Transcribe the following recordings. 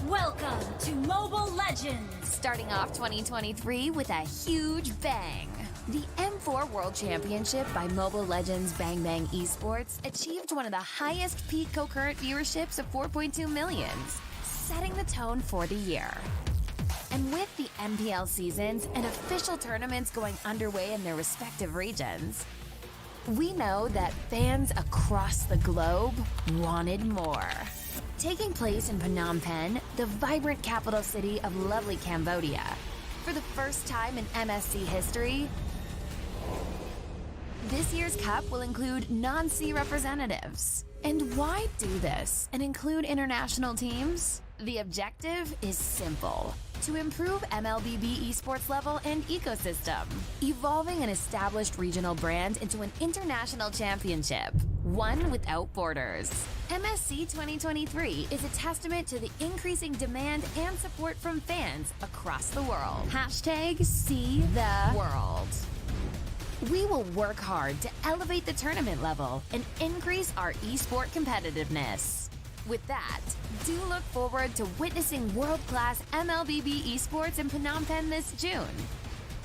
Welcome to Mobile Legends! Starting off 2023 with a huge bang. The M4 World Championship by Mobile Legends Bang Bang Esports achieved one of the highest peak concurrent viewerships of 4.2 millions, setting the tone for the year. And with the MPL seasons and official tournaments going underway in their respective regions, we know that fans across the globe wanted more. Taking place in Phnom Penh, the vibrant capital city of lovely Cambodia, for the first time in MSC history, this year's cup will include non-C representatives. And why do this and include international teams? The objective is simple: to improve MLBB esports level and ecosystem, evolving an established regional brand into an international championship, one without borders. MSC 2023 is a testament to the increasing demand and support from fans across the world. Hashtag See the World. We will work hard to elevate the tournament level and increase our esport competitiveness. With that, do look forward to witnessing world-class MLBB esports in Phnom Penh this June.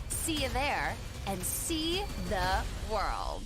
See you there, and see the world.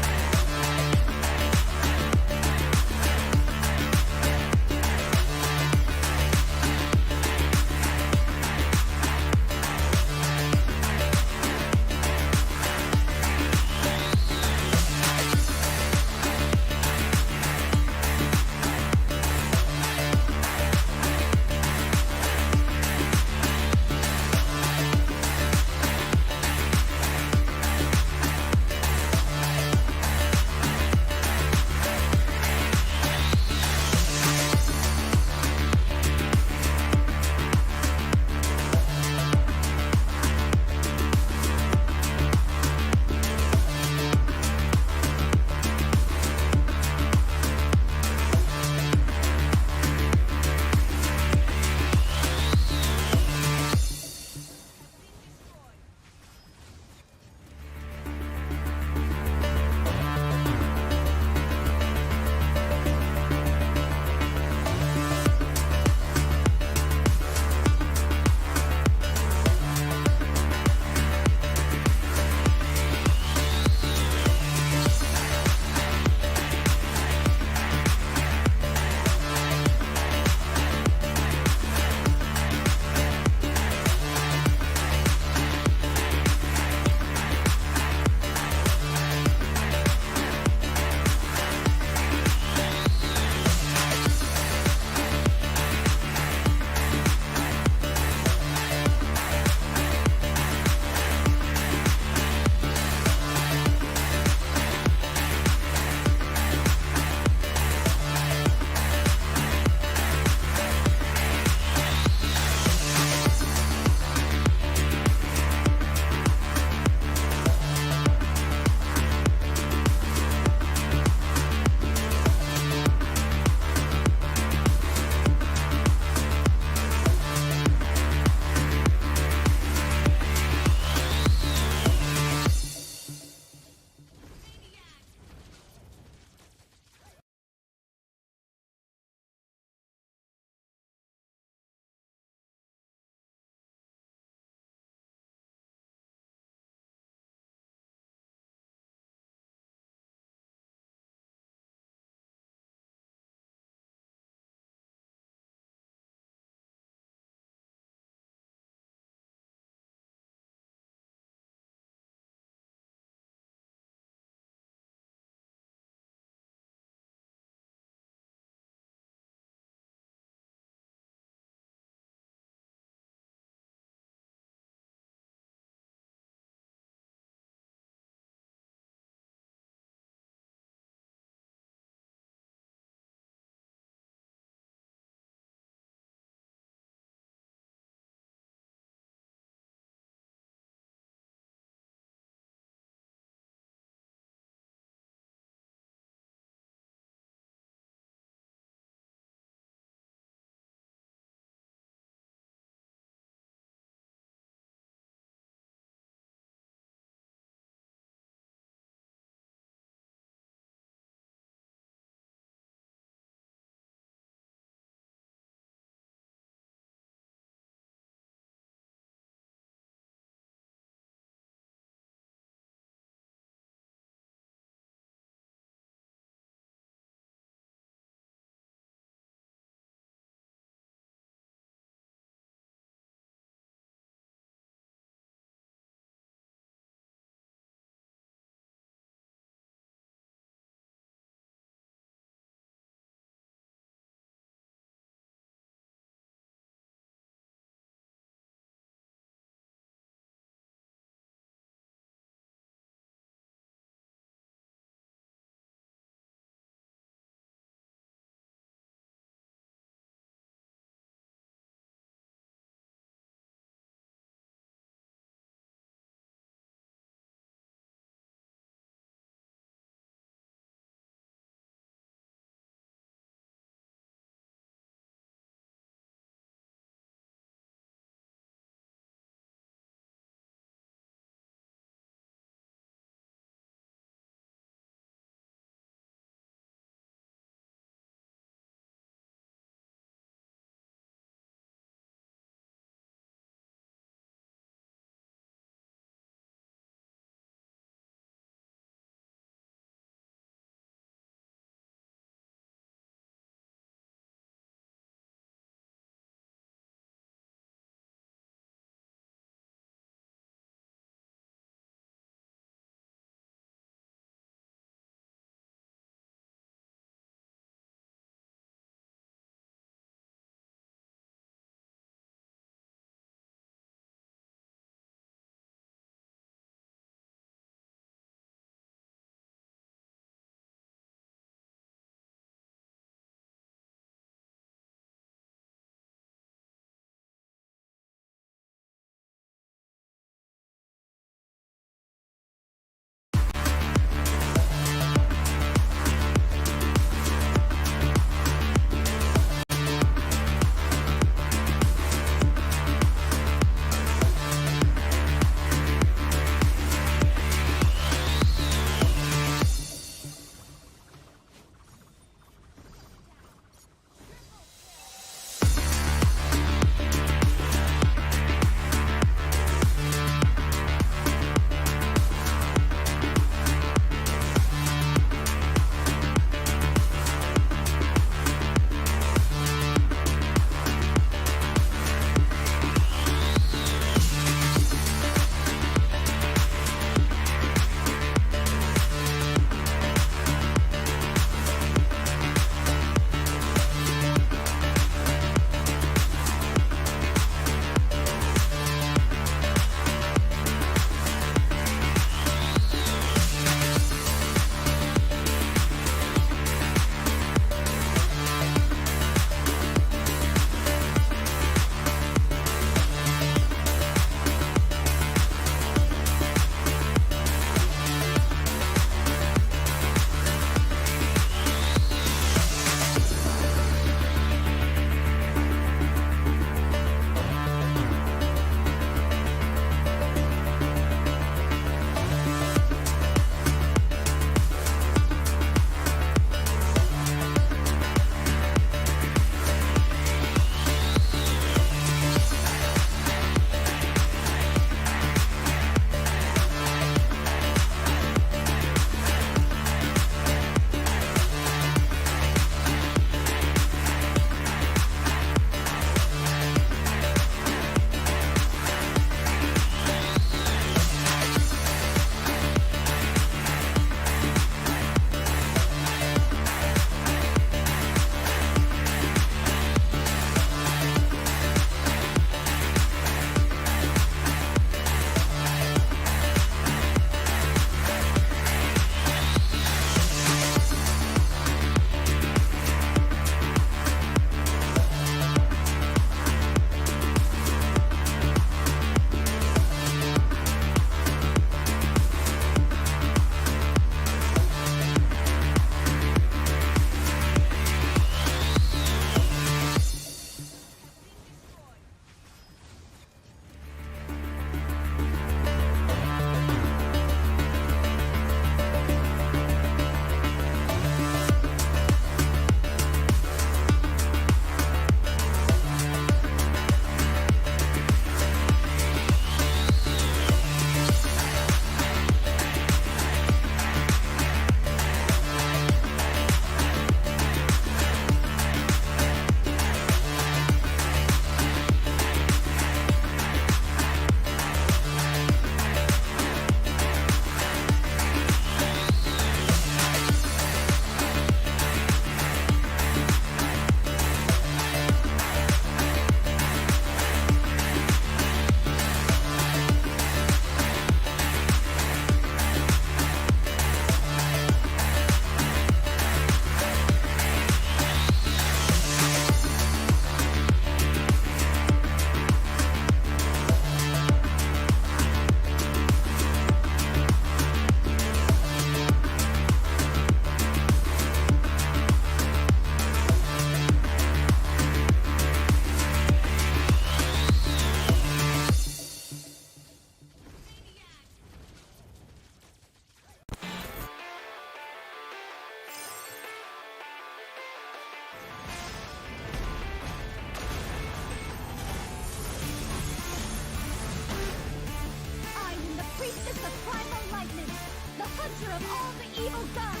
of all the evil gods!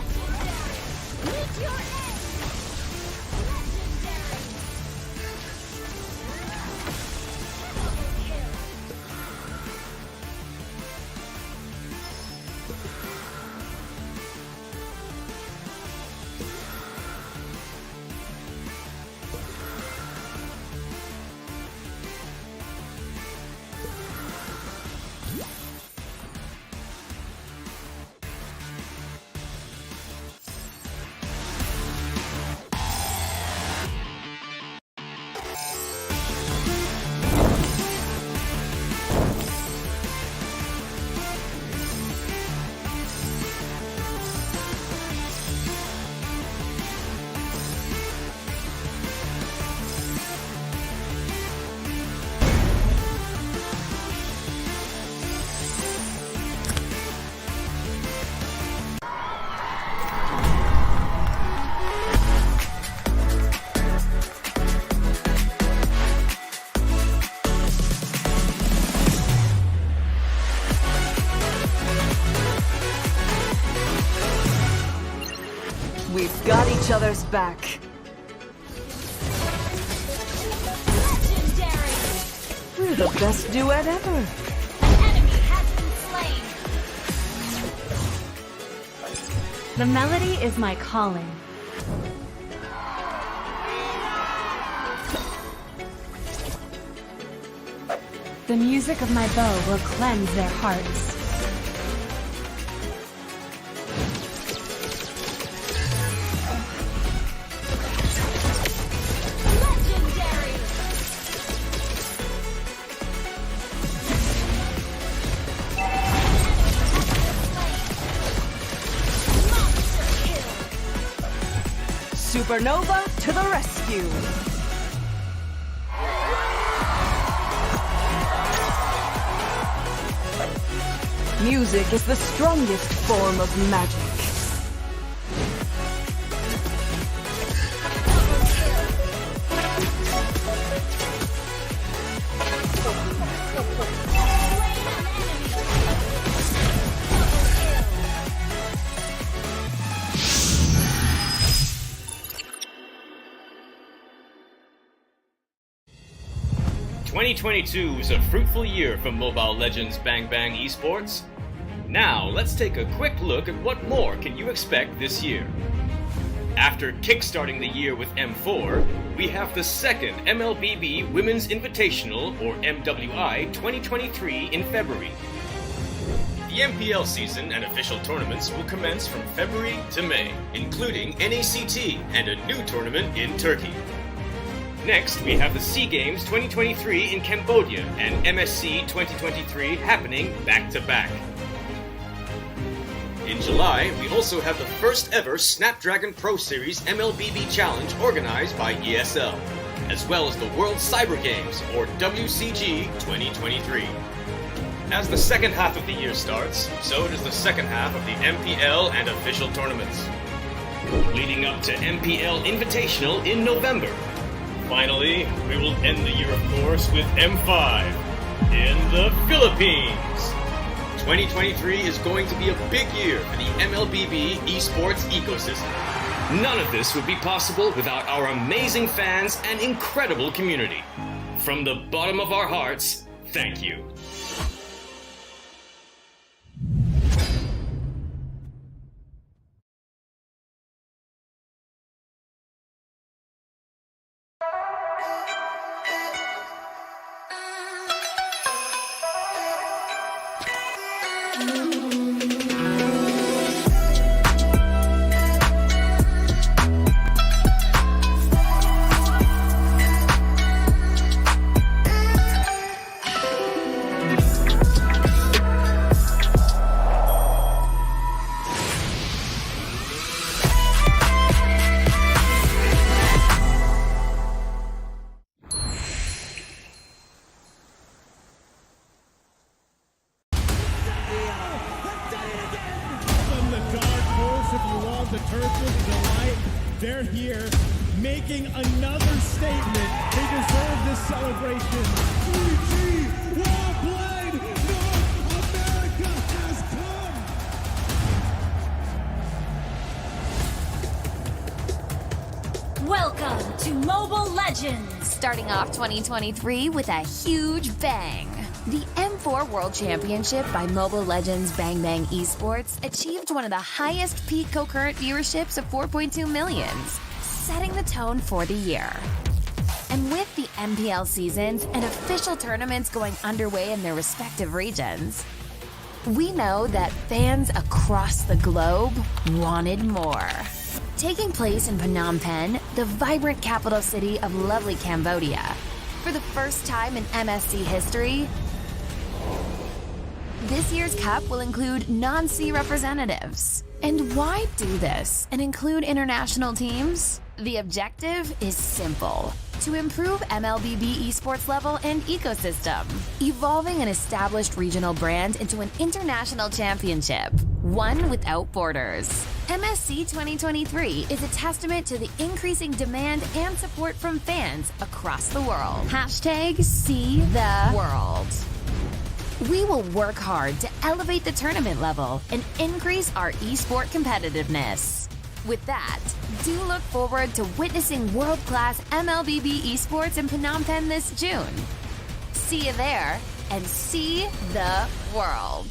Legendary! Meet your end! Legendary! Double kill! We've got each other's back. Legendary! We're the best duet ever. An enemy has been slain! The melody is my calling. The music of my bow will cleanse their hearts. Legendary! Monster kill! Supernova to the rescue. Music is the strongest form of magic. Twenty 2022 was a fruitful year for Mobile Legends Bang Bang Esports. Now, let's take a quick look at what more can you expect this year. After kickstarting the year with M4, we have the second MLBB Women's Invitational, or MWI, 2023 in February. The MPL season and official tournaments will commence from February to May, including NACT and a new tournament in Turkey. Next, we have the SEA Games 2023 in Cambodia and MSC 2023 happening back-to-back. In July, we also have the first ever Snapdragon Pro Series MLBB Challenge organized by ESL, as well as the World Cyber Games, or WCG 2023. As the second half of the year starts, so does the second half of the MPL and official tournaments, leading up to MPL Invitational in November. Finally, we will end the year, of course, with M5 in the Philippines. 2023 is going to be a big year for the MLBB esports ecosystem. None of this would be possible without our amazing fans and incredible community. From the bottom of our hearts, thank you. The Turtles delight. They're here making another statement. They deserve this celebration. 3G, well played, no Welcome to Mobile Legends! Starting off 2023 with a huge bang. The M4 World Championship by Mobile Legends Bang Bang Esports achieved one of the highest peak concurrent viewerships of 4.2 millions, setting the tone for the year. And with the MPL seasons and official tournaments going underway in their respective regions, we know that fans across the globe wanted more. Taking place in Phnom Penh, the vibrant capital city of lovely Cambodia, for the first time in MSC history, this year's cup will include non-C representatives. And why do this and include international teams? The objective is simple: to improve MLBB esports level and ecosystem, evolving an established regional brand into an international championship, one without borders. MSC 2023 is a testament to the increasing demand and support from fans across the world. Hashtag See the World. We will work hard to elevate the tournament level and increase our esport competitiveness. With that, do look forward to witnessing world-class MLBB esports in Phnom Penh this June. See you there, and see the world.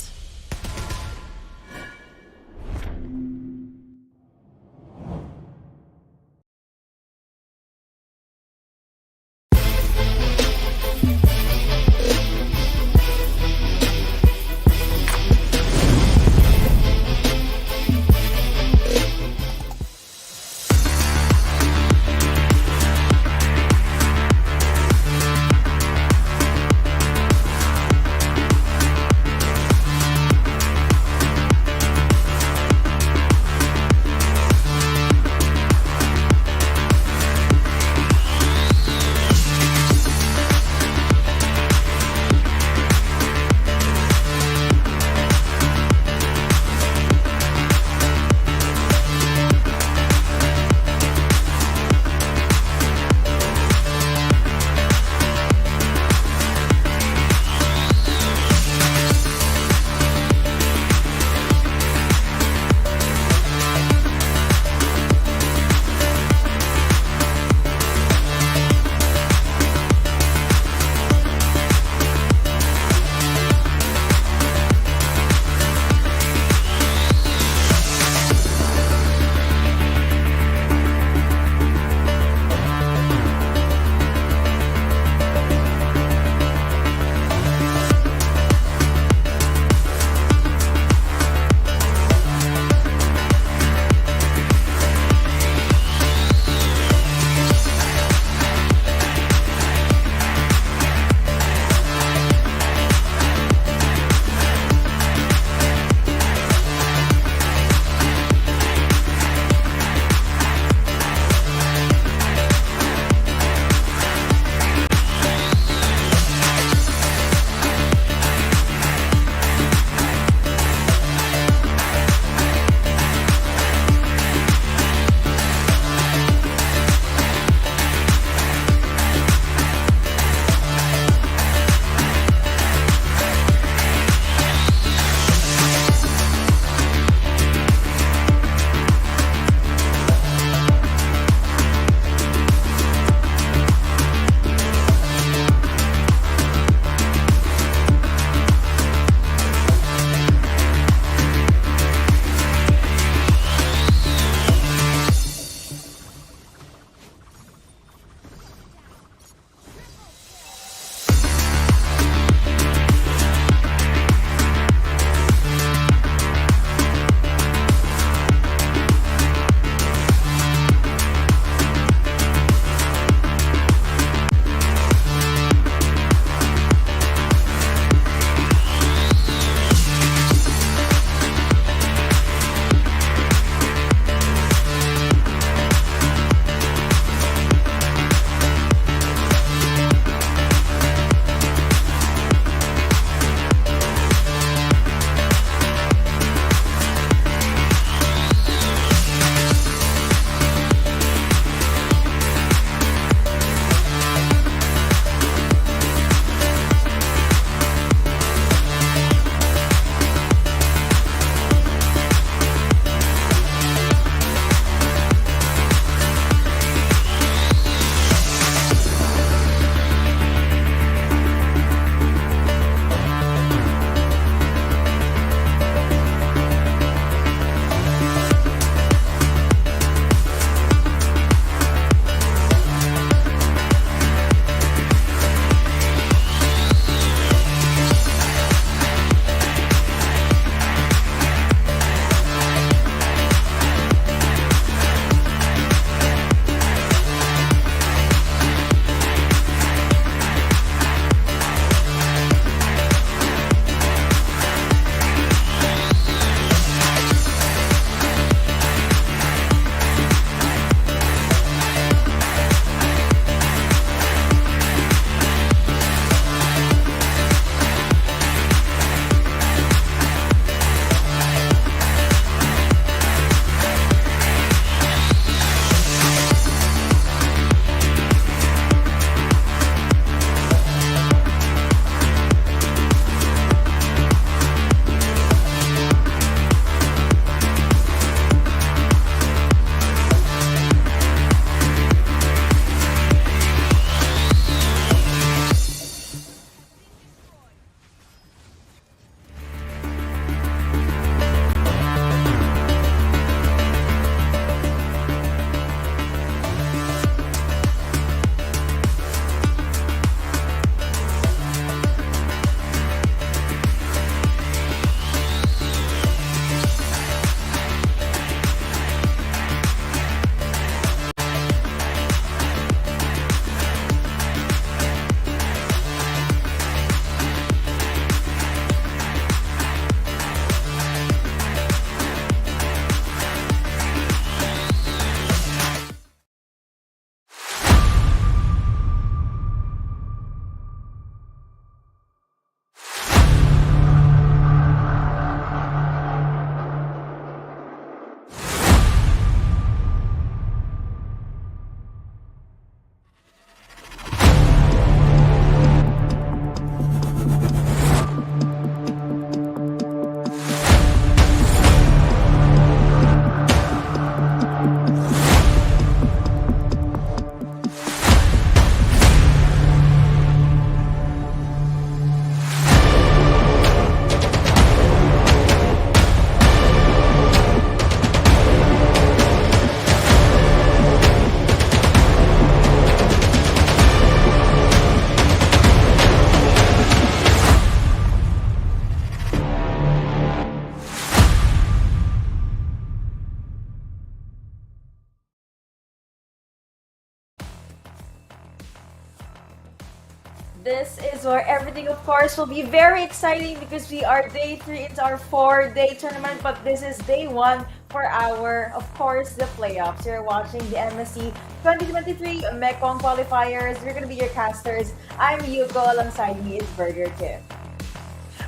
this is where everything, of course, will be very exciting because we are day 3 into our 4-day tournament, but this is day 1 for our, of course, the playoffs. You're watching the MSC 2023 Mekong Qualifiers. We're going to be your casters. I'm Yuko, alongside me is Burger Tip.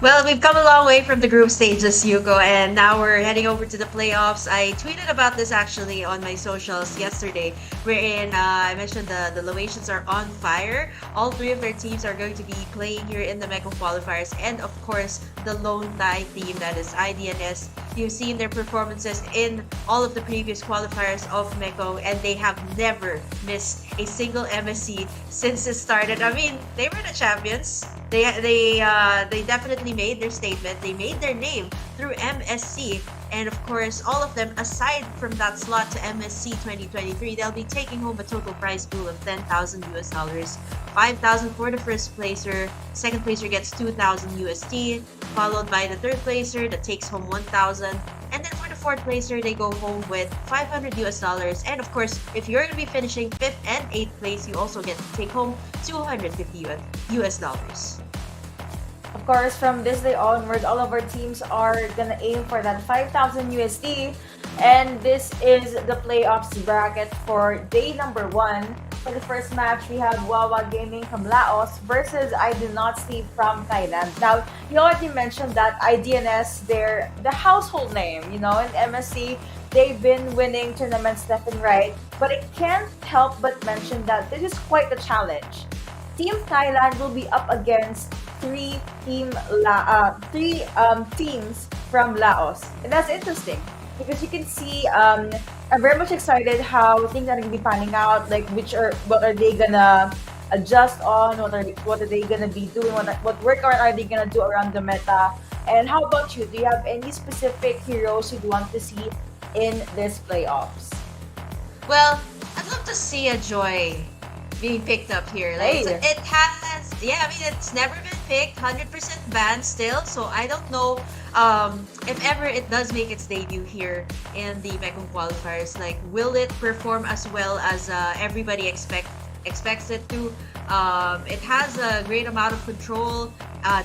Well, we've come a long way from the group stages, Yuko, and now we're heading over to the playoffs. I tweeted about this actually on my socials yesterday, wherein I mentioned the Laotians are on fire. All 3 of their teams are going to be playing here in the Mekong Qualifiers, and of course, the lone Thai team, that is IDNS. You've seen their performances in all of the previous qualifiers of Mekong, and they have never missed a single MSC since it started. I mean, they were the champions. They definitely made their statement. They made their name through MSC, and of course, all of them, aside from that slot to MSC 2023, they'll be taking home a total prize pool of $10,000 US, 5,000 for the first placer. Second placer gets 2,000 USD, followed by the third placer that takes home 1,000. And then for the fourth placer, they go home with $500 US. And of course, if you're going to be finishing 5th and 8th place, you also get to take home $250 US. Of course, from this day onward, all of our teams are gonna aim for that 5,000 USD. And this is the playoffs bracket for day number 1. For the first match, we have Wawa Gaming from Laos versus IDNS from Thailand. Now, you already mentioned that IDNS, they're the household name, you know, in MSC. They've been winning tournaments left and right, but I can't help but mention that this is quite the challenge. Team Thailand will be up against 3 teams from Laos, and that's interesting because you can see I'm very much excited how things are going to be panning out. Like what are they gonna adjust on? What are they gonna be doing? What workout are they gonna do around the meta? And how about you? Do you have any specific heroes you'd want to see in this playoffs? Well, I'd love to see a Joy being picked up here. Like, it has, yeah, I mean, it's never been picked, 100% banned still, so I don't know if ever it does make its debut here in the Mekong Qualifiers. Like, will it perform as well as everybody expects it to? It has a great amount of control,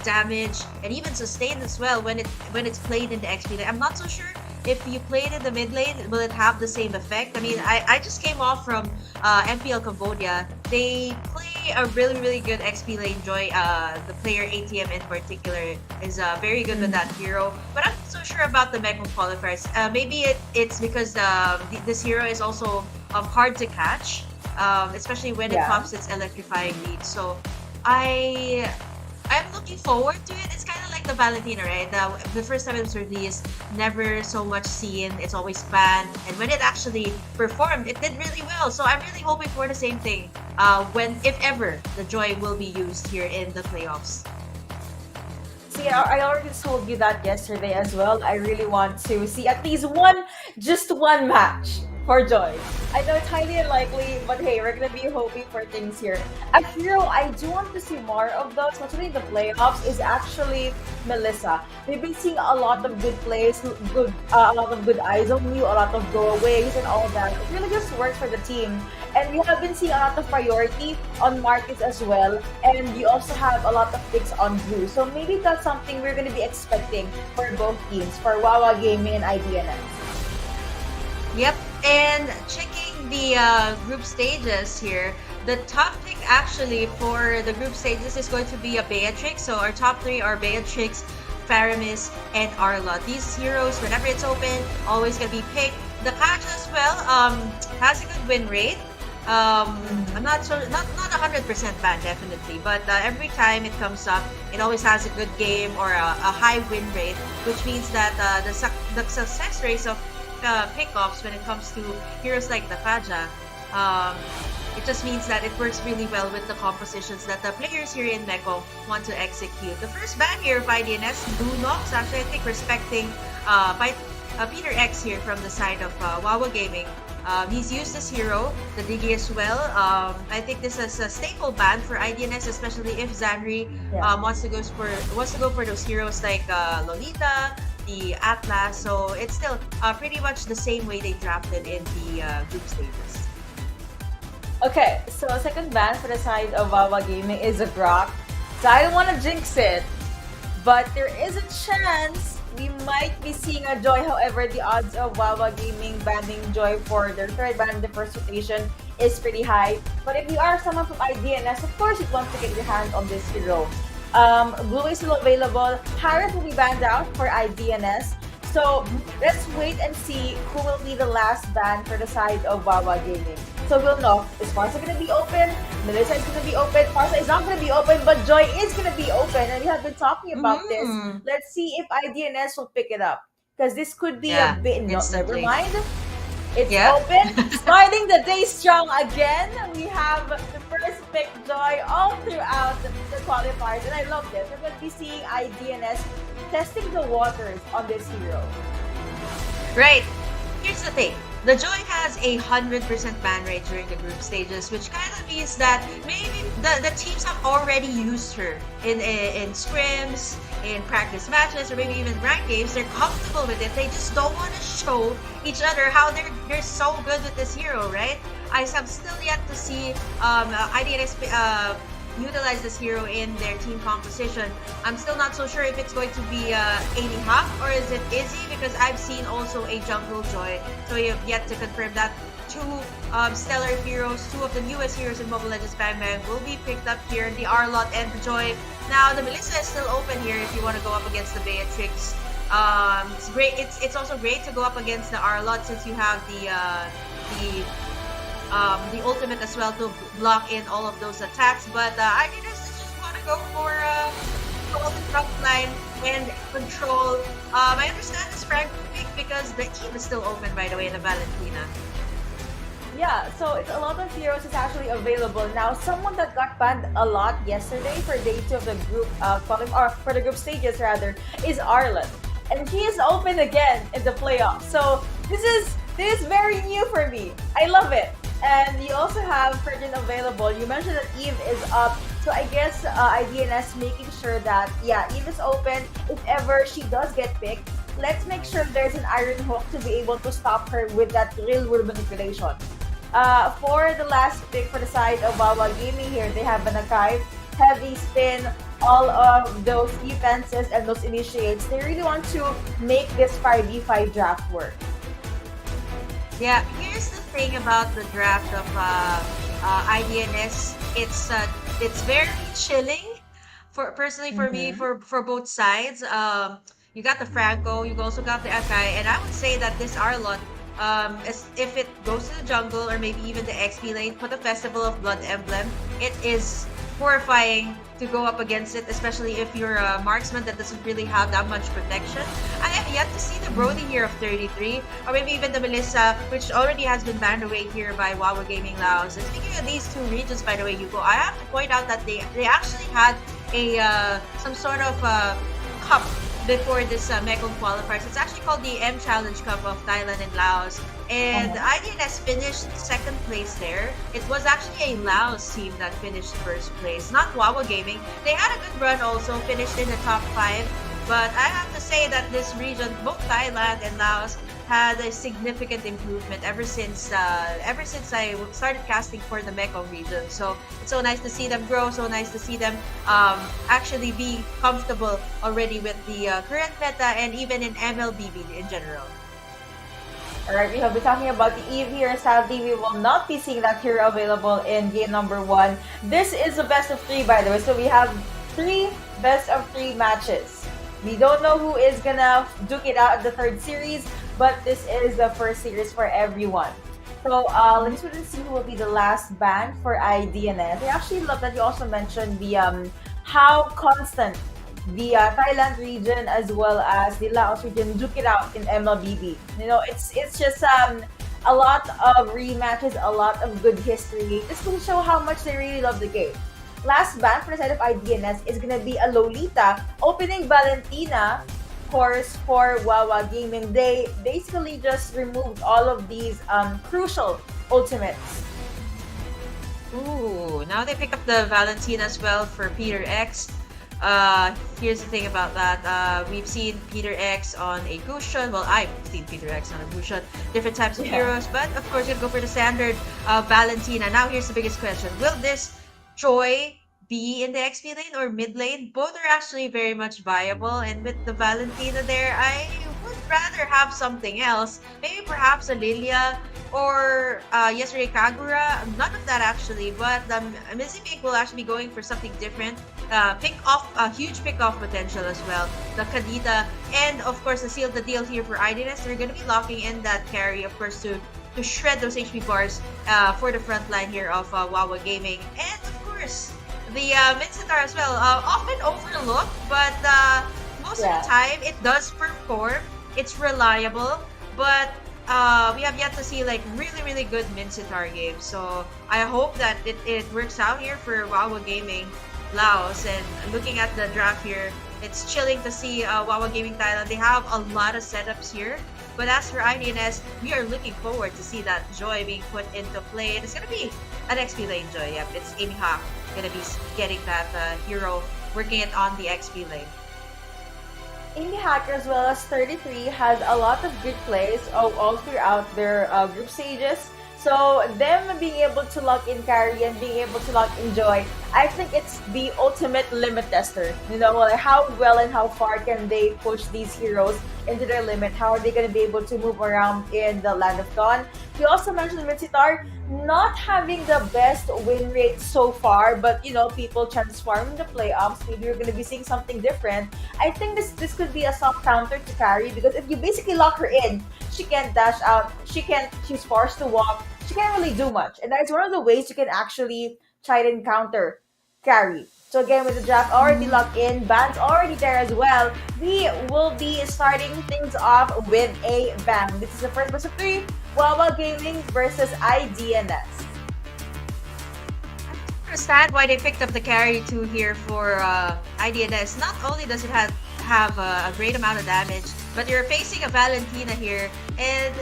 damage, and even sustain as well when it's played in the XP lane. I'm not so sure if you played in the mid lane, will it have the same effect? I mean, I just came off from MPL Cambodia. They play a really, really good XP lane. Joy, the player ATM in particular, is very good with that hero. But I'm not so sure about the Mekong Qualifiers. Maybe it's because this hero is also hard to catch, especially when it pops its electrifying lead. So I'm looking forward to it. It's kind of like the Valentina, right? The first time it was released, never so much seen. It's always banned. And when it actually performed, it did really well. So I'm really hoping for the same thing if ever, the Joy will be used here in the playoffs. See, I already told you that yesterday as well. I really want to see at least just one match for Joy. I know it's highly unlikely, but hey, we're gonna be hoping for things here. A hero I do want to see more of, though, especially in the playoffs, is actually Melissa. We've been seeing a lot of good plays, a lot of good eyes on you, a lot of go-aways and all that. It really just works for the team. And we have been seeing a lot of priority on Marcus as well. And you also have a lot of picks on Blue. So maybe that's something we're going to be expecting for both teams, for Wawa Gaming and IDNS. Yep, and checking the group stages here, the top pick actually for the group stages is going to be a Beatrix. So our top 3 are Beatrix, Faramis, and Arla. These heroes, whenever it's open, always gonna be picked. The Kaja as well has a good win rate. I'm not sure, not 100% banned definitely, but every time it comes up, it always has a good game or a high win rate, which means that the success rates of pickoffs when it comes to heroes like the Kaja, it just means that it works really well with the compositions that the players here in Mekong want to execute. The first ban here of IDNS, Blue Nox, actually I think respecting Peter X here from the side of Wawa Gaming. He's used this hero, the Diggy as well. I think this is a staple ban for IDNS, especially if Zanri wants to go for those heroes like Lolita, the Atlas. So it's still pretty much the same way they drafted in the group stages. Okay, so second ban for the side of Wawa Gaming is a Grok. So I don't want to jinx it, but there is a chance we might be seeing a Joy. However, the odds of Wawa Gaming banning Joy for their third ban in the first rotation is pretty high. But if you are someone from IDNS, of course you'd want to get your hands on this hero. Blue is still available. Harris will be banned out for IDNS. So let's wait and see who will be the last ban for the side of Wawa Gaming. So we'll know, is Farsa going to be open? Melissa is going to be open. Farsa is not going to be open, but Joy is going to be open. And we have been talking about this. Let's see if IDNS will pick it up. Because this could be a bit... No, never mind. It's open. Starting the day strong again. We have the first pick Joy all throughout the qualifiers. And I love this. We're going to be seeing IDNS testing the waters on this hero. Right. Here's the thing. The Joy has a 100% ban rate during the group stages, which kind of means that maybe the teams have already used her in scrims, in practice matches, or maybe even ranked games. They're comfortable with it. They just don't want to show each other how they're so good with this hero, right? I have still yet to see IDNS utilize this hero in their team composition. I'm still not so sure if it's going to be Amy Huck or is it Izzy, because I've seen also a Jungle Joy. So we have yet to confirm that. Two stellar heroes, two of the newest heroes in Mobile Legends Bang Bang will be picked up here, the Arlot and the Joy. Now the Melissa is still open here if you want to go up against the Beatrix. It's great. It's also great to go up against the Arlot since you have the ultimate as well to block in all of those attacks, but I just want to go for the front line and control. I understand this Frank pick because the team is still open, by the way, the Valentina. Yeah, so it's a lot of heroes is actually available now. Someone that got banned a lot yesterday for day 2 of the group or for the group stages rather is Arlen, and she is open again in the playoffs. So this is very new for me. I love it. And you also have Ferdinand available. You mentioned that Eve is up. So I guess IDNS making sure that, Eve is open. If ever she does get picked, let's make sure there's an Iron Hook to be able to stop her with that real world manipulation. For the last pick for the side of Wawa Gaming here, they have Banakai, Heavy Spin, all of those defenses and those initiates. They really want to make this 5v5 draft work. Yeah, here's the thing about the draft of IDNS. It's very chilling for me for both sides. You got the Franco, you also got the Akai, and I would say that this Arlot, if it goes to the jungle or maybe even the XP lane, put a Festival of Blood emblem, it is horrifying to go up against it, especially if you're a marksman that doesn't really have that much protection. I have yet to see the Brody here of 33, or maybe even the Melissa, which already has been banned away here by Wawa Gaming Laos. And speaking of these two regions, by the way, Yuko, I have to point out that they actually had a some sort of cup before this Mekong Qualifier. It's actually called the M Challenge Cup of Thailand and Laos. And IDNS finished second place there. It was actually a Laos team that finished first place, not Wawa Gaming. They had a good run also, finished in the top 5. But I have to say that this region, both Thailand and Laos, had a significant improvement ever since I started casting for the Mekong region. So it's so nice to see them grow, so nice to see them actually be comfortable already with the current meta and even in MLBB in general. Alright, we have been talking about the Eve here. Sadly, we will not be seeing that hero available in game number 1. This is a best of 3, by the way. So we have 3 best of 3 matches. We don't know who is gonna duke it out at the third series, but this is the first series for everyone. So let's wait and see who will be the last ban for IDNS. I actually love that you also mentioned the how constant the Thailand region as well as the Laos region duke it out in MLBB. You know, it's just a lot of rematches, a lot of good history. This will show how much they really love the game. Last ban for the side of IDNS is gonna be a Lolita opening Valentina course for Wawa Gaming. They basically just removed all of these crucial ultimates. Ooh, now they pick up the Valentina as well for Peter X. Here's the thing about that. We've seen Peter X on a Gusion. Well, I've seen Peter X on a Gusion. Different types of heroes, but of course, you'll go for the standard Valentina. Now, here's the biggest question. Will this Joy be in the XP lane or mid lane. Both are actually very much viable, and with the Valentina there, I would rather have something else. Maybe perhaps a Lilia or yesterday Kagura. None of that actually, but Missy Pink will actually be going for something different. Pick off a huge pick off potential as well. The Kadita and of course the seal the deal here for IDNS. They're gonna be locking in that carry, of course, to shred those HP bars for the front line here of Wawa Gaming. And of course, the Mincetar as well. Often overlooked, but most of the time it does perform. It's reliable, but we have yet to see like really good Mincetar games. So I hope that it works out here for Wawa Gaming Laos. And looking at the draft here, it's chilling to see Wawa Gaming Thailand. They have a lot of setups here. But as for IDNS, we are looking forward to see that Joy being put into play. And it's going to be an XP lane Joy. Yep, it's Amy Hawk going to be getting that hero, working it on the XP lane. Amy Hacker as well as 33 has a lot of good plays all throughout their group stages. So them being able to lock in carry and being able to lock in Joy, I think it's the ultimate limit tester. You know, like how well and how far can they push these heroes into their limit? How are they going to be able to move around in the Land of Dawn? You also mentioned Mitsitar not having the best win rate so far, but you know, people transform in the playoffs. Maybe you're going to be seeing something different. I think this could be a soft counter to carry, because if you basically lock her in, she can't dash out, she's forced to walk, she can't really do much. And that's one of the ways you can actually try to encounter carry. So again, with the draft already locked in, bans already there as well, we will be starting things off with a bang. This is the first best of 3, Wawa Gaming versus IDNS. I understand why they picked up the carry 2 here for IDNS. Not only does it have a great amount of damage, but you're facing a Valentina here, and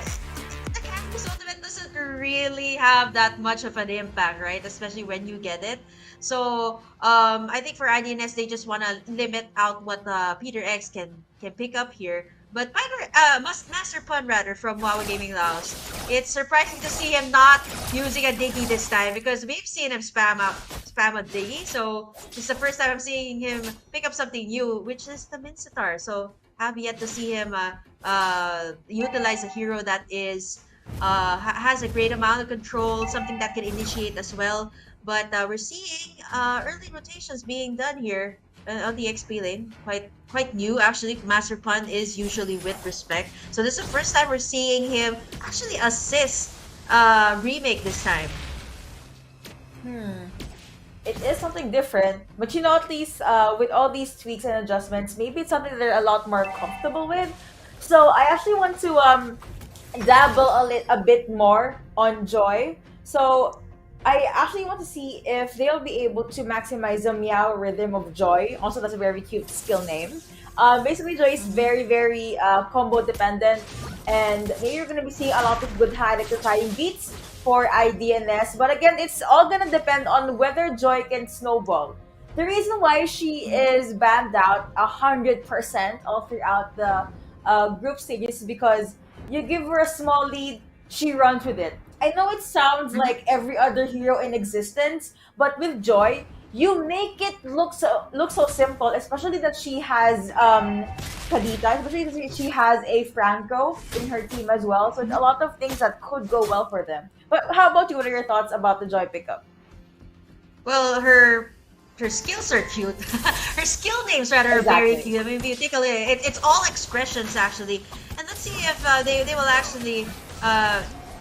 the carry's ultimate doesn't really have that much of an impact, right? Especially when you get it. So I think for IDNS, they just want to limit out what Peter X can pick up here. But Master Pun rather from Wawa Gaming Laos, it's surprising to see him not using a Diggy this time, because we've seen him spam a Diggy. So it's the first time I'm seeing him pick up something new, which is the Mincetar. So have yet to see him utilize a hero that is has a great amount of control, something that can initiate as well. But we're seeing early rotations being done here on the XP lane. Quite new actually. Master Pun is usually with respect. So this is the first time we're seeing him actually assist remake this time. It is something different, but you know, at least with all these tweaks and adjustments, maybe it's something that they're a lot more comfortable with. So I actually want to dabble a bit more on Joy. So I actually want to see if they'll be able to maximize the Meow Rhythm of Joy. Also, that's a very cute skill name. Basically, Joy is very combo dependent, and maybe you're going to be seeing a lot of good high electrifying beats for IDNS. But again, it's all going to depend on whether Joy can snowball. The reason why she is banned out 100% all throughout the group stages is because you give her a small lead, she runs with it. I know it sounds like every other hero in existence, but with Joy, you make it look so simple, especially that she has Kadita, especially that she has a Franco in her team as well. So it's a lot of things that could go well for them. But how about you? What are your thoughts about the Joy pickup? Well, her skills are cute. Her skill names rather are very cute. I mean, if you take a look, it's all expressions actually. And let's see if they will actually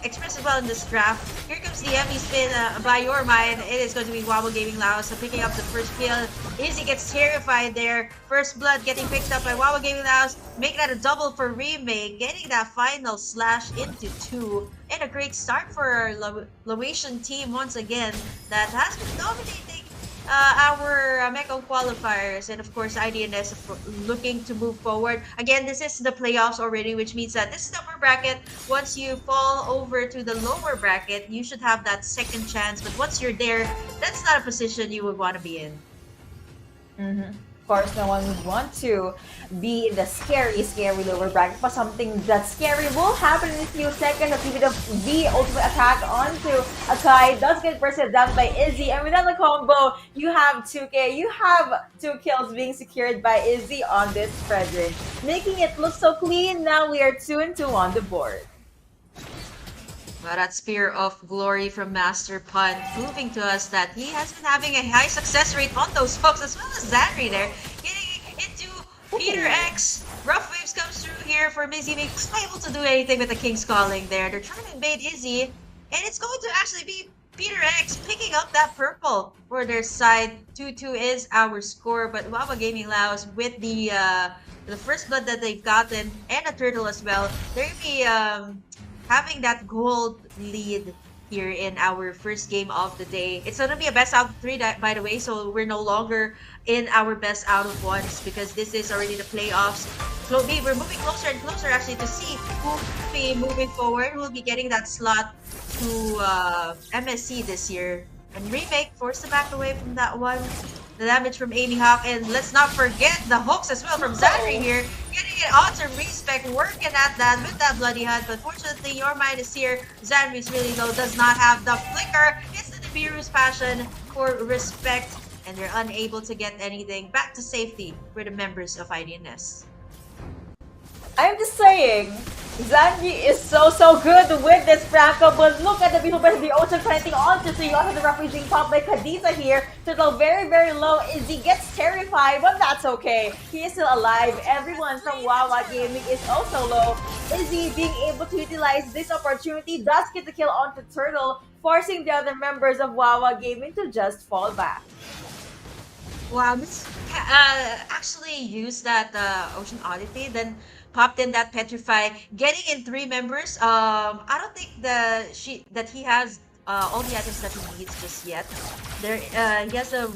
express it well in this draft. Here comes the heavy spin by your mind. It is going to be Wawa Gaming Laos. So picking up the first kill. Izzy gets terrified there. First blood getting picked up by Wawa Gaming Laos. Making that a double for Remake. Getting that final slash into 2. And a great start for our Laotian team once again that has been dominating our Mekong Qualifiers, and of course IDNS looking to move forward. Again, this is the playoffs already, which means that this is the upper bracket. Once you fall over to the lower bracket, you should have that second chance. But once you're there, that's not a position you would want to be in. Of course, no one would want to be in the scary, scary lower bracket, but something that's scary will happen in a few seconds. As even the ultimate attack onto Akai does get bursted down by Izzy, and without the combo, you have 2K, you have 2 kills being secured by Izzy on this Frederick, making it look so clean. Now we are 2-2 on the board. Well, that Spear of Glory from Master Pun proving to us that he has been having a high success rate on those hooks, as well as Zanri there, getting into Peter X. Rough Waves comes through here for Mizzy. He's not able to do anything with the King's Calling there. They're trying to invade Izzy, and it's going to actually be Peter X picking up that purple for their side. 2-2 is our score, but Wawa Gaming Laos with the first blood that they've gotten, and a turtle as well, they're going to be having that gold lead here in our first game of the day. It's gonna be a best out of 3, by the way, so we're no longer in our best out of 1s because this is already the playoffs. So we're moving closer and closer actually to see who will be moving forward, who will be getting that slot to MSC this year. And Remake forced to back away from that one. The damage from Amy Hawk, and let's not forget the hooks as well from Zanri here, getting it onto Respect, working at that with that Bloody Hunt, but fortunately your mind is here. Zanri's really low, does not have the flicker. It's the Nibiru's passion for Respect, and they're unable to get anything back to safety for the members of IDNS. I'm just saying, Zanji is so good with this Franco, but look at the beautiful best of the Ocean connecting onto, so you also have the Rampaging pop by Khadija here. Turtle very low. Izzy gets terrified, but that's okay. He is still alive. Everyone from Wawa Gaming is also low. Izzy being able to utilize this opportunity does get the kill onto Turtle, forcing the other members of Wawa Gaming to just fall back. Wow, this actually used that Ocean Oddity, then popped in that Petrify, getting in 3 members. I don't think that he has all the items that he needs just yet. There, he has a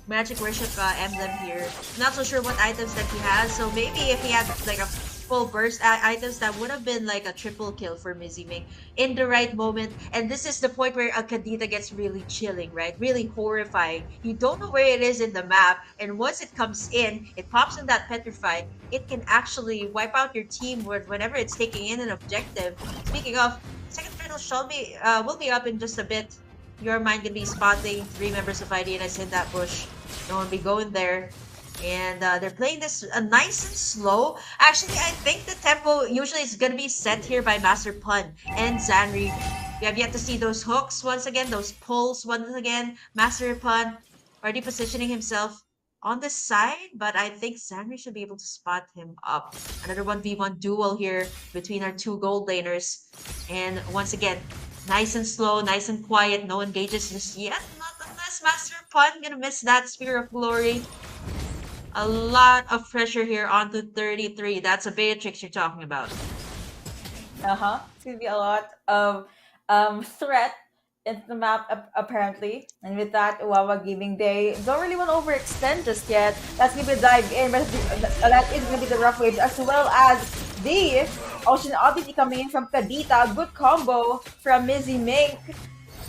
Magic Worship emblem here. Not so sure what items that he has, so maybe if he had like a full burst items, that would have been like a triple kill for Mizzy Ming in the right moment. And this is the point where Kadita gets really chilling, right? Really horrifying. You don't know where it is in the map, and once it comes in, it pops in that Petrify. It can actually wipe out your team whenever it's taking in an objective. Speaking of, second turtle will be up in just a bit. Your mind can be spotting 3 members of IDNS in that bush. Don't want to be going there. And they're playing this nice and slow. Actually, I think the tempo usually is going to be set here by Master Pun and Zanri. We have yet to see those hooks once again, those pulls once again. Master Pun already positioning himself on the side, but I think Zanri should be able to spot him up. Another 1v1 duel here between our 2 gold laners. And once again, nice and slow, nice and quiet. No engages just yet. Not unless Master Pun gonna miss that Spear of Glory. A lot of pressure here onto 33. That's a Beatrix you're talking about. It's gonna be a lot of threat into the map apparently. And with that, Wawa Gaming, they don't really want to overextend just yet. That's gonna be a dive in, but that is gonna be the Rough Waves, as well as the Ocean Oddity coming in from Kadita. Good combo from Mizzy Ming.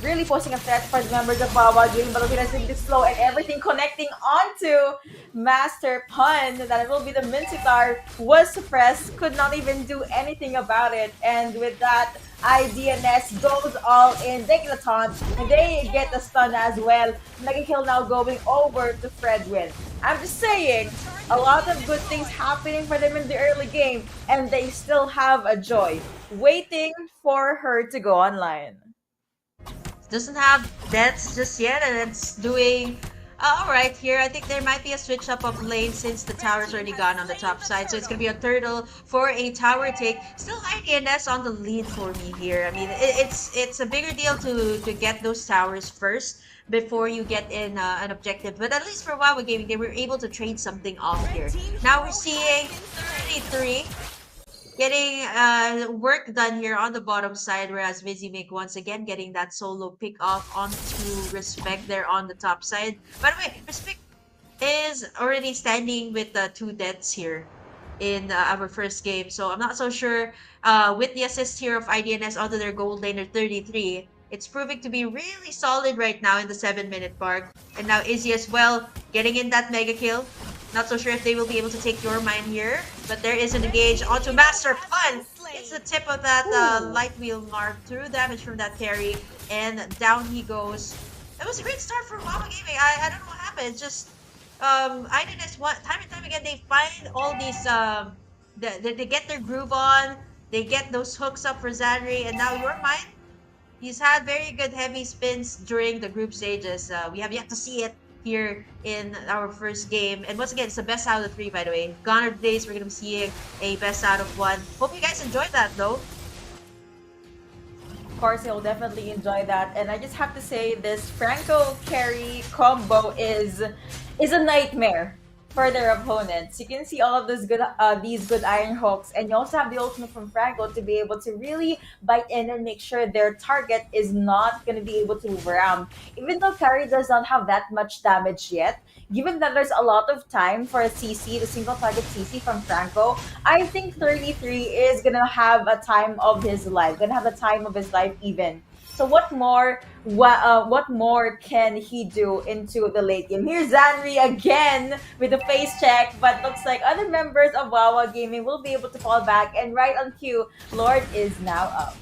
Really posing a threat for the members of Wawa Gaming, but looking at it slow and everything connecting onto Master Pun. That will be the Minsitar, was suppressed, could not even do anything about it. And with that, IDNS goes all in. They get a taunt, and they get the stun as well. Mega kill now going over to Fredwin. I'm just saying, a lot of good things happening for them in the early game, and they still have a Joy waiting for her to go online. Doesn't have deaths just yet, and it's doing alright here. I think there might be a switch up of lane since the tower's already gone on the top side, so it's gonna be a turtle for a tower take. Still IDNS on the lead for me here. I mean, it's a bigger deal to get those towers first before you get in an objective, but at least for Wawa Gaming, they were able to trade something off here. Now we're seeing 33 getting work done here on the bottom side, whereas Mizzy once again getting that solo pick off onto Respect there on the top side. By the way, Respect is already standing with the 2 deaths here in our first game, so I'm not so sure with the assist here of IDNS onto their gold laner 33. It's proving to be really solid right now in the 7-minute mark. And now Izzy as well getting in that mega kill. Not so sure if they will be able to take your mine here, but there is an engage onto Master Pun. It's the tip of that light wheel mark, through damage from that carry, and down he goes. It was a great start for Wawa Gaming. I don't know what happened. Just IDNS time and time again they find all these they get their groove on, they get those hooks up for Zanri, and now your mine. He's had very good heavy spins during the group stages. We have yet to see it here in our first game. And once again, it's the best out of 3, by the way. Gone are the days we're going to be seeing a best out of 1. Hope you guys enjoyed that, though. Of course, you'll definitely enjoy that. And I just have to say, this Franco carry combo is a nightmare for their opponents. You can see all of these good iron hooks, and you also have the ultimate from Franco to be able to really bite in and make sure their target is not going to be able to move around. Even though carry does not have that much damage yet, given that there's a lot of time for a CC, the single target CC from Franco, I think 33 is gonna have a time of his life, even. So what more can he do into the late game? Here's Zanri again with a face check, but looks like other members of Wawa Gaming will be able to fall back, and right on cue, Lord is now up.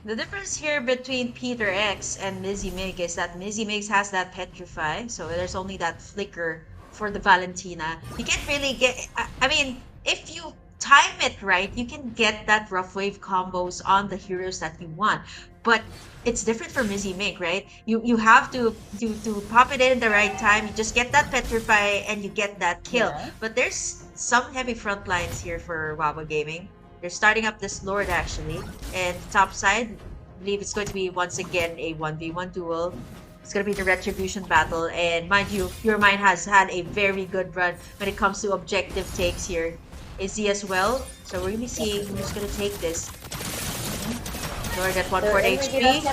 The difference here between Peter X and Mizzy Mig is that Mizzy Mig has that Petrify, so there's only that flicker for the Valentina. You can't really get... I mean, if you time it right, you can get that rough wave combos on the heroes that you want. But it's different for Mizzy Mig, right? You have to pop it in the right time. You just get that Petrify and you get that kill. Yeah. But there's some heavy front lines here for Wawa Gaming. They're starting up this Lord actually, and top side, I believe it's going to be once again a 1v1 duel. It's going to be the Retribution battle, and mind you, your mine has had a very good run when it comes to objective takes here. Izzy as well, so we're going to be seeing who's going to take this. Lord at 140 HP.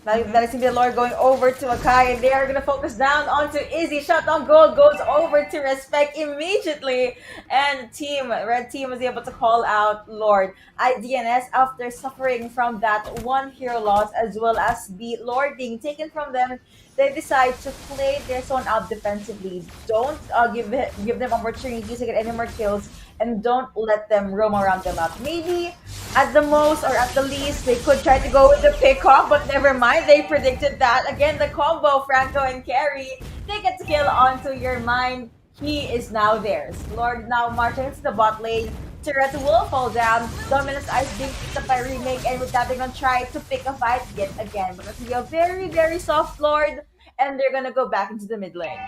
That is going to be the Lord going over to Akai, and they are going to focus down onto Izzy. Shutdown Gold goes over to Respect immediately, and Red Team was able to call out Lord. IDNS, after suffering from that one hero loss as well as the Lord being taken from them, they decide to play their zone out defensively. Don't give them opportunities to get any more kills, and don't let them roam around the map. Maybe at the most or at the least they could try to go with the pick-off, but never mind, they predicted that. Again, the combo, Franco and Carry, they get to kill onto your mine. He is now theirs. Lord now marching into the bot lane. Turret will fall down. Dominance Ice being picked up by Remake, and with that they're gonna try to pick a fight yet again. But it's gonna be a very, very soft Lord, and they're gonna go back into the mid lane.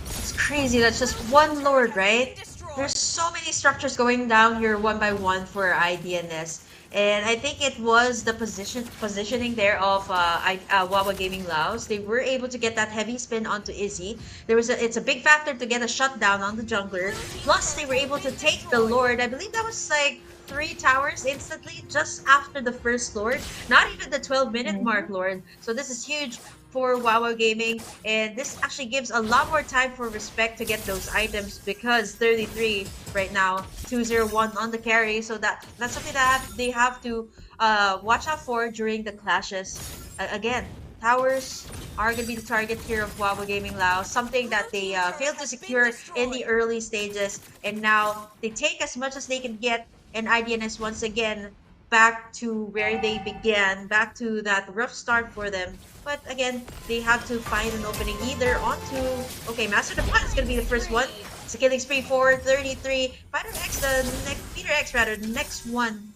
It's crazy, that's just one Lord, right? There's so many structures going down here one by one for IDNS. And I think it was the positioning there of Wawa Gaming Laos. They were able to get that heavy spin onto Izzy. It's a big factor to get a shutdown on the jungler. Plus, they were able to take the Lord. I believe that was like 3 towers instantly just after the first Lord. Not even the 12-minute mark, Lord. So this is huge for Wawa Gaming, and this actually gives a lot more time for Respect to get those items, because 33 right now, 201 on the carry, so that's something that they have to watch out for during the clashes. Again, towers are going to be the target here of Wawa Gaming Laos, something that they failed to secure in the early stages, and now they take as much as they can get, and IDNS once again back to where they began, back to that rough start for them. But again, they have to find an opening either onto... Okay, Master the Pot is going to be the first one. It's a killing spree for 33. Peter X, the next one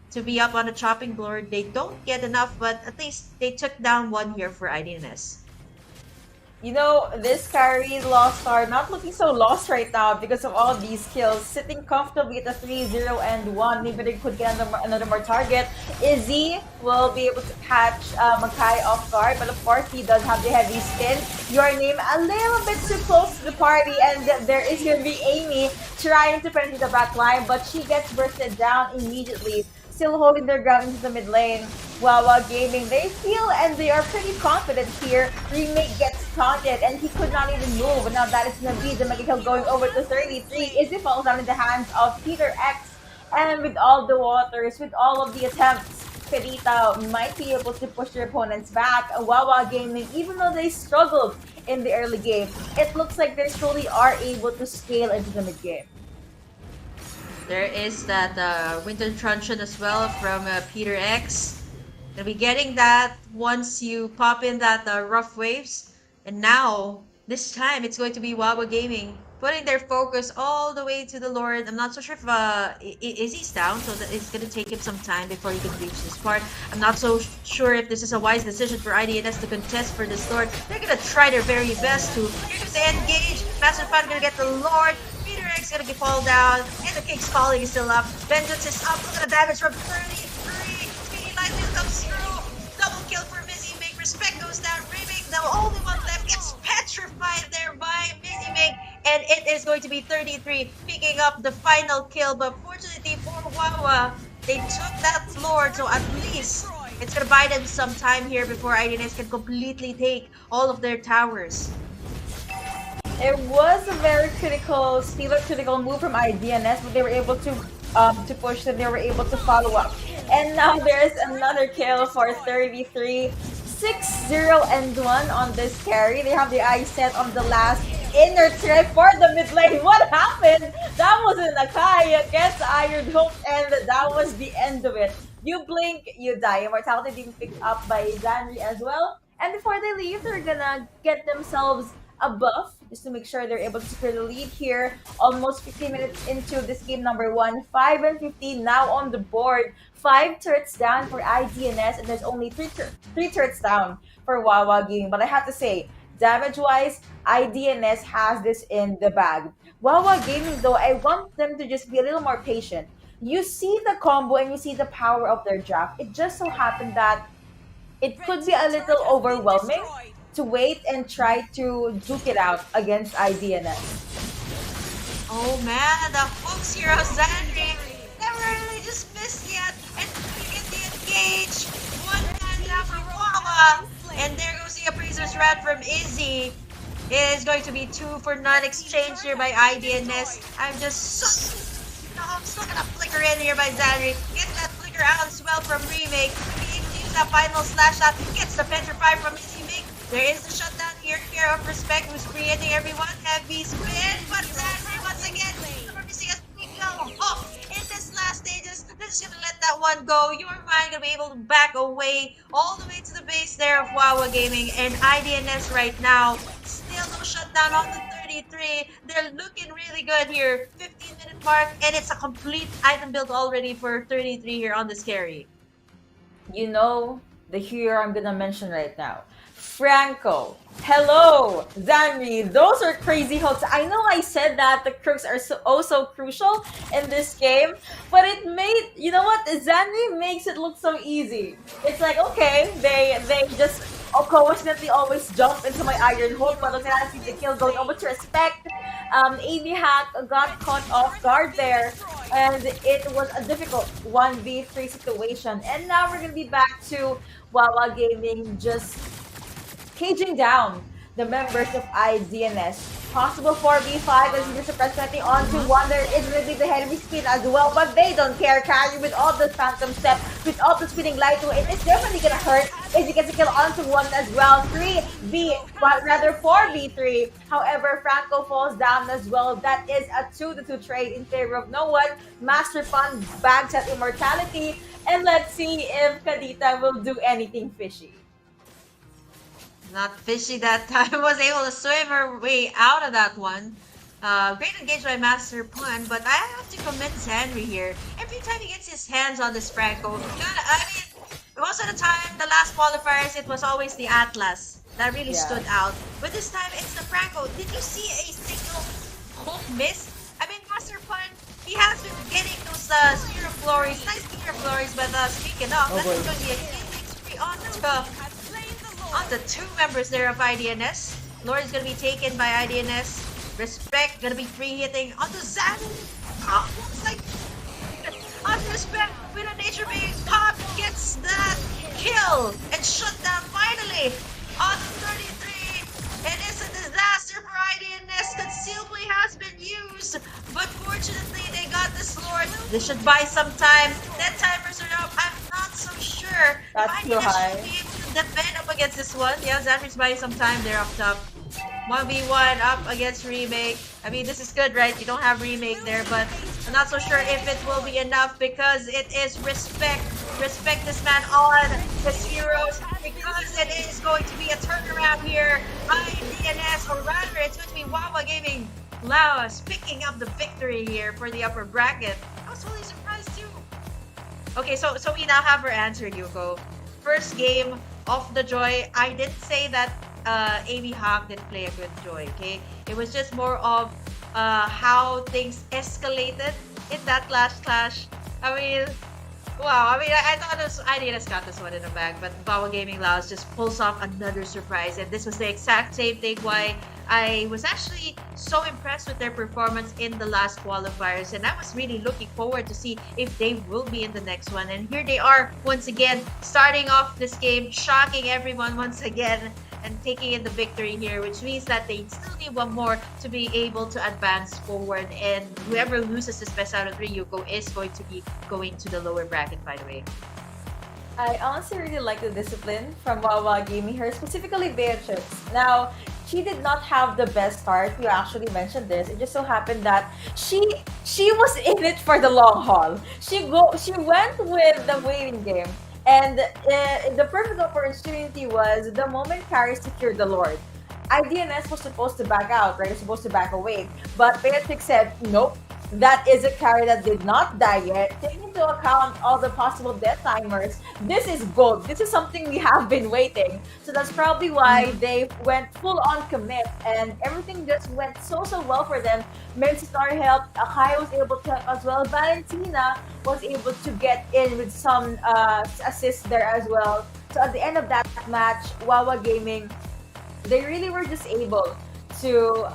to be up on the chopping board. They don't get enough, but at least they took down one here for IDNS. You know, this carry Lost Star not looking so lost right now because of all these kills. Sitting comfortably at the 3-0 and 1. Maybe they could get another more target. Izzy will be able to catch Makai off guard, but of course he does have the heavy spin. Your name a little bit too close to the party, and there is going to be Amy trying to penetrate the back line, but she gets bursted down immediately. Still holding their ground into the mid lane. Wawa Gaming, they feel and they are pretty confident here. Remake gets taunted and he could not even move. But now that is going to be the mega kill going over to 33. Izzy falls down in the hands of Peter X. And with all the waters, with all of the attempts, Perita might be able to push their opponents back. Wawa Gaming, even though they struggled in the early game, it looks like they slowly are able to scale into the mid game. There is that Winter Truncheon as well from Peter X. Gonna be getting that once you pop in that Rough Waves. And now, this time, it's going to be Wawa Gaming putting their focus all the way to the Lord. I'm not so sure if Izzy's down, so that it's gonna take him some time before he can reach this part. I'm not so sure if this is a wise decision for IDNS to contest for this Lord. They're gonna try their very best to. Here comes the engage. Master Fun gonna get the Lord. Peter X gonna fall down, and the King's Calling is still up. Vengeance is up. Look at the damage from 33. Speedy Lightning comes through. Double kill for Mizzy Make. Respect goes down. Remake, the only one left, gets petrified there by Mizzy Make. And it is going to be 33 picking up the final kill. But fortunately for Wawa, they took that Lord, so at least it's gonna buy them some time here before IDNS can completely take all of their towers. It was a very critical, critical move from IDNS, but they were able to push them. They were able to follow up, and now there's another kill for 33. 6-0-1 on this carry. They have the eye set on the last inner trip for the mid lane. What happened? That was an Akai against Iron Hope, and that was the end of it. You blink, you die. Immortality being picked up by Zanri as well. And before they leave, they're gonna get themselves a buff just to make sure they're able to secure the lead here. Almost 15 minutes into this game number 1. 5 and 15 now on the board. 5 turrets down for IDNS, and there's only 3 turrets down for Wawa Gaming. But I have to say, damage-wise, IDNS has this in the bag. Wawa Gaming, though, I want them to just be a little more patient. You see the combo and you see the power of their draft. It just so happened that it could be a little overwhelming to wait and try to duke it out against IDNS. Oh man, the hooks here of Zandy never really just missed yet, and we get the engage. One man down for Wawa, and there goes the Appraiser's Rat from Izzy. It is going to be 2 for non-exchange here by IDNS. I'm still gonna flicker in here by Zandy. Get that flicker out as well from Remake. He use that final slash out. Gets the petrify from Izzy Make. There is the shutdown here. Care of Respect who's creating everyone. Heavy spin, but Zandy once again. We're missing a single hook in this last stages. They're just gonna let that one go. Your mind gonna be able to back away all the way to the base there of Wawa Gaming, and IDNS right now still no shutdown on the 33. They're looking really good here. 15-minute mark, and it's a complete item build already for 33 here on this carry. You know the hero I'm gonna mention right now. Franco. Hello, Zanri. Those are crazy hooks. I know I said that the crooks are so crucial in this game, but it made, you know what? Zanri makes it look so easy. It's like, okay, they just coincidentally always jump into my Iron Hook, but look at that, see the kill going over to Respect. AV Hack got caught off guard there, and it was a difficult 1v3 situation. And now we're gonna be back to Wawa Gaming just caging down the members of IDNS. Possible 4v5 as we suppress 20 onto one. There is going to be the heavy speed as well, but they don't care. Carry with all the phantom step, with all the speeding light to it. It's definitely going to hurt if he gets a kill onto one as well. 4v3. However, Franco falls down as well. That is a 2-2 trade in favor of no one. Master Fun bags at Immortality. And let's see if Kadita will do anything fishy. Not fishy that time, was able to swim her way out of that one. Great engage by Master Pun, but I have to commend Henry here. Every time he gets his hands on this Franco, I mean, most of the time, the last qualifiers, it was always the Atlas that really stood out. But this time, it's the Franco. Did you see a single hook miss? I mean, Master Pun, he has been getting those Spear of Glories, nice Spear of Glories, but speaking of, that's going to be a killing spree on the 2 members there of IDNS. Lord is going to be taken by IDNS. Respect going to be free hitting onto Zan. Looks like onto Respect with a nature being pop gets that kill and shut down finally on the 33. It is a disaster for IDNS. Conceal play has been used, but fortunately they got this Lord. This should buy some time. That timers are up. I'm not so sure. That's too high. Defend up against this one. Yeah, Zanri's buying some time there up top. 1v1 up against Remake. I mean, this is good, right? You don't have Remake there, but I'm not so sure if it will be enough because it is Respect. Respect this man on his heroes because it is going to be a turnaround here. IDNS, or rather, it's going to be Wawa Gaming Laos picking up the victory here for the upper bracket. I was totally surprised too. Okay, so we now have our answer, Yuko. First game of the Joy, I didn't say that AV Hawk didn't play a good Joy, okay? It was just more of how things escalated in that last clash. I mean, wow. I mean, I thought IDNS got this one in the bag, but Wawa Gaming Laos just pulls off another surprise, and this was the exact same thing why I was actually so impressed with their performance in the last qualifiers, and I was really looking forward to see if they will be in the next one. And here they are once again, starting off this game, shocking everyone once again, and taking in the victory here, which means that they still need one more to be able to advance forward. And whoever loses this best out of 3, Yuko, is going to be going to the lower bracket, by the way. I honestly really like the discipline from Wawa Gaming here, specifically Beatrix. Now, she did not have the best start. You actually mentioned this. It just so happened that she was in it for the long haul. She went with the waiting game. And the perfect opportunity was the moment Carrie secured the Lord. IDNS was supposed to back out, right? Supposed to back away. But Beatrix said, nope, that is a carry that did not die yet. Taking into account all the possible death timers, this is gold. This is something we have been waiting. So that's probably why they went full on commit, and everything just went so well for them. Star helped, Akai was able to help as well. Valentina was able to get in with some assists there as well. So at the end of that match, Wawa Gaming, they really were just able to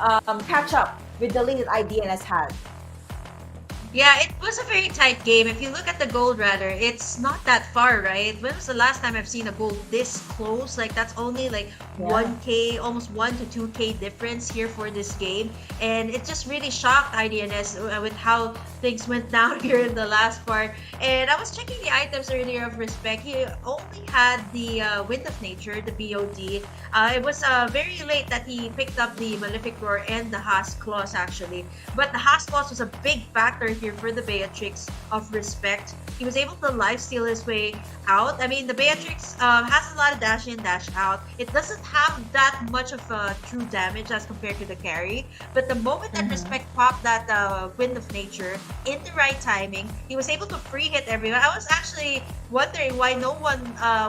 catch up with the lead that IDNS had. Yeah, it was a very tight game. If you look at the gold, rather, it's not that far, right? When was the last time I've seen a gold this close? Like, that's only like 1K, almost 1 to 2K difference here for this game. And it just really shocked IDNS with how things went down here in the last part. And I was checking the items earlier of Respect. He only had the Wind of Nature, the BOD. It was very late that he picked up the Malefic Roar and the Haas Claws, actually. But the Haas Claws was a big factor here for the Beatrix of Respect. He was able to lifesteal his way out. I mean, the Beatrix has a lot of dash in, dash out. It doesn't have that much of true damage as compared to the carry. But the moment that Respect popped that Wind of Nature in the right timing, he was able to free hit everyone. I was actually wondering why no one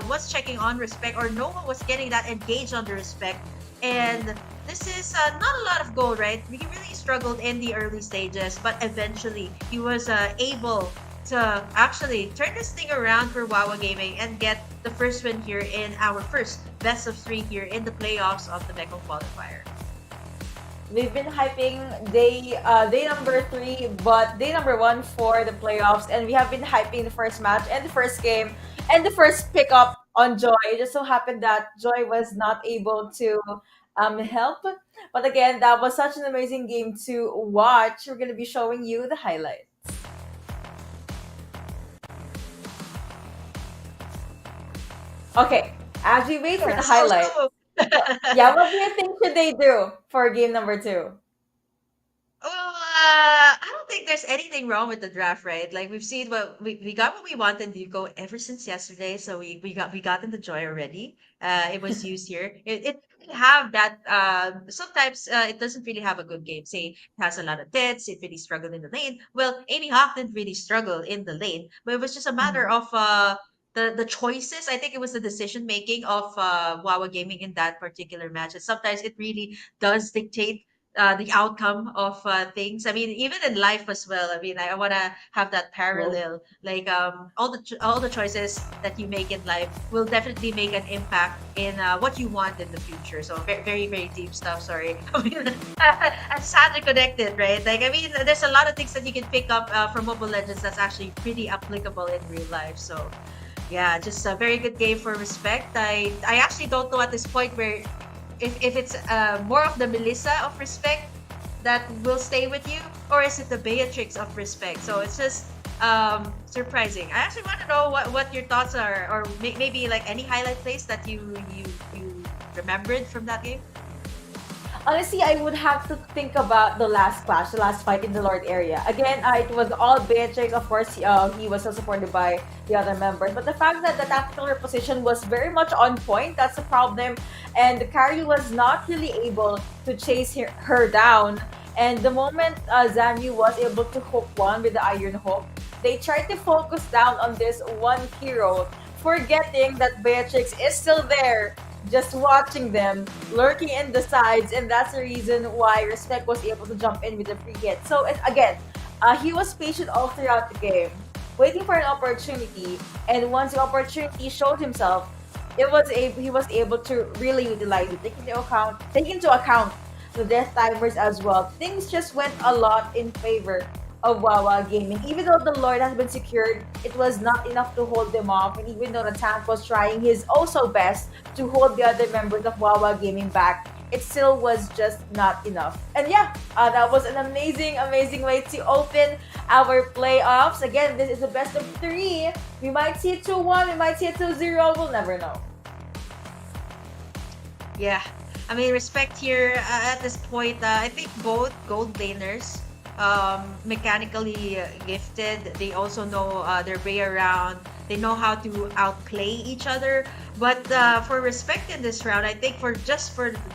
was checking on Respect, or no one was getting that engaged on the Respect. And this is not a lot of gold, right? He really struggled in the early stages, but eventually he was able to actually turn this thing around for Wawa Gaming and get the first win here in our first best of 3 here in the playoffs of the Mekong Qualifier. We've been hyping day number 3, but day number 1 for the playoffs, and we have been hyping the first match and the first game and the first pickup on Joy. It just so happened that Joy was not able to help, but again, that was such an amazing game to watch. We're going to be showing you the highlights. Okay, as we wait for the highlights, yeah, what do you think should they do for game number 2? I don't think there's anything wrong with the draft, right? Like, we've seen what we got what we wanted to go ever since yesterday, so we got in the Joy already. It was used here. It didn't have that. Sometimes it doesn't really have a good game. Say it has a lot of deaths. It really struggled in the lane. Well, Amy Hawk didn't really struggle in the lane, but it was just a matter of the choices. I think it was the decision making of Wawa Gaming in that particular match. And sometimes it really does dictate the outcome of things. I mean, even in life as well. I mean, I want to have that parallel. Like, all the choices that you make in life will definitely make an impact in what you want in the future. So very, very deep stuff. Sorry. I mean, I'm sadly connected, right? Like, I mean, there's a lot of things that you can pick up from Mobile Legends that's actually pretty applicable in real life. So yeah, just a very good game for Respect. I actually don't know at this point where if it's more of the Melissa of Respect that will stay with you, or is it the Beatrix of Respect? So it's just surprising. I actually want to know what your thoughts are, or maybe like any highlight plays that you remembered from that game. Honestly, I would have to think about the last clash, the last fight in the Lord area. Again, it was all Beatrix. Of course, he was still supported by the other members. But the fact that the tactical reposition was very much on point, that's a problem. And the carry was not really able to chase her down. And the moment Zanyu was able to hook one with the iron hook, they tried to focus down on this one hero, forgetting that Beatrix is still there, just watching them, lurking in the sides, and that's the reason why Respect was able to jump in with a free hit. So again, he was patient all throughout the game, waiting for an opportunity, and once the opportunity showed himself, he was able to really utilize it, take into account the death timers as well. Things just went a lot in favor of Wawa Gaming. Even though the Lord has been secured, it was not enough to hold them off. And even though the tank was trying his also best to hold the other members of Wawa Gaming back, it still was just not enough. And yeah, that was an amazing, amazing way to open our playoffs. Again, this is the best of 3. We might see it 2-1, we might see it 2-0, we'll never know. Yeah. I mean, Respect here at this point, I think both gold laners mechanically gifted. They also know their way around. They know how to outplay each other. But for Respect in this round, I think for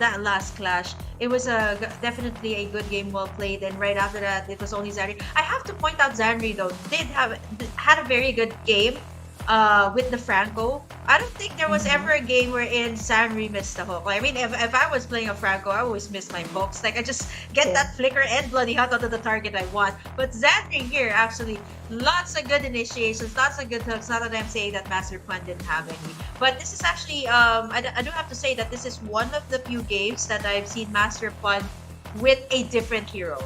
that last clash, it was definitely a good game, well played. And right after that, it was only Zanri. I have to point out Zanri though had a very good game with the Franco. I don't think there was ever a game wherein Zanri missed the hook. I mean, if I was playing a Franco, I always miss my hooks. Like, I just get that flicker and bloody hot onto the target I want. But Zanri here, actually, lots of good initiations, lots of good hooks. Not that I'm saying that Master Pun didn't have any. But this is actually, I do have to say that this is one of the few games that I've seen Master Pun with a different hero.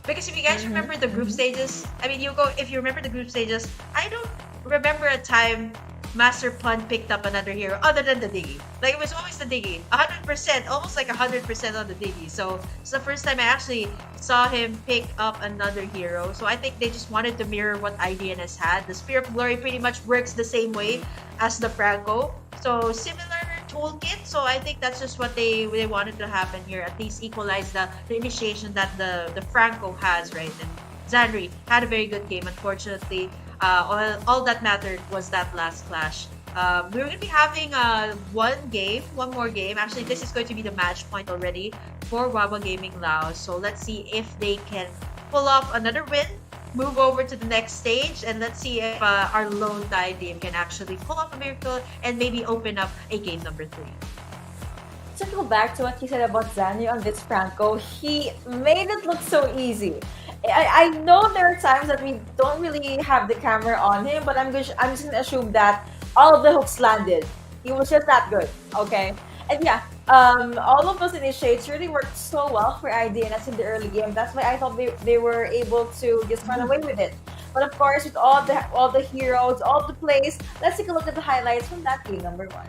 Because if you guys remember the group stages, I mean, if you remember the group stages, I don't remember a time Master Pun picked up another hero other than the Diggy. Like, it was always the Diggy. 100%, almost like 100% on the Diggy. So it's the first time I actually saw him pick up another hero. So I think they just wanted to mirror what IDNS had. The Spear of Glory pretty much works the same way as the Franco. So similar toolkit. So I think that's just what they wanted to happen here. At least equalize the initiation that the Franco has, right? And Zanri had a very good game. Unfortunately, all that mattered was that last clash. We're going to be having one more game. Actually, this is going to be the match point already for Wawa Gaming Laos. So let's see if they can pull off another win, move over to the next stage, and let's see if our Lone Tide team can actually pull off a miracle and maybe open up a game number 3. To go back to what you said about Zanri on this Franco, he made it look so easy. I know there are times that we don't really have the camera on him, but I'm just gonna assume that all of the hooks landed. He was just that good, okay? And yeah, all of those initiates really worked so well for IDNS in the early game. That's why I thought they were able to just run away with it. But of course, with all the heroes, all the plays, let's take a look at the highlights from that game number 1.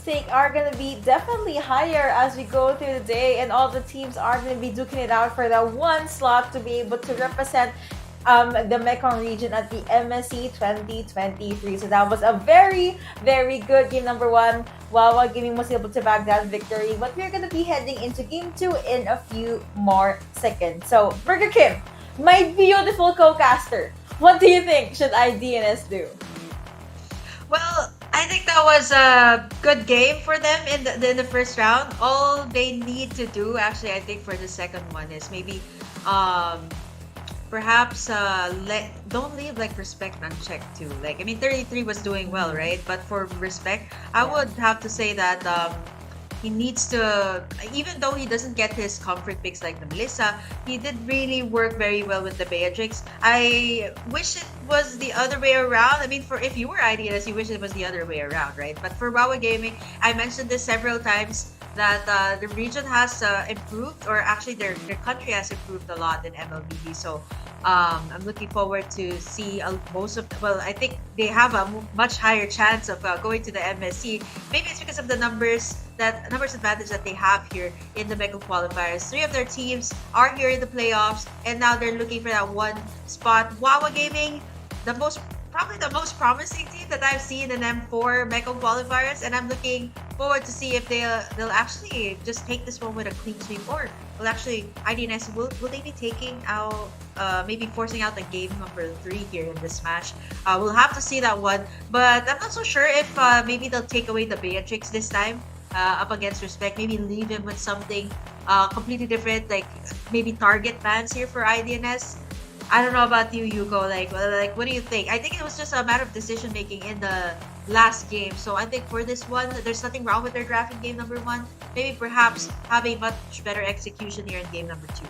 stake are gonna be definitely higher as we go through the day, and all the teams are gonna be duking it out for that one slot to be able to represent the Mekong region at the MSC 2023. So that was a very, very good game number one. Wawa Gaming was able to bag that victory, but we're gonna be heading into game two in a few more seconds. So, Burger Kim, my beautiful co-caster, what do you think should IDNS do? Well, I think that was a good game for them in the first round. All they need to do, actually, I think for the second one is maybe, perhaps don't leave like respect unchecked too. Like I mean, 33 was doing well, right? But for respect, I would have to say that he needs to, even though he doesn't get his comfort picks like the Melissa, he did really work very well with the Beatrix. I wish it was the other way around. I mean, for if you were IDNS, you wish it was the other way around, right? But for Wawa Gaming, I mentioned this several times that the region has improved, or actually their country has improved a lot in MLBB. So I'm looking forward to see most of. Well, I think they have a much higher chance of going to the MSC. Maybe it's because of the numbers advantage that they have here in the Mekong Qualifiers. 3 of their teams are here in the playoffs, and now they're looking for that one spot. Wawa Gaming, probably the most promising team that I've seen in M4 Mekong Qualifiers, and I'm looking forward to see if they'll actually just take this one with a clean sweep, or will actually IDNS will they be taking out maybe forcing out the game number 3 here in this match. We'll have to see that one, but I'm not so sure if maybe they'll take away the Beatrix this time up against Respect. Maybe leave him with something completely different, like maybe target bans here for IDNS. I don't know about you, Yuko. Like, what do you think? I think it was just a matter of decision making in the last game. So I think for this one, there's nothing wrong with their draft in game number 1. Maybe perhaps have a much better execution here in game number 2.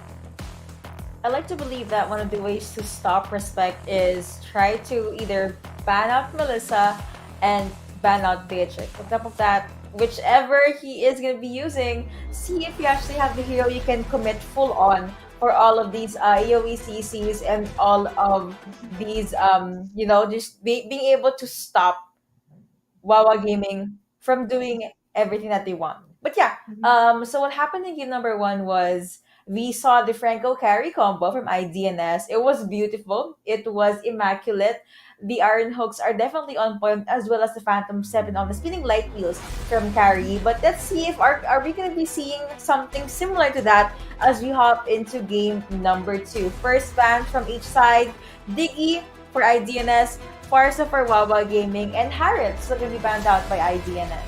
I like to believe that one of the ways to stop Respect is try to either ban out Melissa and ban out Beatrix. On top of that, whichever he is going to be using, see if you actually have the hero you can commit full on for all of these AoE CCs and all of these, just being able to stop Wawa Gaming from doing everything that they want. But yeah, so what happened in game number 1 was we saw the Franco carry combo from IDNS. It was beautiful. It was immaculate. The iron hooks are definitely on point, as well as the Phantom 7 on the spinning light wheels from carry. But let's see if are we going to be seeing something similar to that as we hop into game number 2. First ban from each side. Diggy for IDNS, Farsa for Wawa Gaming, and Harriet still going to be banned out by IDNS.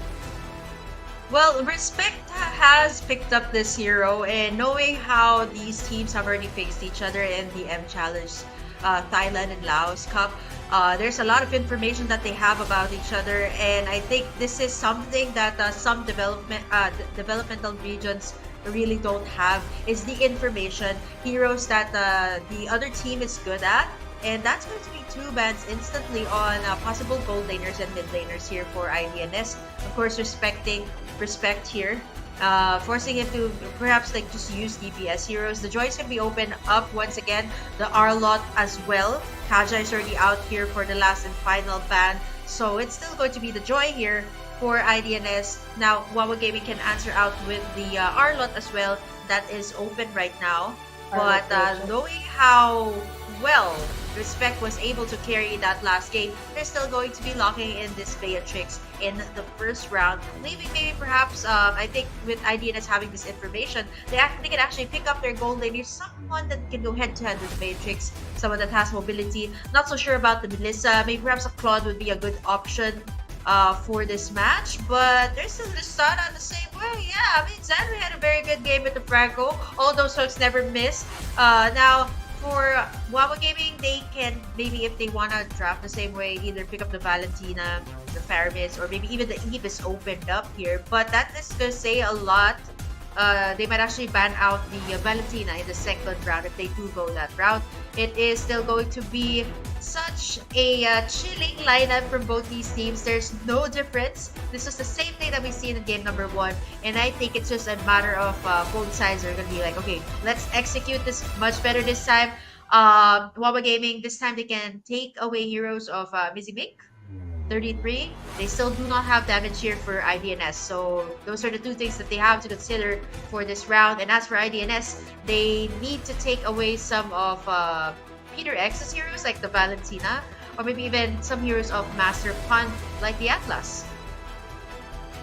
Well, Respect has picked up this hero, and knowing how these teams have already faced each other in the M Challenge, Thailand and Laos Cup, there's a lot of information that they have about each other, and I think this is something that some developmental regions really don't have, is the information, heroes that the other team is good at. And that's going to be 2 bans instantly on possible gold laners and mid laners here for IDNS. Of course, Respect here, forcing him to perhaps like just use DPS heroes. The joys can be opened up once again. The R-Lot as well. Kaja is already out here for the last and final ban. So it's still going to be the joy here for IDNS. Now, Wawa Gaming can answer out with the R-Lot as well. That is open right now. But knowing how well Respect was able to carry that last game, they're still going to be locking in this Beatrix in the first round, leaving maybe perhaps, I think with IDNS having this information, they can actually pick up their gold lane. There's someone that can go head-to-head with Beatrix, someone that has mobility. Not so sure about the Melissa. Maybe perhaps a Claude would be a good option for this match, but they're still going to start out the same way. Yeah, I mean, Zandri had a very good game with the Franco. All those hooks never missed. Now, for Wawa Gaming, they can, maybe if they want to draft the same way, either pick up the Valentina, the Faramis, or maybe even the Eve is opened up here. But that is going to say a lot. They might actually ban out the Valentina in the second round if they do go that route. It is still going to be such a chilling lineup from both these teams. There's no difference. This is the same thing that we see in game number 1, and I think it's just a matter of both sides are going to be like, okay, let's execute this much better this time. Wawa Gaming, this time they can take away heroes of Mizzy Mink. 33. They still do not have damage here for IDNS. So those are the two things that they have to consider for this round. And as for IDNS, they need to take away some of Peter X's heroes like the Valentina, or maybe even some heroes of Master Pun like the Atlas.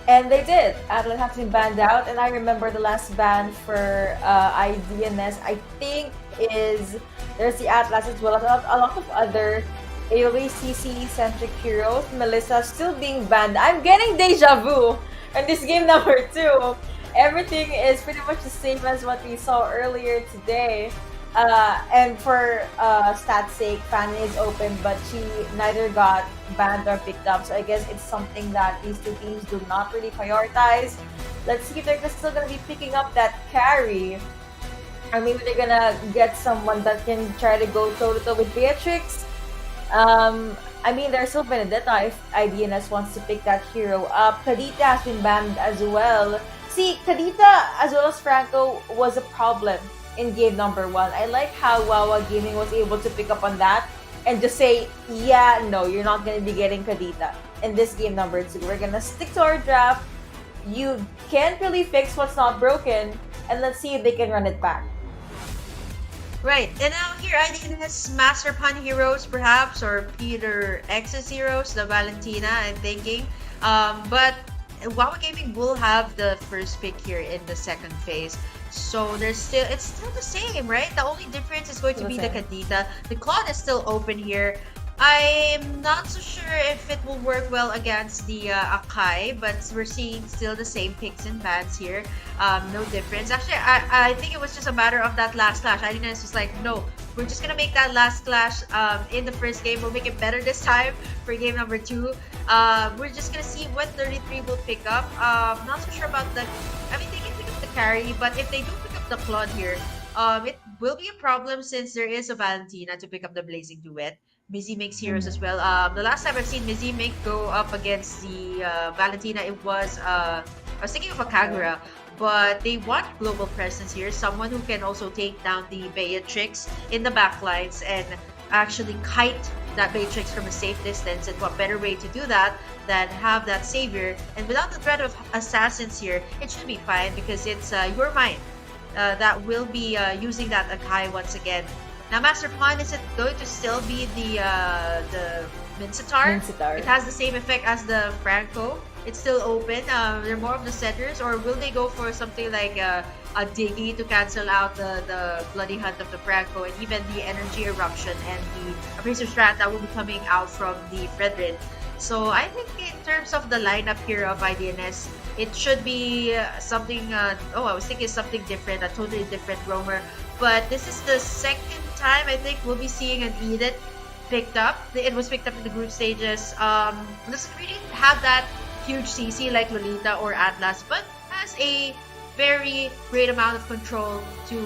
And they did. Atlas has been banned out, and I remember the last ban for IDNS, I think there's the Atlas as well as a lot of other AoE CC-centric heroes. Melissa still being banned. I'm getting deja vu in this game number 2. Everything is pretty much the same as what we saw earlier today. And for stats sake, Fanny is open, but she neither got banned or picked up. So I guess it's something that these two teams do not really prioritize. Let's see if they're still going to be picking up that carry. Or maybe they're going to get someone that can try to go toe-to-toe with Beatrix. I mean, there's still Benedetta if IDNS wants to pick that hero up. Kadita has been banned as well. See, Kadita as well as Franco was a problem in game number 1. I like how Wawa Gaming was able to pick up on that and just say, yeah, no, you're not going to be getting Kadita in this game number 2. We're going to stick to our draft. You can't really fix what's not broken, and let's see if they can run it back. Right, and now here IDNS Master Pun heroes perhaps, or Peter X's heroes, the Valentina, I'm thinking. But Wawa Gaming will have the first pick here in the second phase. So it's still the same, right? The only difference is going to be the Kadita. The Claude is still open here. I'm not so sure if it will work well against the Akai, but we're seeing still the same picks and bans here. No difference. Actually, I think it was just a matter of that last clash. IDNS was like, no, we're just gonna make that last clash in the first game. We'll make it better this time for game number 2. We're just gonna see what 33 will pick up. Not so sure about the. I mean, they can pick up the carry, but if they do pick up the Claude here, it will be a problem since there is a Valentina to pick up the Blazing Duet. Mizzy makes heroes as well. The last time I've seen Mizzy make go up against the Valentina, it was I was thinking of a Kagura, but they want global presence here, someone who can also take down the Beatrix in the backlines and actually kite that Beatrix from a safe distance. And what better way to do that than have that savior? And without the threat of assassins here, it should be fine because it's your mind that will be using that Akai once again. Now, Master Pun, is it going to still be the Mincetar? It has the same effect as the Franco. It's still open. They're more of the setters, or will they go for something like a Diggy to cancel out the Bloody Hunt of the Franco and even the Energy Eruption and the Abrasive Strat that will be coming out from the Fredrin? So I think in terms of the lineup here of IDNS, it should be something. I was thinking something different, a totally different roamer. But this is the second time I think we'll be seeing an Edith picked up. It was picked up in the group stages. Doesn't really have that huge CC like Lolita or Atlas, but has a very great amount of control to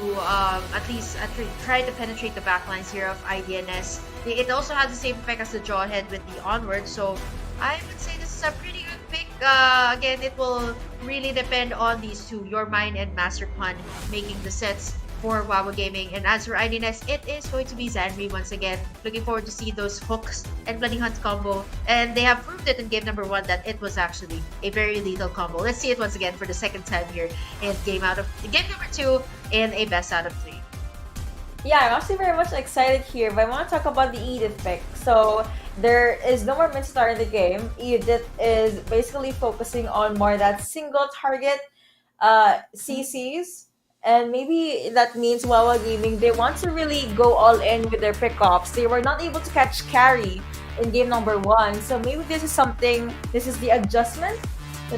at least try to penetrate the backlines here of IDNS. It also has the same effect as the Jawhead with the Onward, so I would say this is a pretty good pick. Again, it will really depend on these two, Your Mind and Master Pun, making the sets for Wawa Gaming. And as for IDNS, it is going to be Zanri once again. Looking forward to see those hooks and Bloody Hunt combo. And they have proved it in game number 1 that it was actually a very lethal combo. Let's see it once again for the second time here in game number 2 in a best out of 3. Yeah, I'm actually very much excited here, but I want to talk about the Edith pick. So there is no more Midstar in the game. Edith is basically focusing on more that single target CCs. And maybe that means Wawa Gaming, they want to really go all in with their pickups. They were not able to catch carry in game number 1. So maybe this is the adjustment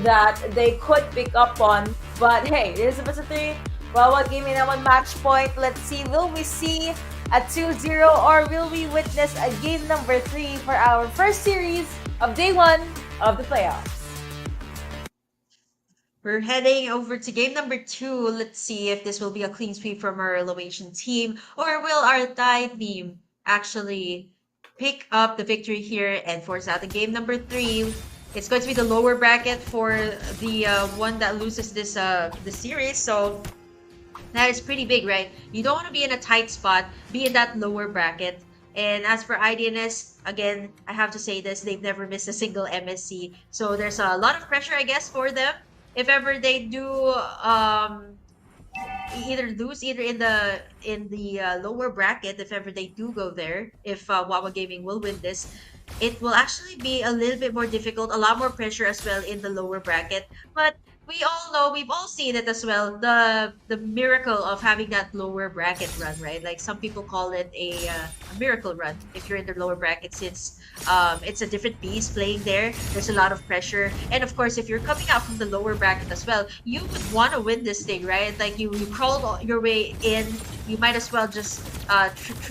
that they could pick up on. But hey, this is the 3. Wawa Gaming now on match point. Let's see, will we see a 2-0 or will we witness a game number 3 for our first series of day 1 of the playoffs? We're heading over to game number 2. Let's see if this will be a clean sweep from our Laotian team, or will our Thai team actually pick up the victory here and force out the game number 3. It's going to be the lower bracket for the one that loses this series, so that is pretty big, right? You don't want to be in a tight spot, be in that lower bracket, And as for IDNS, again, I have to say this, they've never missed a single MSC. So there's a lot of pressure, I guess, for them. If ever they do either lose either in the lower bracket, if ever they do go there, if Wawa Gaming will win this, it will actually be a little bit more difficult, a lot more pressure as well in the lower bracket. But we all know, we've all seen it as well, the miracle of having that lower bracket run, right? Like some people call it a miracle run if you're in the lower bracket, since it's a different beast playing there. There's a lot of pressure, and of course, if you're coming out from the lower bracket as well, you would want to win this thing, right? Like you crawled your way in, you might as well just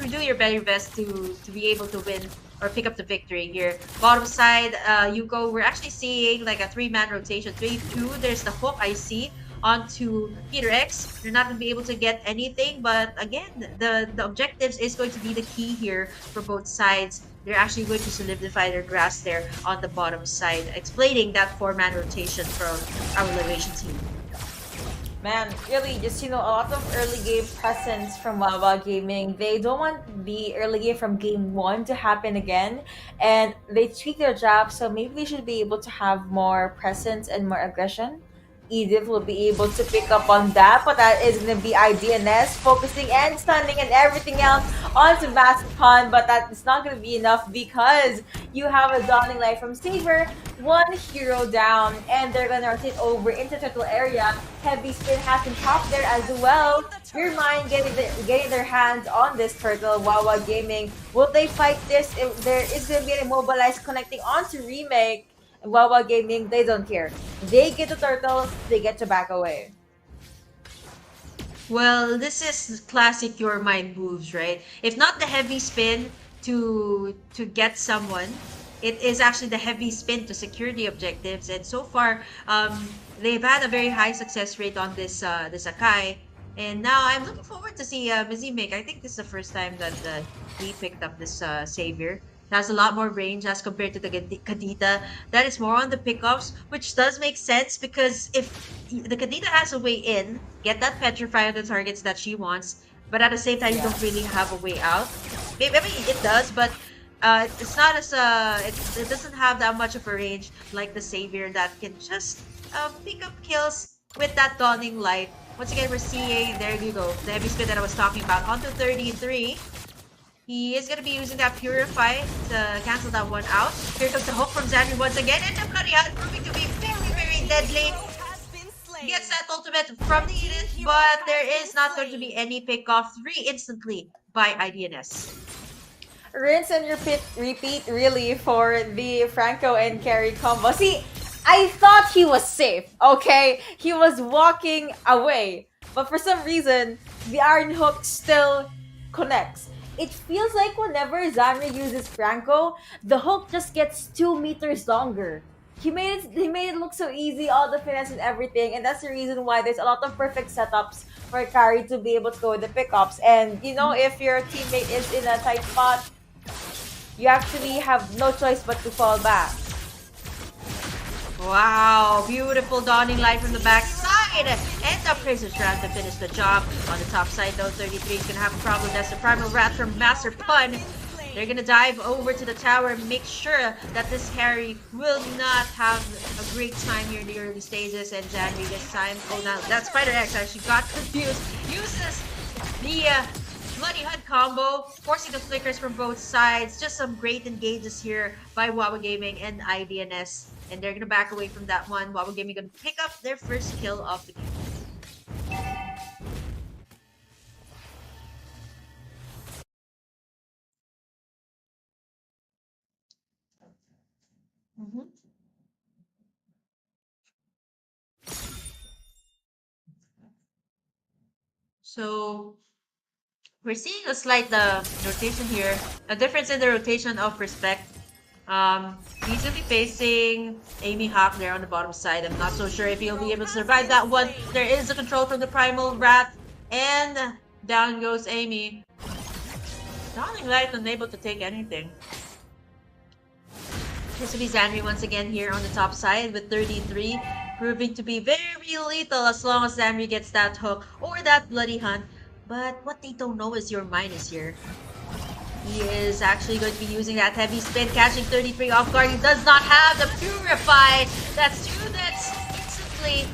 do your very best to be able to win or pick up the victory here. Bottom side, we're actually seeing like a 3-man rotation. 3-2, there's the hook I see onto Peter X. You're not going to be able to get anything, but again, the objectives is going to be the key here for both sides. They're actually going to solidify their grass there on the bottom side, explaining that 4-man rotation from our Liberation team. Man, really, just, a lot of early game presence from Wawa Gaming. They don't want the early game from game 1 to happen again, and they tweak their job, so maybe they should be able to have more presence and more aggression. Edith will be able to pick up on that, but that is going to be IDNS focusing and stunning and everything else onto Maskcon, but that is not going to be enough because you have a Dawning Light from Saber, 1 hero down, and they're going to rotate over into turtle area. Heavy spin has been popped there as well. Your mind getting their hands on this turtle. Wawa Gaming, will they fight this? If there is going to be an immobilized connecting onto Remake. Wawa Gaming, they don't care. They get the turtle, they get to back away. Well, this is classic your mind moves, right? If not the heavy spin to get someone, it is actually the heavy spin to secure the objectives. And so far, they've had a very high success rate on this Akai. And now I'm looking forward to see Mizimik. I think this is the first time that he picked up this Savior. It has a lot more range as compared to the Kadita. That is more on the pickups, which does make sense because if the Kadita has a way in, get that petrify on the targets that she wants, but at the same time, you don't really have a way out. Maybe it does, but it's not as it doesn't have that much of a range like the Savior that can just pick up kills with that Dawning Light. Once again, we're seeing, there you go, the heavy spin that I was talking about onto 33. He is going to be using that Purify to cancel that one out. Here comes the hook from Xandri once again, and the Bloody Hunt proving to be very, very deadly. Gets that ultimate from the Edith, but there is not going to be any pick-off. 3 instantly by IDNS. Rinse and repeat really for the Franco and Carry combo. See, I thought he was safe, okay? He was walking away, but for some reason, the Iron Hook still connects. It feels like whenever Xandri uses Franco, the hook just gets 2 meters longer. He made it look so easy, all the finesse and everything, and that's the reason why there's a lot of perfect setups for Kari to be able to go with the pickups. And if your teammate is in a tight spot, you actually have no choice but to fall back. Wow, beautiful Dawning Light from the backside. And the Princess trying to finish the job. On the top side though, 33 is going to have a problem. That's the Primal Wrath from Master Pun. They're going to dive over to the tower and make sure that this carry will not have a great time here in the early stages. And Xandri this time, oh no, that Spider X actually got confused. Uses the Bloody Hunt combo, forcing the flickers from both sides. Just some great engages here by Wawa Gaming and IDNS. And they're going to back away from that one. Wawa Gaming going to pick up their first kill of the game. So we're seeing a slight rotation here, a difference in the rotation of Respect. He's gonna be facing Amy Hawk there on the bottom side. I'm not so sure if he'll be able to survive that one. There is a control from the Primal Wrath, and down goes Amy. Dawning Light unable to take anything. This will be Xandri once again here on the top side with 33, proving to be very lethal as long as Xandri gets that hook or that Bloody Hunt. But what they don't know is your mind is here. He is actually going to be using that heavy spin, catching 33 off guard. He does not have the Purify. That's two that's instantly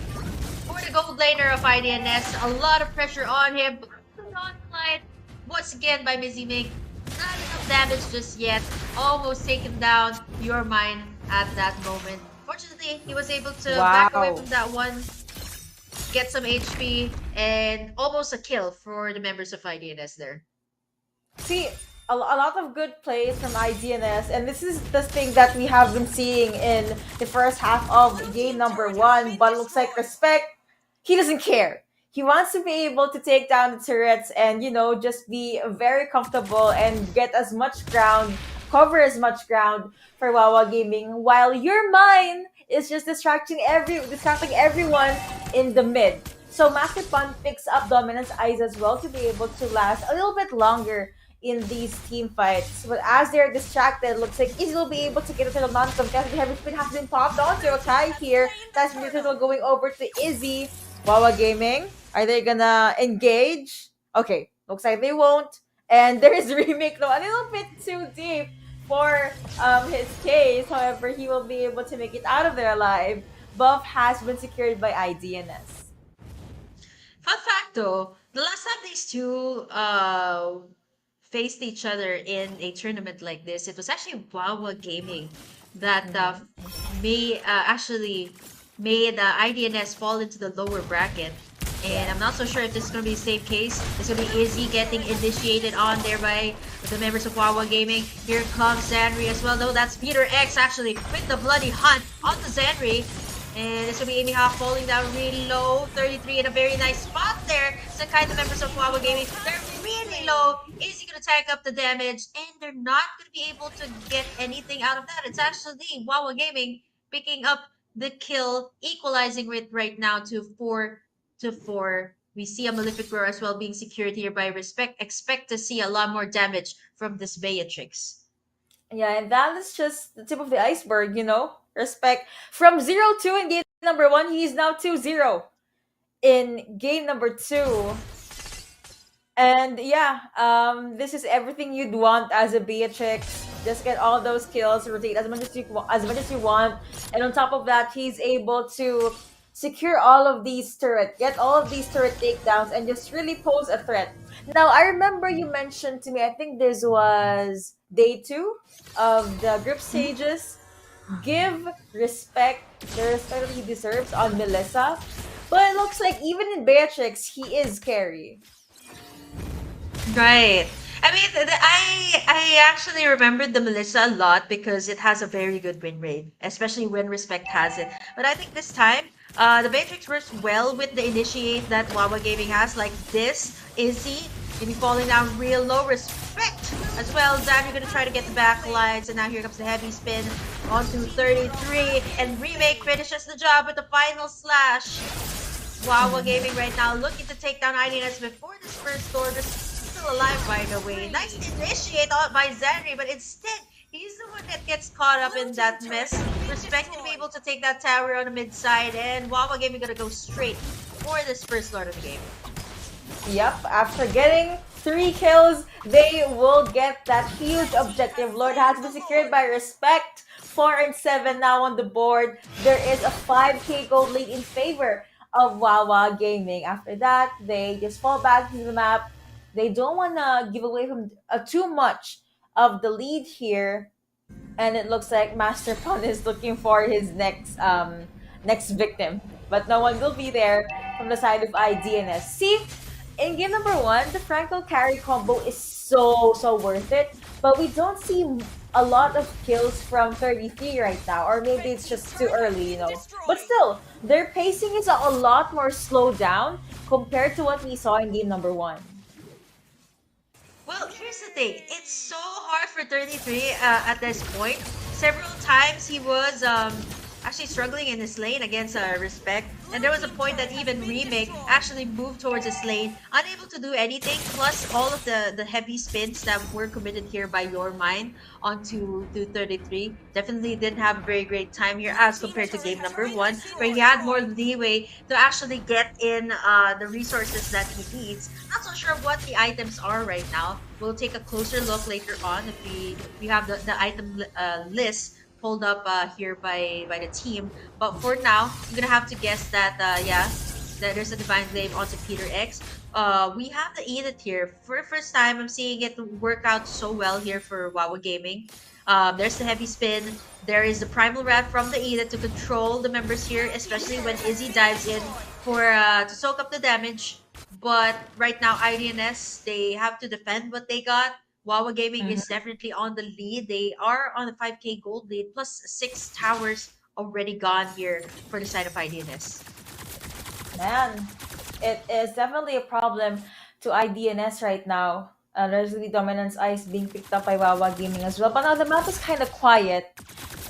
for the gold laner of IDNS. A lot of pressure on him. But not quite. Once again by Mizzy Mig. Not enough damage just yet. Almost taken down your mind at that moment. Fortunately, he was able to back away from that one, get some HP, and almost a kill for the members of IDNS there. See, a lot of good plays from IDNS, and this is the thing that we have been seeing in the first half of game number 1. But it looks like Respect, he doesn't care. He wants to be able to take down the turrets and, just be very comfortable and get as much ground, cover as much ground for Wawa Gaming, while your mine is just distracting everyone in the mid. So Master Pun picks up Dominance Eyes as well to be able to last a little bit longer in these team fights. But as they're distracted, looks like Izzy will be able to get a little non-contest. The heavy spin has been popped onto a tie here. That's Turtle going over to Izzy. Wawa Gaming, are they gonna engage? Okay, looks like they won't. And there's Remake though, a little bit too deep for his case. However, he will be able to make it out of there alive. Buff has been secured by IDNS. Fun fact though, the last time these two faced each other in a tournament like this, it was actually Wawa Gaming that actually made IDNS fall into the lower bracket. And I'm not so sure if this is going to be the same case. It's going to be Izzy getting initiated on there by the members of Wawa Gaming. Here comes Zanri as well, though. That's Peter X actually with the bloody hunt onto Zanri. And it's going to be Amy Hawk falling down really low. 33 in a very nice spot there. Sakai, the members of Wawa Gaming, they're really low. Izzy going to tag up the damage. And they're not going to be able to get anything out of that. It's actually Wawa Gaming picking up the kill, equalizing it right now to 4-4. We see a Malefic Roar as well being secured here by Respect. Expect to see a lot more damage from this Beatrix. Yeah, and that is just the tip of the iceberg, Respect. From 0-2 in game number 1, he's now 2-0 in game number 2. And yeah, this is everything you'd want as a Beatrix. Just get all those kills, rotate as much as you want, and on top of that, he's able to secure all of these turrets, get all of these turret takedowns, and just really pose a threat. Now, I remember you mentioned to me, I think this was day 2 of the group stages. Give Respect the respect that he deserves on Melissa, but it looks like even in Beatrix, he is carry. Right. I mean, I actually remembered the Melissa a lot because it has a very good win rate, especially when Respect has it. But I think this time, the Beatrix works well with the initiate that Wawa Gaming has. Like this, Izzy, gonna be falling down real low. Respect as well. Zan, you're gonna try to get the backlines, and now here comes the heavy spin onto 33, and Remake finishes the job with the final slash. Wawa Gaming right now looking to take down IDNS before this first door. Alive, by the way. Nice initiate by Zanri, but instead, he's the one that gets caught up in that mess. Respect to be able to take that tower on the mid side, and Wawa Gaming gonna go straight for this first Lord of the game. Yep, after getting 3 kills, they will get that huge objective. Lord has been secured by Respect. 4 and 7 now on the board. There is a 5k gold lead in favor of Wawa Gaming. After that, they just fall back to the map. They don't want to give away from too much of the lead here, and it looks like Master Pun is looking for his next victim, but no one will be there from the side of IDNS. See, in game number 1, the Franco carry combo is so worth it, but we don't see a lot of kills from 33 right now, or maybe it's just too early, But still, their pacing is a lot more slowed down compared to what we saw in game number 1. Well, here's the thing. It's so hard for 33 at this point. Several times he was actually struggling in his lane against Respect. And there was a point that even Remake actually moved towards his lane, unable to do anything, plus all of the heavy spins that were committed here by Your Mind onto 33. Definitely didn't have a very great time here as compared to game number 1, where he had more leeway to actually get in the resources that he needs. Not so sure what the items are right now. We'll take a closer look later on if we have the item list pulled up here by the team. But for now, I'm gonna have to guess that yeah, that there's a Divine Glaive onto Peter X. We have the Edith here. For the first time, I'm seeing it work out so well here for Wawa Gaming. There's the heavy spin. There is the Primal Wrath from the Edith to control the members here, especially when Izzy dives in for to soak up the damage. But right now, IDNS, they have to defend what they got. Wawa Gaming is definitely on the lead. They are on the 5k gold lead, plus 6 towers already gone here for the side of IDNS. Man, it is definitely a problem to IDNS right now. There's the dominance ice being picked up by Wawa Gaming as well. But now the map is kind of quiet.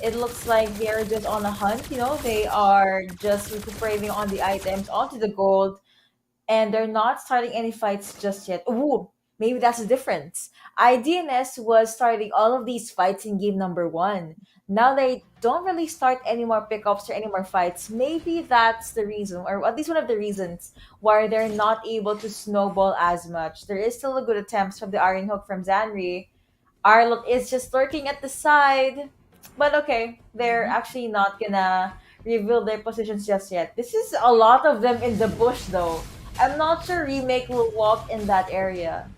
It looks like they're just on a hunt, you know, they are just recuperating on the items, onto the gold, and they're not starting any fights just yet. Ooh, maybe that's the difference. IDNS was starting all of these fights in game number 1. Now they don't really start any more pickups or any more fights. Maybe that's the reason, or at least one of the reasons, why they're not able to snowball as much. There is still a good attempts from the Iron Hook from Zanri. Arlot is just lurking at the side. But okay, they're actually not gonna reveal their positions just yet. This is a lot of them in the bush though. I'm not sure Remake will walk in that area.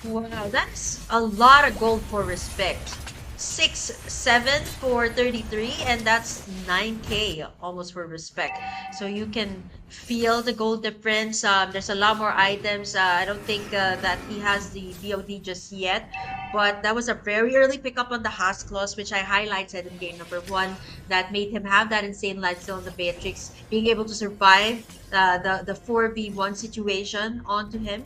Wow, that's a lot of gold for Respect. 6-7 for 33, and that's 9k almost for Respect. So you can feel the gold difference. There's a lot more items. I don't think that he has the VOD just yet, but that was a very early pickup on the Haas clause, which I highlighted in game number 1, that made him have that insane lifesteal on the Beatrix, being able to survive the 4v1 situation onto him.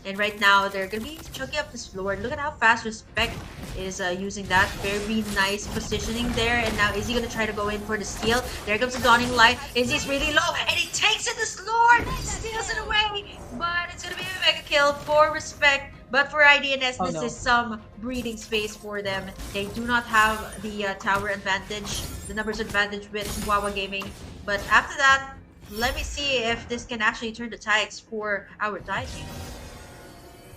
And right now, they're going to be chugging up this floor. Look at how fast Respect is using that. Very nice positioning there. And now Izzy going to try to go in for the steal. There comes the Dawning Light. Izzy's really low. And he takes it, this Lord! Steals it away. But it's going to be a mega kill for Respect. But for IDNS, this is some breathing space for them. They do not have the tower advantage, the numbers advantage with Wawa Gaming. But after that, let me see if this can actually turn the tides for our Tide team.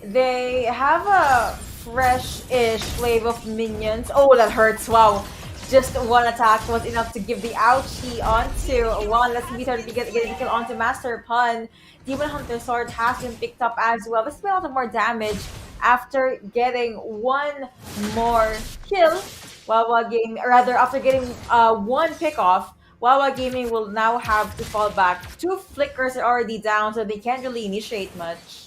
They have a fresh-ish wave of minions. Oh, that hurts. Wow. Just one attack was enough to give the ouchie onto one. Let's be sure to get the kill onto Master Pun. Demon Hunter Sword has been picked up as well. This will a lot more damage after getting one more kill. Wawa Gaming, or rather, after getting one pick off, Wawa Gaming will now have to fall back. 2 flickers are already down, so they can't really initiate much.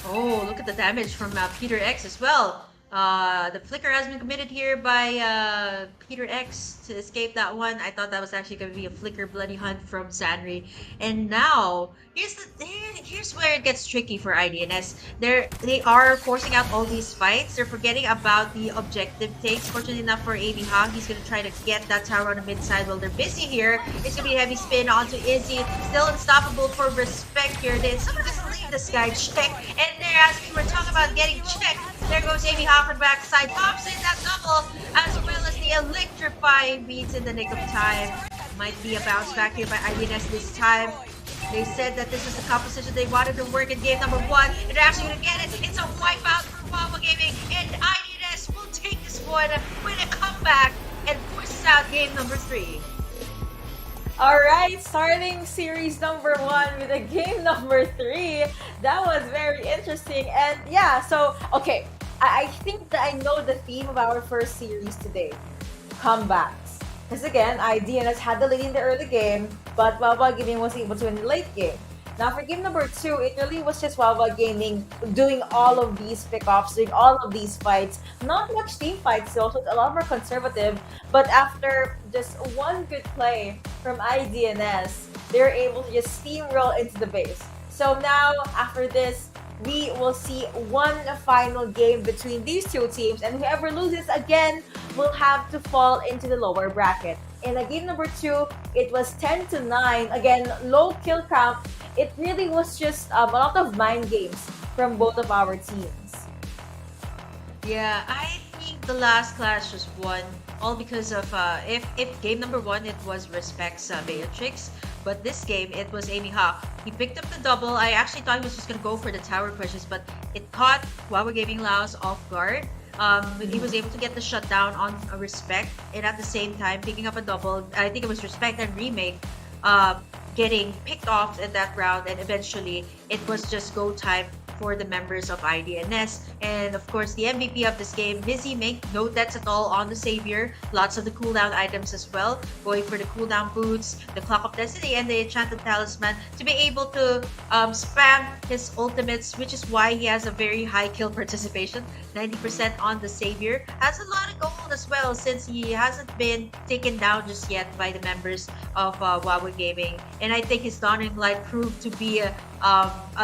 Oh, look at the damage from Peter X as well. The flicker has been committed here by Peter X to escape that one. I thought that was actually going to be a flicker bloody hunt from Zanri. And now, here's where it gets tricky for IDNS. They are forcing out all these fights. They're forgetting about the objective takes. Fortunately enough for AB Hog, he's going to try to get that tower on the mid side while they're busy here. It's going to be a heavy spin onto Izzy. Still unstoppable for Respect here. Someone doesn't leave this guy check. And there, as we were talking about getting checked, there goes AB Hog from backside. Pops in that double, as well as the electrifying beats in the nick of time. Might be a bounce back here by IDNS this time. They said that this is the composition they wanted to work in game number 1. And they're actually going to get it. It's a wipeout for Wawa Gaming. And IDNS will take this one with a comeback and forces out game number 3. Alright, starting series number 1 with a game number 3. That was very interesting. And yeah, so, okay. I think that I know the theme of our first series today. Comebacks. Because again, IDNS had the lead in the early game, but Wawa Gaming was able to win the late game. Now for game number 2, it really was just Wawa Gaming doing all of these pickups, doing all of these fights. Not much team fights though, so it's a lot more conservative. But after just one good play from IDNS, they're able to just steamroll into the base. So now, after this, we will see one final game between these two teams, and whoever loses again will have to fall into the lower bracket. In game number 2, it was 10-9. Again, low kill count. It really was just a lot of mind games from both of our teams. Yeah, I think the last clash was won all because of if game number 1 it was Respect's Beatrix, but this game it was Amy Hawk. He picked up the double. I actually thought he was just gonna go for the tower pushes, but it caught Wawa Gaming Laos off guard. He was able to get the shutdown on Respect, and at the same time picking up a double. I think it was Respect and Remake getting picked off in that round, and eventually it was just go time for the members of IDNS. And of course, the MVP of this game, Mizzy, make no deaths at all on the Savior. Lots of the cooldown items as well, going for the cooldown boots, the Clock of Destiny, and the Enchanted Talisman to be able to spam his ultimates, which is why he has a very high kill participation, 90% on the Savior. Has a lot of gold as well, since he hasn't been taken down just yet by the members of Wawa Gaming. And I think his Dawning Light proved to be a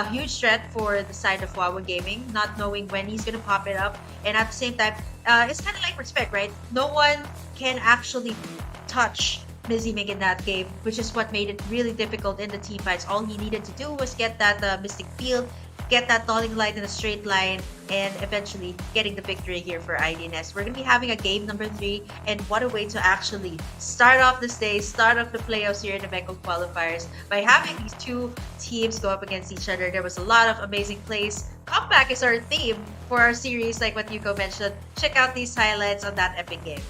huge threat for the side of Wawa Gaming, not knowing when he's gonna pop it up. And at the same time, it's kind of like Respect, right? No one can actually touch Mizzy Mig in that game, which is what made it really difficult in the team fights. All he needed to do was get that Mystic Field, get that Dawning Light in a straight line, and eventually getting the victory here for IDNS. We're going to be having a game number 3, and what a way to actually start off this day, start off the playoffs here in the Mekong Qualifiers by having these two teams go up against each other. There was a lot of amazing plays. Comeback is our theme for our series, like what Yuko mentioned. Check out these highlights on that epic game.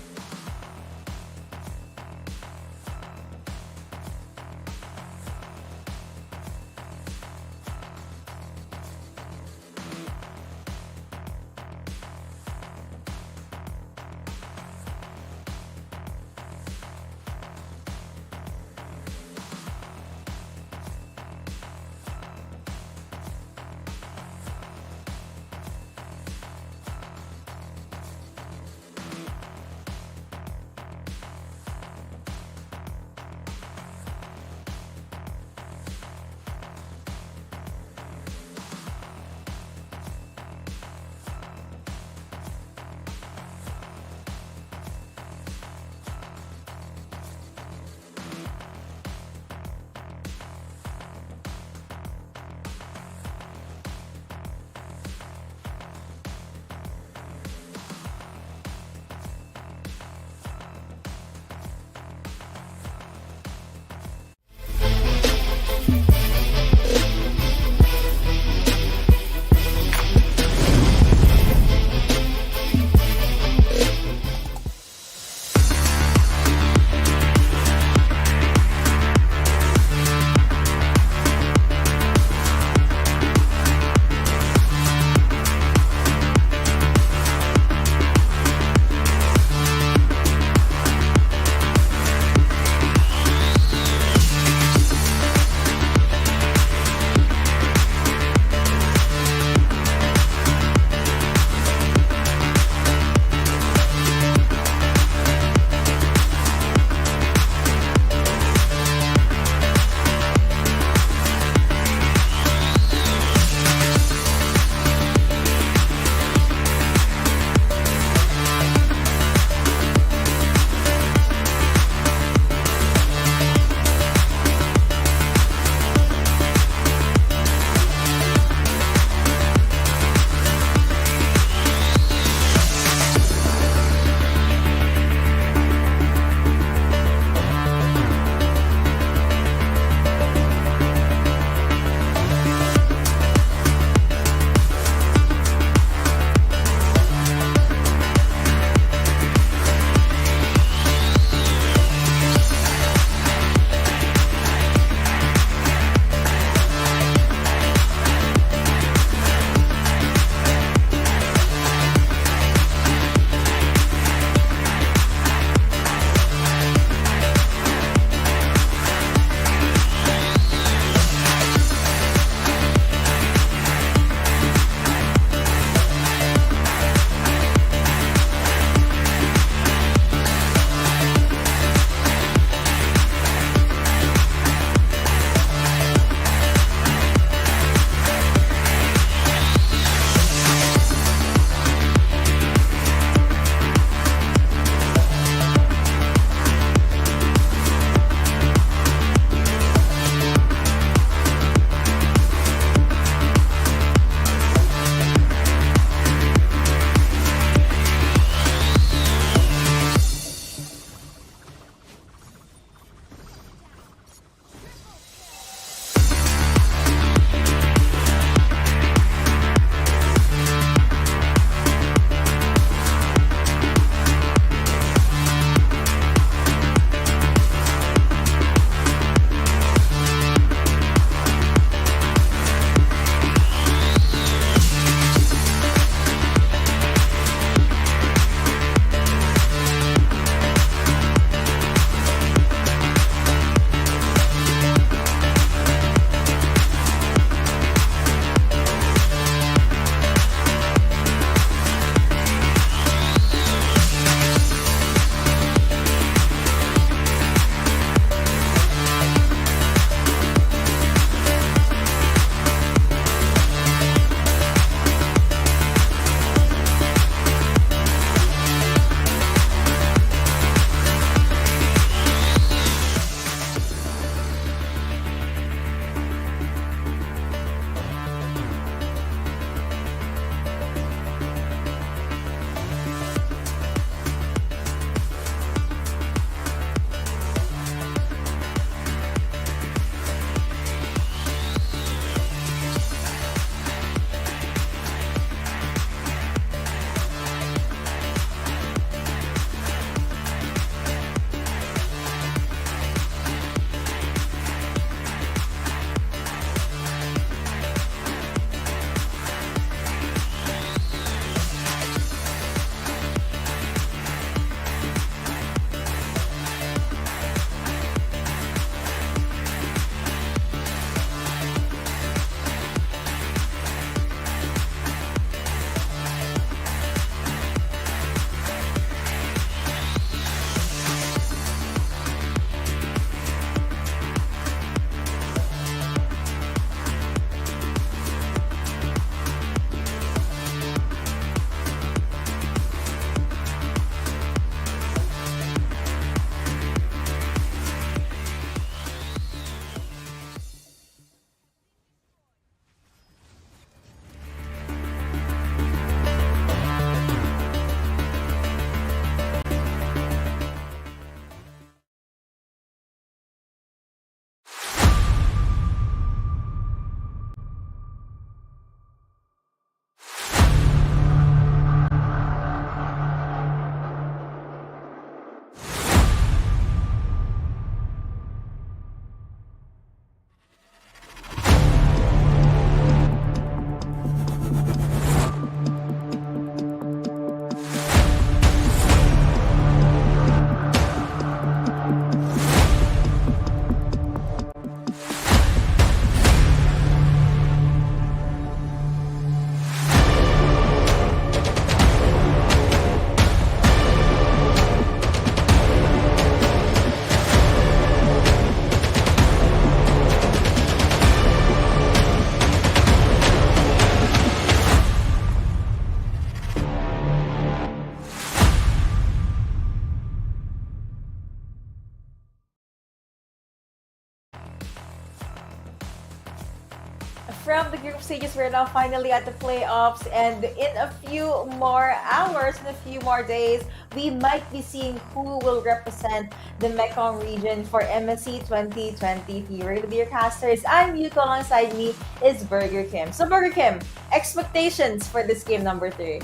group stages. We're now finally at the playoffs, and in a few more hours, in a few more days, we might be seeing who will represent the Mekong region for MSC 2023. We're going to be your casters. I'm Yuko. Alongside me is Burger Kim. So, Burger Kim, expectations for this game number 3?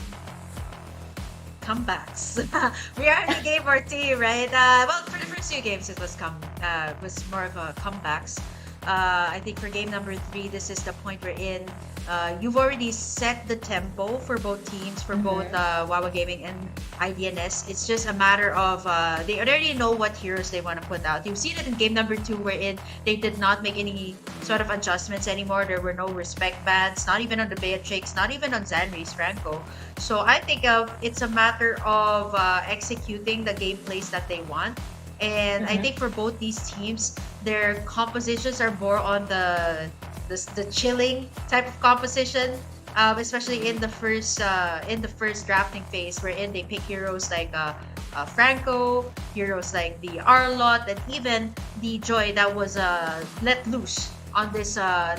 Comebacks. We are in the game or two, right? Well, for the first 2 games, it was more of a comebacks. I think for game number 3, this is the point we're in. You've already set the tempo for both teams, for both Wawa Gaming and IDNS. It's just a matter of they already know what heroes they want to put out. You've seen it in game number 2, wherein they did not make any sort of adjustments anymore. There were no respect bans, not even on the Beatrix, not even on Zanri's Franco. So I think it's a matter of executing the gameplays that they want. And I think for both these teams, their compositions are more on the chilling type of composition, especially in the first drafting phase, wherein they pick heroes like Franco, heroes like the Arlot, and even the Joy that was let loose on this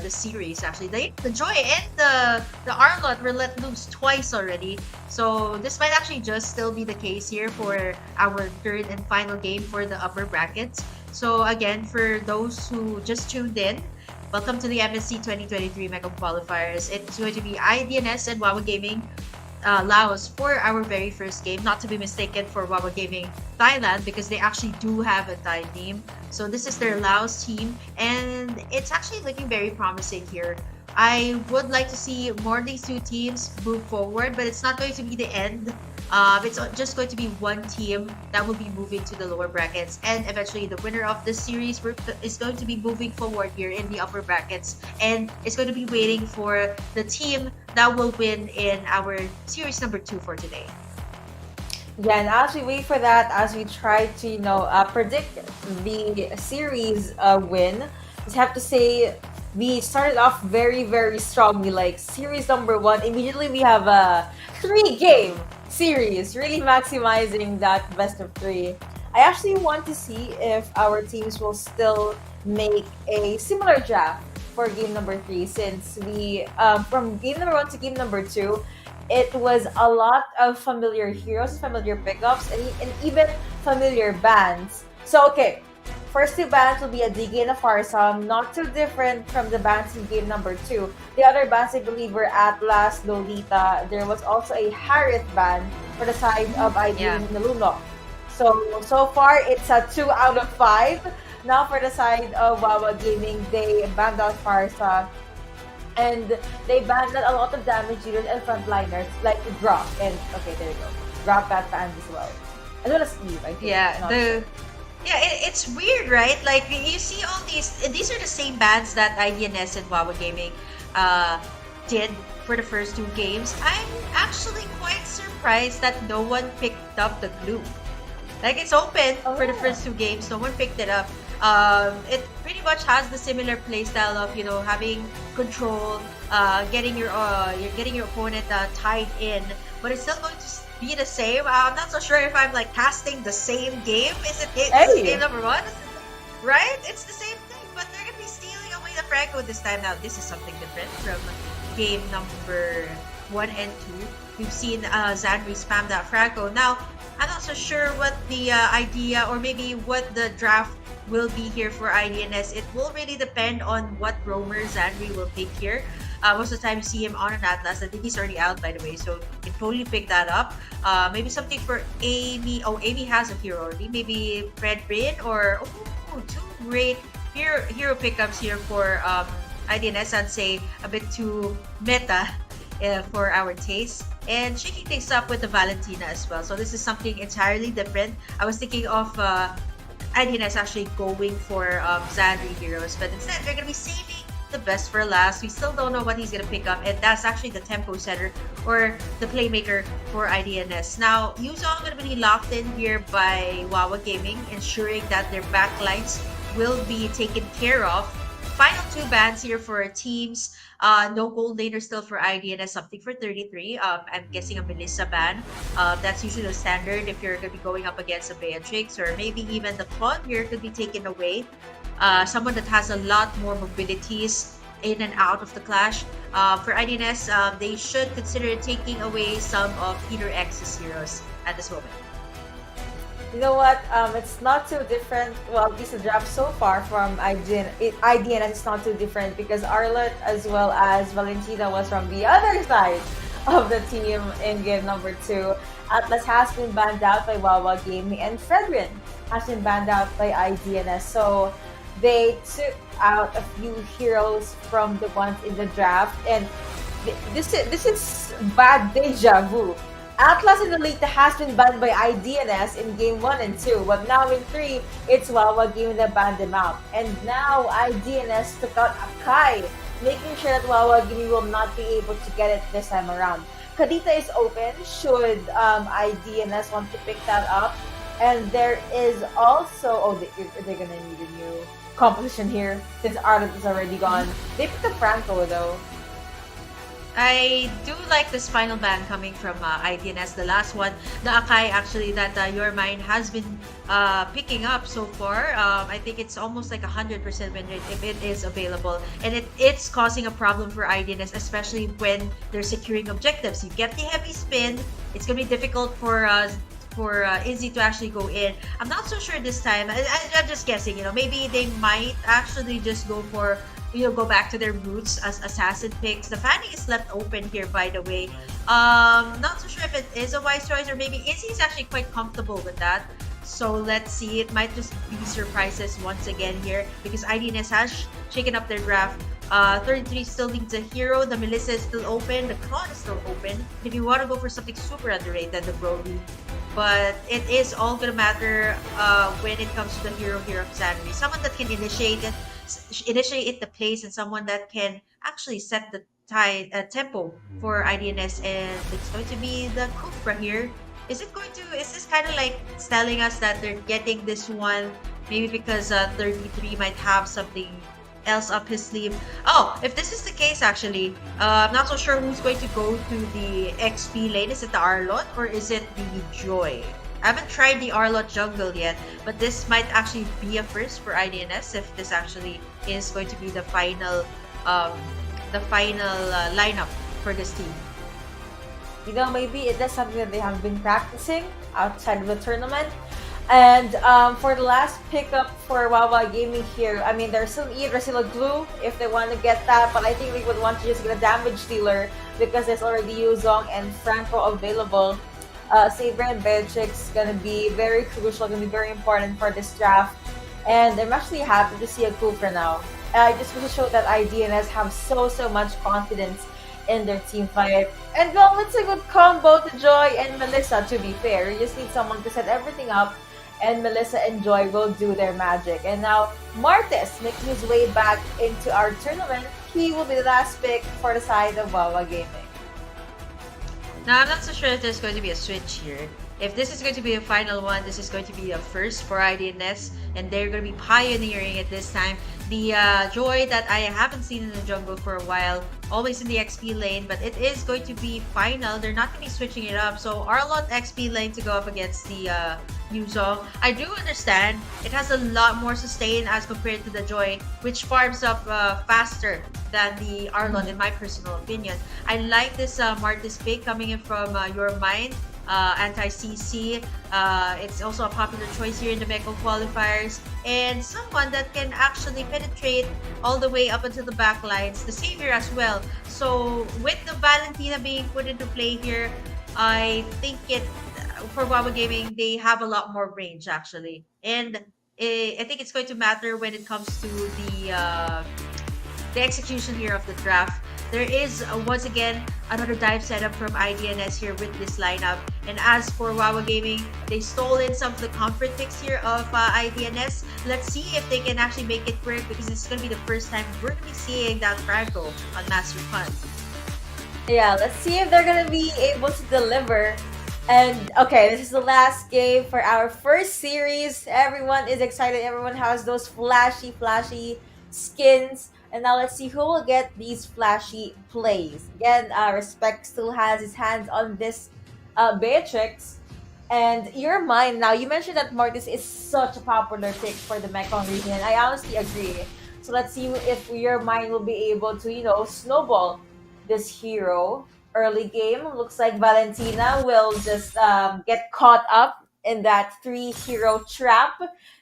series. Actually, the Joy and the Arlot were let loose twice already. So this might actually just still be the case here for our third and final game for the upper brackets. So again, for those who just tuned in, welcome to the MSC 2023 Mekong Qualifiers. It's going to be IDNS and Wawa Gaming Laos for our very first game. Not to be mistaken for Wawa Gaming Thailand, because they actually do have a Thai team. So this is their Laos team, and it's actually looking very promising here. I would like to see more of these 2 teams move forward, but it's not going to be the end. It's just going to be one team that will be moving to the lower brackets, and eventually the winner of this series is going to be moving forward here in the upper brackets, and it's going to be waiting for the team that will win in our series number 2 for today. Yeah, and as we wait for that, as we try to predict the series win, just have to say we started off very, very strongly. Like series number 1, immediately we have a 3-game series, really maximizing that best of 3. I actually want to see if our teams will still make a similar draft for game number 3, since we from game number 1 to game number 2, it was a lot of familiar heroes, familiar pickups, and even familiar bands. So okay, first 2 bans will be a DG and a Farsam, not too different from the bans in game number 2. The other bans, I believe, were Atlas, Lolita. There was also a Harith ban for the side of IDN and Naluno. So far, it's a 2 out of 5. Now for the side of Wawa Gaming, they banned out Farsa, and they banned a lot of damage dealers and frontliners like Drop. And okay, there you go. Drop got banned as well. As well as Eve, I think. Yeah, it's weird, right? Like you see all these are the same bans that IDNS and Wawa Gaming did for the first 2 games. I'm actually quite surprised that no one picked up the glue. Like it's open for the first 2 games, no one picked it up. It pretty much has the similar playstyle of having control, getting your opponent tied in, but it's still going to be the same. I'm not so sure if I'm like casting the same game. Is it game number 1? Right? It's the same thing, but they're gonna be stealing away the Franco this time. Now this is something different from game number 1 and 2. We've seen Zanri spam that Franco. Now I'm not so sure what the idea or maybe what the draft will be here for IDNS. It will really depend on what roamer Zanri will pick here. Most of the time you see him on an Atlas. I think he's already out, by the way, so you can totally pick that up. Maybe something for Amy. Oh, Amy has a hero already. Maybe Fred Brain or 2 great hero pickups here for IDNS. I'd say a bit too meta for our taste. And shaking things up with the Valentina as well. So this is something entirely different. I was thinking of IDNS actually going for Zanri heroes, but instead they're gonna be saving the best for last. We still don't know what he's gonna pick up, and that's actually the tempo setter or the playmaker for IDNS. Now, Yuzong gonna be locked in here by Wawa Gaming, ensuring that their backlines will be taken care of. Final 2 bans here for our teams. No gold laner still for IDNS, something for 33. I'm guessing a Melissa ban. That's usually the standard if you're going to be going up against a Beatrix, or maybe even the Claude here could be taken away. Someone that has a lot more mobilities in and out of the clash. For IDNS, they should consider taking away some of Peter X's heroes at this moment. You know what? It's not too different. Well, at least the draft so far from IDNS is not too different because Arlott as well as Valentina was from the other side of the team in game number 2. Atlas has been banned out by Wawa Gaming and Fredrin has been banned out by IDNS. So they took out a few heroes from the ones in the draft, and this is bad deja vu. Atlas in the late has been banned by IDNS in game 1 and 2, but now in 3, it's Wawa Gaming that banned them out. And now IDNS took out Akai, making sure that Wawa Gaming will not be able to get it this time around. Kadita is open should IDNS want to pick that up. And there is also, they're gonna need a new composition here since Arlott is already gone. They picked up Franco though. I do like this final ban coming from IDNS, the last one, the Akai actually that Your Mind has been picking up so far. I think it's almost like 100% win rate if it is available, and it's causing a problem for IDNS, especially when they're securing objectives. You get the heavy spin, it's gonna be difficult for Izzy to actually go in. I'm not so sure this time. I'm just guessing, maybe they might actually just go for, go back to their roots as assassin picks. The fanning is left open here, by the way. Not so sure if it is a wise choice, or maybe Izzy's actually quite comfortable with that. So let's see. It might just be surprises once again here because IDNS has shaken up their draft. 33 still needs a hero. The Melissa is still open. The Claude is still open. If you want to go for something super underrated, the Brody. But it is all gonna matter when it comes to the hero here of Sanri. Someone that can initiate the plays, and someone that can actually set the tempo for IDNS, and it's going to be the Kufra here. Is this kind of like telling us that they're getting this one maybe because 33 might have something else up his sleeve? Oh, if this is the case, actually, I'm not so sure who's going to go to the XP lane. Is it the Arlott or is it the Joy? I haven't tried the Arlott jungle yet, but this might actually be a first for IDNS if this actually is going to be the final lineup for this team. Maybe it is something that they have been practicing outside of the tournament. And for the last pickup for Wawa Gaming here, I mean, there's still Dracula Glue if they want to get that, but I think they would want to just get a damage dealer because there's already Yuzong and Franco available. Saber and Beatrix gonna be very crucial, gonna be very important for this draft. And I'm actually happy to see a Cooper now. I just want to show that IDNS have so much confidence in their team fight. And well, it's a good combo to Joy and Melissa, to be fair. You just need someone to set everything up, and Melissa and Joy will do their magic. And now Martis making his way back into our tournament. He will be the last pick for the side of Wawa Gaming. Now, I'm not so sure if there's going to be a switch here. If this is going to be a final one, this is going to be a first for IDNS, and they're going to be pioneering it this time. The Joy that I haven't seen in the jungle for a while, always in the XP lane, but it is going to be final. They're not going to be switching it up. So Arlott XP lane to go up against the Yuzong. I do understand it has a lot more sustain as compared to the Joy, which farms up faster than the Arlott, in my personal opinion. I like this Martis pick coming in from Your Mind. Anti-CC. It's also a popular choice here in the Mekong Qualifiers, and someone that can actually penetrate all the way up into the back lines. The Savior as well. So with the Valentina being put into play here, I think for Wawa Gaming, they have a lot more range actually, and I think it's going to matter when it comes to the execution here of the draft. There is, once again, another dive setup from IDNS here with this lineup. And as for Wawa Gaming, they stole in some of the comfort picks here of IDNS. Let's see if they can actually make it work, because it's going to be the first time we're going to be seeing that Franco on Master Fun. Yeah, let's see if they're going to be able to deliver. And okay, this is the last game for our first series. Everyone is excited. Everyone has those flashy skins. And now let's see who will get these flashy plays. Again, Respect still has his hands on this Beatrix. And Your Mind, now you mentioned that Martis is such a popular pick for the Mekong region, and I honestly agree. So let's see if your mind will be able to, snowball this hero. Early game, looks like Valentina will just get caught up in that three hero trap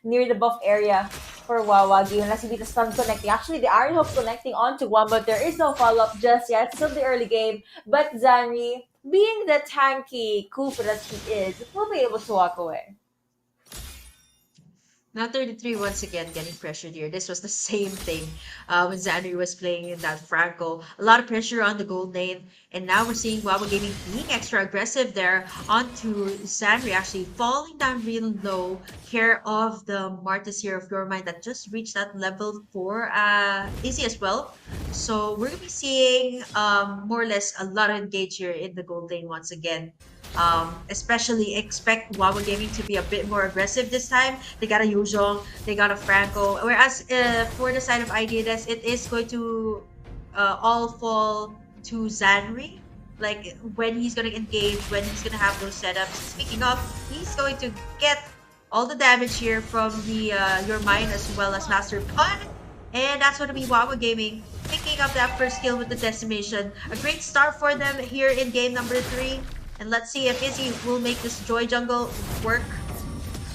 near the buff area for Wawa Gaming. Let's see the stun connecting. Actually, the Iron Hope connecting onto one, but there is no follow-up just yet. It's still the early game. But Zanri, being the tanky Koopa that he is, will be able to walk away. Now 33 once again getting pressured here. This was the same thing when Xandri was playing in that Franco. A lot of pressure on the gold lane. And now we're seeing Wawa Gaming being extra aggressive there onto Xandri actually falling down real low. Care of the Martis here of Your Mind that just reached that level 4 easy as well. So we're going to be seeing more or less a lot of engage here in the gold lane once again. Especially expect Wawa Gaming to be a bit more aggressive this time. They got a Yuzhong, they got a Franco. Whereas for the side of IDNS, it is going to all fall to Zanri. Like when he's going to engage, when he's going to have those setups. Speaking of, he's going to get all the damage here from the Your Mind as well as Master Pun. And that's going to be Wawa Gaming picking up that first kill with the decimation. A great start for them here in game number 3. And let's see if Izzy will make this Joy Jungle work.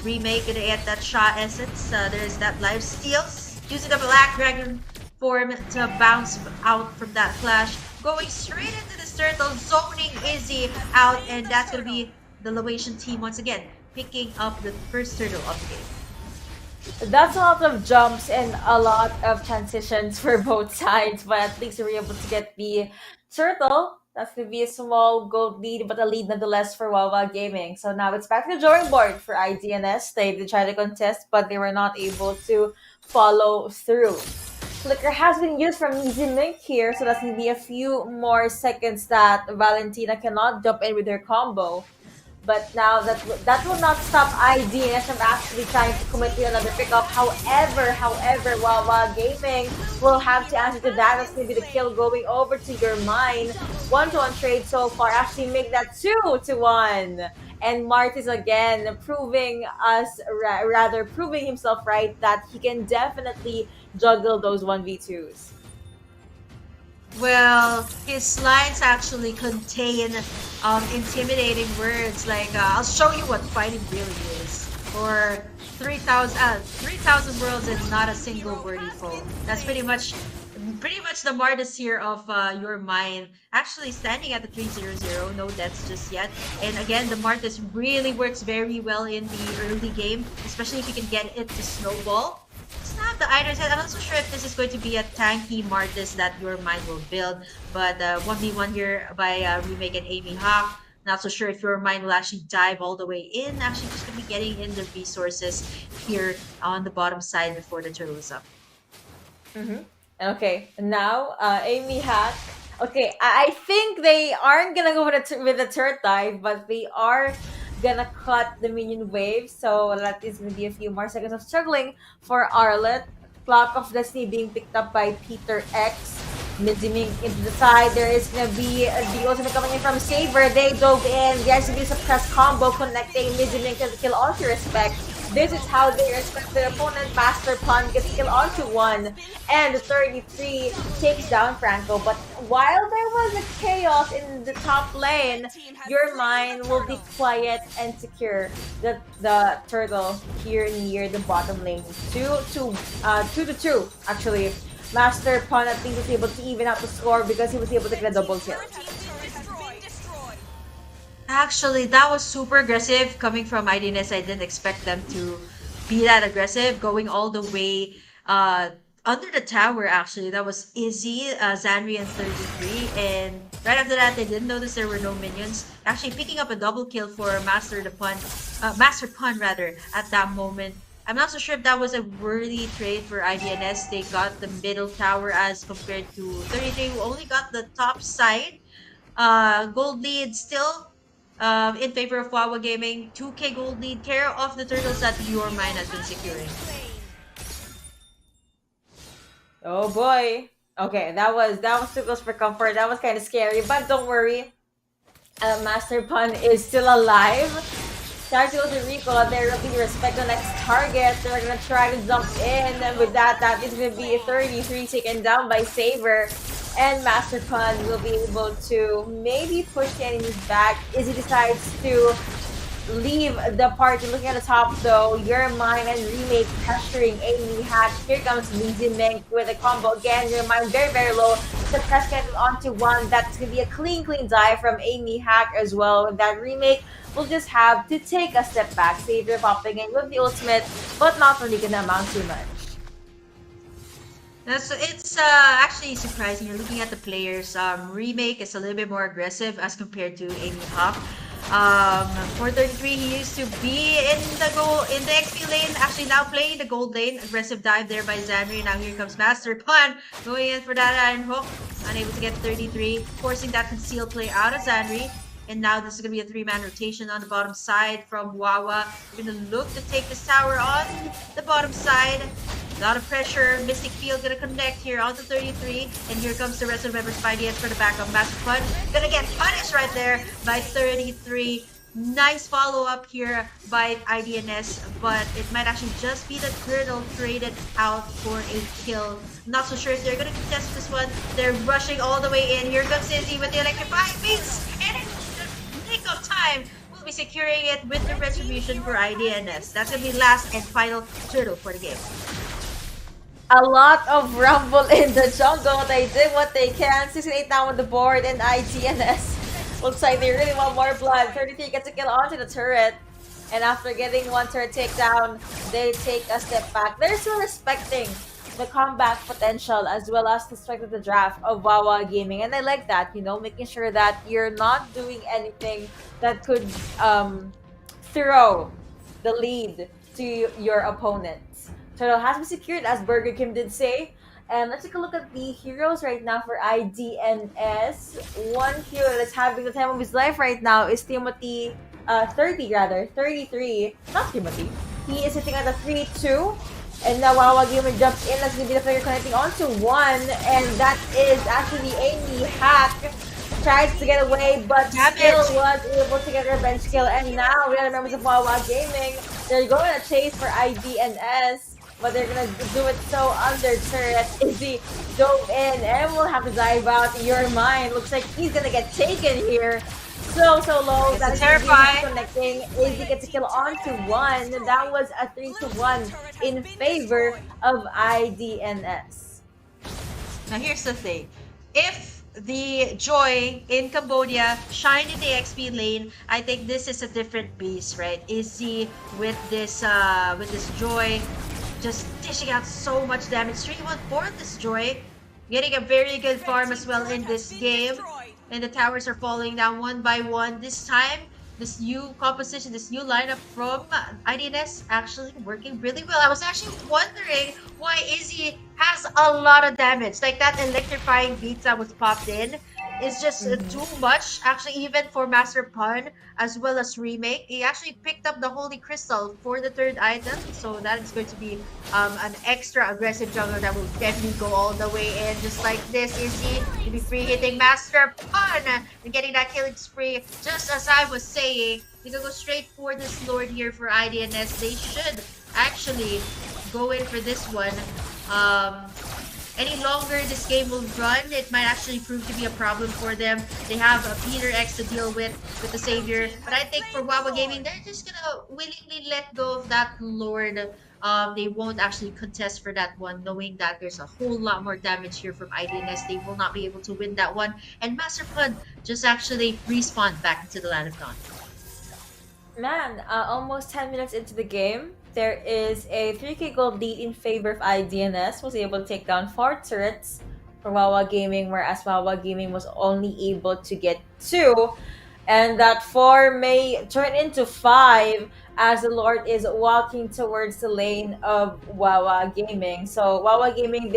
Remake it at that Sha essence. There's that life steals. Using the Black Dragon form to bounce out from that flash. Going straight into this turtle, zoning Izzy out. And that's going to be the Laotian team once again, picking up the first turtle of the game. That's a lot of jumps and a lot of transitions for both sides, but at least we're able to get the turtle. That's going to be a small gold lead, but a lead nonetheless for Wawa Gaming. So now it's back to the drawing board for IDNS. They did try to contest, but they were not able to follow through. Flicker has been used from Zimink here, so that's going to be a few more seconds that Valentina cannot jump in with her combo. But now that will not stop IDNS from actually trying to commit to another pickup. However, Wawa Gaming will have to answer to that. That's going to be the kill going over to Your Mind. 1-to-1 trade so far. Actually make that 2-to-1. And Martis again proving himself right that he can definitely juggle those 1v2s. Well, his lines actually contain intimidating words like "I'll show you what fighting really is," or 3,000 worlds and not a single wordy foe. That's pretty much the Martis here of Your Mind. Actually standing at the 3-0-0, no deaths just yet. And again, the Martis really works very well in the early game, especially if you can get it to snowball. Snap the either side. I'm not so sure if this is going to be a tanky Martis that Your Mind will build, but 1v1 here by Remake and Amy Hawk. Not so sure if Your Mind will actually dive all the way in. Actually, just going to be getting in the resources here on the bottom side before the turtle is up. Okay, now Amy Hack. Okay, I think they aren't gonna go with a turret dive, but they are gonna cut the minion wave. So that is gonna be a few more seconds of struggling for Arlet. Clock of Destiny being picked up by Peter X. Miziming into the side. There is gonna be the ultimate coming in from Saber. They dove in. There's gonna be a suppressed combo connecting Miziming to the kill onto Respect. This is how they respect their opponent. Master Pun gets kill onto one. And the 33 takes down Franco. But while there was a chaos in the top lane, Your Mind will be quiet and secure the turtle here near the bottom lane. 2-2 actually. Master Pun I think was able to even out the score because he was able to get a double kill. Actually, that was super aggressive coming from IDNS. I didn't expect them to be that aggressive, going all the way under the tower. Actually, that was Izzy, Zanri, and 33. And right after that, they didn't notice there were no minions. Actually, picking up a double kill for Master Pun rather at that moment. I'm not so sure if that was a worthy trade for IDNS. They got the middle tower as compared to 33, who only got the top side. Gold lead still in favor of Wawa Gaming. 2k gold lead, care of the turtles that Your Mind has been securing. Oh boy. Okay, that was too close for comfort. That was kind of scary, but don't worry. Master Pun is still alive. Trying to go to Rico, they're looking to respect the next target. They're gonna try to jump in, and with that, that is gonna be a 33 taken down by Saber. And Master Pun will be able to maybe push the enemies back as he decides to leave the party. Looking at the top though, Your Mind and Remake pressuring Amy Hack. Here comes Lindsay Mink with a combo again. Your Mind very, very low. The press gets onto one. That's going to be a clean dive from Amy Hack as well. With that Remake, we'll just have to take a step back. Savior popping in with the ultimate, but not really going to amount too much. It's actually surprising. You're looking at the players. Remake is a little bit more aggressive as compared to Amy Hawk. 433, he used to be in the XP lane, actually now playing the gold lane. Aggressive dive there by Zanri. Now here comes Master Pun going in for that iron hook. Unable to get 33, forcing that concealed play out of Zanri. And now this is going to be a 3-man rotation on the bottom side from Wawa. We're going to look to take this tower on the bottom side. A lot of pressure. Mystic Field gonna connect here onto 33. And here comes the rest of the members by the end for the backup. Master Pun gonna get punished right there by 33. Nice follow-up here by IDNS, but it might actually just be the turtle traded out for a kill. Not so sure if they're gonna contest this one. They're rushing all the way in. Here comes Izzy with the electrifying beats. And in the nick of time, we'll be securing it with the retribution for IDNS. That's gonna be last and final turtle for the game. A lot of rumble in the jungle. They did what they can. 68 down on the board, and IDNS looks like they really want more blood. 33 gets a kill onto the turret. And after getting one turret takedown, they take a step back. They're still respecting the comeback potential as well as the strength of the draft of Wawa Gaming. And I like that, you know, making sure that you're not doing anything that could throw the lead to your opponent. Turtle has been secured, as Burger Kim did say. And let's take a look at the heroes right now for IDNS. One hero that's having the time of his life right now is Timothy, 33. Not Timothy. He is sitting at a 3-2. And now Wawa Gamer jumps in. That's going to be the player connecting onto one. And that is actually Amy Hack. Tries to get away, but still was able to get her bench kill. And now we are members of Wawa Gaming. They're going to chase for IDNS. But they're gonna do it so under turret. Izzy dove in and will have to dive out. Your Mind looks like he's gonna get taken here. So low. That's terrifying. Connecting. Izzy gets a kill onto one. That was a 3-1 in favor of IDNS. Now here's the thing. If the Joy in Cambodia shine in the XP lane, I think this is a different beast, right? Izzy with this Joy just dishing out so much damage. 3-1 for this Joy. Getting a very good farm as well in this game. And the towers are falling down one by one. This time, this new composition, this new lineup from IDNS actually working really well. I was actually wondering why Izzy has a lot of damage. Like that electrifying beats that was popped in is just too much. Actually, even for Master Pun as well as Remake, he actually picked up the Holy Crystal for the third item. So that is going to be an extra aggressive jungler that will definitely go all the way in. Just like this, Izzy to be free hitting Master Pun and getting that killing spree. Just as I was saying, they can go straight for this Lord here for IDNS. They should actually go in for this one. Any longer this game will run, it might actually prove to be a problem for them. They have a Peter X to deal with the Savior. But I think for Wawa Gaming, they're just gonna willingly let go of that Lord. They won't actually contest for that one, knowing that there's a whole lot more damage here from IDNS. They will not be able to win that one. And Master Pun just actually respawned back into the Land of Dawn. Man, almost 10 minutes into the game, there is a 3k gold lead in favor of IDNS. Was able to take down 4 turrets for Wawa Gaming, whereas Wawa Gaming was only able to get 2. And that 4 may turn into 5 as the Lord is walking towards the lane of Wawa Gaming. So Wawa Gaming,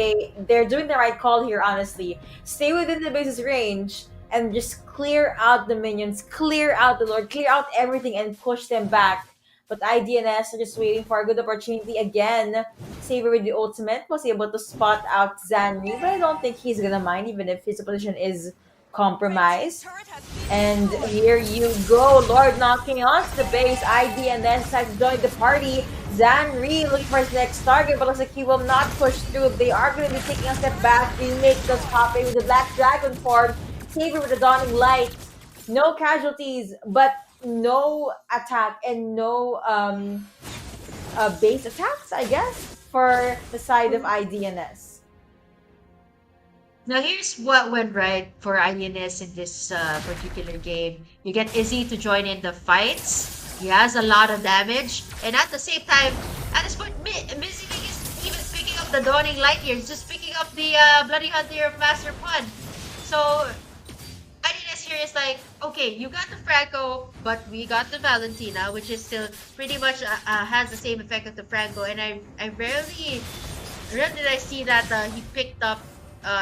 they're doing the right call here, honestly. Stay within the base's range and just clear out the minions, clear out the Lord, clear out everything and push them back. But IDNS are just waiting for a good opportunity again. Saber with the ultimate was able to spot out Zanri, but I don't think he's gonna mind, even if his position is compromise. And here you go, Lord knocking onto the base. ID and then decides to join the party. Zanri looking for his next target, but looks like he will not push through. They are going to be taking a step back. Remake does pop in with the Black Dragon form. Saber with the Dawning Light. No casualties, but no attack and no base attacks, I guess, for the side of IDNS. Now here's what went right for IDNS in this particular game. You get Izzy to join in the fights. He has a lot of damage, and at the same time, at this point, Missy is even picking up the Dawning Light here. He's just picking up the Bloody Hunter of Master Pun. So IDNS here is like, okay, you got the Franco, but we got the Valentina, which is still pretty much has the same effect as the Franco. And I rarely did I see that he picked up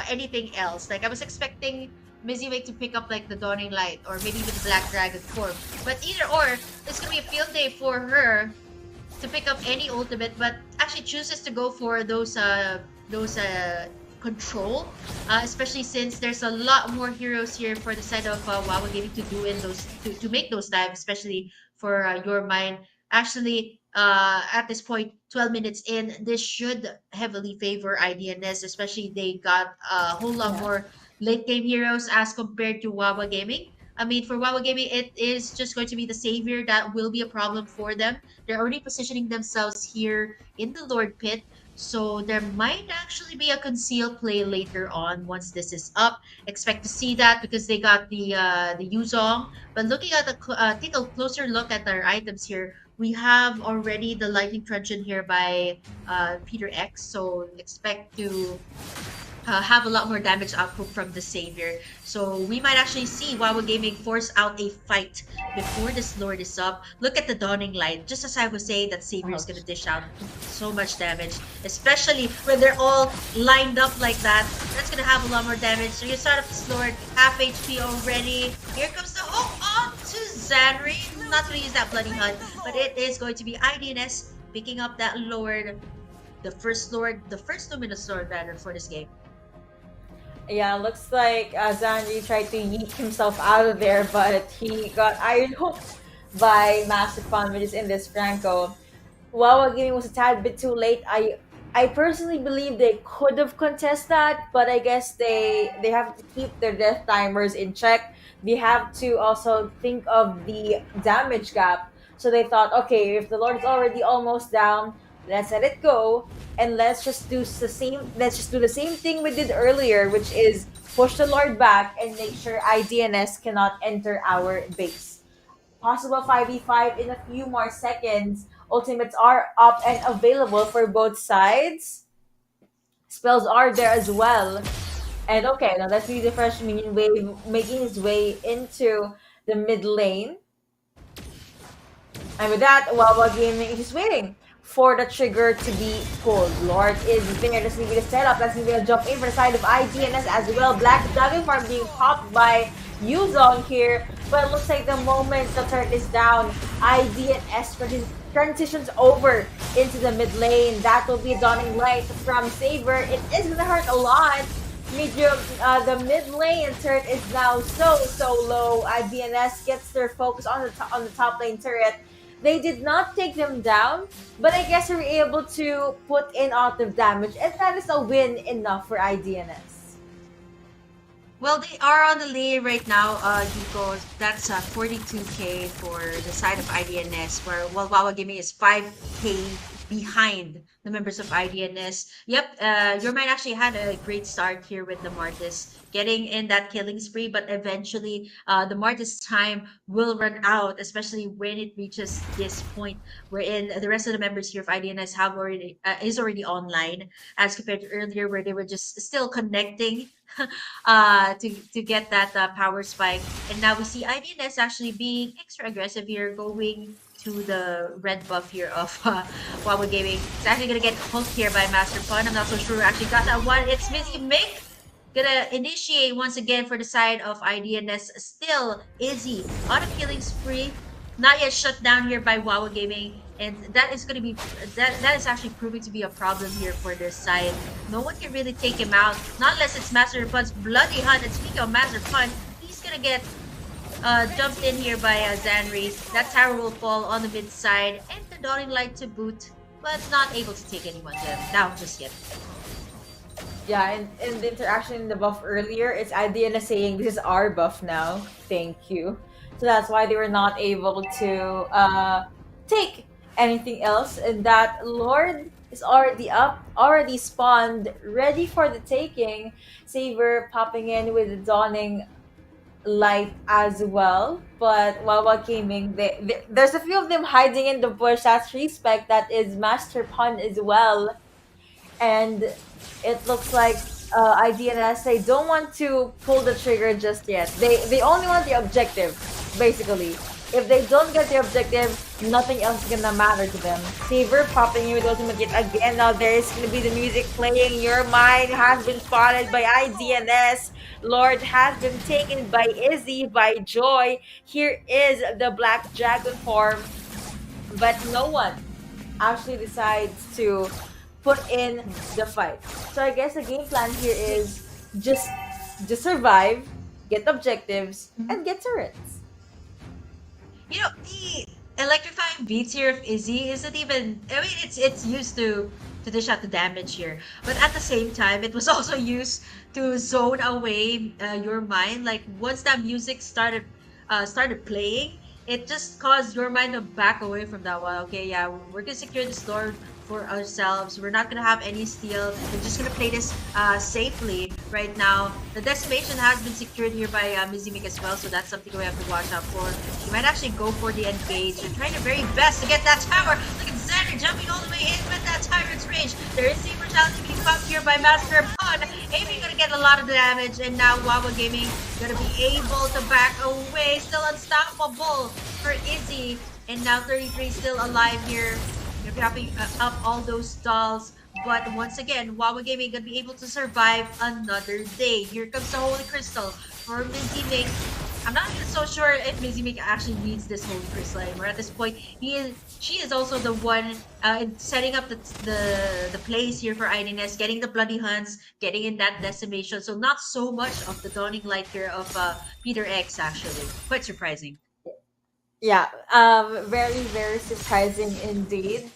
anything else. Like I was expecting Mizume to pick up like the Dawning Light or maybe even the Black Dragon form. But either or, it's gonna be a field day for her to pick up any ultimate, but actually chooses to go for those control, especially since there's a lot more heroes here for the side of Wawa Gaming to do in those to make those dives, especially for your mind. Actually, at this point, 12 minutes in, this should heavily favor IDNS, especially they got a whole lot more late game heroes as compared to Wawa Gaming. I mean, for Wawa Gaming, it is just going to be the savior that will be a problem for them. They're already positioning themselves here in the Lord Pit. So there might actually be a concealed play later on once this is up. Expect to see that because they got the Yuzong. But looking at take a closer look at our items here. We have already the Lightning Truncheon here by Peter X. So expect to have a lot more damage output from the Savior. So we might actually see Wawa Gaming force out a fight before this Lord is up. Look at the Dawning Light. Just as I was saying, that Savior is going to dish out so much damage. Especially when they're all lined up like that. That's going to have a lot more damage. So you start off this Lord, half HP already. Here comes the hook on to Zanri. Not going to use that Bloody Hunt, but it is going to be IDNS picking up that Lord. The first Luminous Lord rather for this game. Yeah, looks like Zanri tried to yeet himself out of there, but he got iron hooked by Master Fun, which is in this Franco. Wawa Gaming was a tad bit too late. I personally believe they could have contested that, but I guess they have to keep their death timers in check. They have to also think of the damage gap. So they thought, okay, if the Lord is already almost down, let's let it go, and let's just do the same thing we did earlier, which is push the Lord back and make sure IDNS cannot enter our base. Possible 5v5 in a few more seconds. Ultimates are up and available for both sides. Spells are there as well. And okay, now let's see the fresh minion wave making his way into the mid lane. And with that, Wawa Gaming is just waiting for the trigger to be pulled. Lord is there. That's going to be the setup. That's going to be a jump in for the side of IDNS as well. Black Dragon Farm being popped by Yuzong here. But it looks like the moment the turret is down, IDNS transitions over into the mid lane. That will be a Dawning Light from Saber. It is going to hurt a lot. The mid lane turret is now so low. IDNS gets their focus on the top lane turret. They did not take them down, but I guess they were able to put in a lot of damage, and that is a win enough for IDNS. Well, they are on the lead right now, Nico. That's 42k for the side of IDNS, where Wawa Gaming is 5k behind the members of IDNS. Yep, your man actually had a great start here with the Martis, getting in that killing spree, but eventually the Martis time will run out, especially when it reaches this point wherein the rest of the members here of IDNS have is already online, as compared to earlier where they were just still connecting to get that power spike. And now we see IDNS actually being extra aggressive here, going to the red buff here of Wawa Gaming. It's actually gonna get hooked here by Master Fun. I'm not so sure who actually got that one. It's Mizzy Mick gonna initiate once again for the side of IDNS. Still Izzy on a killing spree. Not yet shut down here by Wawa Gaming. and that is going to be that is actually proving to be a problem here for this side. No one can really take him out, not unless it's Master Pun's Bloody Hunt. And speaking of Master Pun, he's gonna get jumped in here by Zanri. That tower will fall on the mid side, and the Dawning Light to boot, but not able to take anyone down just yet. Yeah, and the interaction in the buff earlier, it's IDNS saying this is our buff now. Thank you. So that's why they were not able to take anything else. And that Lord is already up, already spawned, ready for the taking. Saber popping in with the Dawning Light as well. But Wawa Gaming, there's a few of them hiding in the bush. That's respect. That is Master Pun as well. And it looks like IDNS, they don't want to pull the trigger just yet. They only want the objective, basically. If they don't get the objective, nothing else is gonna matter to them. Saber popping in with ultimate yet again. Now there is gonna be the music playing. Your mind has been spotted by IDNS. Lord has been taken by Izzy, by Joy. Here is the Black Dragon form, but no one actually decides to put in the fight. So I guess the game plan here is just survive, get objectives, and get turrets. You know, the electrifying beats here of Izzy isn't even, I mean, it's used to dish out the damage here, but at the same time it was also used to zone away your mind. Like once that music started playing, it just caused your mind to back away from that one. Okay, yeah, we're gonna secure this door for ourselves. We're not gonna have any steal. We're just gonna play this safely right now. The decimation has been secured here by Mizimik as well, so that's something we have to watch out for. He might actually go for the engage. They're trying their very best to get that tower. Look at Xander jumping all the way in with that tyrant's range. There is the brutality being popped here by Master Pun. Amy gonna get a lot of damage, and now Wawa Gaming gonna be able to back away. Still unstoppable for Izzy, and now 33 still alive here. Gonna be wrapping up all those stalls, but once again, Wawa Gaming gonna be able to survive another day. Here comes the Holy Crystal for Mizimik. I'm not even so sure if Mizimik actually needs this Holy Crystal anymore. At this point, she is also the one in setting up the plays here for IDNS, getting the Bloody Hunts, getting in that decimation. So not so much of the Dawning Light here of Peter X actually. Quite surprising. Yeah, very, very surprising indeed.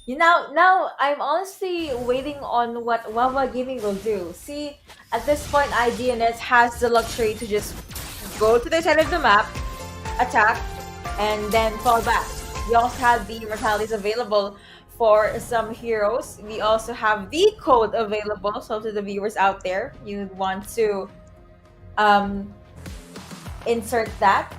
Now I'm honestly waiting on what Wawa Gaming will do. See, at this point, IDNS has the luxury to just go to the side of the map, attack, and then fall back. We also have the immortalities available for some heroes. We also have the code available, so to the viewers out there, you want to insert that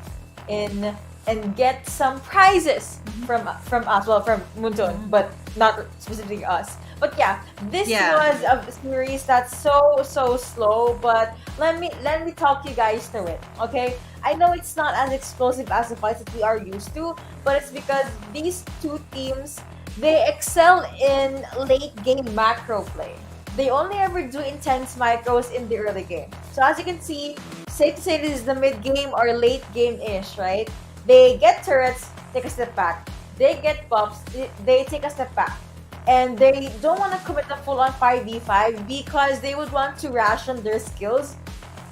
in and get some prizes from us, well, from Munton, but not specifically us. But yeah, this was a series that's so slow, but let me talk you guys through it, okay? I know it's not as explosive as the fights that we are used to, but it's because these two teams, they excel in late game macro play. They only ever do intense micros in the early game. So as you can see, safe to say this is the mid game or late game-ish, right? They get turrets, take a step back. They get buffs, they take a step back. And they don't want to commit a full-on 5v5 because they would want to ration their skills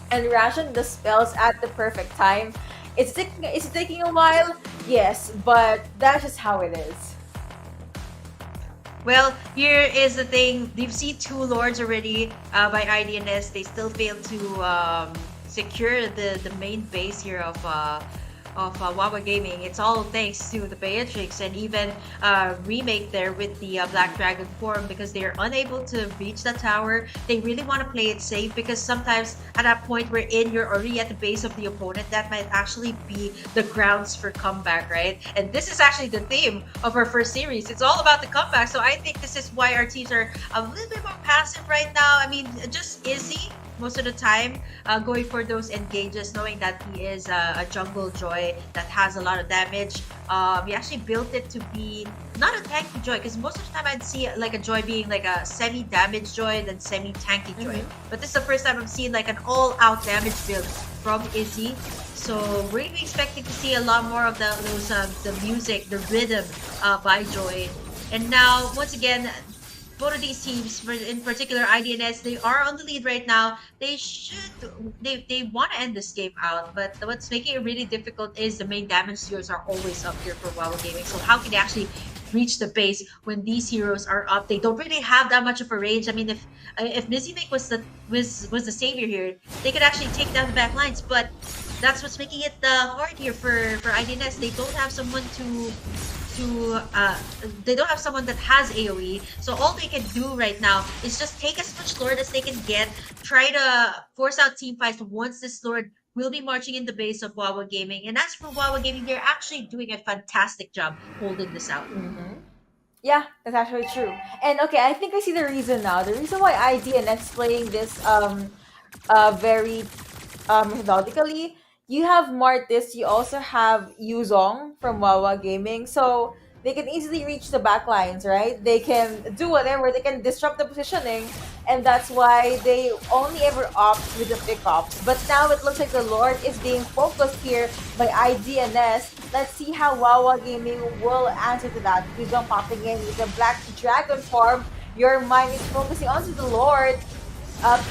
and ration the spells at the perfect time. Is it taking a while? Yes, but that's just how it is. Well, here is the thing. They've seen two lords already by IDNS. They still failed to secure the main base here of Wawa Gaming. It's all thanks to the Beatrix and even remake there with the Black Dragon form, because they're unable to reach the tower. They really want to play it safe because sometimes at that point wherein you're already at the base of the opponent, that might actually be the grounds for comeback, right? And this is actually the theme of our first series. It's all about the comeback. So I think this is why our teams are a little bit more passive right now. I mean, just Izzy most of the time going for those engages, knowing that he is a jungle Joy that has a lot of damage. We actually built it to be not a tanky Joy, because most of the time I'd see like a Joy being like a semi-damage Joy than semi-tanky Joy. But this is the first time I'm seeing like an all-out damage build from Izzy. So we're gonna be expecting to see a lot more of the music, the rhythm by Joy. And now, once again, both of these teams, in particular IDNS, they are on the lead right now. They want to end this game out, but what's making it really difficult is the main damage dealers are always up here for Wawa Gaming. So how can they actually reach the base when these heroes are up? They don't really have that much of a range. I mean, if Mizimake was the savior here, they could actually take down the back lines, but that's what's making it hard here for IDNS. They don't have someone they don't have someone that has AoE, so all they can do right now is just take as much Lord as they can get, try to force out team fights once this Lord will be marching in the base of Wawa Gaming. And as for Wawa Gaming, they're actually doing a fantastic job holding this out. Yeah, that's actually true. And okay, I think I see the reason now. The reason why IDNX playing this very methodically, you have Martis, you also have Yuzong from Wawa Gaming, so they can easily reach the back lines, right? They can do whatever, they can disrupt the positioning, and that's why they only ever opt with the pickups. But now it looks like the Lord is being focused here by IDNS. Let's see how Wawa Gaming will answer to that. Yuzong popping in with the Black Dragon form. Your mind is focusing onto the Lord.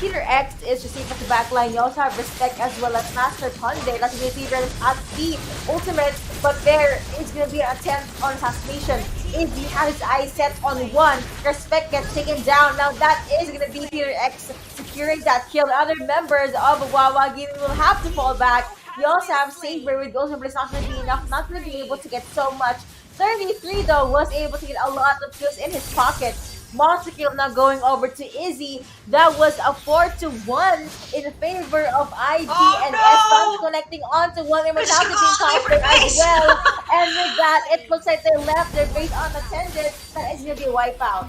Peter X is received at the back line. You also have Respect as well as Master Tunde. That's going to be at the ultimate, but there is going to be an attempt on assassination. If he has his eyes set on one, Respect gets taken down. Now that is going to be Peter X securing that kill. Other members of Wawa Gaming will have to fall back. You also have Saber with Ghost, but it's not going to be enough, not going to be able to get so much. 33 though was able to get a lot of kills in his pocket. Monster kill now going over to Izzy. That was a 4-1 in favor of ID and S connecting onto one immortality being conquered as well. And with that, it looks like they left their base unattended. That is going to be a wipeout.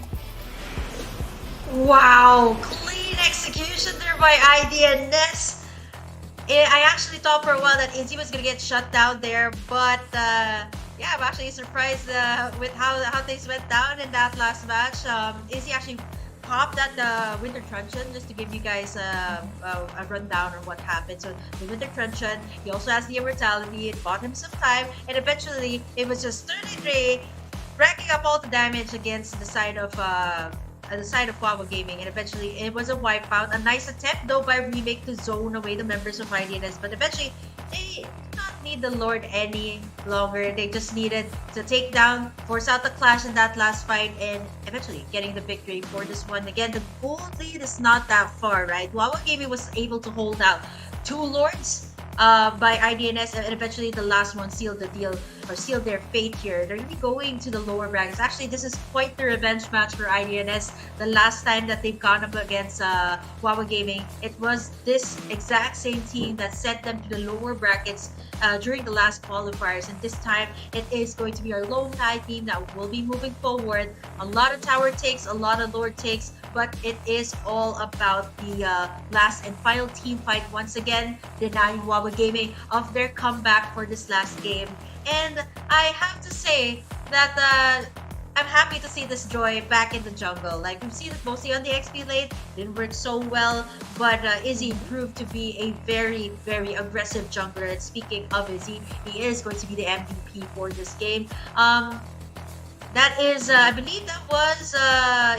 Wow, clean execution there by IDNS. I actually thought for a while that Izzy was gonna get shut down there, but yeah, I'm actually surprised with how things went down in that last match. Izzy actually popped that Winter Truncheon, just to give you guys a rundown on what happened. So the Winter Truncheon, he also has the immortality. It bought him some time, and eventually it was just 33, racking up all the damage against the side of Wawa Gaming, and eventually it was a wipeout. A nice attempt though by Remake to zone away the members of IDNS, but eventually they did not need the Lord any longer. They just needed to take down, force out the clash in that last fight, and eventually getting the victory for this one. Again, the gold lead is not that far, right? Wawa Gaming was able to hold out 2 Lords by IDNS, and eventually the last one sealed the deal, or sealed their fate here. They're really going to the lower brackets. Actually, this is quite the revenge match for IDNS. The last time that they've gone up against Wawa Gaming, it was this exact same team that sent them to the lower brackets during the last qualifiers, and this time it is going to be our Lone High team that will be moving forward. A lot of tower takes, a lot of Lord takes, but it is all about the last and final team fight once again, denying Wawa Gaming of their comeback for this last game. And I have to say that I'm happy to see this Joy back in the jungle. Like, we've seen it mostly on the XP lane, didn't work so well, but Izzy proved to be a very, very aggressive jungler. And speaking of Izzy, he is going to be the MVP for this game. That is, I believe that was,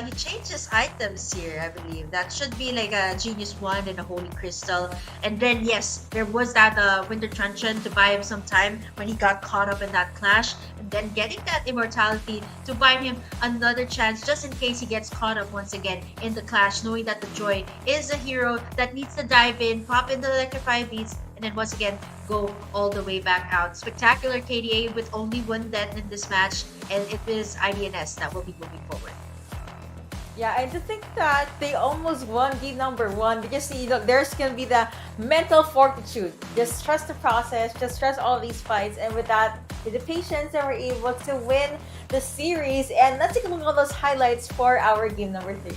he changed his items here, I believe. That should be like a Genius Wand and a Holy Crystal. And then, yes, there was that Winter Truncheon to buy him some time when he got caught up in that clash. And then getting that Immortality to buy him another chance just in case he gets caught up once again in the clash, knowing that the Joy is a hero that needs to dive in, pop in the Electrify beats, and then once again go all the way back out. Spectacular KDA with only 1 death in this match, and it is IDNS that will be moving forward. Yeah, and to think that they almost won game number 1 because there's gonna be the mental fortitude. Just trust the process, just trust all these fights, and with that, with the patience, they were able to win the series. And let's take a look at all those highlights for our game number 3.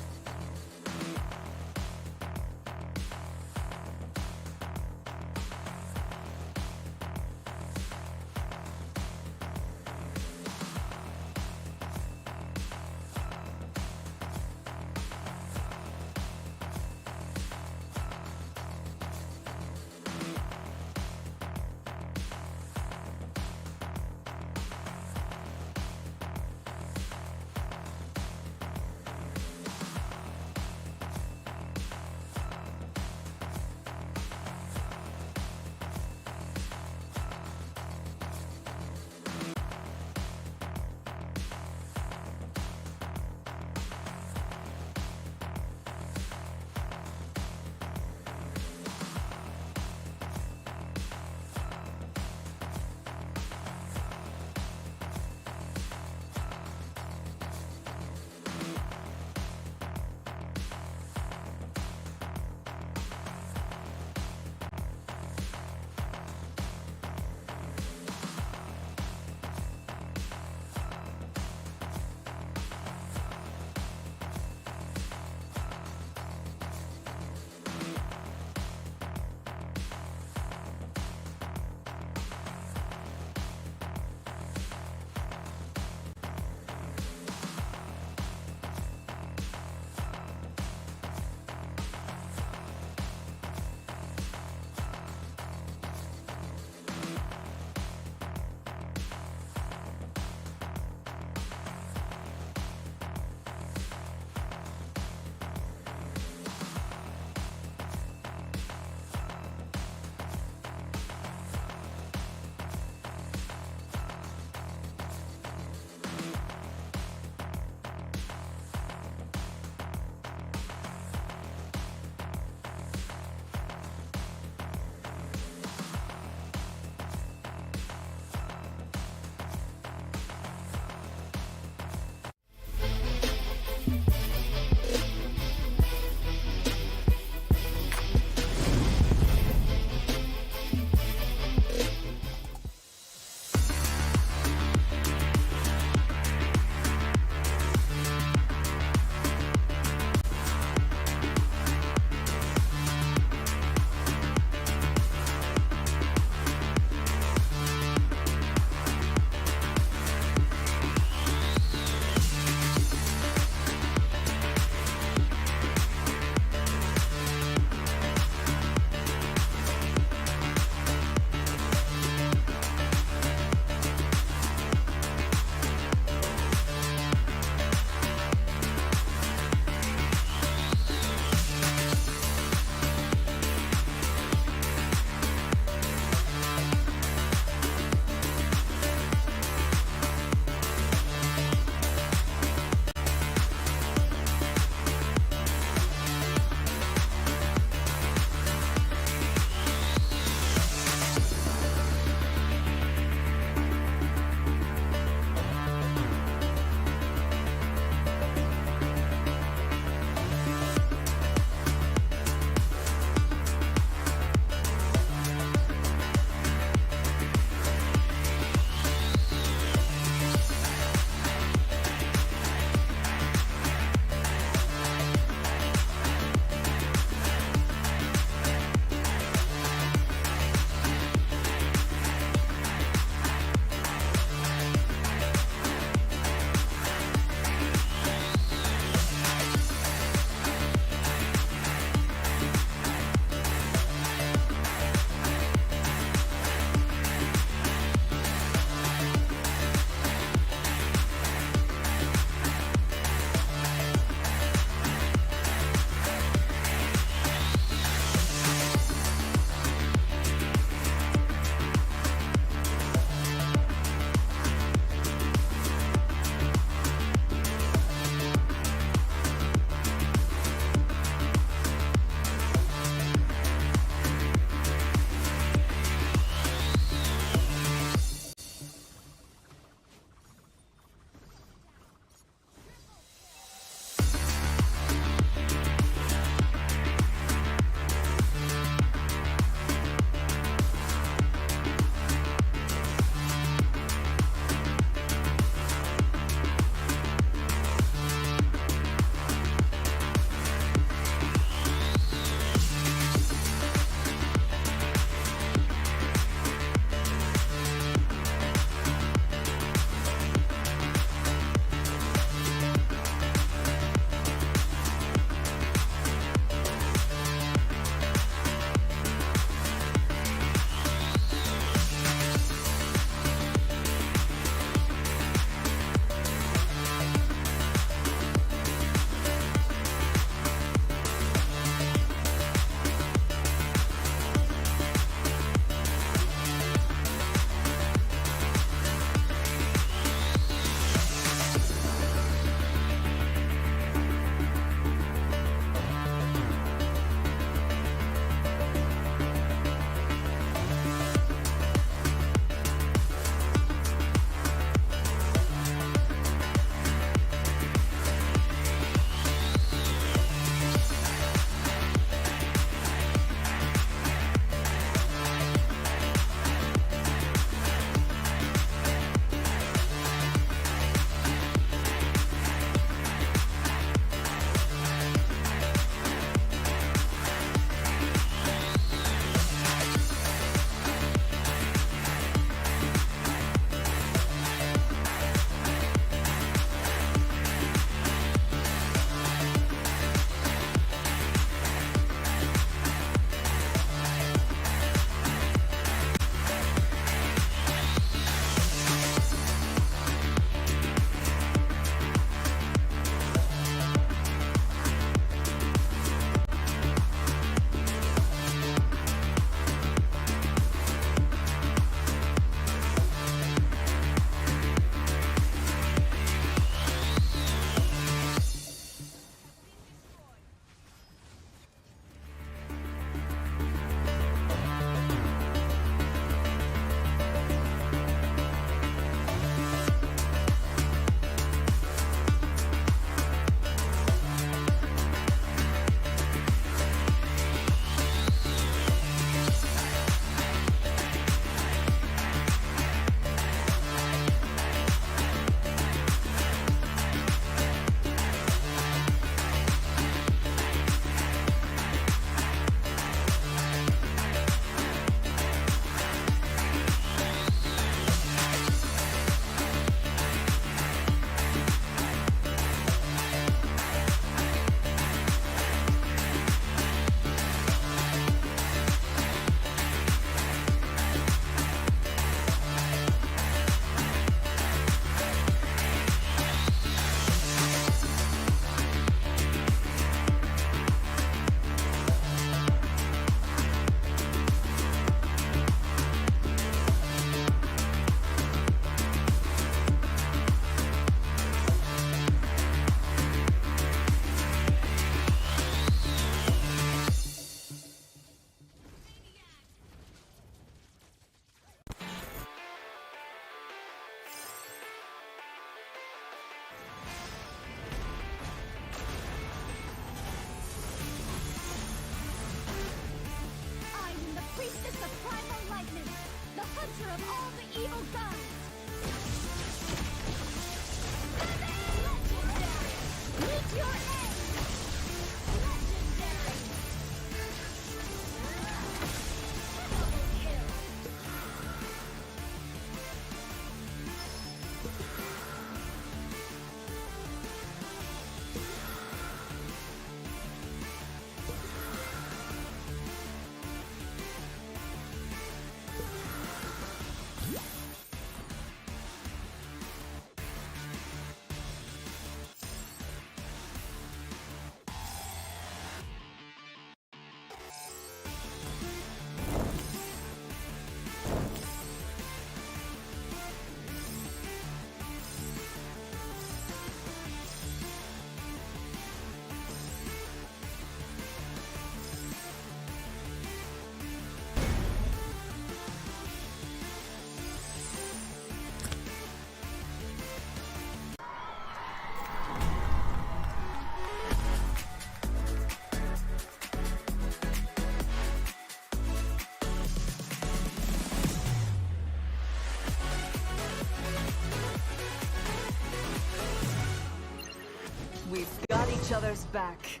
We've got each other's back.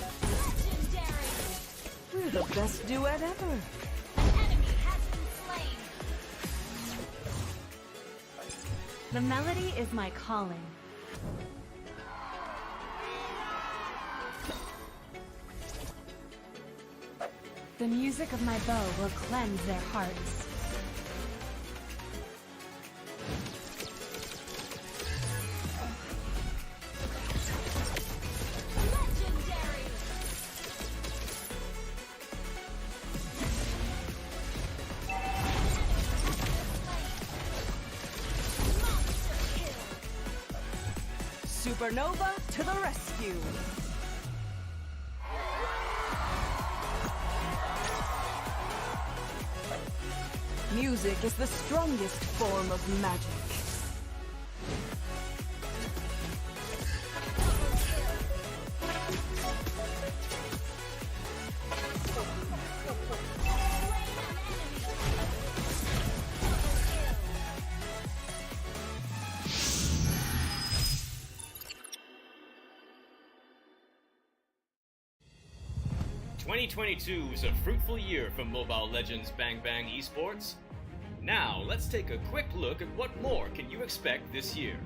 Legendary! We're the best duet ever. An enemy has been slain! The melody is my calling. The music of my bow will cleanse their hearts. Legendary! Monster kill! Supernova to the rescue. Music is the strongest form of magic. Slain an enemy! Double kill! 2022 was a fruitful year for Mobile Legends Bang Bang Esports. Now, let's take a quick look at what more can you expect this year.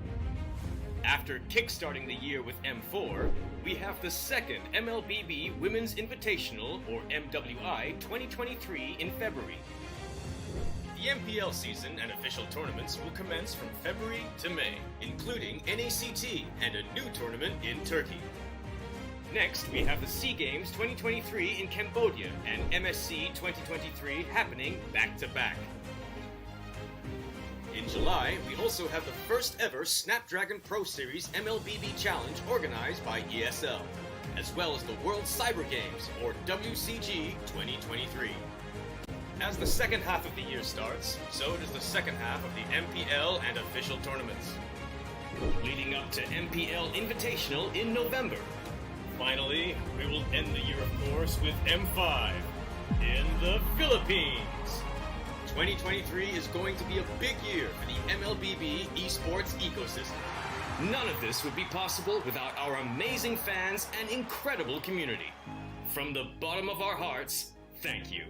After kickstarting the year with M4, we have the second MLBB Women's Invitational, or MWI, 2023 in February. The MPL season and official tournaments will commence from February to May, including NACT and a new tournament in Turkey. Next, we have the SEA Games 2023 in Cambodia and MSC 2023 happening back-to-back. In July, we also have the first ever Snapdragon Pro Series MLBB Challenge organized by ESL, as well as the World Cyber Games, or WCG 2023. As the second half of the year starts, so does the second half of the MPL and official tournaments, leading up to MPL Invitational in November. Finally, we will end the year, of course, with M5 in the Philippines. 2023 is going to be a big year for the MLBB esports ecosystem. None of this would be possible without our amazing fans and incredible community. From the bottom of our hearts, thank you.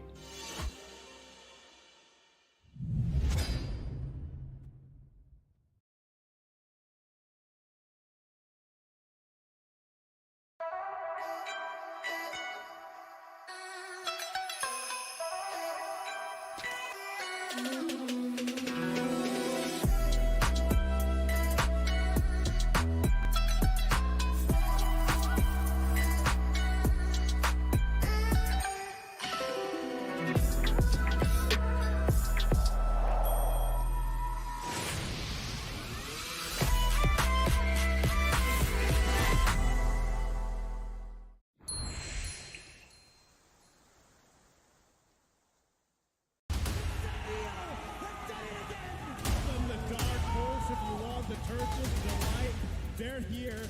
They're here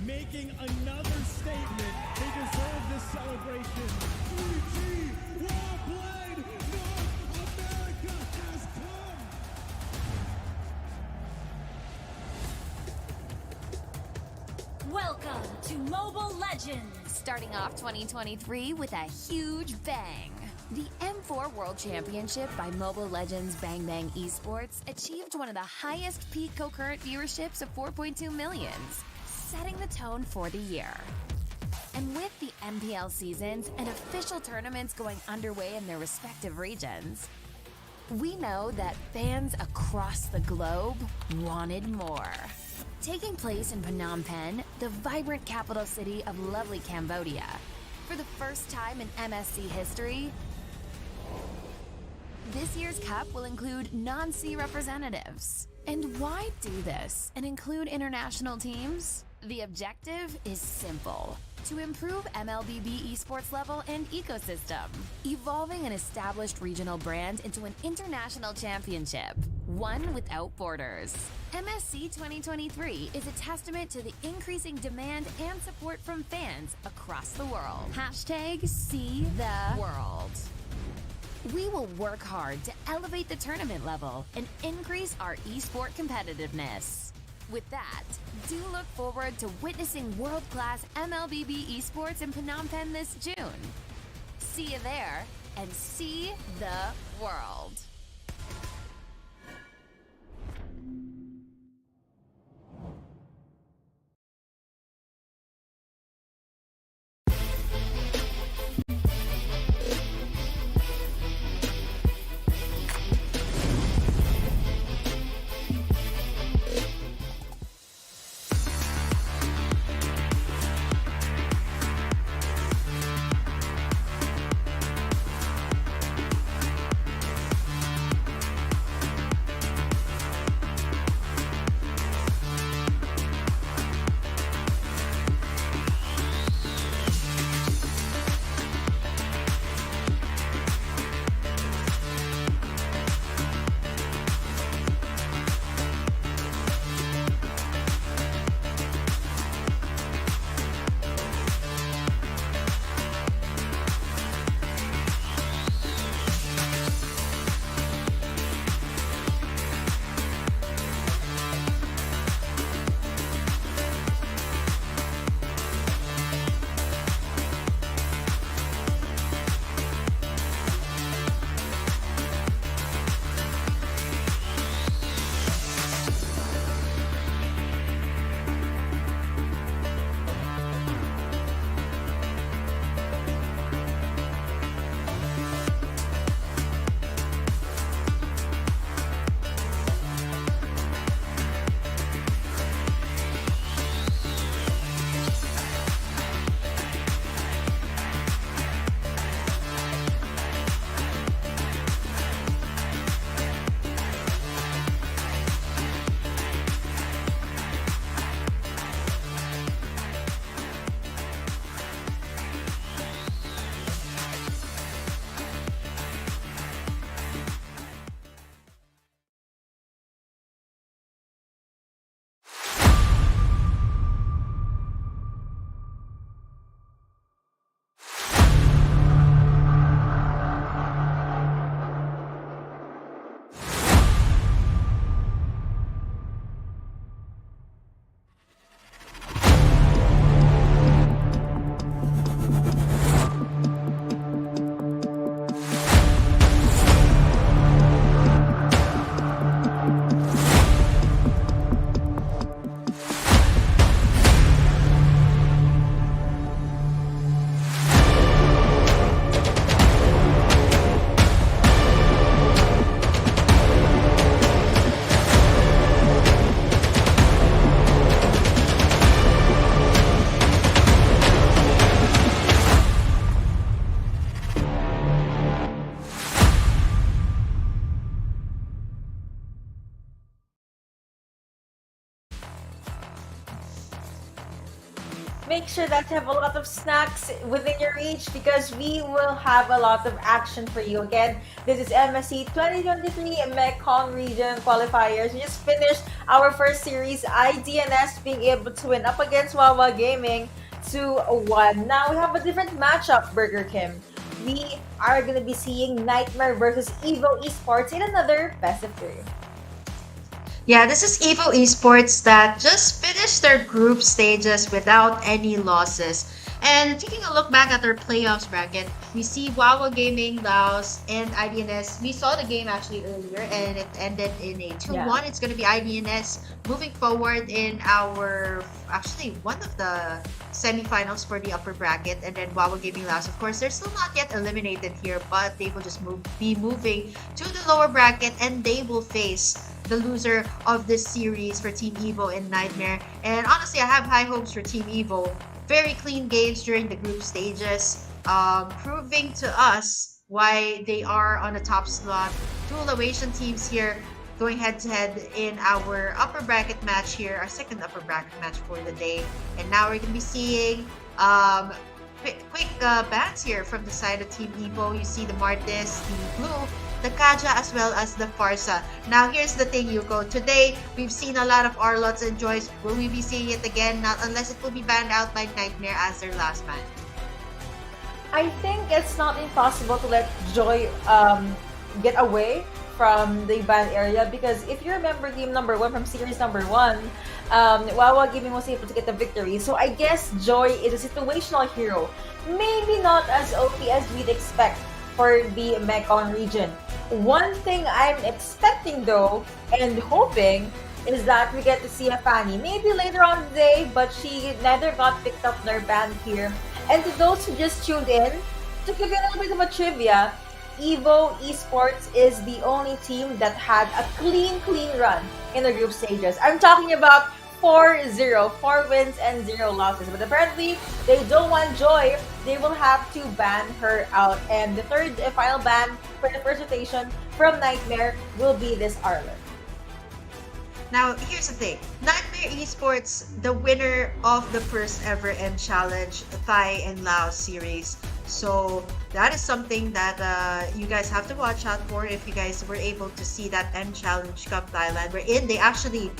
making another statement. They deserve this celebration. 3G Raw Blade North America has come. Welcome to Mobile Legends! Starting off 2023 with a huge bang. The M4 World Championship by Mobile Legends Bang Bang Esports achieved one of the highest peak concurrent viewerships of 4.2 millions, setting the tone for the year. And with the MPL seasons and official tournaments going underway in their respective regions, we know that fans across the globe wanted more. Taking place in Phnom Penh, the vibrant capital city of lovely Cambodia, for the first time in MSC history, this year's cup will include non-C representatives. And why do this and include international teams? The objective is simple: to improve MLBB esports level and ecosystem, evolving an established regional brand into an international championship, one without borders. MSC 2023 is a testament to the increasing demand and support from fans across the world. Hashtag See the World. We will work hard to elevate the tournament level and increase our esport competitiveness. With that, do look forward to witnessing world-class MLBB esports in Phnom Penh this June. See you there and see the world. Make sure that you have a lot of snacks within your reach because we will have a lot of action for you. Again, this is MSC 2023 Mekong Region Qualifiers. We just finished our first series, IDNS being able to win up against Wawa Gaming 2-1. Now we have a different matchup, Burger Kim. We are going to be seeing Niightmare versus EVO Esports in another best of 3. Yeah, this is EVO Esports that just finished their group stages without any losses. And taking a look back at their playoffs bracket, we see Wawa Gaming, Laos, and IDNS. We saw the game actually earlier and it ended in a 2-1. Yeah. It's going to be IDNS moving forward in our, actually one of the semifinals for the upper bracket. And then Wawa Gaming, Laos, of course, they're still not yet eliminated here, but they will just be moving to the lower bracket and they will face the loser of this series for Team EVO and Niightmare. And honestly, I have high hopes for Team EVO. Very clean games during the group stages, proving to us why they are on the top slot. Two Laotian teams here going head-to-head in our upper bracket match here, our second upper bracket match for the day. And now we're going to be seeing quick bans here from the side of Team EVO. You see the Martis, the Blue, the Kaja, as well as the Farsa. Now, here's the thing, Yuko. Today, we've seen a lot of Arlots and Joys. Will we be seeing it again? Not unless it will be banned out by Niightmare as their last man. I think it's not impossible to let Joy get away from the ban area, because if you remember game number 1 from series number 1, Wawa Gaming was able to get the victory. So I guess Joy is a situational hero. Maybe not as OP as we'd expect for the Mekong region. One thing I'm expecting though, and hoping, is that we get to see a Fanny maybe later on today, but she neither got picked up nor banned here. And to those who just tuned in, to give you a little bit of a trivia, EVO Esports is the only team that had a clean run in the group stages. I'm talking about 4-0, 4 wins and 0 losses. But apparently, they don't want Joy. They will have to ban her out. And the third and final ban for the first rotation from Niightmare will be this Arlen. Now, here's the thing. Niightmare Esports, the winner of the first ever M Challenge Thai and Laos series. So that is something that you guys have to watch out for if you guys were able to see that M Challenge Cup Thailand, wherein they actually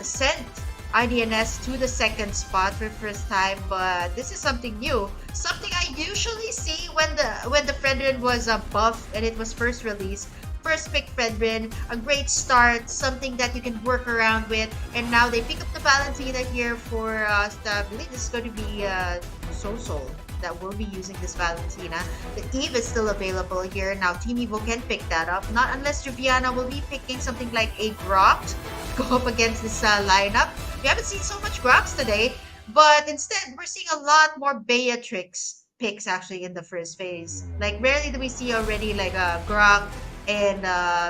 sent IDNS to the second spot for the first time. But this is something new. Something I usually see when the Fredrin was buff and it was first released. First pick Fredrin, a great start, something that you can work around with, and now they pick up the Valentina here for, I believe this is going to be Soul that will be using this Valentina. The Eve is still available here. Now Team Evo can pick that up, not unless Juviana will be picking something like a Grox to go up against this lineup. We haven't seen so much Grox today, but instead we're seeing a lot more Beatrix picks actually in the first phase. Like rarely do we see already like a Grox and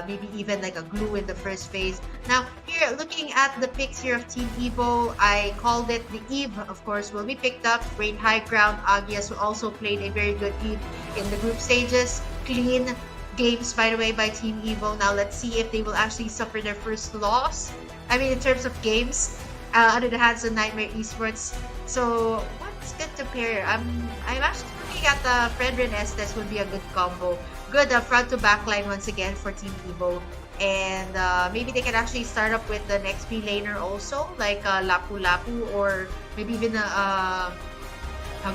maybe even like a glue in the first phase. Now here, looking at the picks here of Team Evo, I called it the Eve, of course, will be picked up. Great high ground. Agias who also played a very good Eve in the group stages. Clean games, by the way, by Team Evo. Now let's see if they will actually suffer their first loss. I mean, in terms of games, under the hands of Niightmare Esports. So what's good to pair? I'm actually looking at the Fredrin Estes would be a good combo. Good front to back line once again for Team Evo. And maybe they can actually start up with the next B laner also, like Lapu Lapu, or maybe even a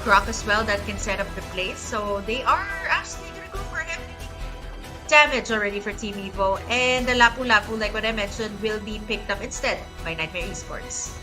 Grok as well that can set up the place. So they are actually going to go for heavy damage already for Team Evo. And the Lapu Lapu, like what I mentioned, will be picked up instead by Niightmare Esports.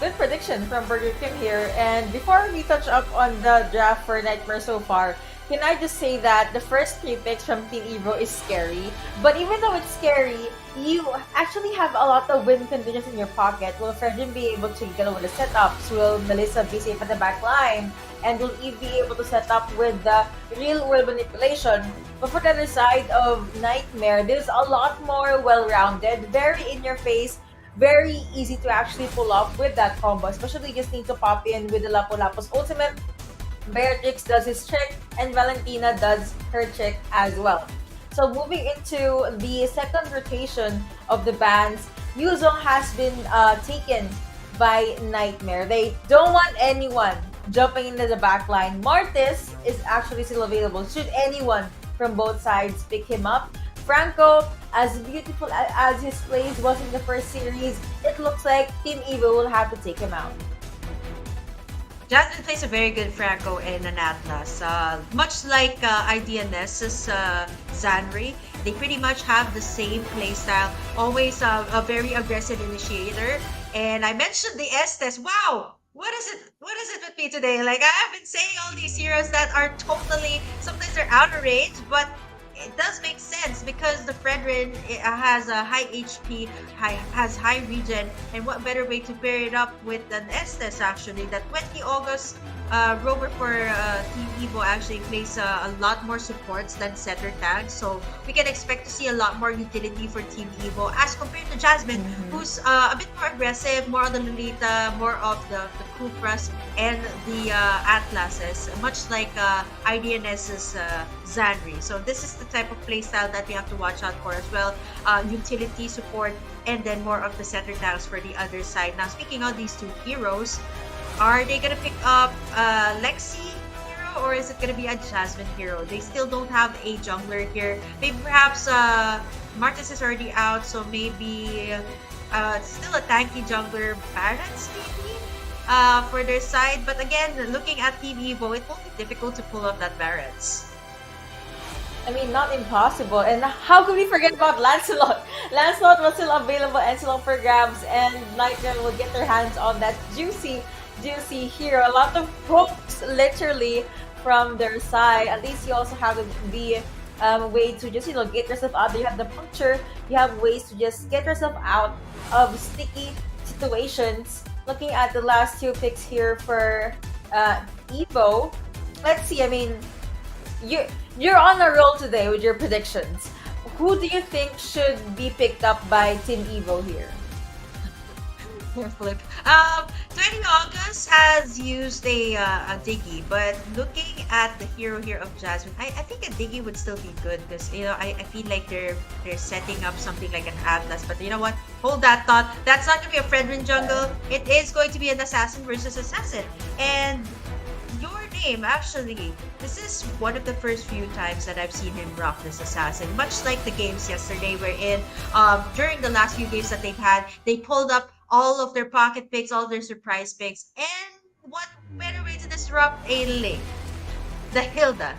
Good prediction from Burger King here. And before we touch up on the draft for Nightmare so far, can I just say that the first 3 picks from Team Evo is scary. But even though it's scary, you actually have a lot of win conditions in your pocket. Will Fredrin be able to get over the setups? Will Melissa be safe at the back line? And will Eve be able to set up with the real world manipulation? But for the other side of Nightmare, there's a lot more well-rounded, very in your face, very easy to actually pull off with that combo. Especially you just need to pop in with the Lapu Lapu's ultimate. Beatrix does his trick, and Valentina does her trick as well. So moving into the second rotation of the bans, Yuzong has been taken by Niightmare. They don't want anyone jumping into the back line. Martis is actually still available should anyone from both sides pick him up. Franco, as beautiful as his plays was in the first series, it looks like Team Evo will have to take him out. Jasmine plays a very good Franco in an Atlas. Much like IDNS's Zanri, they pretty much have the same playstyle. Always a very aggressive initiator. And I mentioned the Estes. Wow! What is it with me today? Like, I have been saying all these heroes that are totally, sometimes they're out of range, but it does make sense because the Fredrin has a high HP, has high regen, and what better way to pair it up with an Estes actually. That 20 August rover for Team Evo actually plays a lot more supports than setter tags, so we can expect to see a lot more utility for Team Evo as compared to Jasmine, who's a bit more aggressive, more on the Lolita, more of the Kufras and the Atlases, much like IDNS's Zanri. So this is the type of playstyle that we have to watch out for as well. Utility support, and then more of the center tags for the other side. Now, speaking of these two heroes, are they gonna pick up Lexi hero, or is it gonna be a Jasmine hero? They still don't have a jungler here. Maybe perhaps Martis is already out, so maybe still a tanky jungler, Barats maybe for their side. But again, looking at Team Evo, it will be difficult to pull off that Barats. I mean, not impossible. And how could we forget about Lancelot? Lancelot was still available and still up for grabs, and Nightmare will get their hands on that juicy hero. A lot of hopes, literally, from their side. At least you also have the way to just get yourself out there. You have the puncture. You have ways to just get yourself out of sticky situations. Looking at the last two picks here for Evo, let's see. I mean, you're on a roll today with your predictions. Who do you think should be picked up by Team Evo here? Flip. 20 August has used a Diggy, but looking at the hero here of Jasmine, I think a Diggy would still be good because I feel like they're setting up something like an Atlas. But you know what? Hold that thought. That's not gonna be a Fredrin jungle. It is going to be an assassin versus assassin. And your name, actually, this is one of the first few times that I've seen him rock this assassin. Much like the games yesterday, wherein during the last few games that they've had, they pulled up all of their pocket picks, all their surprise picks, and what better way to disrupt a lane? The Hilda.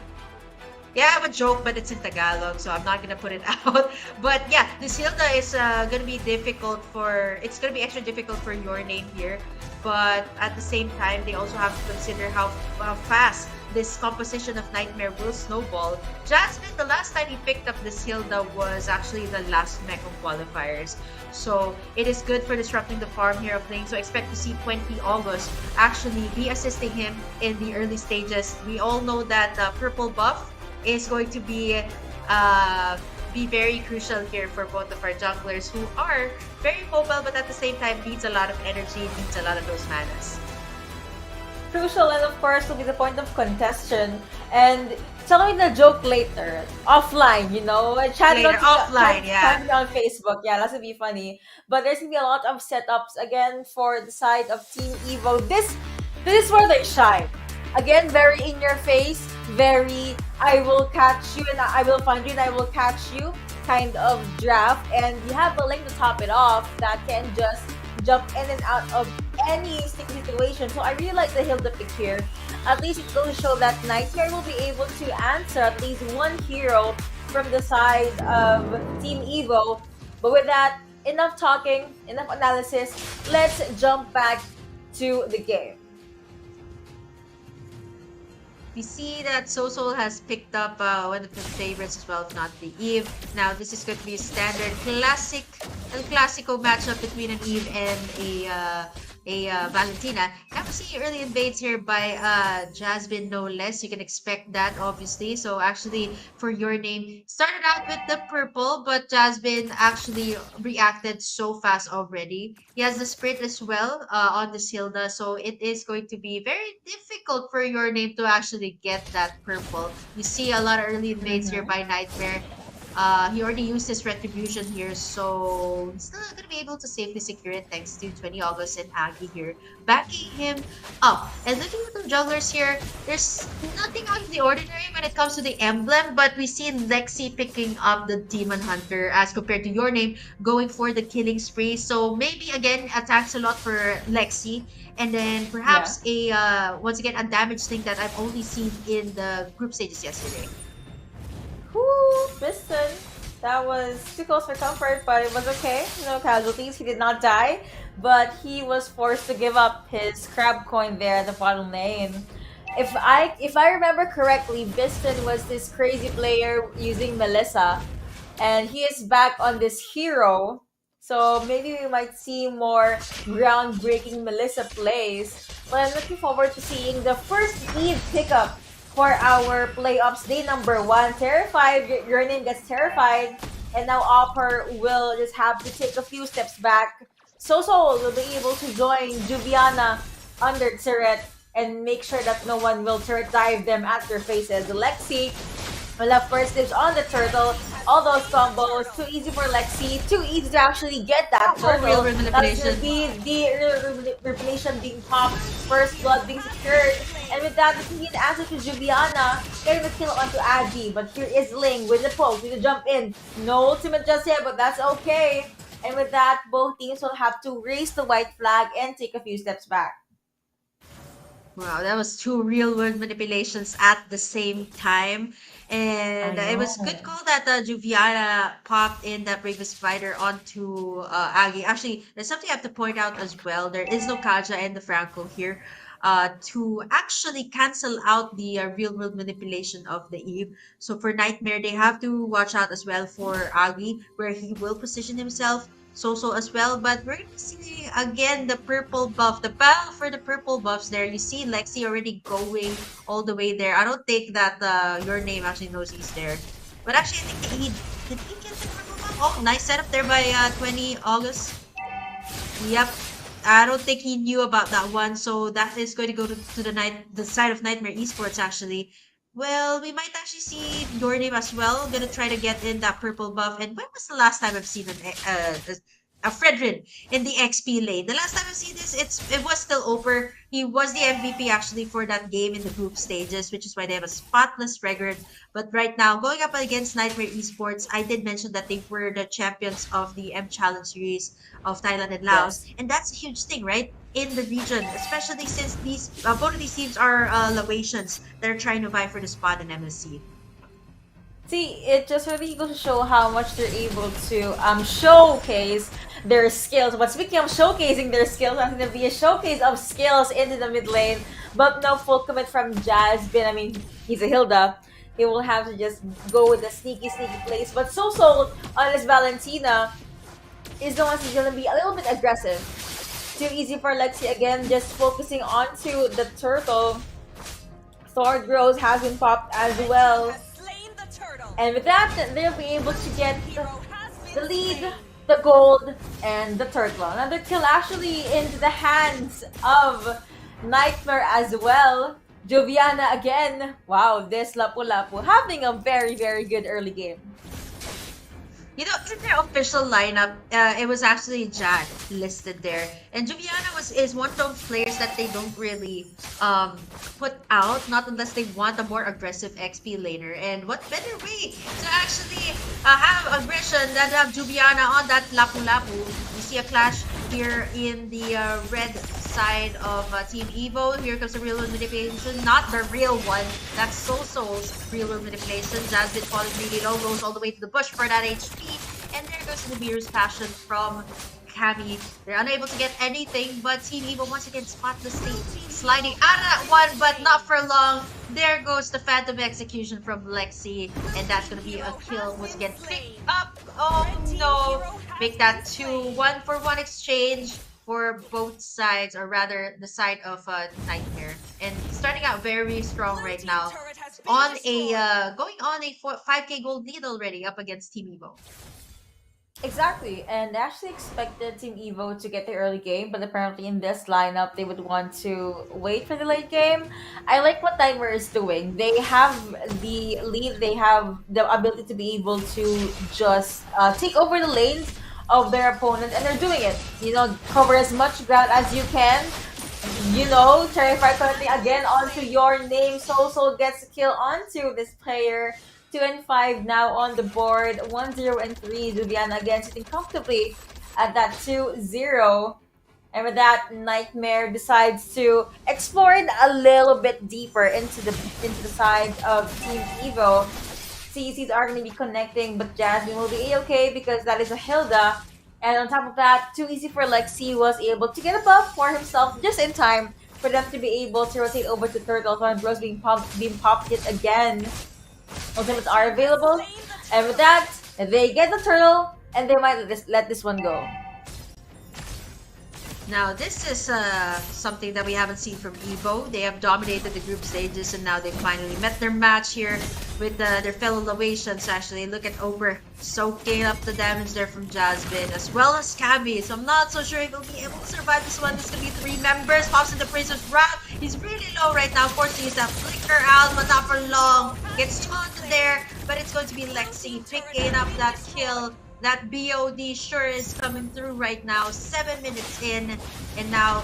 Yeah, I would joke, but it's in Tagalog, so I'm not gonna put it out. But yeah, this Hilda is gonna be difficult it's gonna be extra difficult for your name here. But at the same time, they also have to consider how fast this composition of Nightmare will snowball. Jasmine, the last time he picked up this Hilda was actually the last Mekong Qualifiers. So it is good for disrupting the farm here of lane. So expect to see 20 August actually be assisting him in the early stages. We all know that the purple buff is going to be very crucial here for both of our junglers who are very mobile, but at the same time needs a lot of energy, needs a lot of those manas. Crucial, and of course will be the point of contention. And tell me the joke later, offline. Chat Later, offline, chat me on Facebook. Yeah, that's gonna be funny. But there's gonna be a lot of setups again for the side of Team Evo. This is where they shine. Again, very in your face, very I will catch you and I will find you and I will catch you kind of draft. And you have a link to top it off that can just jump in and out of any sticky situation. So I really like the Hilda pick here. At least it will show that Nightmare will be able to answer at least one hero from the side of Team Evo. But with that, enough talking, enough analysis. Let's jump back to the game. We see that Soul has picked up one of his favorites as well, if not the Eve. Now, this is going to be a standard El Clasico matchup between an Eve and a Valentina. Now we see early invades here by Jasmine, no less. You can expect that, obviously. So actually, for your name, started out with the purple, but Jasmine actually reacted so fast already. He has the sprint as well on the Hilda, so it is going to be very difficult for your name to actually get that purple. You see a lot of early invades here by Nightmare. He already used his retribution here, so he's still going to be able to safely secure it thanks to 20 August and Aggie here backing him up. And looking at the jugglers here, there's nothing out of the ordinary when it comes to the emblem, but we see Lexi picking up the Demon Hunter as compared to your name going for the killing spree. So maybe again attacks a lot for Lexi, and then perhaps once again a damage thing that I've only seen in the group stages yesterday. Whoo, Piston. That was too close for comfort, but it was okay. No casualties. He did not die, but he was forced to give up his crab coin there at the bottom lane. If I remember correctly, Biston was this crazy player using Melissa, and he is back on this hero. So maybe we might see more groundbreaking Melissa plays. But I'm looking forward to seeing the first Eve pickup for our playoffs day number 1. Terrified, your name gets terrified, and now Opper will just have to take a few steps back. Soul will be able to join Juviana under turret and make sure that no one will turret dive them at their faces. Lexi will have first dibs on the turtle. All those combos, too easy for Lexi, too easy to actually get that turtle. That's gonna be the revelation being popped, first blood being secured. And with that, this can be an answer to Juliana, getting the kill onto Agi. But here is Ling with the poke, with the jump in. No ultimate just yet, but that's okay. And with that, both teams will have to raise the white flag and take a few steps back. Wow, that was two real world manipulations at the same time. And I it was good know. call that Juviana popped in that Bravest Spider onto Aggie. Actually, there's something I have to point out as well. There is no Kaja and the Franco here to actually cancel out the real world manipulation of the Eve. So for Nightmare, they have to watch out as well for Aggie, where he will position himself. So as well, but we're gonna see again the purple buff, the battle for the purple buffs there. You see Lexi already going all the way there. I don't think that your name actually knows he's there. But actually, I think that he did he get the purple buff? Oh, nice setup there by 20 August. Yep. I don't think he knew about that one, so that is going to go to the side of Nightmare Esports actually. Well, we might actually see your name as well. Gonna try to get in that purple buff. And when was the last time I've seen a Fredrin in the XP lane? The last time I've seen this, it was still Oper. He was the MVP actually for that game in the group stages, which is why they have a spotless record. But right now, going up against Nightmare Esports, I did mention that they were the champions of the M Challenge series of Thailand and Laos, Yes. and that's a huge thing, right? In the region, especially since these both of these teams are Laotians that are trying to vie for the spot in MSC. See, it just really goes to show how much they're able to showcase their skills. But speaking of showcasing their skills, I think there'll be a showcase of skills into the mid lane, but no full commit from Jasmine. I mean, he's a Hilda. He will have to just go with the sneaky plays. But so on this Valentina is the one who's gonna be a little bit aggressive. Too easy for Lexi again, just focusing onto the turtle. Sword Rose has been popped as well. And with that, they'll be able to get the lead, the gold, and the turtle. Another kill actually into the hands of Nightmare as well. Joviana again. Wow, this Lapu-Lapu having a very good early game. You know, in their official lineup, it was actually Jack listed there, and Juliana is one of those players that they don't really put out, not unless they want a more aggressive XP laner. And what better way to actually have aggression than have Juliana on that Lapu Lapu? You see a clash here in the red side of Team EVO. Here comes the real world manipulation, not the real one. That's Soul's real world manipulation. Jasmine falling really low, goes all the way to the bush for that HP. And there goes the Beer's Passion from Cammy. They're unable to get anything, but Team EVO once again spot the state. Sliding out of that one, but not for long. There goes the Phantom Execution from Lexi. And that's going to be a kill once again. Pick up. Oh no. Make that 2-1-for-1 exchange for both sides, or rather the side of Nightmare. And starting out very strong right now. On a going on a 5k gold lead already up against Team EVO. Exactly, and I actually expected Team EVO to get the early game, but apparently in this lineup, they would want to wait for the late game. I like what Nightmare is doing. They have the lead, they have the ability to be able to just take over the lanes of their opponent, and they're doing it. You know, cover as much ground as you can. You know, Terrify currently again onto your name. Soul gets a kill onto this player. 2 and 5 now on the board. 1-0 and 3. Juliana again sitting comfortably at that 2-0. And with that, Nightmare decides to explore it a little bit deeper into the side of Team EVO. CCs are going to be connecting, but Jasmine will be okay because that is a Hilda. And on top of that, too easy for Lexi was able to get a buff for himself just in time for them to be able to rotate over to Turtle. One Bros being popped yet again. Ultimates are available, and with that, they get the turtle, and they might let this one go. Now, this is something that we haven't seen from EVO. They have dominated the group stages, and now they finally met their match here with their fellow Laotians, actually. Look at Ober soaking up the damage there from Jasmine, as well as Cammy. So I'm not so sure he'll be able to survive this one. This could be 3 members. Pops in the Prince's Wrath. He's really low right now. Forced to use that flicker out, but not for long. Gets taunted there, but it's going to be Lexi picking up that kill. That BOD sure is coming through right now. 7 minutes in, and now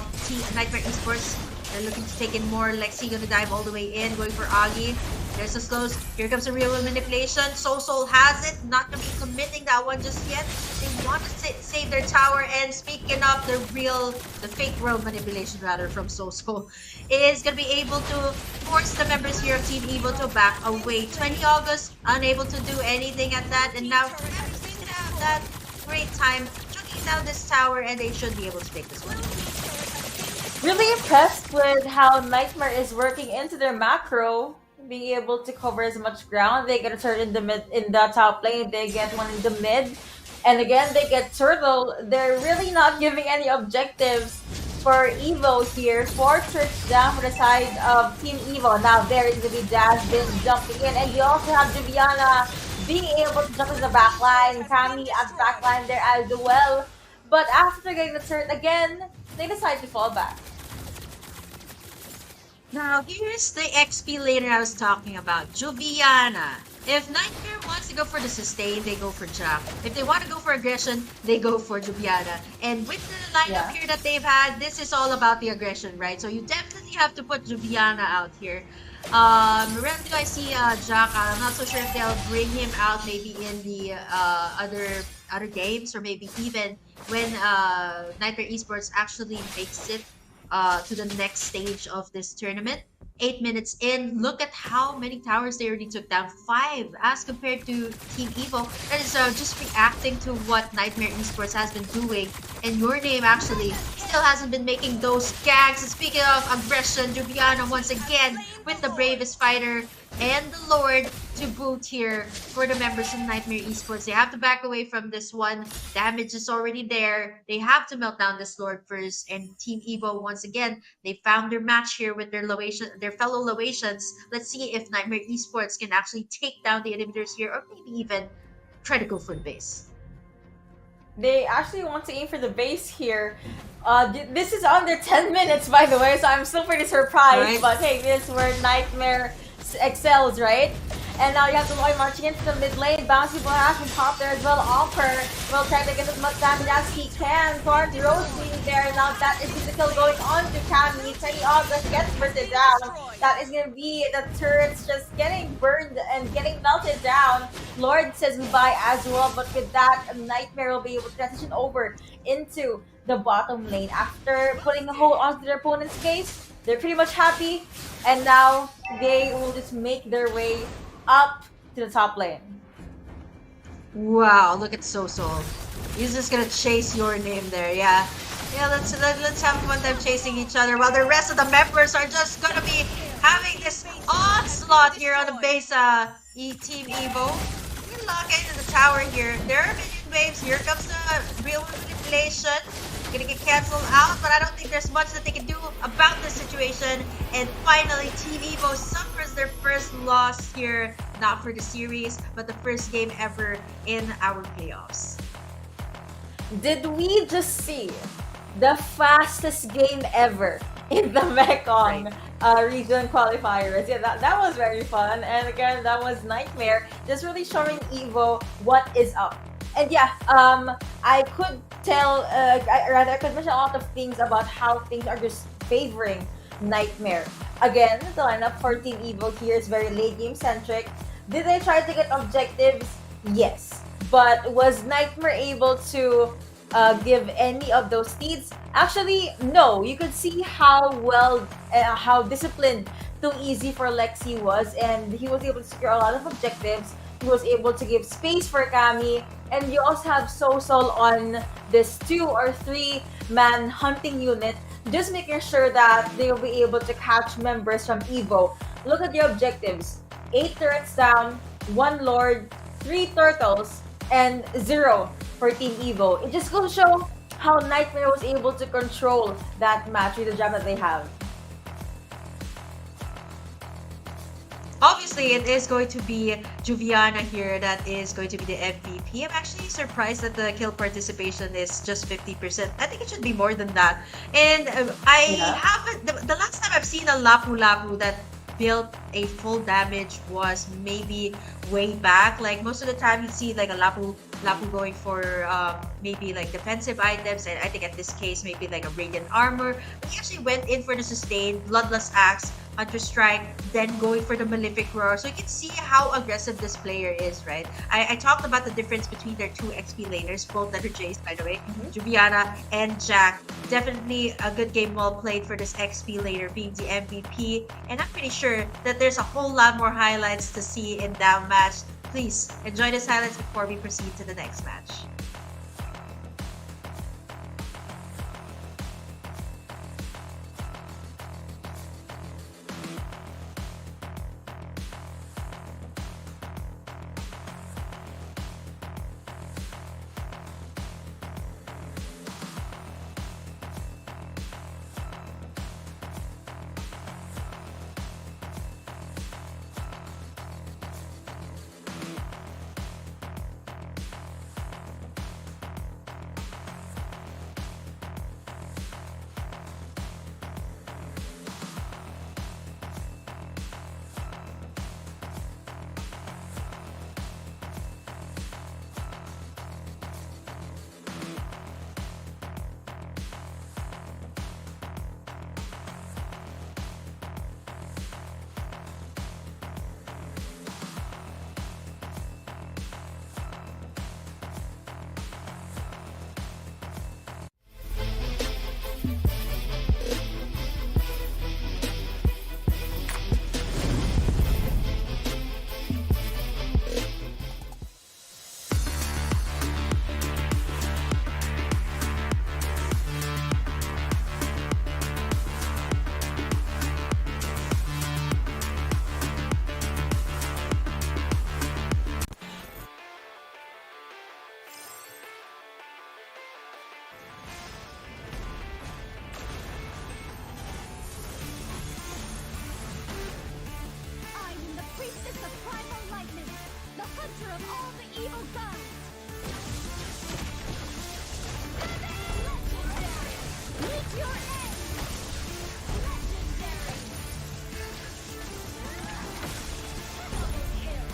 Nightmare Esports, they're looking to take in more. Lexi gonna dive all the way in, going for Agi. There's the slows. Here comes the real manipulation. Soul has it. Not gonna be committing that one just yet. They want to save their tower. And speaking of the fake world manipulation rather from Soul is gonna be able to force the members here of Team EVO to back away. 20 August unable to do anything at that, and now seem to have that great time chucking down this tower, and they should be able to take this one. Really impressed with how Niightmare is working into their macro, being able to cover as much ground. They get a turret in the top lane, they get one in the mid, and again they get turtle. They're really not giving any objectives for EVO here. Fortress down for the side of Team EVO. Now there is gonna be Jasmine jumping in, and you also have Juliana being able to jump in the backline. Kami at the backline there as well. But after getting the turret again, they decide to fall back. Now, here's the XP laner I was talking about, Juliana. If Niightmare wants to go for the sustain, they go for Jack. If they want to go for aggression, they go for Juliana. And with the lineup here that they've had, this is all about the aggression, right? So you definitely have to put Juliana out here. Rarely do I see Jack. I'm not so sure if they'll bring him out maybe in the other games, or maybe even when Niightmare Esports actually makes it to the next stage of this tournament. 8 minutes in, look at how many towers they already took down. 5 as compared to Team EVO. That is just reacting to what Niightmare Esports has been doing. And your name actually still hasn't been making those gags. And speaking of aggression, Juliana once again with the bravest fighter and the Lord to boot here for the members of Niightmare Esports. They have to back away from this one. Damage is already there. They have to melt down this Lord first. And Team EVO, once again, they found their match here with their fellow Laotians. Let's see if Niightmare Esports can actually take down the inhibitors here, or maybe even try to go for the base. They actually want to aim for the base here. This is under 10 minutes, by the way, so I'm still pretty surprised. Right. But hey, this is where Niightmare excels, right? And now you have the Lloyd marching into the mid lane. Bouncy Boy has been popped there as well. Offer will try to get as much damage as he can. Towards Rosie there. Now that is the kill going on to Kami. 20 August gets bursted down. That is going to be the turrets just getting burned and getting melted down. Lord says goodbye as well. But with that, Niightmare will be able to transition over into the bottom lane. After putting a hold onto their opponent's case, they're pretty much happy. And now they will just make their way up to the top lane. Wow, look at Soso. He's just gonna chase your name there, yeah. Yeah, let's have fun time chasing each other while the rest of the members are just gonna be having this onslaught here on the base Team EVO. We're locking into the tower here. There are minion waves. Here comes the real manipulation. Gonna get canceled out, but I don't think there's much that they can do about this situation. And finally, Team EVO suffers their first loss here, not for the series, but the first game ever in our playoffs. Did we just see the fastest game ever in the Mekong region qualifiers? Yeah, that was very fun. And again, that was Niightmare, just really showing EVO what is up. And yeah, I could tell, I could mention a lot of things about how things are just favoring Niightmare. Again, the lineup for Team EVO here is very late game centric. Did they try to get objectives? Yes. But was Niightmare able to give any of those steeds? Actually, no. You could see how well, how disciplined Too Easy for Lexi was, and he was able to secure a lot of objectives. He was able to give space for Kami, and you also have Sosol on this 2 or 3 man hunting unit, just making sure that they will be able to catch members from EVO. Look at the objectives: 8 turrets down, 1 Lord, 3 turtles, and 0 for Team EVO. It just goes to show how Niightmare was able to control that match with the job that they have. Obviously, it is going to be Juliana here that is going to be the MVP. I'm actually surprised that the kill participation is just 50%. I think it should be more than that. And I haven't... The last time I've seen a Lapu Lapu that built a full damage was maybe way back. Like, most of the time you see like a Lapu going for maybe like defensive items, and I think at this case maybe like a radiant armor. But he actually went in for the sustained Bloodlust Axe Strike, then going for the Malefic Roar. So you can see how aggressive this player is, right? I talked about the difference between their two XP laners, both letter J's, by the way, Juliana and Jack. Definitely a good game well played for this XP laner being the MVP. And I'm pretty sure that there's a whole lot more highlights to see in that match. Please enjoy the highlights before we proceed to the next match. I'm the priestess of primal lightning, the hunter of all the evil gods. Legendary! Meet your end! Legendary! Double kill!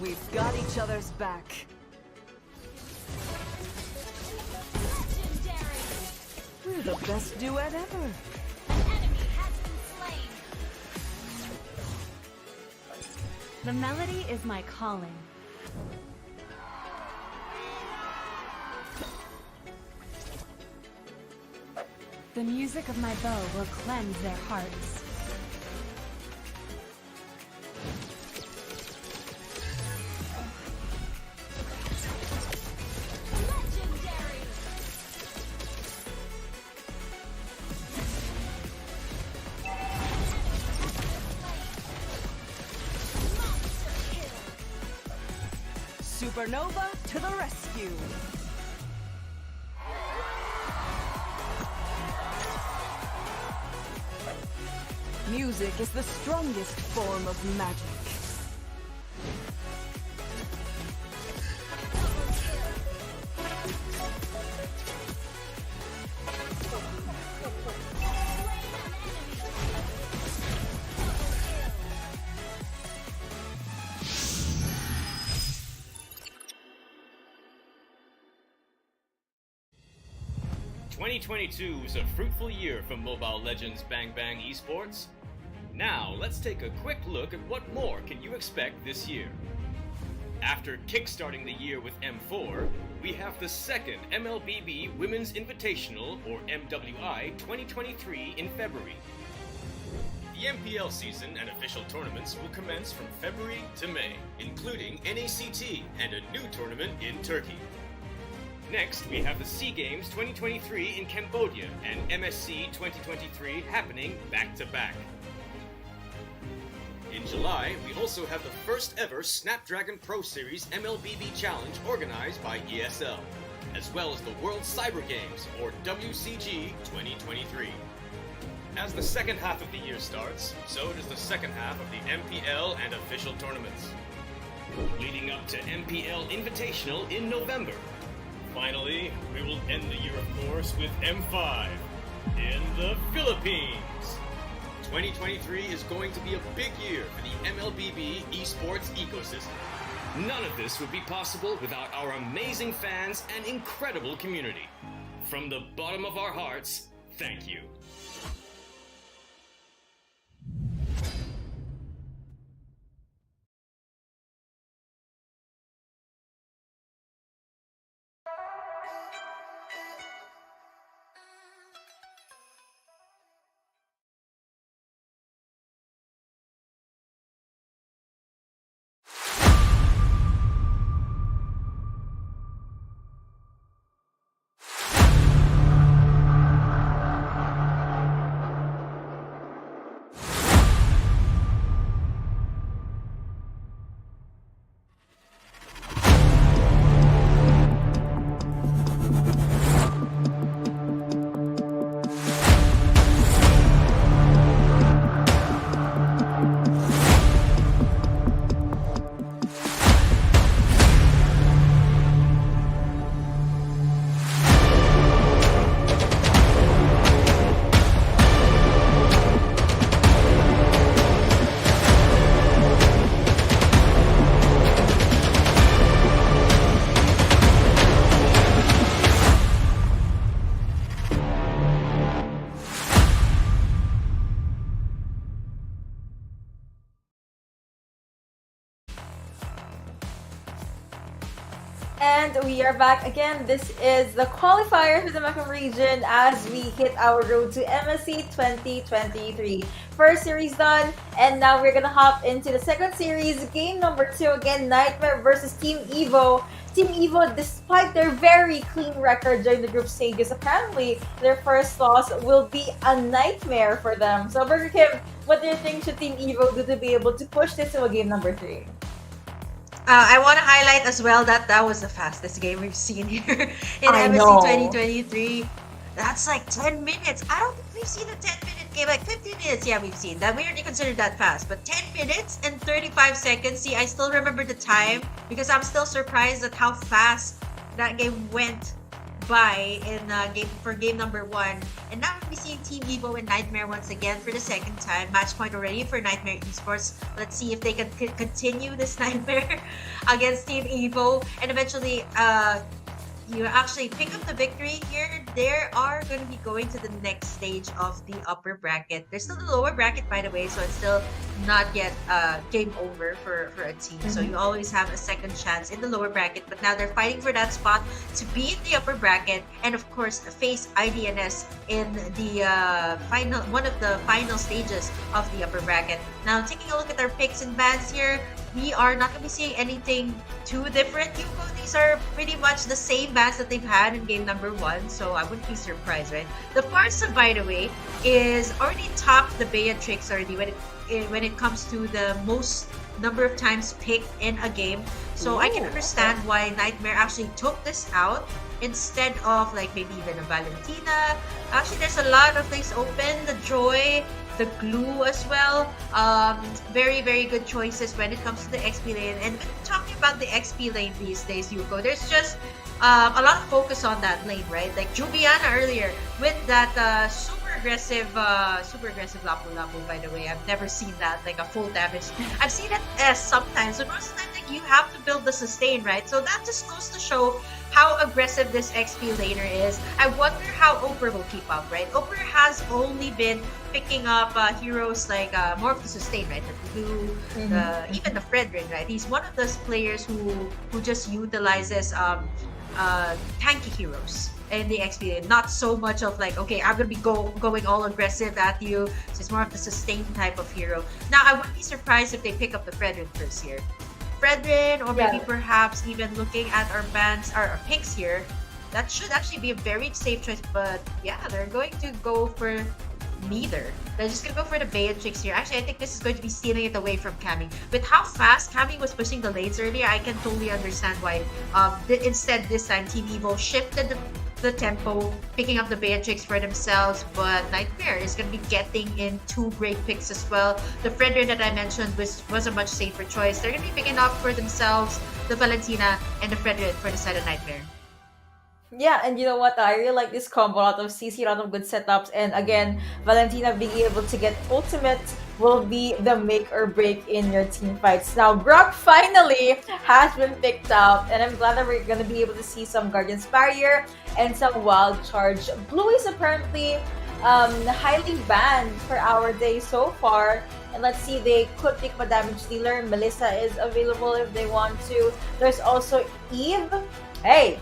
We've got each other's back. Legendary! We're the best duet ever. An enemy has been slain! The melody is my calling. The music of my bow will cleanse their hearts. Legendary! Monster kill! Supernova to the rescue. Music is the strongest form of magic. Twenty 2022 was a fruitful year for Mobile Legends Bang Bang Esports. Now, let's take a quick look at what more can you expect this year. After kickstarting the year with M4, we have the second MLBB Women's Invitational, or MWI, 2023 in February. The MPL season and official tournaments will commence from February to May, including NACT and a new tournament in Turkey. Next, we have the SEA Games 2023 in Cambodia and MSC 2023 happening back-to-back. In July, we also have the first ever Snapdragon Pro Series MLBB Challenge organized by ESL, as well as the World Cyber Games, or WCG 2023. As the second half of the year starts, so does the second half of the MPL and official tournaments, leading up to MPL Invitational in November. Finally, we will end the year, of course, with M5 in the Philippines. 2023 is going to be a big year for the MLBB esports ecosystem. None of this would be possible without our amazing fans and incredible community. From the bottom of our hearts, thank you. And we are back again. This is the qualifier for the Mekong region as we hit our road to MSC 2023. First series done, and now we're gonna hop into the second series, game number 2. Again, Niightmare versus Team EVO. Team EVO, despite their very clean record during the group stages, apparently their first loss will be a nightmare for them. So, Burger Kim, what do you think should Team EVO do to be able to push this to a game number 3? I want to highlight as well that that was the fastest game we've seen here in MSC 2023. That's like 10 minutes. I don't think we've seen a 10-minute game. Like 15 minutes, yeah, we've seen that. We already considered that fast. But 10 minutes and 35 seconds. See, I still remember the time because I'm still surprised at how fast that game went by in game number 1. And now we'll be seeing Team EVO and Niightmare once again for the second time. Match point already for Niightmare Esports. Let's see if they can continue this nightmare against Team EVO and eventually you actually pick up the victory here. They are going to be going to the next stage of the upper bracket. There's still the lower bracket, by the way, so it's still not yet game over for a team. So you always have a second chance in the lower bracket, but now they're fighting for that spot to be in the upper bracket and of course face IDNS in the one of the final stages of the upper bracket. Now taking a look at our picks and bans here, we are not going to be seeing anything too different. These are pretty much the same bans that they've had in game number 1, so I wouldn't be surprised, right? The Farsa, by the way, is already topped the Beatrix already when it comes to the most number of times picked in a game. So I can understand why Niightmare actually took this out instead of like maybe even a Valentina. Actually, there's a lot of things open. The Joy, the Glue as well. Very, very good choices when it comes to the XP lane. And talking about the XP lane these days, Yuko, there's just a lot of focus on that lane, right? Like Jubiana earlier with that super aggressive Lapu Lapu, by the way. I've never seen that, like a full damage. I've seen it sometimes, but most of the time you have to build the sustain, right? So that just goes to show how aggressive this XP laner is. I wonder how Oprah will keep up, right? Oprah has only been picking up heroes like more of the sustain, right? The Blue, even the Fredrin, right? He's one of those players who just utilizes tanky heroes in the XP. Not so much of like, okay, I'm gonna be going all aggressive at you. So it's more of the sustain type of hero. Now, I wouldn't be surprised if they pick up the Fredrin first here. Fredrin, or maybe perhaps even looking at our bans, our picks here. That should actually be a very safe choice, but yeah, they're going to go for neither. They're just gonna go for the Beatrix here. Actually, I think this is going to be stealing it away from Cammy. With how fast Cammy was pushing the lanes earlier, I can totally understand why instead this time Team EVO shifted the tempo, picking up the Beatrix for themselves, but Niightmare is going to be getting in 2 great picks as well. The Fredrin that I mentioned was a much safer choice. They're going to be picking up for themselves the Valentina and the Fredrin for the side of Niightmare. Yeah, and you know what? I really like this combo. A lot of CC, a lot of good setups, and again, Valentina being able to get ultimate will be the make or break in your team fights. Now, Brock finally has been picked up, and I'm glad that we're gonna be able to see some Guardian's Barrier and some Wild Charge. Blue is apparently highly banned for our day so far. And let's see, they could pick a damage dealer. Melissa is available if they want to. There's also Eve. Hey,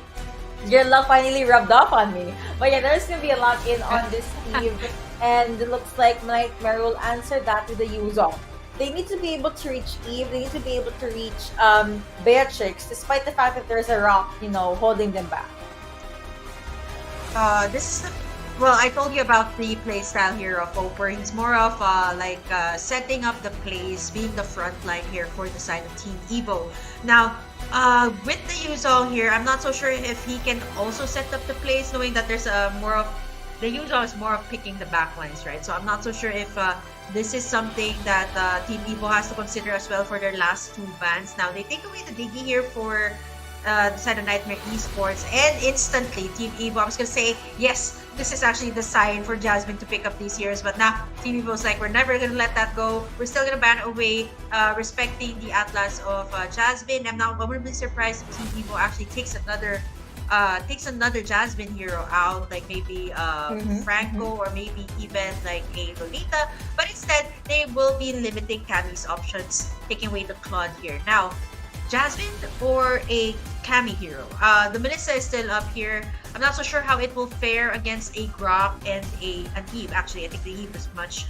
your luck finally rubbed off on me. But yeah, there's gonna be a lock in on this Eve, and it looks like Nightmare will answer that with the Yuzong. They need to be able to reach Eve. They need to be able to reach Beatrix, despite the fact that there's a rock, holding them back. This is well, I told you about the playstyle here of Oper. He's more of setting up the plays, being the front line here for the side of Team EVO. Now, with the Yuzong here, I'm not so sure if he can also set up the plays, knowing that there's more of the Yuzong is more of picking the backlines, right? So I'm not so sure if this is something that Team EVO has to consider as well for their last 2 bans. Now, they take away the Diggy here for the side of Niightmare Esports, and instantly Team EVO, I was gonna say, yes, this is actually the sign for Jasmine to pick up these heroes, but now Team EVO's like, we're never gonna let that go. We're still gonna ban away, respecting the Atlas of Jasmine. I'm not really surprised if Team EVO actually takes another Jasmine hero out, like maybe Franco, or maybe even like a Lolita, but instead they will be limiting Cammy's options, taking away the Claude here. Now, Jasmine or a Cammy hero. The Melissa is still up here. I'm not so sure how it will fare against a Grok and an Eve. Actually, I think the Eve is much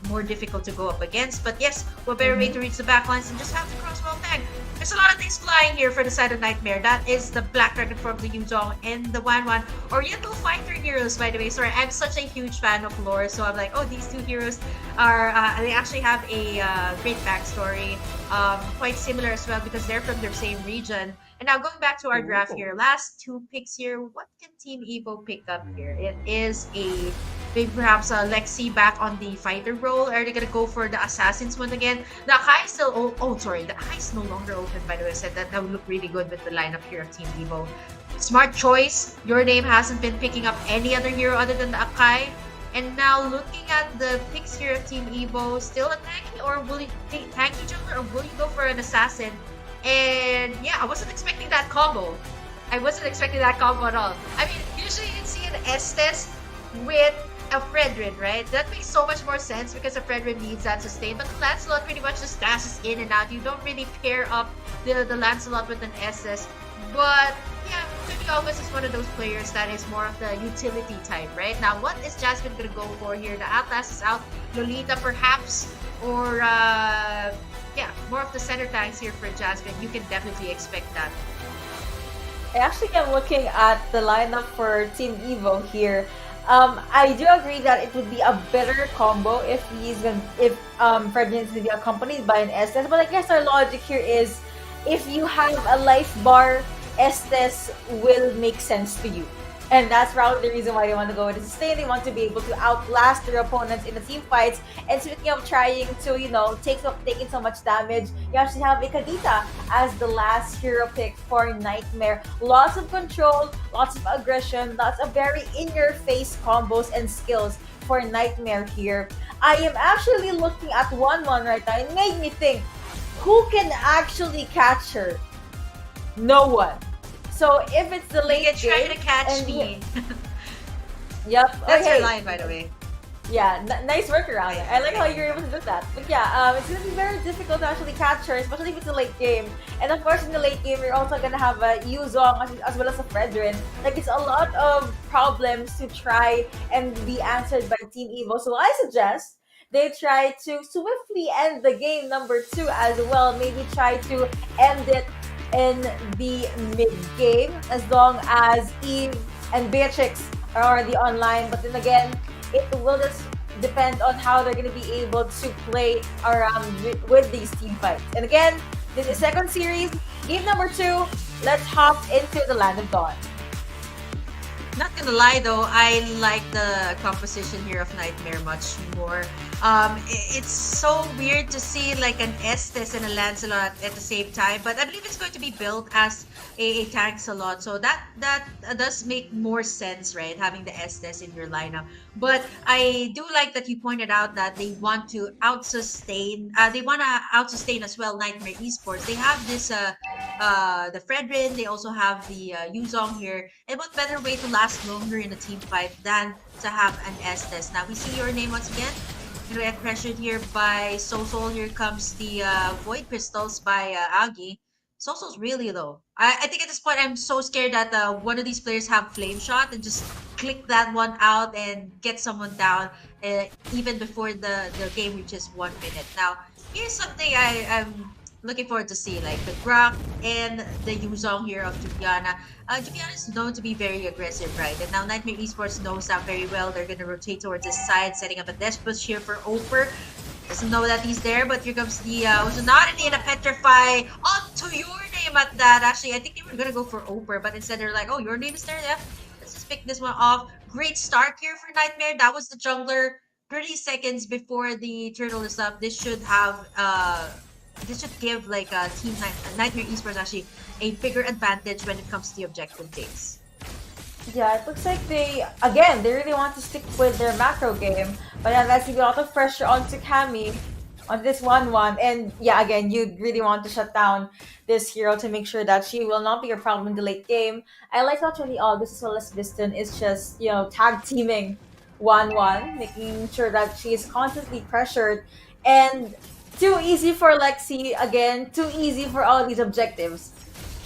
more difficult to go up against. But yes, what better way to reach the backlines and just have the crossbow tank. There's a lot of things flying here for the side of Niightmare. That is the Black Dragon from the Yuzong and the Wanwan Oriental Fighter heroes, by the way. Sorry, I'm such a huge fan of lore, so I'm like, oh, these 2 heroes are, they actually have a great backstory. Quite similar as well because they're from the same region. And now going back to our draft here, last 2 picks here, what can Team EVO pick up here? It is maybe perhaps Lexi back on the fighter role. Are they gonna go for the assassins one again? The Akai is still the Akai is no longer open, by the way. I said that would look really good with the lineup here of Team EVO. Smart choice. Your name hasn't been picking up any other hero other than the Akai. And now looking at the picks here of Team EVO, still a tanky, or will you take tanky jungler, or will you go for an assassin? And yeah, I wasn't expecting that combo. I wasn't expecting that combo at all. I mean, usually you can see an Estes with a Fredrin, right? That makes so much more sense because a Fredrin needs that sustain. But the Lancelot pretty much just dashes in and out. You don't really pair up the Lancelot with an Estes. But yeah, Could Always is one of those players that is more of the utility type, right? Now, what is Jasmine gonna go for here? The Atlas is out. Lolita perhaps, or yeah, more of the center tanks here for Jasmine. You can definitely expect that. I actually am looking at the lineup for Team EVO here. I do agree that it would be a better combo if Ferdinand is to be accompanied by an Estes, but I guess our logic here is if you have a life bar, Estes will make sense to you. And that's probably the reason why they want to go with the sustain. They want to be able to outlast their opponents in the team fights. And speaking of trying to, taking so much damage, you actually have Ikadita as the last hero pick for Niightmare. Lots of control, lots of aggression, lots of very in-your-face combos and skills for Niightmare here. I am actually looking at 1-1 right now. It made me think, who can actually catch her? No one. So if it's the You late can try game, to catch and me. Yep. That's okay. her line, by the way. Yeah, nice workaround. I like how you're able to do that. But yeah, it's gonna be very difficult to actually catch her, especially if it's a late game. And of course, in the late game, you're also gonna have a Yuzong as well as a Fredrin. Like, it's a lot of problems to try and be answered by Team Evo. So I suggest they try to swiftly end the game number 2 as well. Maybe try to end it in the mid game as long as Eve and Beatrix are already online. But then again, it will just depend on how they're going to be able to play around with these team fights. And again, this is second series, game number 2. Let's hop into the Land of Dawn. Not gonna lie though, I like the composition here of Nightmare much more. It's so weird to see like an Estes and a Lancelot at the same time, but I believe it's going to be built as a tank slot, so that does make more sense, right? Having the Estes in your lineup. But I do like that you pointed out that they want to out-sustain. They want to out-sustain as well. Nightmare Esports. They have this the Fredrin. They also have the Yuzong here. And what better way to last longer in a team fight than to have an Estes? Now we see your name once again. You know, get pressured here by Sosol. Here comes the Void Crystals by Agi. Soso's really low. I think at this point I'm so scared that one of these players have Flame Shot and just click that one out and get someone down even before the game reaches 1 minute. Now, here's something I'm looking forward to see, like the Grok and the Yuzong here of Juliana. Juliana is known to be very aggressive, right? And now Nightmare Esports knows that very well. They're going to rotate towards this side, setting up a dash push here for Oper. Doesn't know that he's there, but here comes the Uzunarity and a Petrify onto your name at that. Actually, I think they were going to go for Oper, but instead they're like, oh, your name is there? Yeah, let's just pick this one off. Great start here for Nightmare. That was the jungler. 30 seconds before the turtle is up. This should have this should give like Team Nightmare Esports actually a bigger advantage when it comes to the objective phase. Yeah, it looks like they really want to stick with their macro game, but that's gonna be a lot of pressure onto Cammy on this 1-1. And yeah, again, you really want to shut down this hero to make sure that she will not be a problem in the late game. I like how 20 August as well as Biston is just, tag teaming 1-1, making sure that she is constantly pressured. And too easy for Lexi, again, too easy for all these objectives.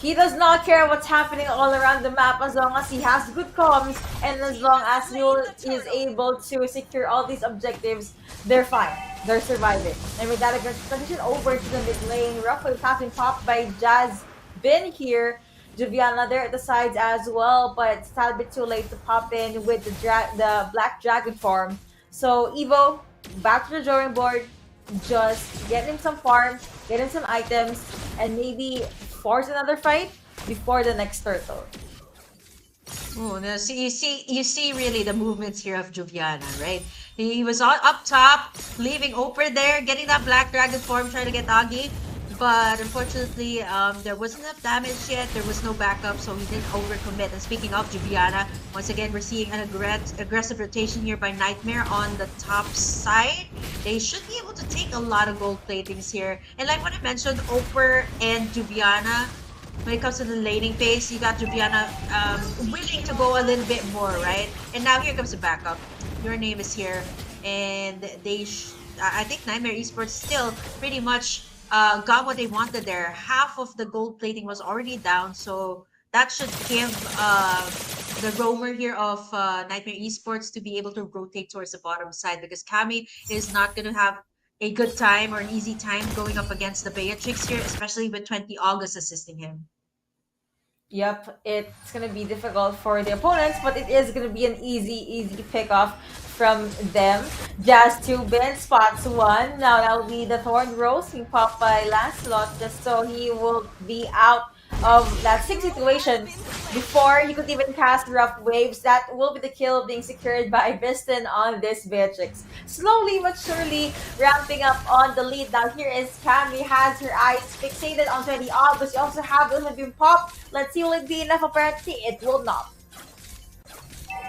He does not care what's happening all around the map as long as he has good comms and as long as he is able to secure all these objectives, they're fine. They're surviving. And with that, transition over to the mid lane. Roughly passing popped by Jazz Bin here. Juviana there at the sides as well, but it's a bit too late to pop in with the Black Dragon form. So Evo, back to the drawing board. Just get him some farm, get him some items, and maybe force another fight before the next turtle. Oh, no, so you see really the movements here of Juviana, right? He was up top, leaving Oper there, getting that Black Dragon form, trying to get Agi. But unfortunately, there wasn't enough damage yet. There was no backup, so he didn't overcommit. And speaking of Juviana, once again, we're seeing an aggressive rotation here by Nightmare on the top side. They should be able to take a lot of gold platings here. And like what I mentioned, Oper and Juviana, when it comes to the laning phase, you got Juviana willing to go a little bit more, right? And now here comes the backup. Your name is here. And I think Nightmare Esports still pretty much got what they wanted there. Half of the gold plating was already down, so that should give the roamer here of Nightmare Esports to be able to rotate towards the bottom side, because Kami is not going to have a good time or an easy time going up against the Beatrix here, especially with 20 August assisting him. Yep, it's going to be difficult for the opponents, but it is going to be an easy pick-off from them. Jazz 2 bin spots 1. Now that will be the Thorn Rose being popped by Lancelot, just so he will be out of that sick situation before he could even cast Rough Waves. That will be the kill being secured by Biston on this Beatrix. Slowly but surely ramping up on the lead. Now here is Cammy, has her eyes fixated on 20 August. You also have those have been popped. Let's see, will it be enough? Apparently it will not.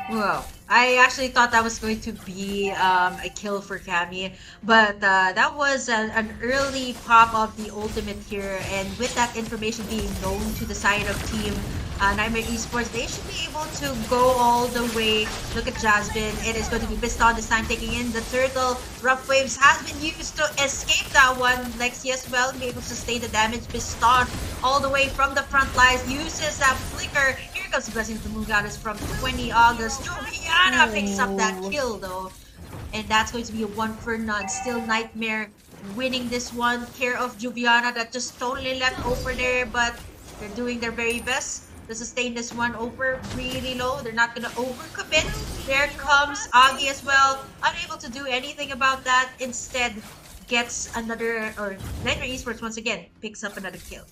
Well, I actually thought that was going to be a kill for Cammy, but that was an early pop of the ultimate here, and with that information being known to the side of Team Niightmare Esports, they should be able to go all the way. Look at Jasmine. It is going to be Piston this time taking in the turtle. Rough Waves has been used to escape that one. Lexi as well, be able to sustain the damage. Piston all the way from the front lines uses that flicker. Here comes the Blessing of the Moon Goddess from 20 August. Juliana picks up that kill though. And that's going to be a 1 for none. Still Nightmare winning this one. Care of Juviana that just totally left over there, but they're doing their very best to sustain this one over really low. They're not gonna overcommit. There comes Agi as well. Unable to do anything about that. Instead, gets another, or Nightmare Esports once again picks up another kill.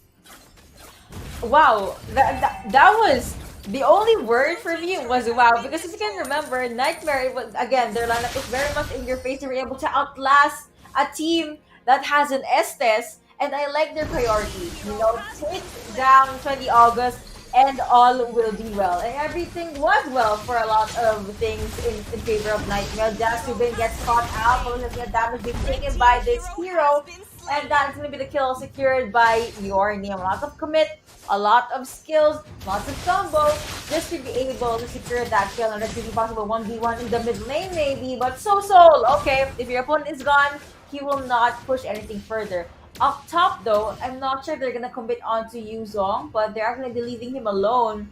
Wow, that was the only word for me was wow, because as you can remember, Nightmare, it was, again, their lineup is very much in your face. They were able to outlast a team that has an Estes, and I like their priority. You know, take down 20 August and all will be well. And everything was well for a lot of things in favor of Nightmare. Jasubin gets caught out, most of the damage being taken by this hero, and that's going to be the kill secured by your name. A lot of commit, a lot of skills, lots of combo, just to be able to secure that kill. And that's going to be possible 1v1 in the mid lane maybe, but Soul, okay, if your opponent is gone, he will not push anything further. Up top though, I'm not sure if they're gonna commit onto Yuzong, but they're gonna be leaving him alone.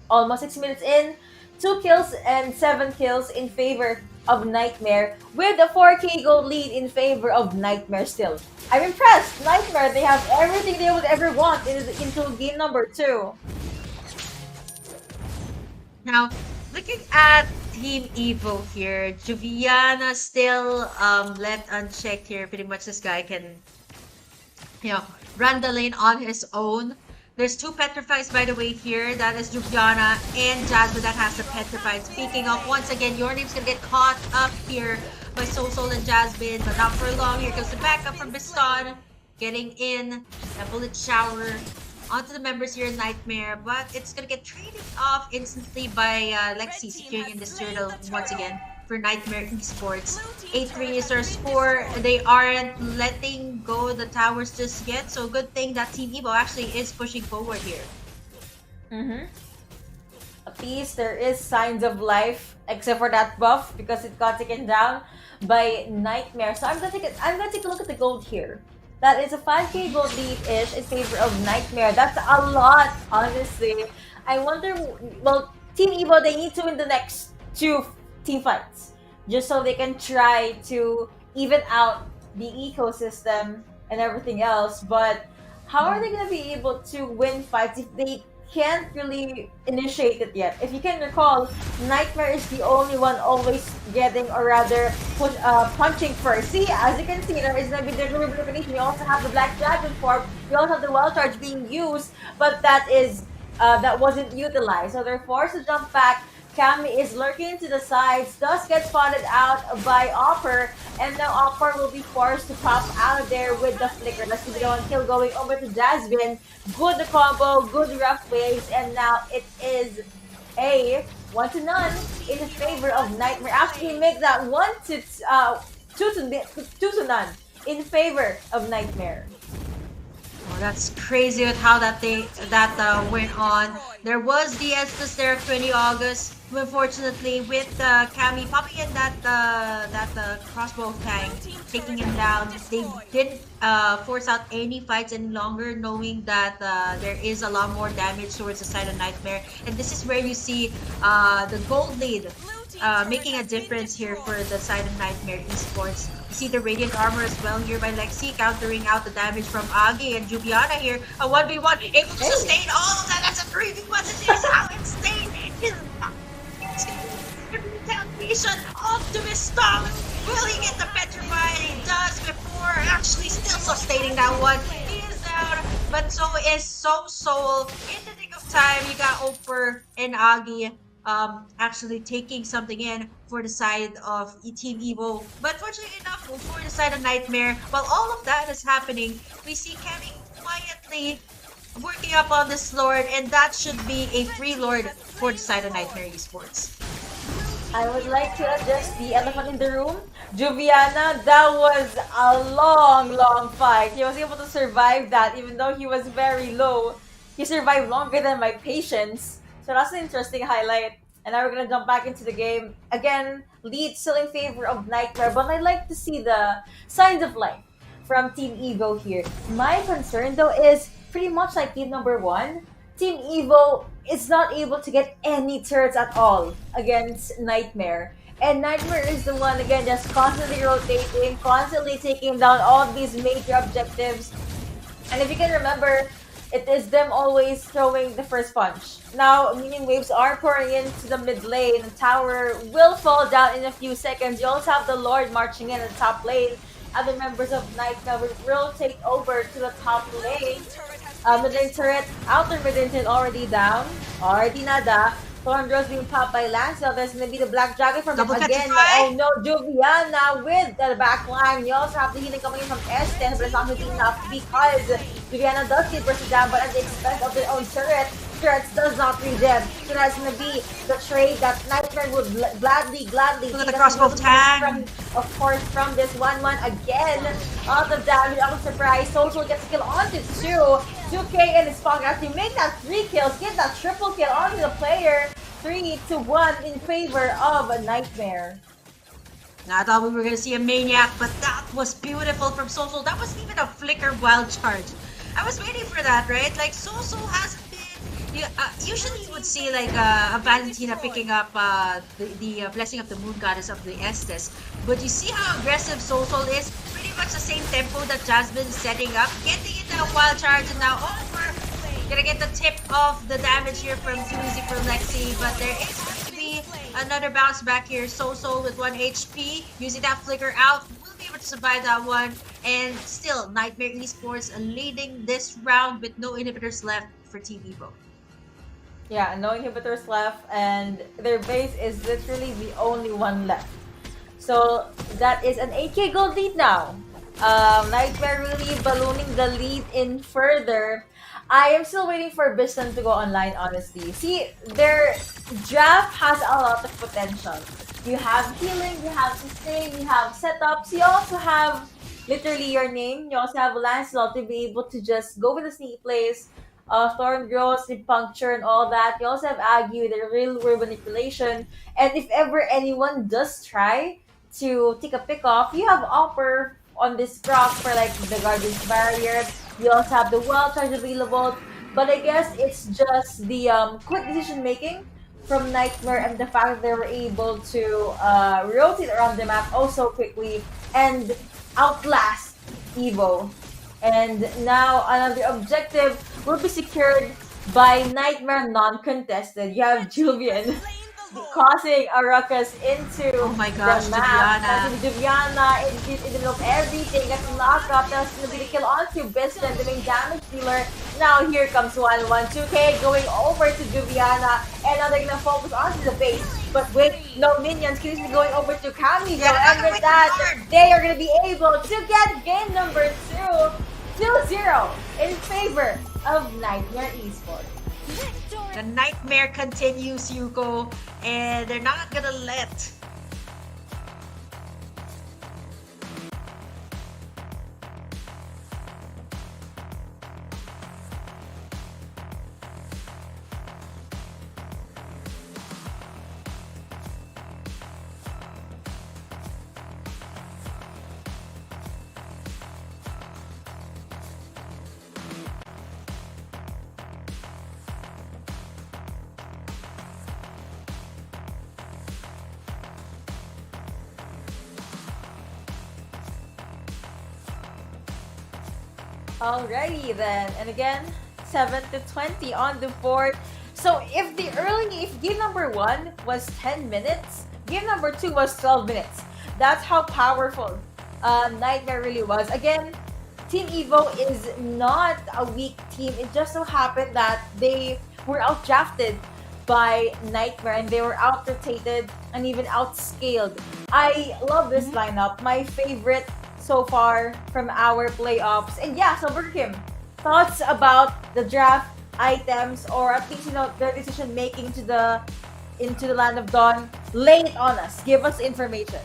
Almost 6 minutes in, 2 kills and 7 kills in favor of Nightmare, with a 4k gold lead in favor of Nightmare still. I'm impressed! Nightmare, they have everything they would ever want into game number 2. Now, looking at Team EVO here, Juviana still left unchecked here. Pretty much this guy can, you know, run the lane on his own. There's 2 petrifies by the way here. That is Juliana and Jasmine that has the petrified. Speaking of, once again, your name's gonna get caught up here by Soul and Jasmine, but not for long. Here comes the backup from Biston, getting in a bullet shower onto the members here in Nightmare, but it's gonna get traded off instantly by Lexi, securing in this turtle once again for Nightmare Esports. 8-3 is our score. They aren't letting go the towers just yet, so good thing that Team EVO actually is pushing forward here. At least there is signs of life, except for that buff because it got taken down by Nightmare. So I'm gonna take a look at the gold here. That is a 5k gold lead-ish in favor of Nightmare. That's a lot, honestly. I wonder, well, Team EVO, they need to win the next 2 team fights just so they can try to even out the ecosystem and everything else. But how are they going to be able to win fights if they can't really initiate it yet? If you can recall, Nightmare is the only one always getting, or rather punching first. See, as you can see, there is going to be the rejuvenation. You also have the Black Dragon form. You also have the Wild Charge being used, but that wasn't utilized. So they're forced to jump back. Cammy is lurking to the sides, does get spotted out by Opper, and now Opper will be forced to pop out of there with the flicker. Let's see the one kill going over to Jasmine. Good combo, good rough waves, and now it is a 1 to none in favor of Nightmare. After he makes that 2 to none in favor of Nightmare. Oh, that's crazy with how that went on. There was the Estes there, 20 August. Unfortunately, with Cammy popping in that crossbow tank, taking him down, they didn't force out any fights any longer, knowing that there is a lot more damage towards the side of Nightmare. And this is where you see the gold lead making a difference here for the side of Nightmare Esports. You see the Radiant Armor as well here by Lexi, countering out the damage from Agi, and Juliana here, a 1v1, able to sustain all of that. That's a 3v1. This is how insane is retaliation. Optimus Stalin, will he get the petrified? He does before actually still sustaining that one. He is down, but so is Soul. In the nick of time, you got Oper and Agi actually taking something in for the side of Team EVO. But fortunately enough, for the side of Nightmare, while all of that is happening, we see Cammy quietly working up on this Lord, and that should be a free Lord for the side of Nightmare Esports. I would like to address the elephant in the room. Juviana, that was a long fight. He was able to survive that even though he was very low. He survived longer than my patience. So that's an interesting highlight. And now we're gonna jump back into the game. Again, lead still in favor of Nightmare, but I'd like to see the signs of life from Team EVO here. My concern though is pretty much like team number 1. Team EVO is not able to get any turrets at all against Nightmare. And Nightmare is the one, again, just constantly rotating, constantly taking down all of these major objectives. And if you can remember, it is them always throwing the first punch. Now, minion waves are pouring into the mid lane. The tower will fall down in a few seconds. You also have the Lord marching in the top lane. Other members of Nightmare will take over to the top lane. Mid lane turret, outer mid lane turret already down. Already nada. Thorndrill's being popped by Lancel. There's gonna be the Black Dragon from him again. Oh no, Juviana with the back line. You also have the healing coming in from Estes, but it's not gonna be enough because Juviana does get bursted down, but at the expense of their own turret. Turrets does not regen. So that's gonna be the trade that Nightmare would gladly Look at the crossbow tag. Of course, from this 1-1 again. Out of damage, out of surprise. Social gets a kill onto 2K in his pocket to make that 3 kills, get that triple kill onto the player. 3-1 in favor of a Nightmare. Now, I thought we were gonna see a maniac, but that was beautiful from Social. That was even a flicker wild charge. I was waiting for that, right? Like, Social hasn't been... usually you would see like a Valentina picking up the Blessing of the Moon Goddess of the Estes. But you see how aggressive Social is? Pretty much the same tempo that Jasmine is setting up. Getting in that wild charge and now over. Gonna get the tip of the damage here from Tuzi from Lexi. But there is going to be another bounce back here. Social with 1 HP. Using that flicker out. Will be able to survive that one. And still, Niightmare Esports leading this round with no inhibitors left for Team EVO. Yeah, no inhibitors left, and their base is literally the only one left. So that is an 8k gold lead now. Nightmare really ballooning the lead in further. I am still waiting for Bistan to go online, honestly. See, their draft has a lot of potential. You have healing, you have sustain, you have setups, you also have literally your name. You also have Lancelot to be able to just go with the sneak plays. Thorn Girls, the puncture, and all that. You also have Ague, the real world manipulation. And if ever anyone does try to take a pick off, you have Opper on this proc for like the Guardian's Barrier. You also have the Wild Charge available. But I guess it's just the quick decision making from Nightmare and the fact that they were able to rotate around the map also quickly and outlast EVO. And now another objective will be secured by Nightmare non-contested. You have Julian causing a ruckus into the map. Juliana in the middle of everything, gets knocked up. That's going to be the kill onto Bistan, the main damage dealer. Now here comes 1-1. 2K going over to Juliana, and now they're going to focus onto the base. But with no minions, Kids is going over to Camille, and with that, they are going to be able to get game number 2-0 in favor of Niightmare Esport. The nightmare continues, Yuko, and they're not gonna let Alrighty then, and again, 7-20 on the board. So if game number 1 was 10 minutes, game number 2 was 12 minutes. That's how powerful Nightmare really was. Again, Team EVO is not a weak team. It just so happened that they were outdrafted by Nightmare and they were out-rotated and even outscaled. I love this lineup. My favorite so far from our playoffs. And yeah, so Burger Kim, thoughts about the draft items, or at least their decision making to the into the Land of Dawn? Lay it on us. Give us information.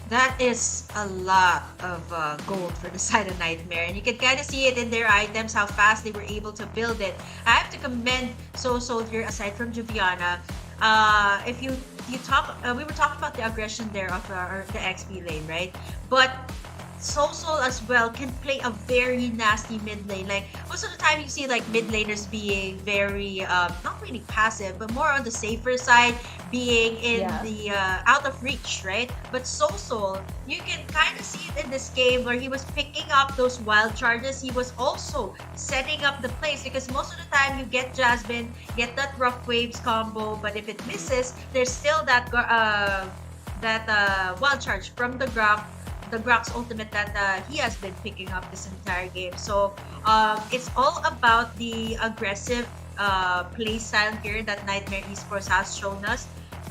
That is a lot of gold for the side of Nightmare, and you can kind of see it in their items, how fast they were able to build it. I have to commend So here, aside from Juviana. If you talk, we were talking about the aggression there of the XP lane, right? But Soul as well can play a very nasty mid lane. Like most of the time you see like mid laners being very not really passive, but more on the safer side, being in the out of reach, right? But Soul, you can kind of see it in this game where he was picking up those wild charges. He was also setting up the plays, because most of the time you get Jasmine, get that rough waves combo, but if it misses, there's still that wild charge from the Grok's ultimate that he has been picking up this entire game. So it's all about the aggressive play style here that Niightmare Esports has shown us.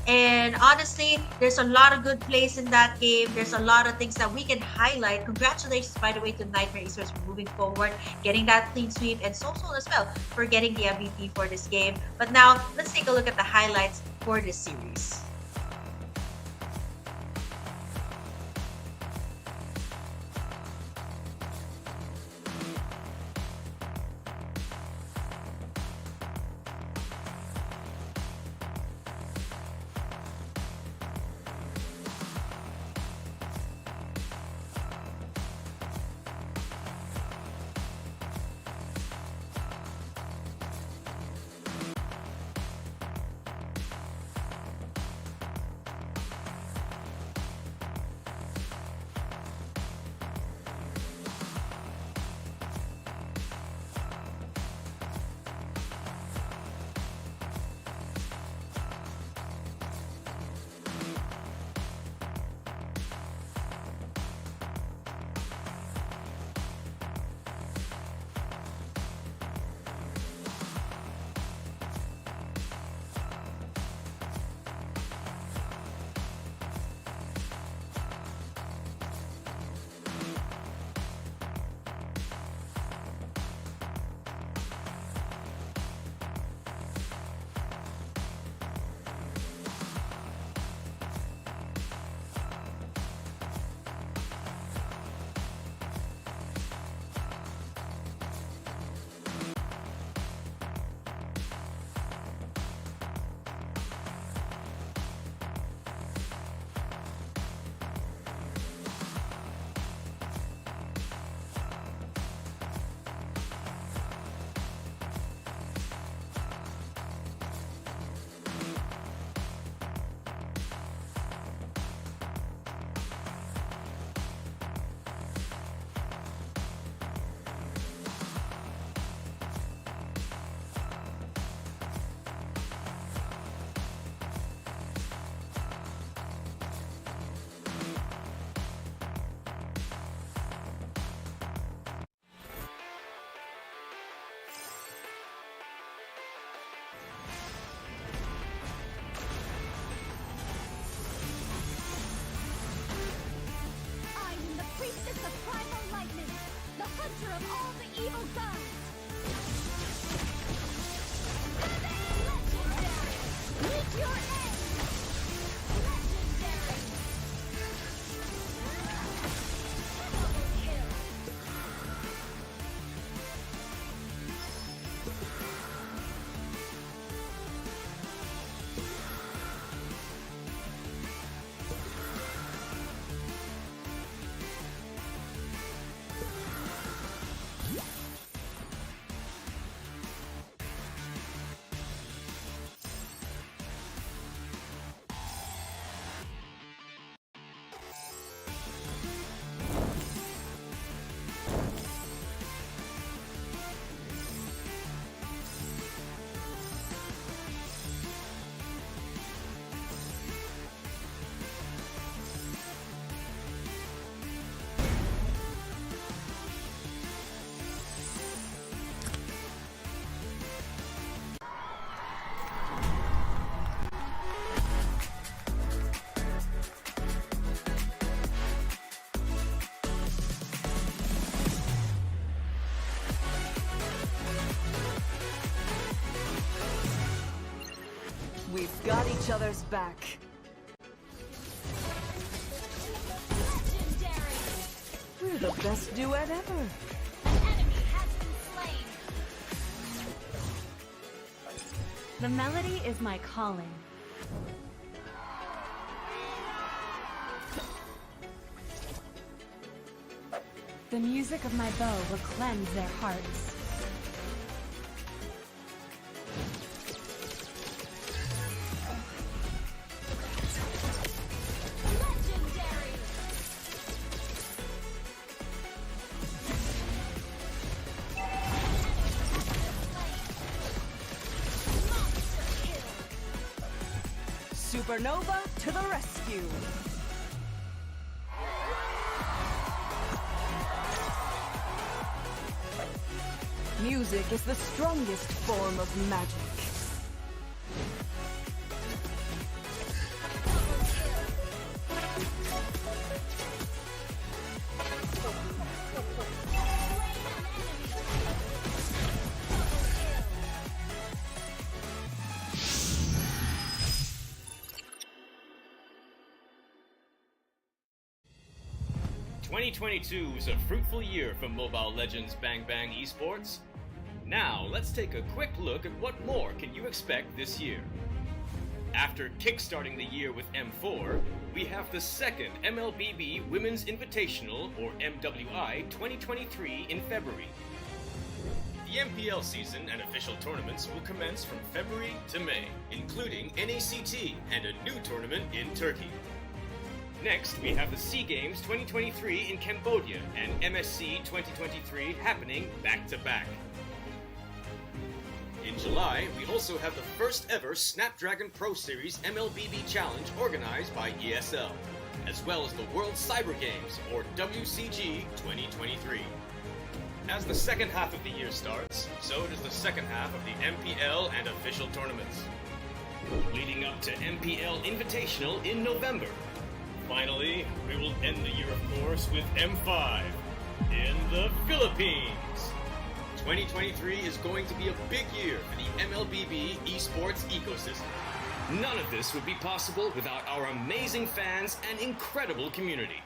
And honestly, there's a lot of good plays in that game. There's a lot of things that we can highlight. Congratulations, by the way, to Niightmare Esports for moving forward, getting that clean sweep, and Soul as well for getting the MVP for this game. But now, let's take a look at the highlights for this series. Hunter of all the evil gods! Legendary! Meet your end! Legendary! Double kill! We've got each other's back. Legendary! We're the best duet ever. An enemy has been slain! The melody is my calling. The music of my bow will cleanse their hearts. Legendary! Monster kill! Supernova to the rescue. Music is the strongest form of magic. Twenty 2022 was a fruitful year for Mobile Legends Bang Bang Esports. Now, let's take a quick look at what more can you expect this year. After kickstarting the year with M4, we have the second MLBB Women's Invitational, or MWI, 2023 in February. The MPL season and official tournaments will commence from February to May, including NACT and a new tournament in Turkey. Next, we have the SEA Games 2023 in Cambodia and MSC 2023 happening back-to-back. In July, we also have the first ever Snapdragon Pro Series MLBB Challenge organized by ESL, as well as the World Cyber Games, or WCG 2023. As the second half of the year starts, so does the second half of the MPL and official tournaments, leading up to MPL Invitational in November. Finally, we will end the year, of course, with M5 in the Philippines. 2023 is going to be a big year for the MLBB esports ecosystem. None of this would be possible without our amazing fans and incredible community.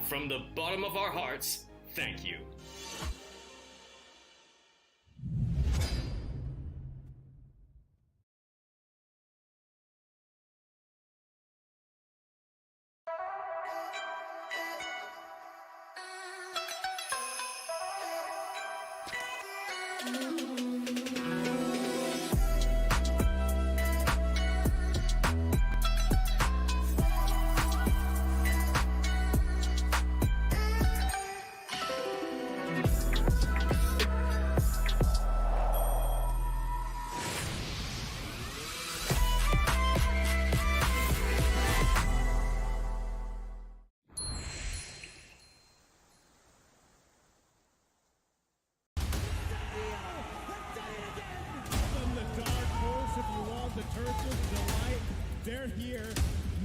From the bottom of our hearts, thank you. From the dark horse, if you want the Turtles' delight, they're here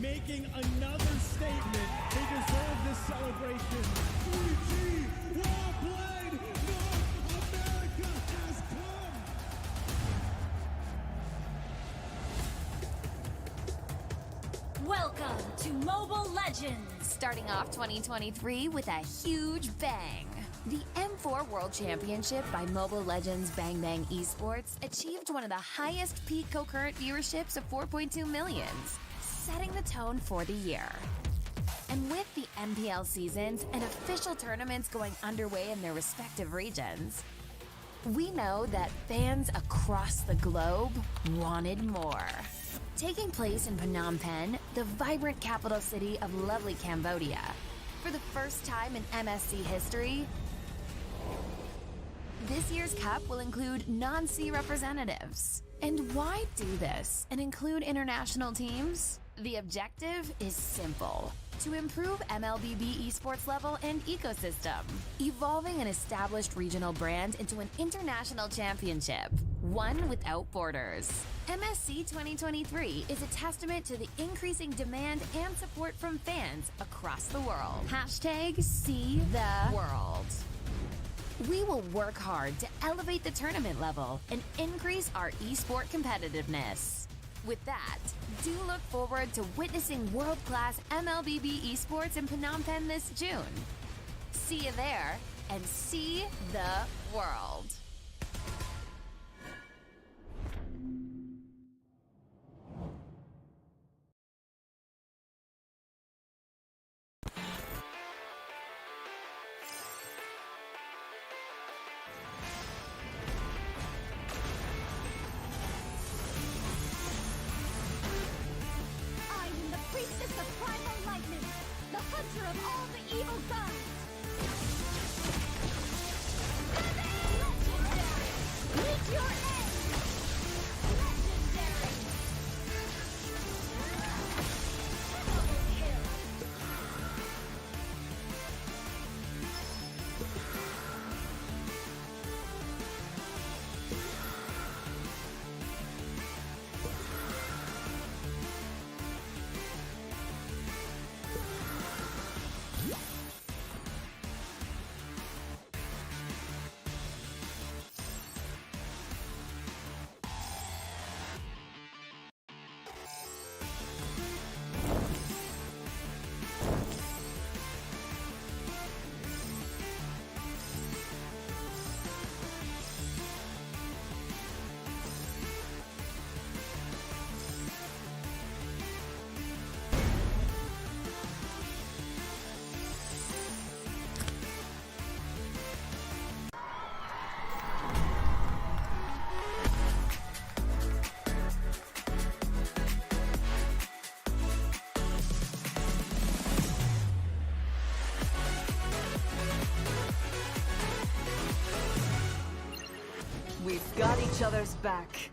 making another statement. They deserve this celebration. 3G Well played! North America has come! Welcome to Mobile Legends! Starting off 2023 with a huge bang. The M4 World Championship by Mobile Legends Bang Bang Esports achieved one of the highest peak concurrent viewerships of 4.2 millions, setting the tone for the year. And with the MPL seasons and official tournaments going underway in their respective regions, we know that fans across the globe wanted more. Taking place in Phnom Penh, the vibrant capital city of lovely Cambodia, for the first time in MSC history, this year's cup will include non-C representatives. And why do this and include international teams? The objective is simple: to improve MLBB esports level and ecosystem, evolving an established regional brand into an international championship, one without borders. MSC 2023 is a testament to the increasing demand and support from fans across the world. Hashtag See the World. We will work hard to elevate the tournament level and increase our esport competitiveness. With that, do look forward to witnessing world-class MLBB esports in Phnom Penh this June. See you there, and see the world. I am the priestess of primal lightning, the hunter of all the evil gods. Legendary! Meet your end! Legendary! Double kill! We've got each other's back.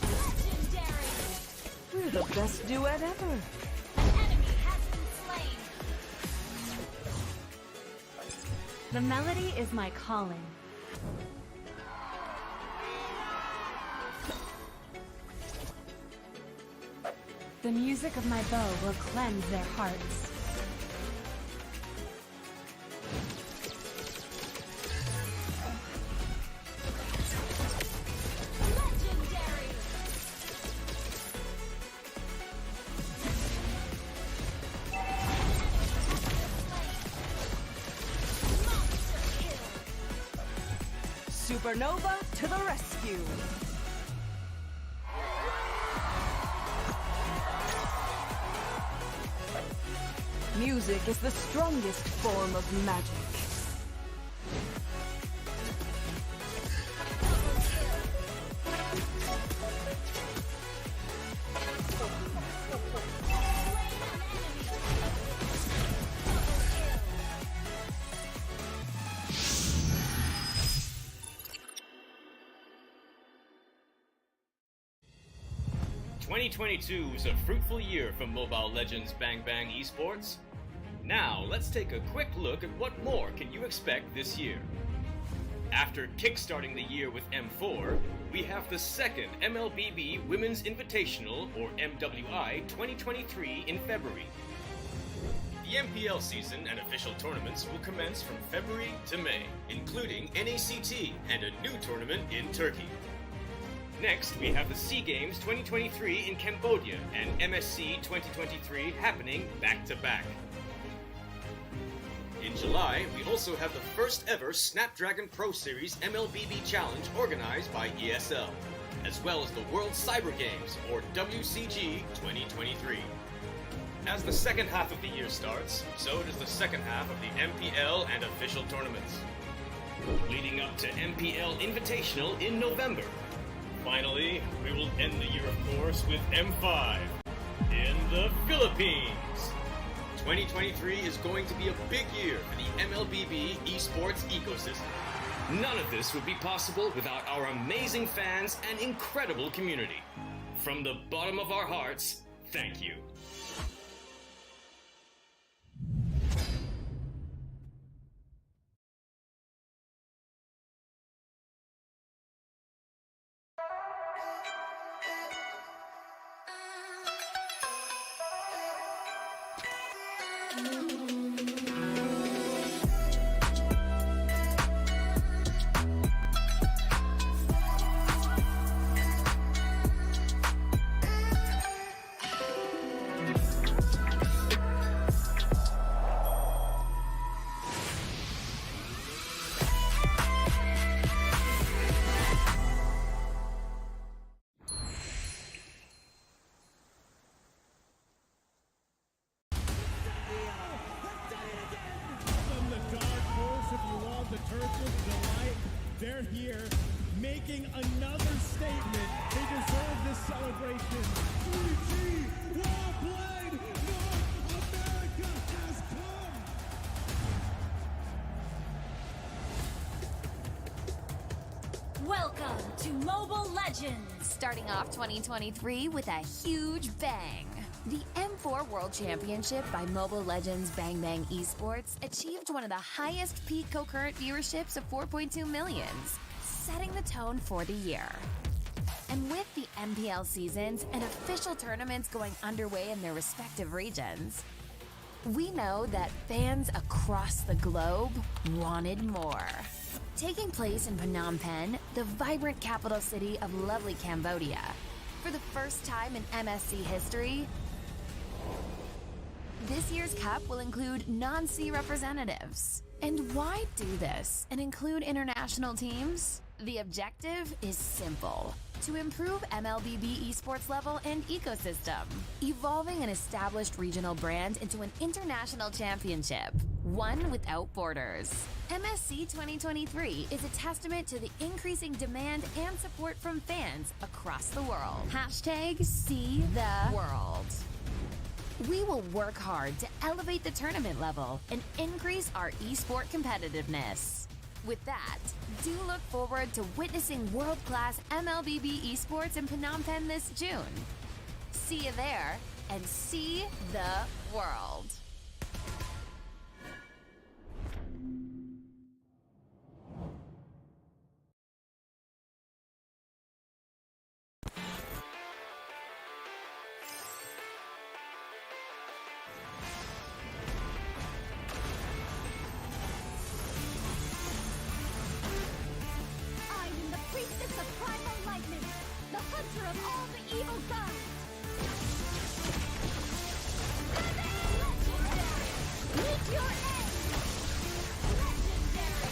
Legendary! We're the best duet ever. An enemy has been slain! The melody is my calling. The music of my bow will cleanse their hearts. Legendary! Monster kill! Supernova to the rescue. Music is the strongest form of magic. Twenty 2022 was a fruitful year for Mobile Legends Bang Bang Esports. Now, let's take a quick look at what more can you expect this year. After kickstarting the year with M4, we have the second MLBB Women's Invitational, or MWI, 2023 in February. The MPL season and official tournaments will commence from February to May, including NACT and a new tournament in Turkey. Next, we have the SEA Games 2023 in Cambodia and MSC 2023 happening back-to-back. In July, we also have the first ever Snapdragon Pro Series MLBB Challenge organized by ESL, as well as the World Cyber Games, or WCG 2023. As the second half of the year starts, so does the second half of the MPL and official tournaments, leading up to MPL Invitational in November. Finally, we will end the year, of course, with M5 in the Philippines. 2023 is going to be a big year for the MLBB esports ecosystem. None of this would be possible without our amazing fans and incredible community. From the bottom of our hearts, thank you. making another statement. They deserve this celebration. 3G, well played. North America has come. Welcome to Mobile Legends! Starting off 2023 with a huge bang. The M4 World Championship by Mobile Legends Bang Bang Esports achieved one of the highest peak concurrent viewerships of 4.2 millions, setting the tone for the year. And with the MPL seasons and official tournaments going underway in their respective regions, we know that fans across the globe wanted more. Taking place in Phnom Penh, the vibrant capital city of lovely Cambodia, for the first time in MSC history, this year's cup will include non-C representatives. And why do this and include international teams? The objective is simple: to improve MLBB esports level and ecosystem, evolving an established regional brand into an international championship, one without borders. MSC 2023 is a testament to the increasing demand and support from fans across the world. Hashtag See the World. We will work hard to elevate the tournament level and increase our esport competitiveness. With that, do look forward to witnessing world-class MLBB esports in Phnom Penh this June. See you there, and see the world. I am the priestess of primal lightning, the hunter of all the evil gods. Legendary! Meet your end! Legendary!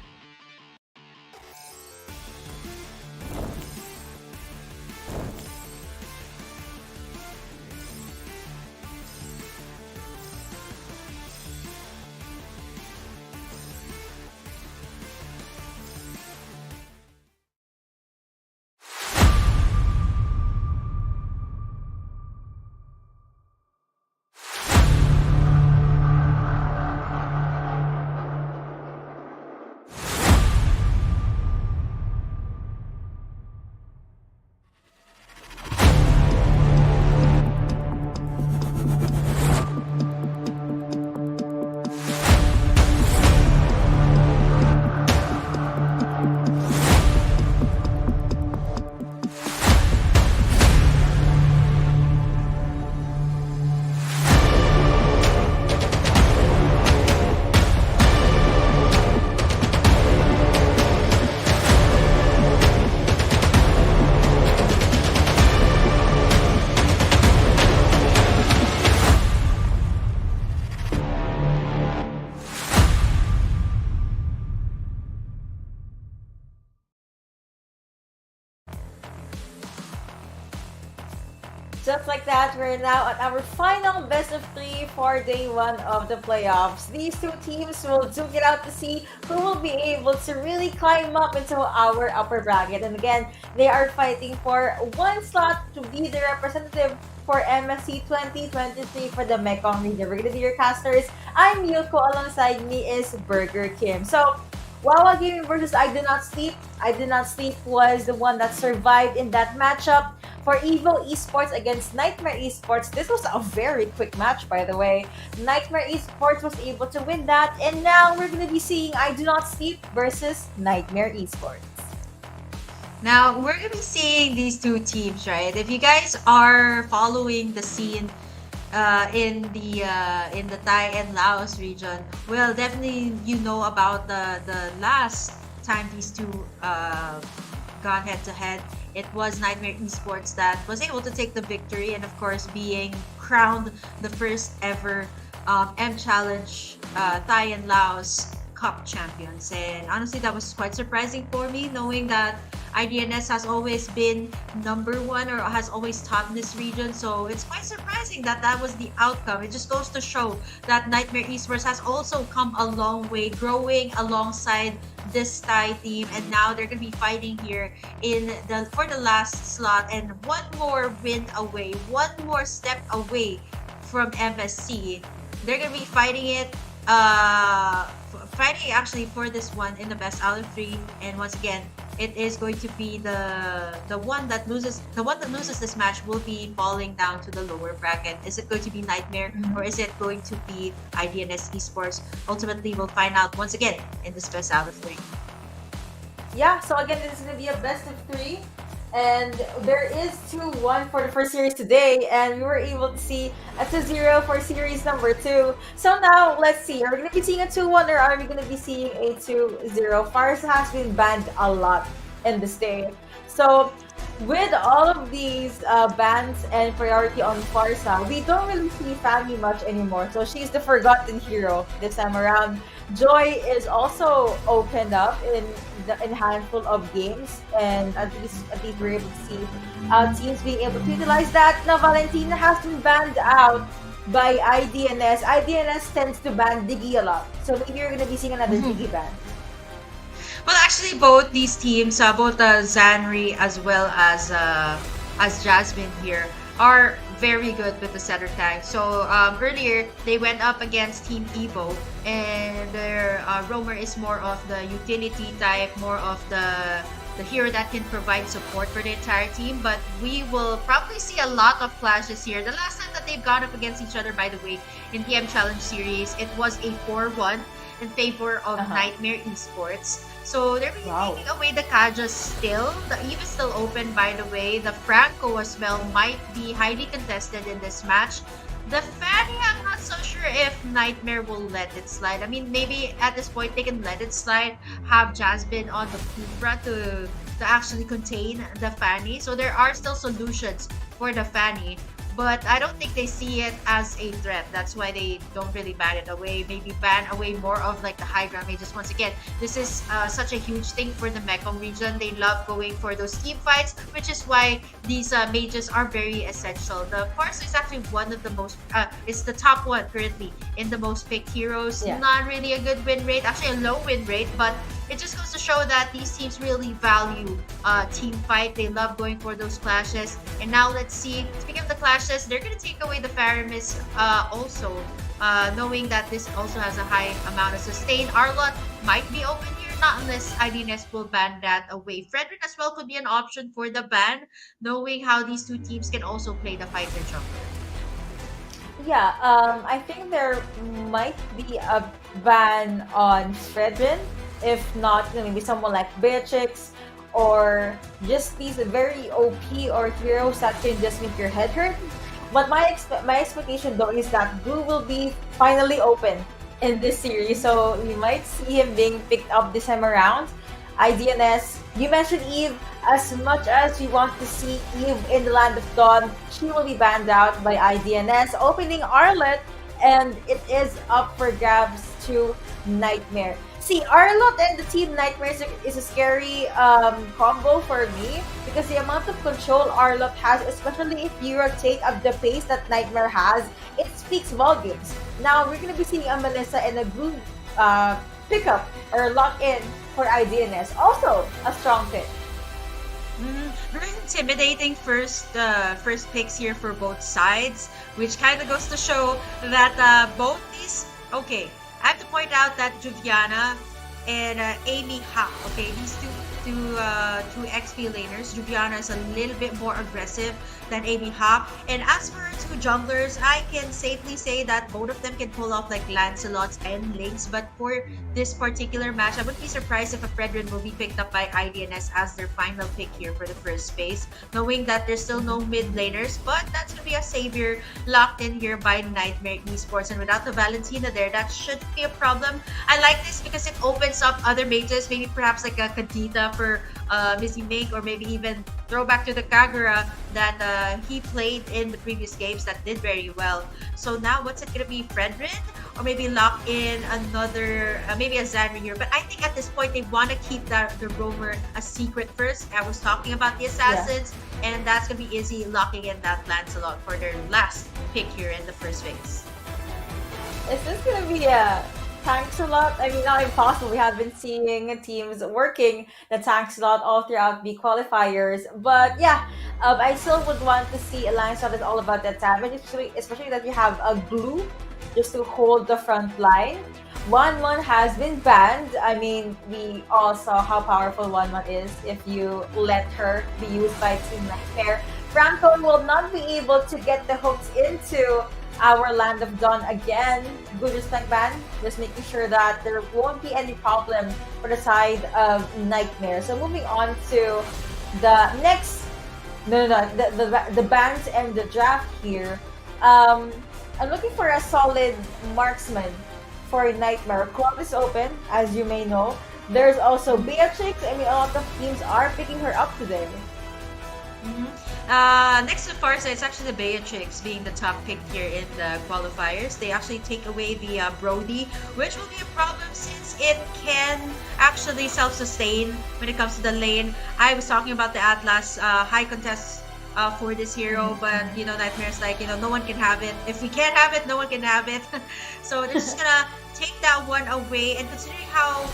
Double kill! Just like that, we're now at our final best of 3 for day 1 of the playoffs. These two teams will duke it out to see who will be able to really climb up into our upper bracket. And again, they are fighting for one slot to be the representative for MSC 2023 for the Mekong region. We're gonna be your casters. I'm Yoko, alongside me is Burger Kim. So, Wawa Gaming versus I Do Not Sleep. I Do Not Sleep was the one that survived in that matchup. For EVO Esports against Niightmare Esports, this was a very quick match, by the way. Niightmare Esports was able to win that, and now we're going to be seeing I Do Not Sleep versus Niightmare Esports. Now, we're going to be seeing these two teams, right? If you guys are following the scene in the Thai and Laos region, well, definitely you know about the last time these two gone head-to-head, it was Nightmare Esports that was able to take the victory, and of course being crowned the first ever M Challenge Thai and Laos Cup champions. And honestly, that was quite surprising for me, knowing that IDNS has always been number one or has always topped this region. So it's quite surprising that that was the outcome. It just goes to show that Nightmare Esports has also come a long way, growing alongside this Thai team, and now they're gonna be fighting here for the last slot, and one more win away, one more step away from MSC. They're gonna be fighting it fighting actually for this one in the best out of 3, and once again it is going to be the one that loses this match will be falling down to the lower bracket. Is it going to be Nightmare or is it going to be IDNS Esports? Ultimately we'll find out once again in this best out of 3. Yeah, so again, this is going to be a best of 3. And there is 2-1 for the first series today, and we were able to see a 2-0 for series number 2. So now, let's see. Are we going to be seeing a 2-1 or are we going to be seeing a 2-0? Farsa has been banned a lot in this day. So, with all of these bans and priority on Farsa, we don't really see Fanny much anymore. So, she's the forgotten hero this time around. Joy is also opened up in a handful of games, and at least we're able to see teams being able to utilize that. Now, Valentina has been banned out by IDNS. IDNS tends to ban Diggy a lot, so maybe you're going to be seeing another Diggy ban. Well, actually, both these teams, both Zanri as well as Jasmine here, are very good with the center tag. So earlier they went up against Team EVO, and their roamer is more of the utility type, more of the hero that can provide support for the entire team. But we will probably see a lot of clashes here. The last time that they've gone up against each other, by the way, in the M Challenge series, it was a 4-1 in favor of Nightmare Esports. So they're really taking away the Kaja still. The Eve is still open, by the way. The Franco as well might be highly contested in this match. The Fanny, I'm not so sure if Nightmare will let it slide. I mean, maybe at this point they can let it slide, have Jasmine on the Kufra to actually contain the Fanny. So there are still solutions for the Fanny, but I don't think they see it as a threat. That's why they don't really ban it away. Maybe ban away more of like the high ground mages. Once again, this is such a huge thing for the Mekong region. They love going for those team fights, which is why these mages are very essential. The Farsa is actually one of the most, it's the top one currently in the most picked heroes. Yeah. Not really a good win rate, actually a low win rate, but it just goes to show that these teams really value team fight. They love going for those clashes. And now let's see, speaking of the clashes, they're going to take away the Faramis also, knowing that this also has a high amount of sustain. Arlot might be open here, not unless IDNS will ban that away. Frederick as well could be an option for the ban, knowing how these two teams can also play the fighter jungler. Yeah, I think there might be a ban on Fredrin. If not, maybe someone like Beatrix, or just these very OP or heroes that can just make your head hurt. But my expectation though is that Gu will be finally open in this series, so we might see him being picked up this time around. IDNS, you mentioned Eve. As much as we want to see Eve in the Land of Dawn, she will be banned out by IDNS, opening Arlot, and it is up for grabs to Nightmare. See, Arlot and the Team Nightmare is a scary combo for me, because the amount of control Arlot has, especially if you rotate at the pace that Nightmare has, it speaks volumes. Now, we're going to be seeing a Melissa and a group pickup or lock in for IDNS. Also, a strong pick. Very intimidating first picks here for both sides, which kind of goes to show that both these... Okay, I have to point out that Juviana and Amy Ha, okay, these two XP laners. Juviana is a little bit more aggressive than Amy Ha. And as for two junglers, I can safely say that both of them can pull off like Lancelots and Lynx. But for this particular match, I wouldn't be surprised if a Fredrin will be picked up by IDNS as their final pick here for the first space, knowing that there's still no mid laners. But that's going to be a savior locked in here by Nightmare Esports. And without the Valentina there, that should be a problem. I like this because it opens up other mages, maybe perhaps like a Kadita proper Missy Make, or maybe even throw back to the Kagura that he played in the previous games that did very well. So now what's it gonna be, Fredrin? Or maybe lock in another, maybe a Zanri here. But I think at this point they want to keep the roamer a secret first. I was talking about the assassins, and that's gonna be easy locking in that Lancelot for their last pick here in the first phase. Is this gonna be a tank slot? I mean, not impossible. We have been seeing teams working the tank slot all throughout the qualifiers. But yeah, I still would want to see a line shot that's all about that damage, especially that you have a glue just to hold the front line. 1-1 has been banned. I mean, we all saw how powerful 1-1 is if you let her be used by Team Nightmare. Franco will not be able to get the hooks into our Land of Dawn again. Good respect ban, just making sure that there won't be any problem for the side of Nightmare. So moving on to the next, the bans and the draft here. I'm looking for a solid marksman for Nightmare. Club is open, as you may know. There's also Beatrix. I mean, a lot of teams are picking her up today. Next to Farsa, it's actually the Beatrix being the top pick here in the qualifiers. They actually take away the Brody, which will be a problem since it can actually self-sustain when it comes to the lane. I was talking about the Atlas high contest for this hero, but you know, Nightmare's like, you know, no one can have it. If we can't have it, no one can have it. So they're just gonna take that one away. And considering how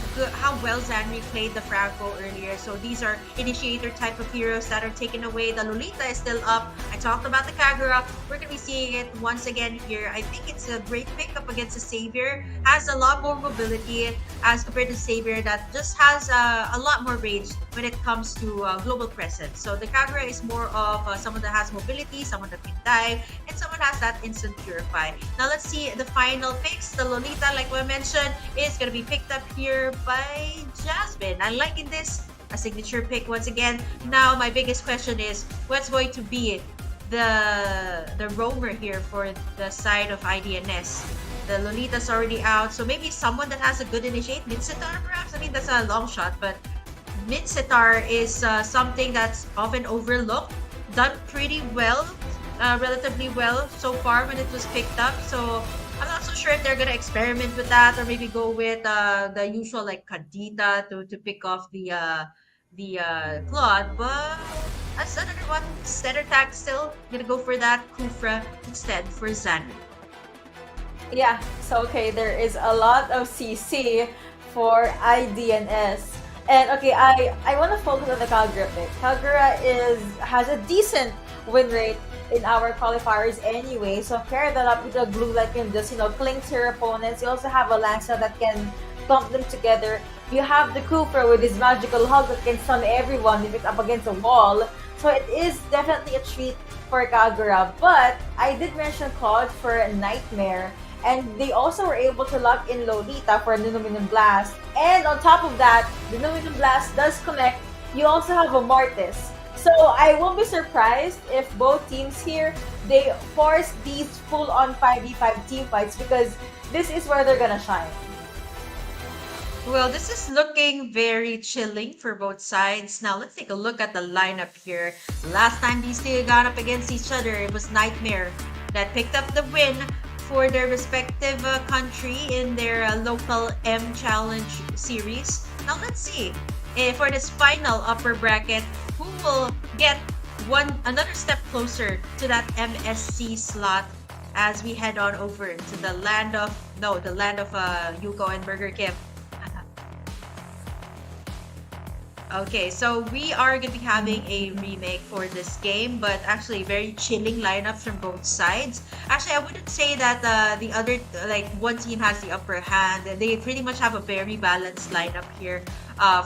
well Zanri played the Franco earlier, so these are initiator type of heroes that are taken away. The Lolita is still up. I talked about the Kagura. We're gonna be seeing it once again here. I think it's a great pickup against the Savior. Has a lot more mobility as compared to Savior that just has a lot more range when it comes to global presence. So the Kagura is more of someone that has mobility, someone that can dive, and someone has that instant purify. Now let's see the final picks. The Lolita, like we mentioned, is going to be picked up here by Jasmine. I'm liking this, a signature pick once again. Now my biggest question is, what's going to be the roamer here for the side of IDNS? The Lolita's already out, so maybe someone that has a good initiate, Mincetar perhaps? I mean, that's a long shot, but Mincetar is something that's often overlooked, done pretty well, relatively well so far when it was picked up. So I'm not so sure if they're gonna experiment with that, or maybe go with the usual like Kadita to pick off the Claude. But as another one, Stead attack still gonna go for that Kufra instead for Zanri. Yeah, so okay, there is a lot of CC for IDNS. And okay, I want to focus on the Kagura pick. Kagura has a decent win rate in our qualifiers anyway, so pair that up with a glue that can just, you know, cling to your opponents. You also have a Lancer that can clump them together. You have the Cooper with his magical hug that can stun everyone if it's up against a wall. So it is definitely a treat for Kagura. But I did mention Claude for Nightmare, and they also were able to lock in Lolita for Nunuminum Blast. And on top of that, the Nunuminum Blast does connect. You also have a Mortis. So I won't be surprised if both teams here, they force these full-on 5v5 team fights, because this is where they're gonna shine. Well, this is looking very chilling for both sides. Now, let's take a look at the lineup here. Last time these two got up against each other, it was Nightmare that picked up the win for their respective country in their local M Challenge series. Now, let's see for this final upper bracket, who will get another step closer to that MSC slot as we head on over to the land of Yuko and Burger Kim. Okay, so we are going to be having a remake for this game, but actually very chilling lineups from both sides. Actually, I wouldn't say that the other, like one team has the upper hand. They pretty much have a very balanced lineup here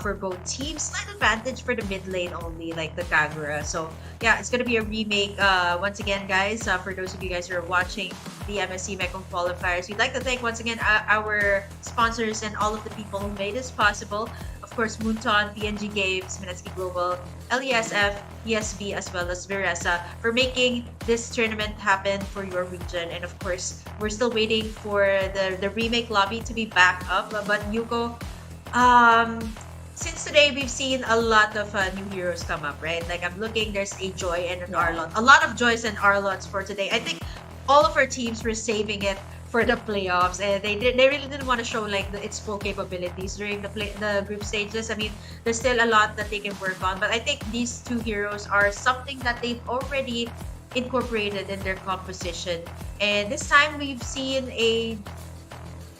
for both teams. Slight advantage for the mid lane only, like the Kagura. So yeah, it's going to be a remake once again, guys. For those of you guys who are watching the MSC Mekong Qualifiers, we'd like to thank once again our sponsors and all of the people who made this possible. Of course, Moonton, PNG Games, Minetsky Global, LESF, ESB, as well as Viresa for making this tournament happen for your region. And of course, we're still waiting for the remake lobby to be back up. But Yuko, since today we've seen a lot of new heroes come up, right? Like I'm looking, there's a Joy and an Arlot. A lot of Joys and Arlots for today. I think all of our teams were saving it for the playoffs, and they really didn't want to show like its full capabilities during the group stages. I mean, there's still a lot that they can work on, but I think these two heroes are something that they've already incorporated in their composition. And this time we've seen an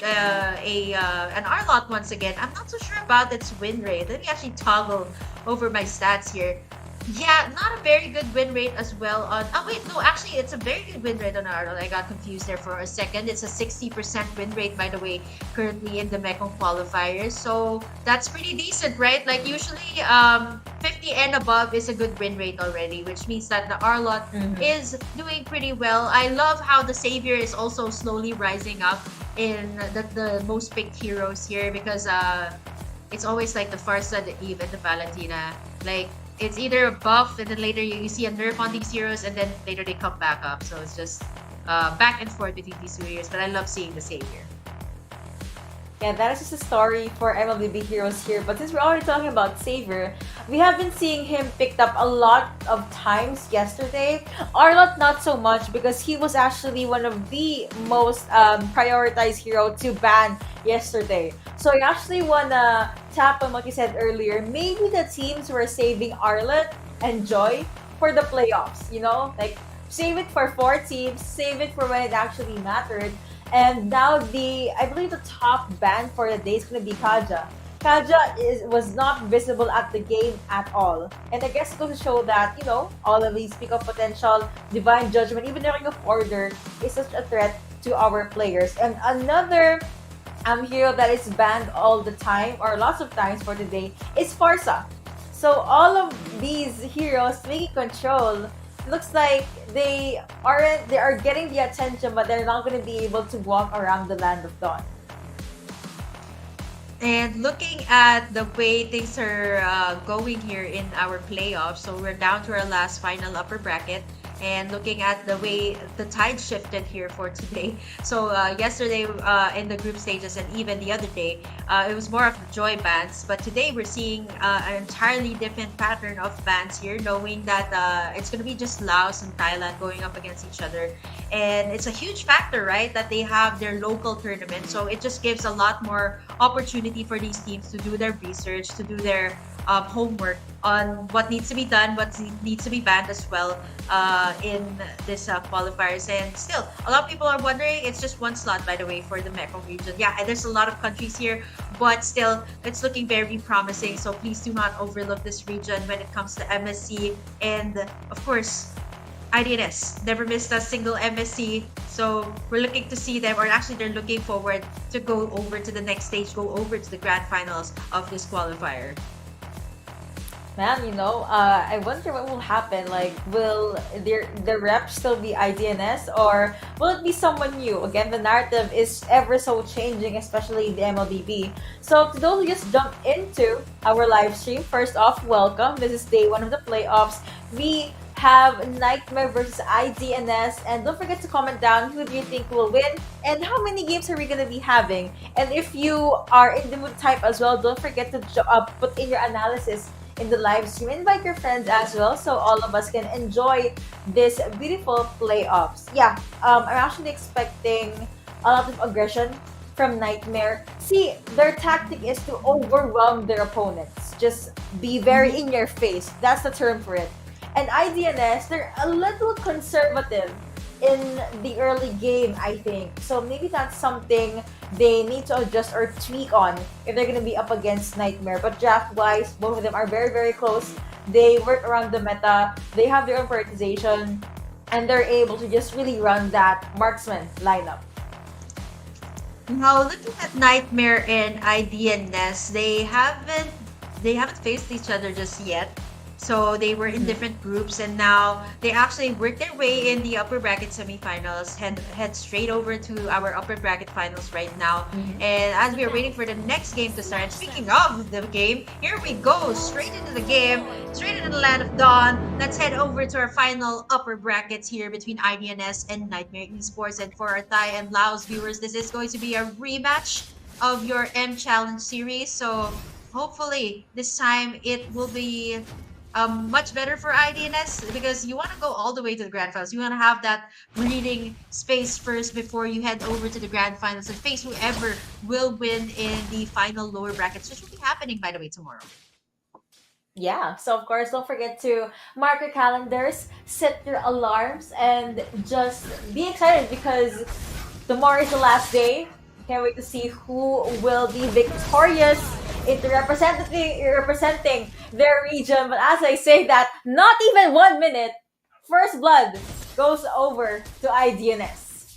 Arlot once again. I'm not so sure about its win rate. Let me actually toggle over my stats here. Yeah, not a very good win rate as well on... Oh, wait, no, actually, it's a very good win rate on Arlot. I got confused there for a second. It's a 60% win rate, by the way, currently in the Mekong Qualifier. So, that's pretty decent, right? Like, usually, 50 and above is a good win rate already, which means that the Arlot is doing pretty well. I love how the Savior is also slowly rising up in the most picked heroes here, because it's always like the Farsa, the Eve, and the Valentina. Like, it's either a buff and then later you see a nerf on these heroes and then later they come back up. So it's just back and forth between these two heroes. But I love seeing the Savior. Yeah, that is just a story for MLBB heroes here. But since we're already talking about Savior, we have been seeing him picked up a lot of times yesterday. Arlot not so much, because he was actually one of the most prioritized hero to ban yesterday. So I actually wanna tap on what you said earlier. Maybe the teams were saving Arlot and Joy for the playoffs, you know? Like, save it for 4 teams, save it for when it actually mattered. And now I believe the top ban for the day is going to be Kaja. Kaja was not visible at the game at all. And I guess it goes to show that, you know, all of these peak of potential, divine judgment, even the Ring of Order is such a threat to our players. And another hero that is banned all the time, or lots of times for today, is Farsa. So all of these heroes taking control, looks like they are getting the attention, but they're not going to be able to walk around the Land of Dawn. And looking at the way things are going here in our playoffs, so we're down to our last final upper bracket. And looking at the way the tide shifted here for today. So yesterday in the group stages and even the other day, it was more of the Joy bans. But today we're seeing an entirely different pattern of bans here, knowing that it's going to be just Laos and Thailand going up against each other. And it's a huge factor, right, that they have their local tournament. So it just gives a lot more opportunity for these teams to do their research, to do their homework on what needs to be done, what needs to be banned as well in this qualifiers. And still, a lot of people are wondering, it's just one slot, by the way, for the Mekong region. Yeah, and there's a lot of countries here, but still, it's looking very promising. So please do not overlook this region when it comes to MSC. And of course, IDNS never missed a single MSC, so we're looking to see them, or actually they're looking forward to go over to the next stage, go over to the grand finals of this qualifier. Man, you know, I wonder what will happen. Like, will the rep still be IDNS, or will it be someone new? Again, the narrative is ever so changing, especially the MLBB. So to those who just jumped into our live stream, first off, welcome. This is day 1 of the playoffs. We have Niightmare versus IDNS, and don't forget to comment down who do you think will win and how many games are we going to be having. And if you are in the mood type as well, don't forget to put in your analysis in the live stream. Invite your friends as well, so all of us can enjoy this beautiful playoffs. Yeah, I'm actually expecting a lot of aggression from Niightmare. See, their tactic is to overwhelm their opponents. Just be very in your face. That's the term for it. And IDNS, they're a little conservative in the early game, I think. So maybe that's something they need to adjust or tweak on if they're going to be up against Niightmare. But draft-wise, both of them are very, very close. They work around the meta. They have their own prioritization. And they're able to just really run that marksman lineup. Now, looking at Niightmare and IDNS, they haven't faced each other just yet. So they were in different groups, and now they actually worked their way in the upper bracket semifinals, head straight over to our upper bracket finals right now. And as we are waiting for the next game to start, speaking of the game, here we go, straight into the game, straight into the Land of Dawn. Let's head over to our final upper brackets here between IDNS and Niightmare Esports. And for our Thai and Laos viewers, this is going to be a rematch of your M Challenge series. So hopefully this time it will be much better for IDNS because you want to go all the way to the grand finals. You want to have that breathing space first before you head over to the grand finals and face whoever will win in the final lower brackets, which will be happening, by the way, tomorrow. Yeah, so of course, don't forget to mark your calendars, set your alarms, and just be excited because tomorrow is the last day. Can't wait to see who will be victorious into representing their region. But as I say that, not even 1 minute, first blood goes over to IDNS.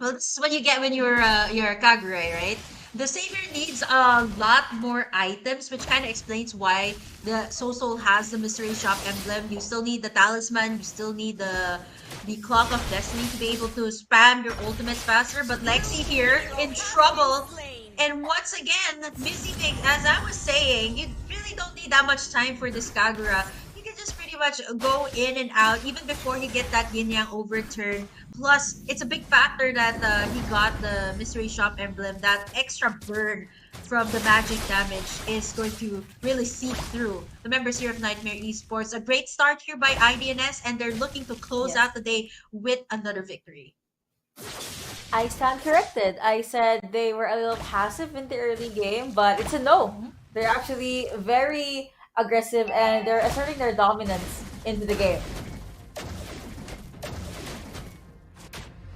Well, that's what you get when you're a Kagure, right? The savior needs a lot more items, which kind of explains why the Soul has the mystery shop emblem. You still need the talisman. You still need the clock of destiny to be able to spam your ultimates faster. But Lexi here in trouble. And once again, Missy Big, as I was saying, you really don't need that much time for this Kagura. You can just pretty much go in and out even before you get that yin yang overturn. Plus, it's a big factor that he got the mystery shop emblem. That extra burn from the magic damage is going to really seep through the members here of Nightmare Esports. A great start here by IDNS, and they're looking to close out the day with another victory. I stand corrected. I said they were a little passive in the early game, but it's a no. They're actually very aggressive and they're asserting their dominance into the game.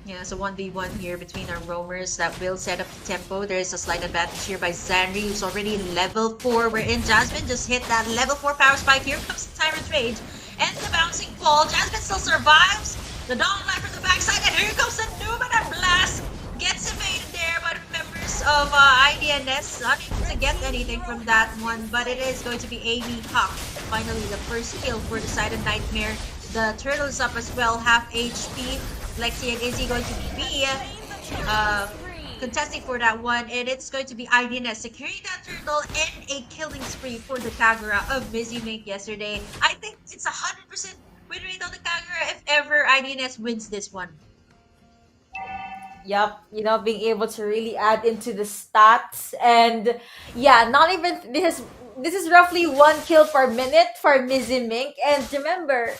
Yeah, so 1v1 here between our roamers that will set up the tempo. There is a slight advantage here by Zanri, who's already level 4. We're in Jasmine, just hit that level 4 power spike. Here comes the Tyrant's Rage and the bouncing ball. Jasmine still survives. The Dawn Light from the backside, and here comes the Numenor Blast. Gets evaded there by the members of IDNS. Not able to get anything from that one, but it is going to be AV Hawk. Finally, the first kill for the side of Nightmare. The turtle is up as well, half HP. Lexi and Izzy going to be contesting for that one, and it's going to be IDNS securing that turtle and a killing spree for the Kagura of Mizzy Mink yesterday. I think it's 100% win rate on the Kagura if ever IDNS wins this one. Yup, being able to really add into the stats, and yeah, not even this is roughly 1 kill per minute for Mizzy Mink, and remember,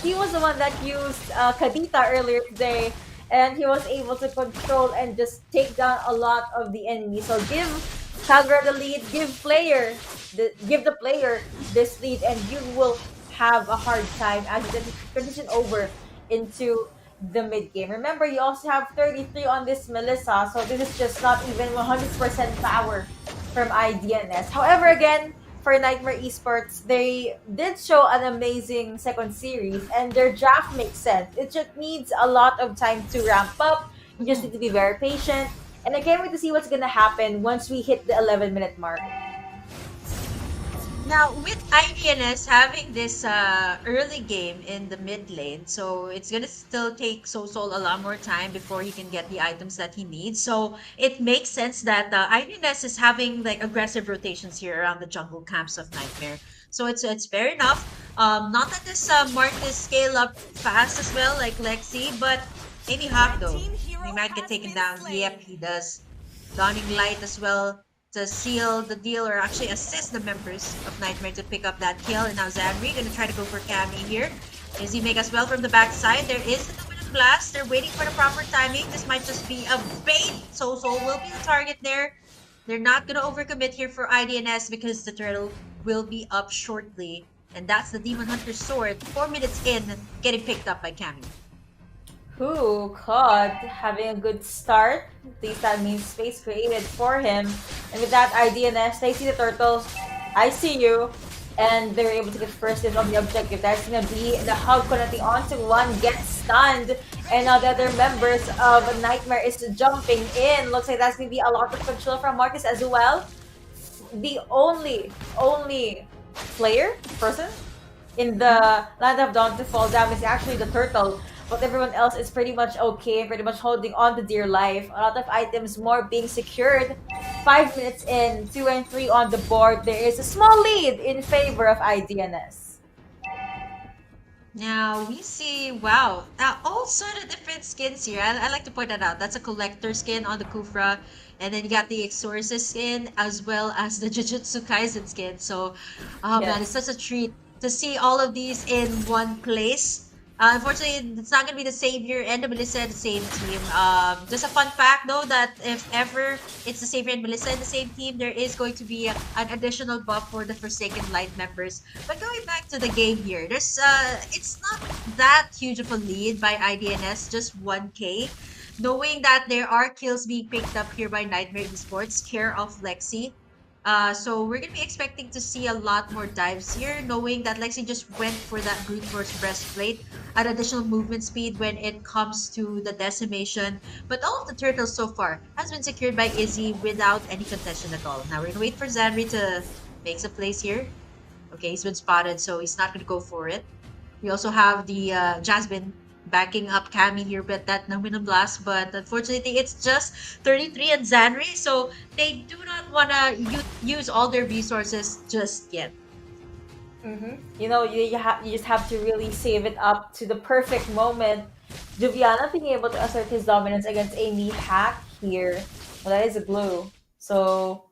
he was the one that used Kadita earlier today, and he was able to control and just take down a lot of the enemies. So give Kagura the lead, give the player this lead, and you will have a hard time as you transition over into the mid game. Remember, you also have 33 on this Melissa, so this is just not even 100% power from IDNS. However, again, for Nightmare Esports, they did show an amazing second series, and their draft makes sense. It just needs a lot of time to ramp up. You just need to be very patient, and I can't wait to see what's gonna happen once we hit the 11-minute mark. Now, with IDNS having this early game in the mid lane, so it's gonna still take Soul a lot more time before he can get the items that he needs. So it makes sense that IDNS is having like aggressive rotations here around the jungle camps of Nightmare. So it's fair enough. Not that this Marcus scale up fast as well like Lexi, but maybe Hawk though. He might get taken down. Yep, he does. Dawning Light as well to seal the deal, or actually assist the members of Nightmare to pick up that kill. And now Zanri gonna try to go for Cammy here. Izzy make as well from the backside. There is the Luminous Blast. They're waiting for the proper timing. This might just be a bait. Soul will be the target there. They're not gonna overcommit here for IDNS because the turtle will be up shortly. And that's the Demon Hunter's sword. 4 minutes in, getting picked up by Cammy. Who caught having a good start. At least that means space created for him. And with that IDNS, they see the turtle. I see you. And they're able to get first dibs on the objective. That's gonna be the hug connecting onto one, gets stunned. And now the other members of Nightmare is jumping in. Looks like that's gonna be a lot of control from Marcus as well. The only person in the Land of Dawn to fall down is actually the turtle. But everyone else is pretty much okay, pretty much holding on to dear life. A lot of items more being secured. 5 minutes in, 2 and 3 on the board. There is a small lead in favor of IDNS. Now we see, wow, all sort of different skins here. I like to point that out. That's a collector skin on the Kufra, and then you got the Exorcist skin as well as the Jujutsu Kaisen skin. So, oh man, it's Yes. such a treat to see all of these in one place. Unfortunately, it's not gonna be the Savior and the Melissa in the same team. Just a fun fact though that if ever it's the Savior and Melissa in the same team, there is going to be an additional buff for the Forsaken Light members. But going back to the game here, it's not that huge of a lead by IDNS, just 1k. Knowing that there are kills being picked up here by Nightmare Esports, care of Lexi. So we're gonna be expecting to see a lot more dives here, knowing that Lexi just went for that brute force breastplate at additional movement speed when it comes to the decimation. But all of the turtles so far has been secured by Izzy without any contention at all. Now we're gonna wait for Zanri to make some plays here. Okay, he's been spotted, so he's not gonna go for it. We also have the Jasmine backing up Cammy here with that Nominal Blast, but unfortunately it's just 33 and Zanri, so they do not want to use all their resources just yet. You know, you just have to really save it up to the perfect moment. Juviana being able to assert his dominance against Amy Hack here. Well, that is a blue. So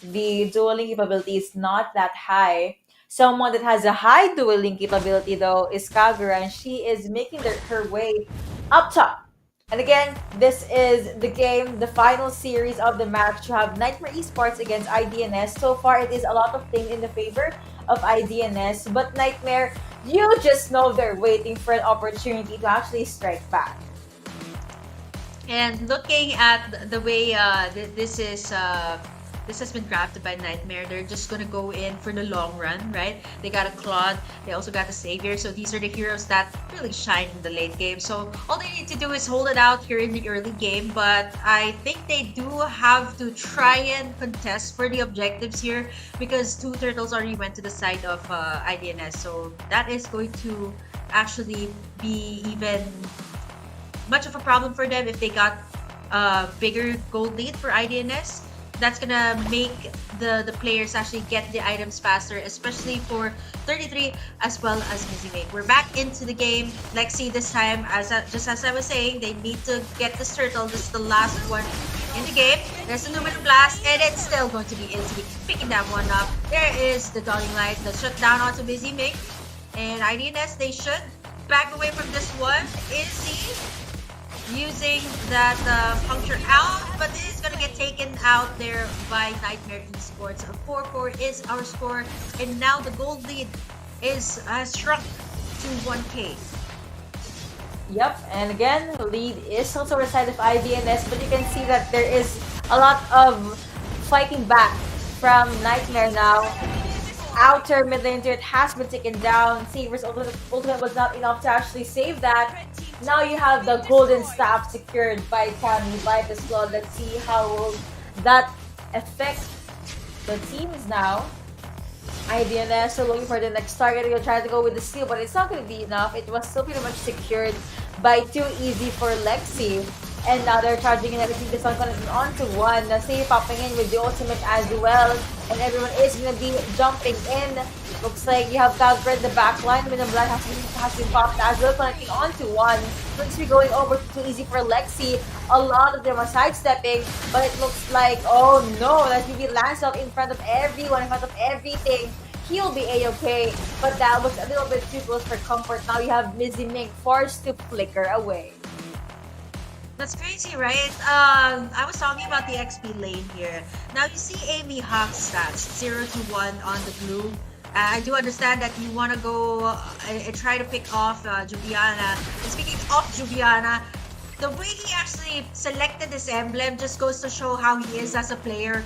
the dueling capability is not that high. Someone that has a high dueling capability though is Kagura, and she is making her way up top. And again, this is the game, the final series of the match. You have Nightmare Esports against IDNS. So far, it is a lot of things in the favor of IDNS, but Nightmare, you just know they're waiting for an opportunity to actually strike back. And looking at the way this has been crafted by Nightmare, they're just gonna go in for the long run, right? They got a Claude, they also got a Savior, so these are the heroes that really shine in the late game. So all they need to do is hold it out here in the early game, but I think they do have to try and contest for the objectives here because two turtles already went to the side of IDNS, so that is going to actually be even much of a problem for them if they got a bigger gold lead for IDNS. That's gonna make the players actually get the items faster, especially for 33 as well as Mizime. We're back into the game. Lexi this time, just as I was saying, they need to get this turtle. This is the last one in the game. There's a Luminous Blast, and it's still going to be Izzy picking that one up. There is the Dawning Light, the shutdown onto Mizime. And IDNS, they should back away from this one. Izzy using that puncture out, but it is gonna get taken out there by Nightmare Esports. A 4-4 is our score, and now the gold lead is shrunk to 1k. Yep, and again, the lead is also on the side of IDNS, but you can see that there is a lot of fighting back from Nightmare now. Outer mid lane turret has been taken down. Saber's ultimate was not enough to actually save that. Now you have the golden staff secured by Cammy, by the slot. Let's see how will that affect the teams now. IDNS are looking for the next target. They'll try to go with the steal, but it's not going to be enough. It was still pretty much secured by too easy for Lexi. And now they're charging in everything. This one connected onto one. Say popping in with the ultimate as well. And everyone is going to be jumping in. Looks like you have Calvert in the back line. When the blood has been popped as well, connecting onto one. Looks to be going over too easy for Lexi. A lot of them are sidestepping, but it looks like, oh no, that's going to be Lancelot in front of everyone, in front of everything. He'll be a-okay, but that was a little bit too close for comfort. Now you have Mizzy Ming forced to flicker away. That's crazy, right? I was talking about the XP lane here. Now you see Amy Hawk's stats, 0 to 1 on the blue. I do understand that you want to go and try to pick off Juliana. And speaking of Juliana, the way he actually selected this emblem just goes to show how he is as a player.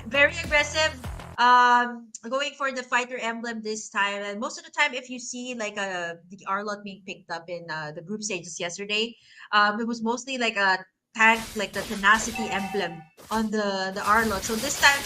Very aggressive, going for the fighter emblem this time. And most of the time, if you see like the Arlot being picked up in the group stages yesterday, it was mostly like a tank, like the tenacity emblem on the Arlot. So this time,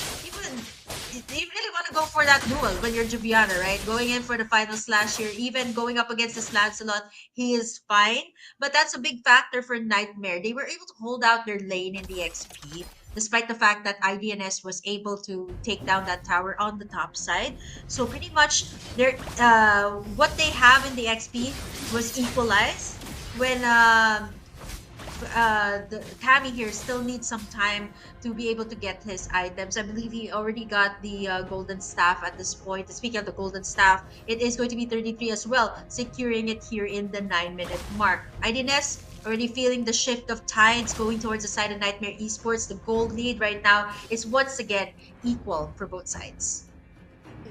you really want to go for that duel when you're Juviana, right? Going in for the final slash here, even going up against this Lancelot, he is fine. But that's a big factor for Nightmare. They were able to hold out their lane in the XP. despite the fact that IDNS was able to take down that tower on the top side. So pretty much what they have in the XP was equalized when the Kami here still needs some time to be able to get his items. I believe he already got the golden staff at this point. Speaking of the golden staff, it is going to be 33 as well, securing it here in the 9-minute mark. IDNS already feeling the shift of tides going towards the side of Niightmare Esports. The gold lead right now is once again equal for both sides.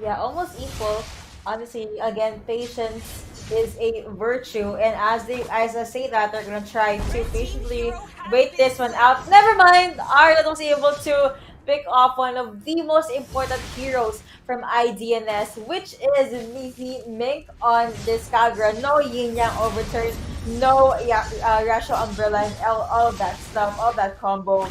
Yeah, almost equal. Honestly, again, patience is a virtue, and as I say that, they're gonna try to patiently wait this one out. Never mind, Arnold was able to pick off one of the most important heroes from IDNS, which is Missy Mink on this Kagura. No Yin Yang overturn, no Rasho Umbrella, and all of that stuff, all that combo.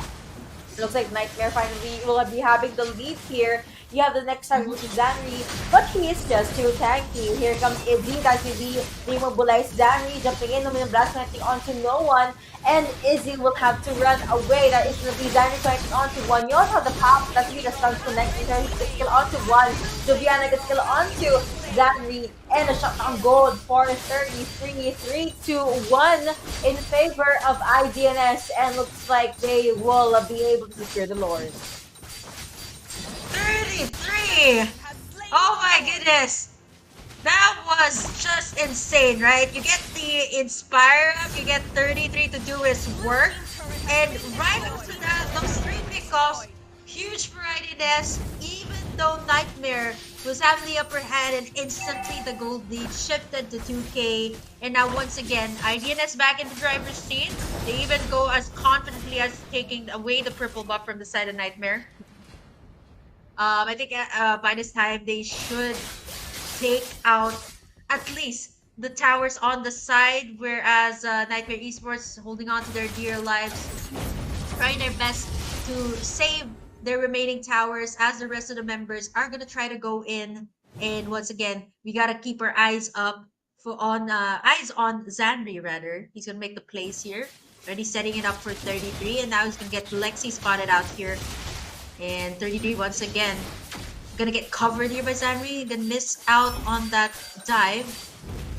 Looks like Niightmare finally will be having the lead here. You have the next target, which is Zanri, but he is just too tanky. Here comes Izzy, that will be demobilized. Zanri jumping in, no blast connecting onto no one, and Izzy will have to run away. That is going to be Zanri connecting onto one. You also have the pop, that's really the stun connecting. He gets skill onto one. Joviana gets skill onto Zanri, and a shot on gold for 33, 3-2-1 in favor of IDNS, and looks like they will be able to secure the Lord. 33! Oh my goodness! That was just insane, right? You get the Inspire up, you get 33 to do his work, and right after that, those 3 pickoffs, huge for IDNS, even though Niightmare was having the upper hand and instantly the gold lead shifted to 2K, and now once again, IDNS back in the driver's seat. They even go as confidently as taking away the purple buff from the side of Niightmare. I think by this time they should take out at least the towers on the side, whereas Niightmare Esports holding on to their dear lives, trying their best to save their remaining towers, as the rest of the members are gonna try to go in. And once again, we gotta keep our eyes up eyes on Zanri rather. He's gonna make the plays here, already setting it up for 33, and now he's gonna get Lexi spotted out here. And 33 once again gonna get covered here by Zanri, gonna miss out on that dive.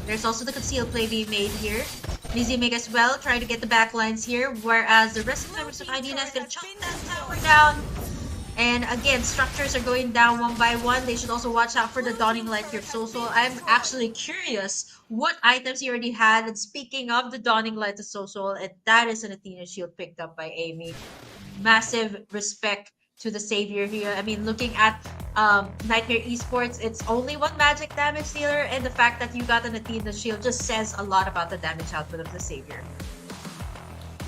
There's also the concealed play being made here. Missy Mink as well, trying to get the backlines here, whereas the rest of the members of IDNS gonna chunk that tower down. And again, structures are going down one by one. They should also watch out for the Dawning Light here of Soulsoul. I'm actually curious what items he already had. And speaking of the Dawning Light of Soulsoul, and that is an Athena Shield picked up by Amy. Massive respect to the savior here. I mean, looking at Niightmare Esports, it's only 1 magic damage dealer, and the fact that you got an Athena Shield just says a lot about the damage output of the savior.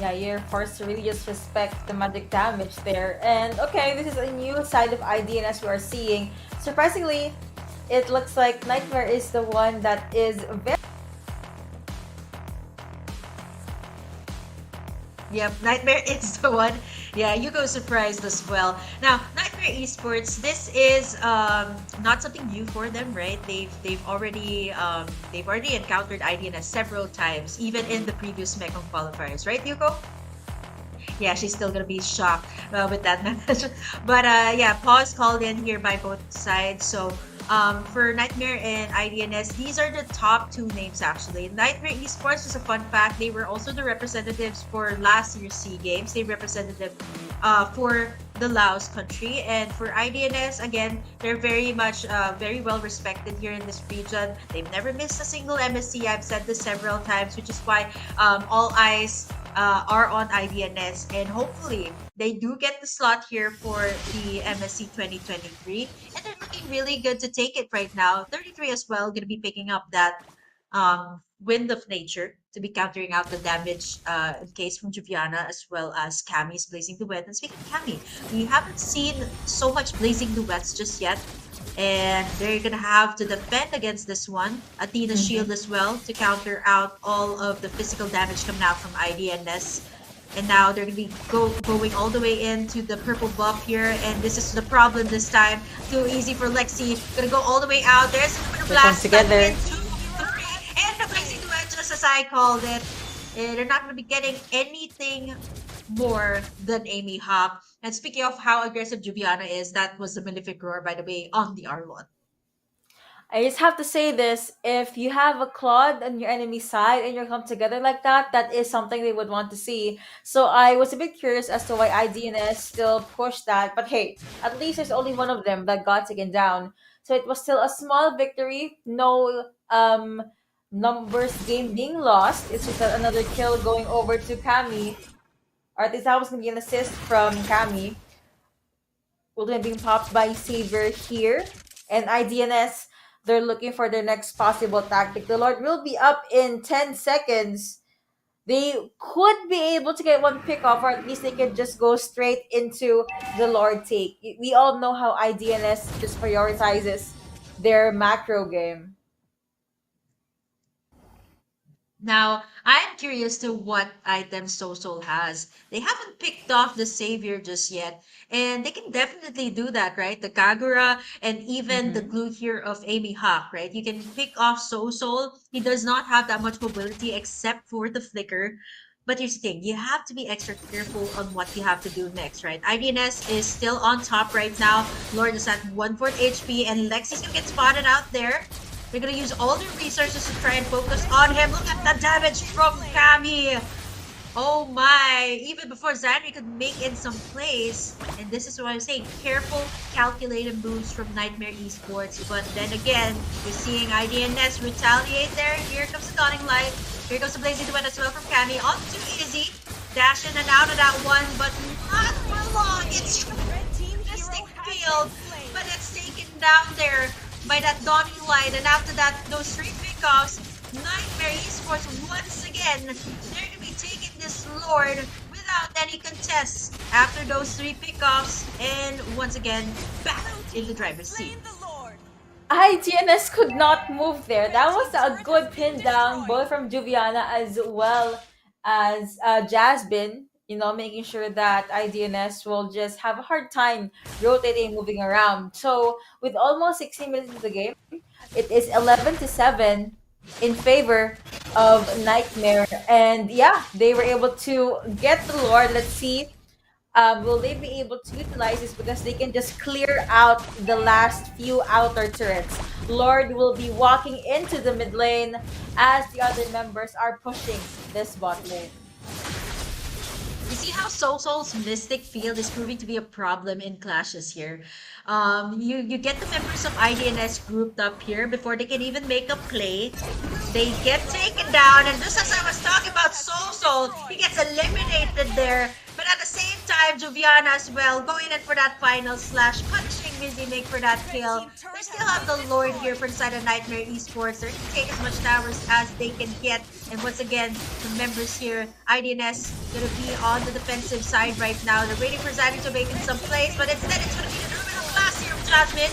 Yeah, you're forced to really just respect the magic damage there. And okay, this is a new side of IDNS we are seeing. Surprisingly, it looks like Niightmare is the one that is very... Yep, Niightmare is the one. Yeah, you go surprised as well. Now, Niightmare Esports, this is not something new for them, right? They've already encountered IDNS several times, even in the previous Mekong Qualifiers, right, Yuko? Yeah, she's still gonna be shocked with that message. But yeah, pause called in here by both sides. So for Niightmare and IDNS, these are the top 2 names actually. Niightmare Esports, is a fun fact, they were also the representatives for last year's SEA Games. They represented them for the Laos country. And for IDNS, again, they're very much very well respected here in this region. They've never missed a single MSC. I've said this several times, which is why all eyes are on IDNS, and hopefully they do get the slot here for the MSC 2023, and they're looking really good to take it right now. 33 as well, going to be picking up that Wind of Nature to be countering out the damage in case from Joviana, as well as Cammy's Blazing Duet. And speaking of Cammy, we haven't seen so much Blazing Duets just yet, and they're gonna have to defend against this one. Athena Shield as well to counter out all of the physical damage coming out from IDNS. And now they're gonna be going all the way into the purple buff here, and this is the problem this time. Too easy for Lexi. Gonna go all the way out. There's a bit of blast together. and the Blazing Duet, just as I called it. They're not gonna be getting anything more than Amy Hawk. And speaking of how aggressive Juliana is, that was the Malefic Roar, by the way, on the R1. I just have to say this: if you have a Claude on your enemy side and you come together like that, that is something they would want to see. So I was a bit curious as to why IDNS still pushed that. But hey, at least there's only one of them that got taken down. So it was still a small victory. No numbers game being lost. It's just another kill going over to Kami. Or at least that was gonna be an assist from Kami. Ultimate being popped by Saber here. And IDNS, they're looking for their next possible tactic. The Lord will be up in 10 seconds. They could be able to get one pick off, or at least they could just go straight into the Lord take. We all know how IDNS just prioritizes their macro game. Now, I'm curious to what items Soul has. They haven't picked off the savior just yet, and they can definitely do that, right? The Kagura and even the Mhm. glue here of Amy Hawk, right? You can pick off Soul. He does not have that much mobility except for the flicker. But here's the thing, you have to be extra careful on what you have to do next, right? IDNS is still on top right now. Lord is at 1/4 HP, and Lexi's gonna get spotted out there. They're gonna use all their resources to try and focus on him. Look at the damage from Kami. Oh my! Even before Xandri could make in some plays. And this is what I'm saying. Careful, calculated moves from Niightmare Esports. But then again, you're seeing IDNS retaliate there. Here comes the Dawning Light. Here comes the Blazing Duet as well from Kami. On to Izzy. Dash in and out of that one, but not for long. It's fantastic field, but it's taken down there by that Dawning Light. And after that, those three pickoffs, Nightmare Esports once again, they're going to be taking this Lord without any contests after those three pickoffs. And once again, back in the driver's seat. IGNS could not move there. That was a good pin down, both from Juviana as well as Jasmine. You know, making sure that IDNS will just have a hard time rotating, moving around. So, with almost 16 minutes into the game, it is 11-7 in favor of Nightmare. And yeah, they were able to get the Lord. Let's see, will they be able to utilize this, because they can just clear out the last few outer turrets. Lord will be walking into the mid lane as the other members are pushing this bot lane. You see how Soul's Mystic Field is proving to be a problem in clashes here. You get the members of IDNS grouped up here before they can even make a play. They get taken down, and just as I was talking about Soul, he gets eliminated there. But at the same time, Juviana as well, going in for that final slash, punishing Mizzy Nick for that kill. They still have the Lord here for the side of Nightmare Esports. They're going to take as much towers as they can get. And once again, the members here, IDNS, going to be on the defensive side right now. They're waiting for Zaddy to make in some plays, but instead it's going to be the little bit of class here of Jasmine.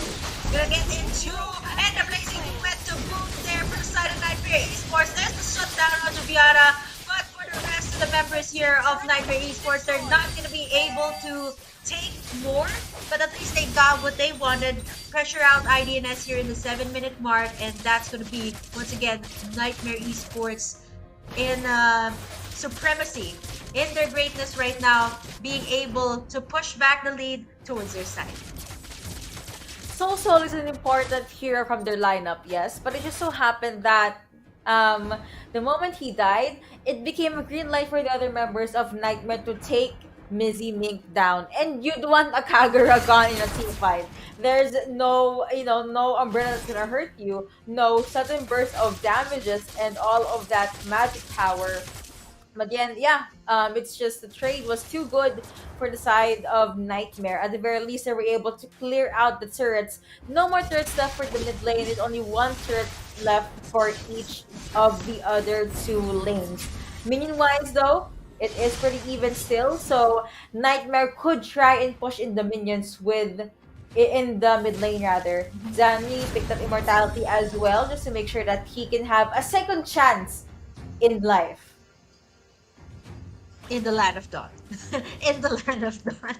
Gonna get into, and the Blazing Duet to boom there for the side of Nightmare Esports. There's the shutdown on Juviana. But for the rest of the members here of Niightmare Esports, they're not going to be able to take more, but at least they got what they wanted. Pressure out IDNS here in the 7-minute mark, and that's going to be, once again, Niightmare Esports in supremacy, in their greatness right now, being able to push back the lead towards their side. Soul is an important hero from their lineup, yes, but it just so happened that the moment he died, it became a green light for the other members of Nightmare to take Mizzy Mink down. And you'd want a Kagura gone in a team fight. There's no, no umbrella that's gonna hurt you, no sudden burst of damages, and all of that magic power. Again, yeah, it's just the trade was too good for the side of Nightmare. At the very least, they were able to clear out the turrets. No more turrets left for the mid lane. There's only one turret left for each of the other two lanes. Minion-wise, though, it is pretty even still. So Nightmare could try and push in the minions in the mid lane rather. Zanmi picked up Immortality as well, just to make sure that he can have a second chance in life. In the land of dawn. In the land of dawn.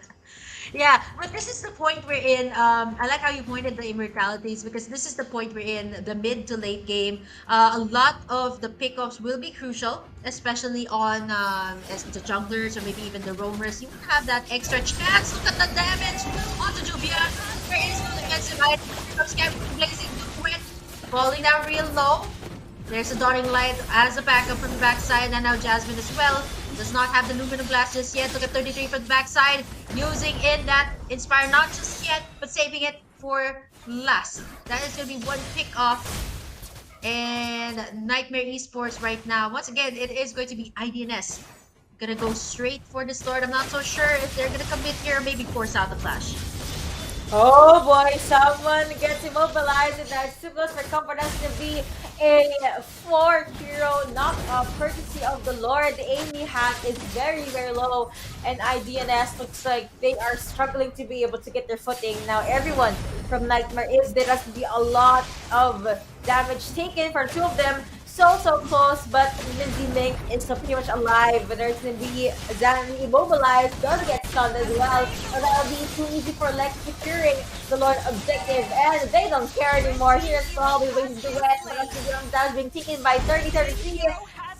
Yeah, but this is the point we're in. I like how you pointed the immortalities because this is the point we're in the mid to late game. A lot of the pickoffs will be crucial, especially on as the junglers or maybe even the roamers. You will have that extra chance. Look at the damage onto Juvia. There is no defensive item. Here comes Kevin blazing through it, falling down real low. There's a dotting light as a backup from the backside, and now Jasmine as well. Does not have the Luminum Blast just yet. Look at 33 from the backside. Using in that Inspire not just yet, but saving it for last. That is going to be one pick off. And Nightmare Esports right now. Once again, it is going to be IDNS. Gonna go straight for this Lord. I'm not so sure if they're gonna commit here or maybe force out the flash. Oh boy, someone gets immobilized, and that's too close for Confidence to be a 4-hero knock-off courtesy of the Lord. The Amy hat is very, very low, and IDNS looks like they are struggling to be able to get their footing. Now, everyone from Nightmare is there has to be a lot of damage taken for two of them. So close, but Lindsay Mink is so pretty much alive. But there's gonna be Zanny immobilized, gonna get stunned as well. But that'll be too easy for Lex securing the Lord objective, and they don't care anymore. Here's probably wins the wet. That's being taken by 30-33.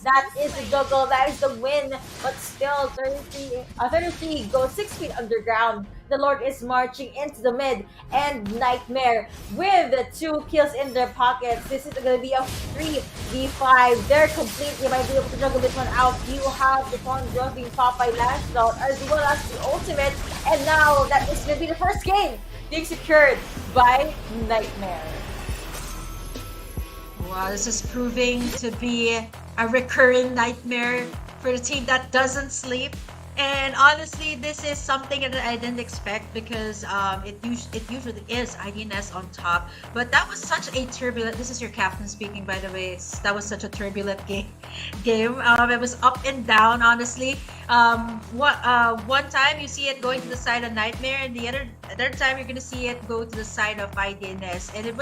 That is the juggle, that is the win, but still 33 goes 6 feet underground. The Lord is marching into the mid, and Nightmare with the 2 kills in their pockets. This is going to be a 3v5. They're complete. You might be able to juggle this one out. You have the Pawn Growth being popped by Last Out, as well as the ultimate, and now that is going to be the first game being secured by Nightmare. Wow, this is proving to be a recurring nightmare for the team that doesn't sleep. And honestly, this is something that I didn't expect because it usually is IDNS on top. But that was such a turbulent. This is your captain speaking, by the way. That was such a turbulent game. It was up and down, honestly. One time you see it going to the side of Nightmare, and the other time you're gonna see it go to the side of IDNS. And it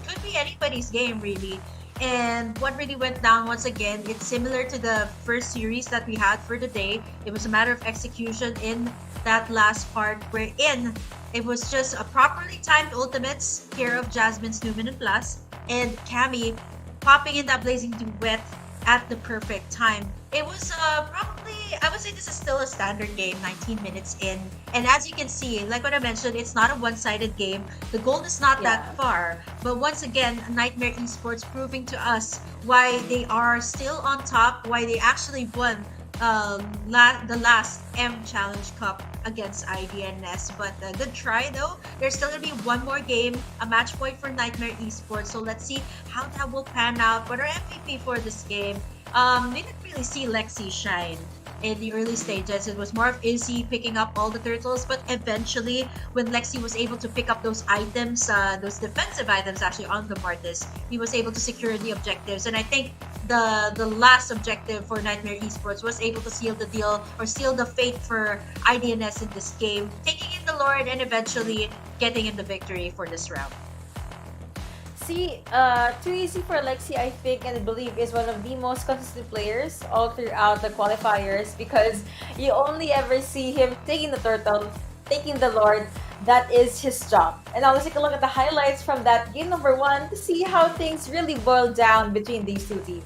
could be anybody's game, really. And what really went down, once again, it's similar to the first series that we had for the day. It was a matter of execution in that last part, wherein it was just a properly timed ultimates here of Jasmine's Luminant Blast and Cammy popping in that blazing duet at the perfect time. It was probably, I would say this is still a standard game, 19 minutes in. And as you can see, like what I mentioned, it's not a one-sided game. The goal is not that far. But once again, Nightmare Esports proving to us why they are still on top, why they actually won the last M Challenge Cup against IDNS. But a good try though. There's still gonna be one more game, a match point for Nightmare Esports. So let's see how that will pan out. But our MVP for this game, we didn't really see Lexi shine in the early stages. It was more of Izzy picking up all the turtles, but eventually when Lexi was able to pick up those items, those defensive items actually on the Martis, he was able to secure the objectives. And I think the last objective for Nightmare Esports was able to seal the deal or seal the fate for IDNS in this game, taking in the Lord and eventually getting in the victory for this round. Too easy for Lexi, I think, and I believe is one of the most consistent players all throughout the qualifiers, because you only ever see him taking the turtle, taking the Lord. That is his job. And now let's take a look at the highlights from that game number 1 to see how things really boiled down between these two teams.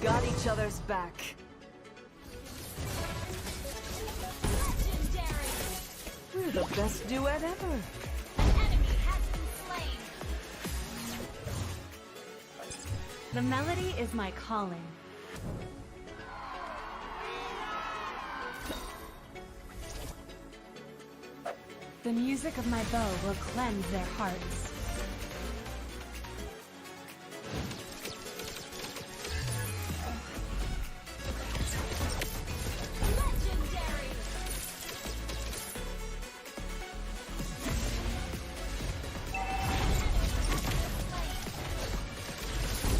got each other's back. We're the best duet ever. An enemy has been slain. The melody is my calling. The music of my bow will cleanse their hearts. Legendary.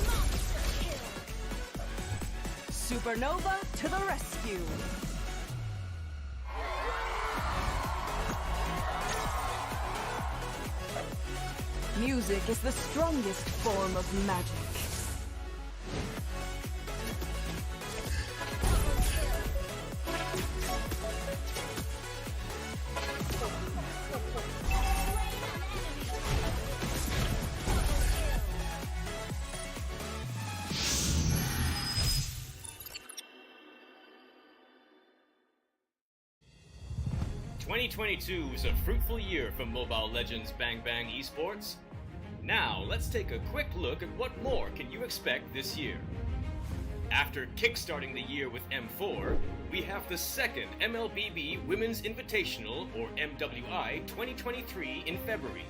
Monster kill. Supernova to the rescue. Music is the strongest form of magic. Twenty 2022 was a fruitful year for Mobile Legends Bang Bang Esports. Now, let's take a quick look at what more can you expect this year. After kickstarting the year with M4, we have the second MLBB Women's Invitational, or MWI, 2023 in February.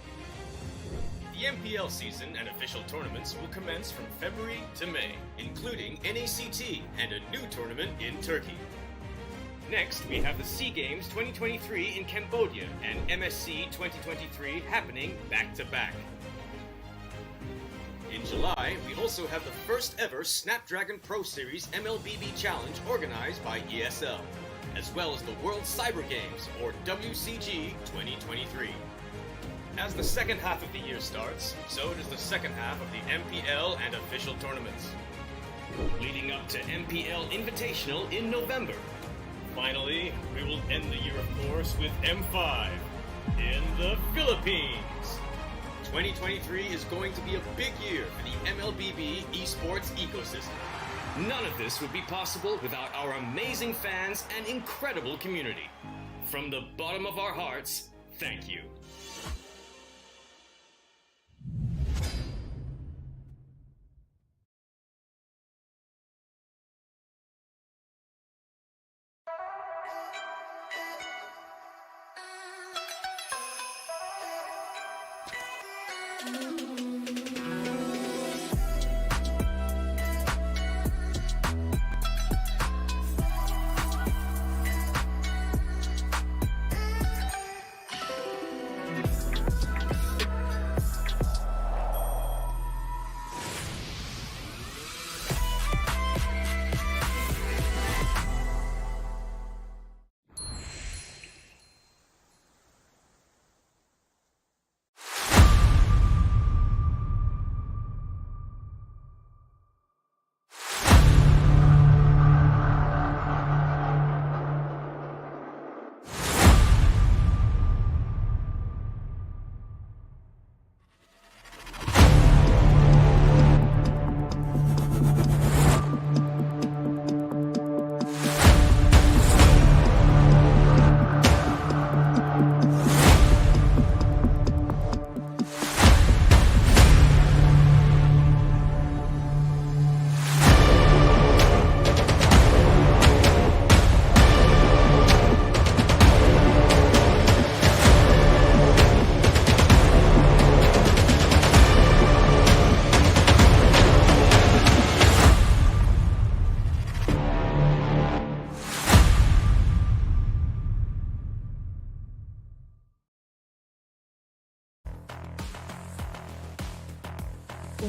The MPL season and official tournaments will commence from February to May, including NACT and a new tournament in Turkey. Next, we have the SEA Games 2023 in Cambodia and MSC 2023 happening back-to-back. In July, we also have the first ever Snapdragon Pro Series MLBB Challenge organized by ESL, as well as the World Cyber Games, or WCG 2023. As the second half of the year starts, so does the second half of the MPL and official tournaments, leading up to MPL Invitational in November. Finally, we will end the year, of course, with M5 in the Philippines. 2023 is going to be a big year for the MLBB esports ecosystem. None of this would be possible without our amazing fans and incredible community. From the bottom of our hearts, thank you.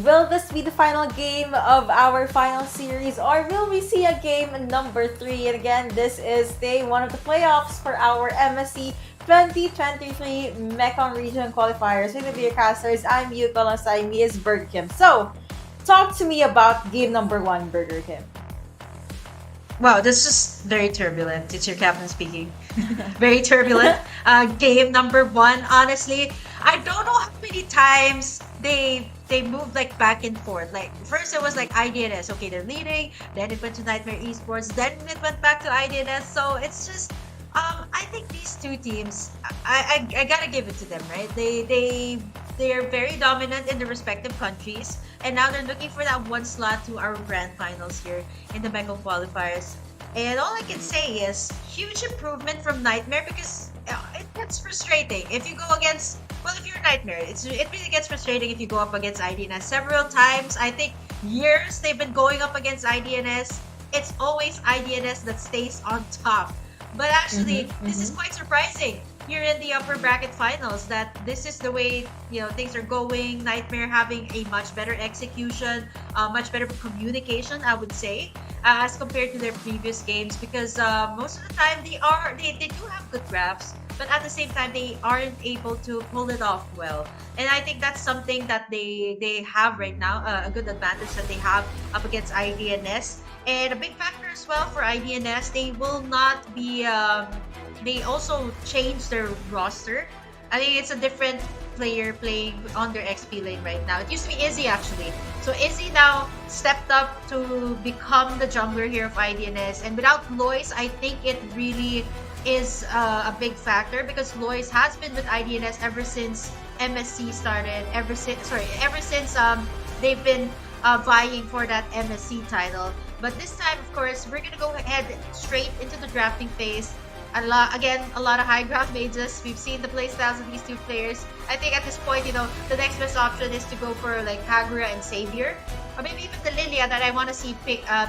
Will this be the final game of our final series, or will we see a game number 3? And again, this is day 1 of the playoffs for our MSC 2023 Mekong Region Qualifiers. With the Beer Casters, I'm Yuko, alongside me is Burger Kim. So, talk to me about game number 1, Burger Kim. Wow, this is very turbulent. It's your captain speaking. Very turbulent. Game number 1, honestly, I don't know how many times they they moved like back and forth. Like first it was like IDNS, okay, they're leading, then it went to Nightmare Esports, then it went back to IDNS. So it's just I think these two teams, I gotta give it to them, right? They're very dominant in their respective countries, and now they're looking for that one slot to our grand finals here in the Mekong Qualifiers. And all I can say is huge improvement from Nightmare, because it gets frustrating if you go against, well, if you're Nightmare, it really gets frustrating if you go up against IDNS several times. I think years they've been going up against IDNS. It's always IDNS that stays on top. But actually, this is quite surprising here in the upper bracket finals, that this is the way, you know, things are going. Nightmare having a much better execution, much better communication, I would say, as compared to their previous games, because most of the time they do have good graphs, but at the same time they aren't able to pull it off well. And I think that's something that they have right now, a good advantage that they have up against IDNS. And a big factor as well for IDNS, they will not be they also changed their roster. I think it's a different player playing on their XP lane right now. It used to be Izzy, actually. So Izzy now stepped up to become the jungler here of IDNS. And without Lois, I think it really is a big factor, because Lois has been with IDNS ever since MSC started, ever since they've been vying for that MSC title. But this time, of course, we're gonna go ahead straight into the drafting phase. A lot of high ground mages. We've seen the playstyles of these two players. I think at this point, you know, the next best option is to go for like Kagura and Savior, or maybe even the Lilia that I want to see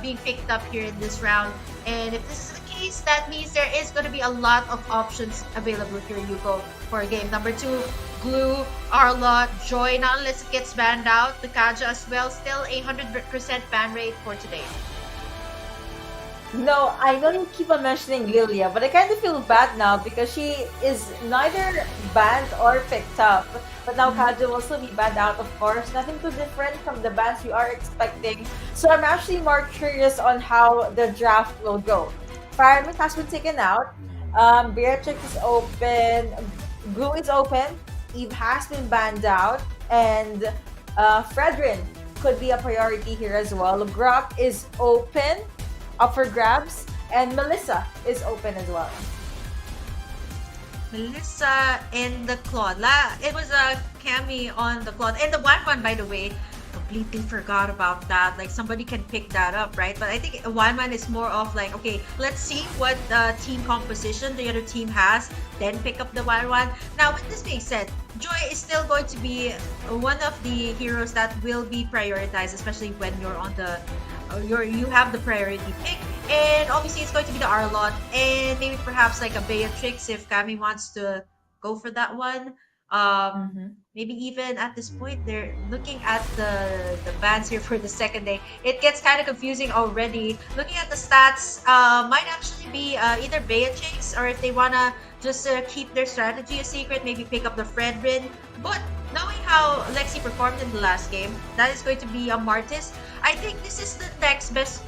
being picked up here in this round. And if this is the case, that means there is going to be a lot of options available here, Yuko, for game number 2. Glue, Arlot, Joy, not unless it gets banned out. The Kaja as well, still a 100% ban rate for today. No, I know you keep on mentioning Lilia, but I kind of feel bad now because she is neither banned or picked up. But now Kaja will still be banned out, of course. Nothing too different from the bans we are expecting. So I'm actually more curious on how the draft will go. Fireman has been taken out. Beatrix is open. Glue is open. Eve has been banned out. And Fredrin could be a priority here as well. Grok is open, up for grabs, and Melissa is open as well. Melissa and the Claude. It was a Cammy on the Claude. And the one, by the way, completely forgot about that. Like, somebody can pick that up, right? But I think one is more of like, okay, let's see what team composition the other team has, then pick up the one. Now, with this being said, Joy is still going to be one of the heroes that will be prioritized, especially when you're on the you have the priority pick. And obviously it's going to be the Arlot, and maybe perhaps like a Beatrix if Kami wants to go for that one. Maybe even at this point they're looking at the bans here for the second day. It gets kind of confusing already. Looking at the stats, might actually be either Beatrix, or if they wanna just keep their strategy a secret, maybe pick up the Fredrin. But knowing how Lexi performed in the last game, that is going to be a Martis. I think this is the next best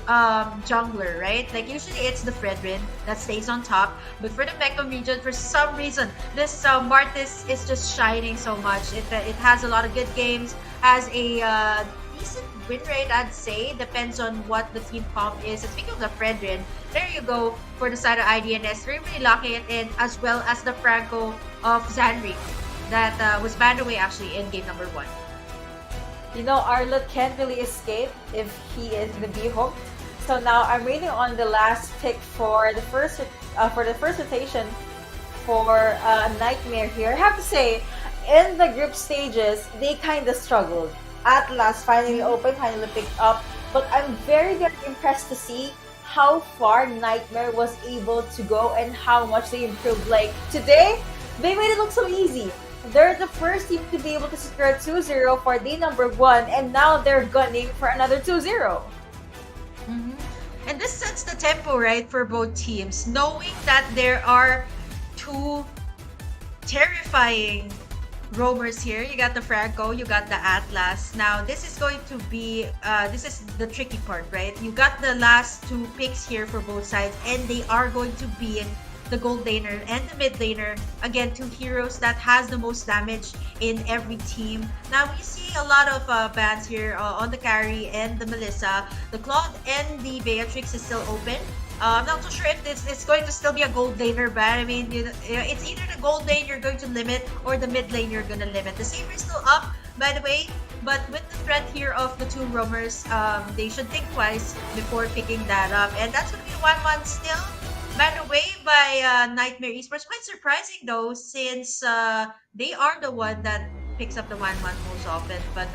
jungler, right? Like, usually it's the Fredrin that stays on top, but for the Mekong region, for some reason, this Martis is just shining so much. It has a lot of good games, has a decent win rate, I'd say. Depends on what the team comp is. And speaking of the Fredrin, there you go for the side of IDNS. Really locking it in, as well as the Franco of Zanri that was banned away actually in game number 1. You know, Arlot can't really escape if he is going to be hooked. So now I'm waiting on the last pick for the first rotation for Nightmare here. I have to say, in the group stages, they kind of struggled. Atlas finally opened, finally picked up, but I'm very, very impressed to see how far Nightmare was able to go and how much they improved. Like, today, they made it look so easy. They're the first team to be able to secure 2-0 for day number 1, and now they're gunning for another 2-0. And this sets the tempo, right, for both teams, knowing that there are two terrifying roamers here. You got the Franco, you got the Atlas. Now, this is going to be, this is the tricky part, right? You got the last two picks here for both sides, and they are going to be the gold laner and the mid laner. Again, two heroes that has the most damage in every team. Now we see a lot of bans here on the carry and the Melissa. The Claude and the Beatrix is still open. I'm not too sure if it's going to still be a gold laner ban. I mean, it's either the gold lane you're going to limit or the mid lane you're going to limit. The Saber is still up, by the way, but with the threat here of the two roamers, they should think twice before picking that up. And that's going to be 1-1 still, by the way, by Nightmare Esports. Quite surprising though, since they are the one that picks up the 1-1 most often. But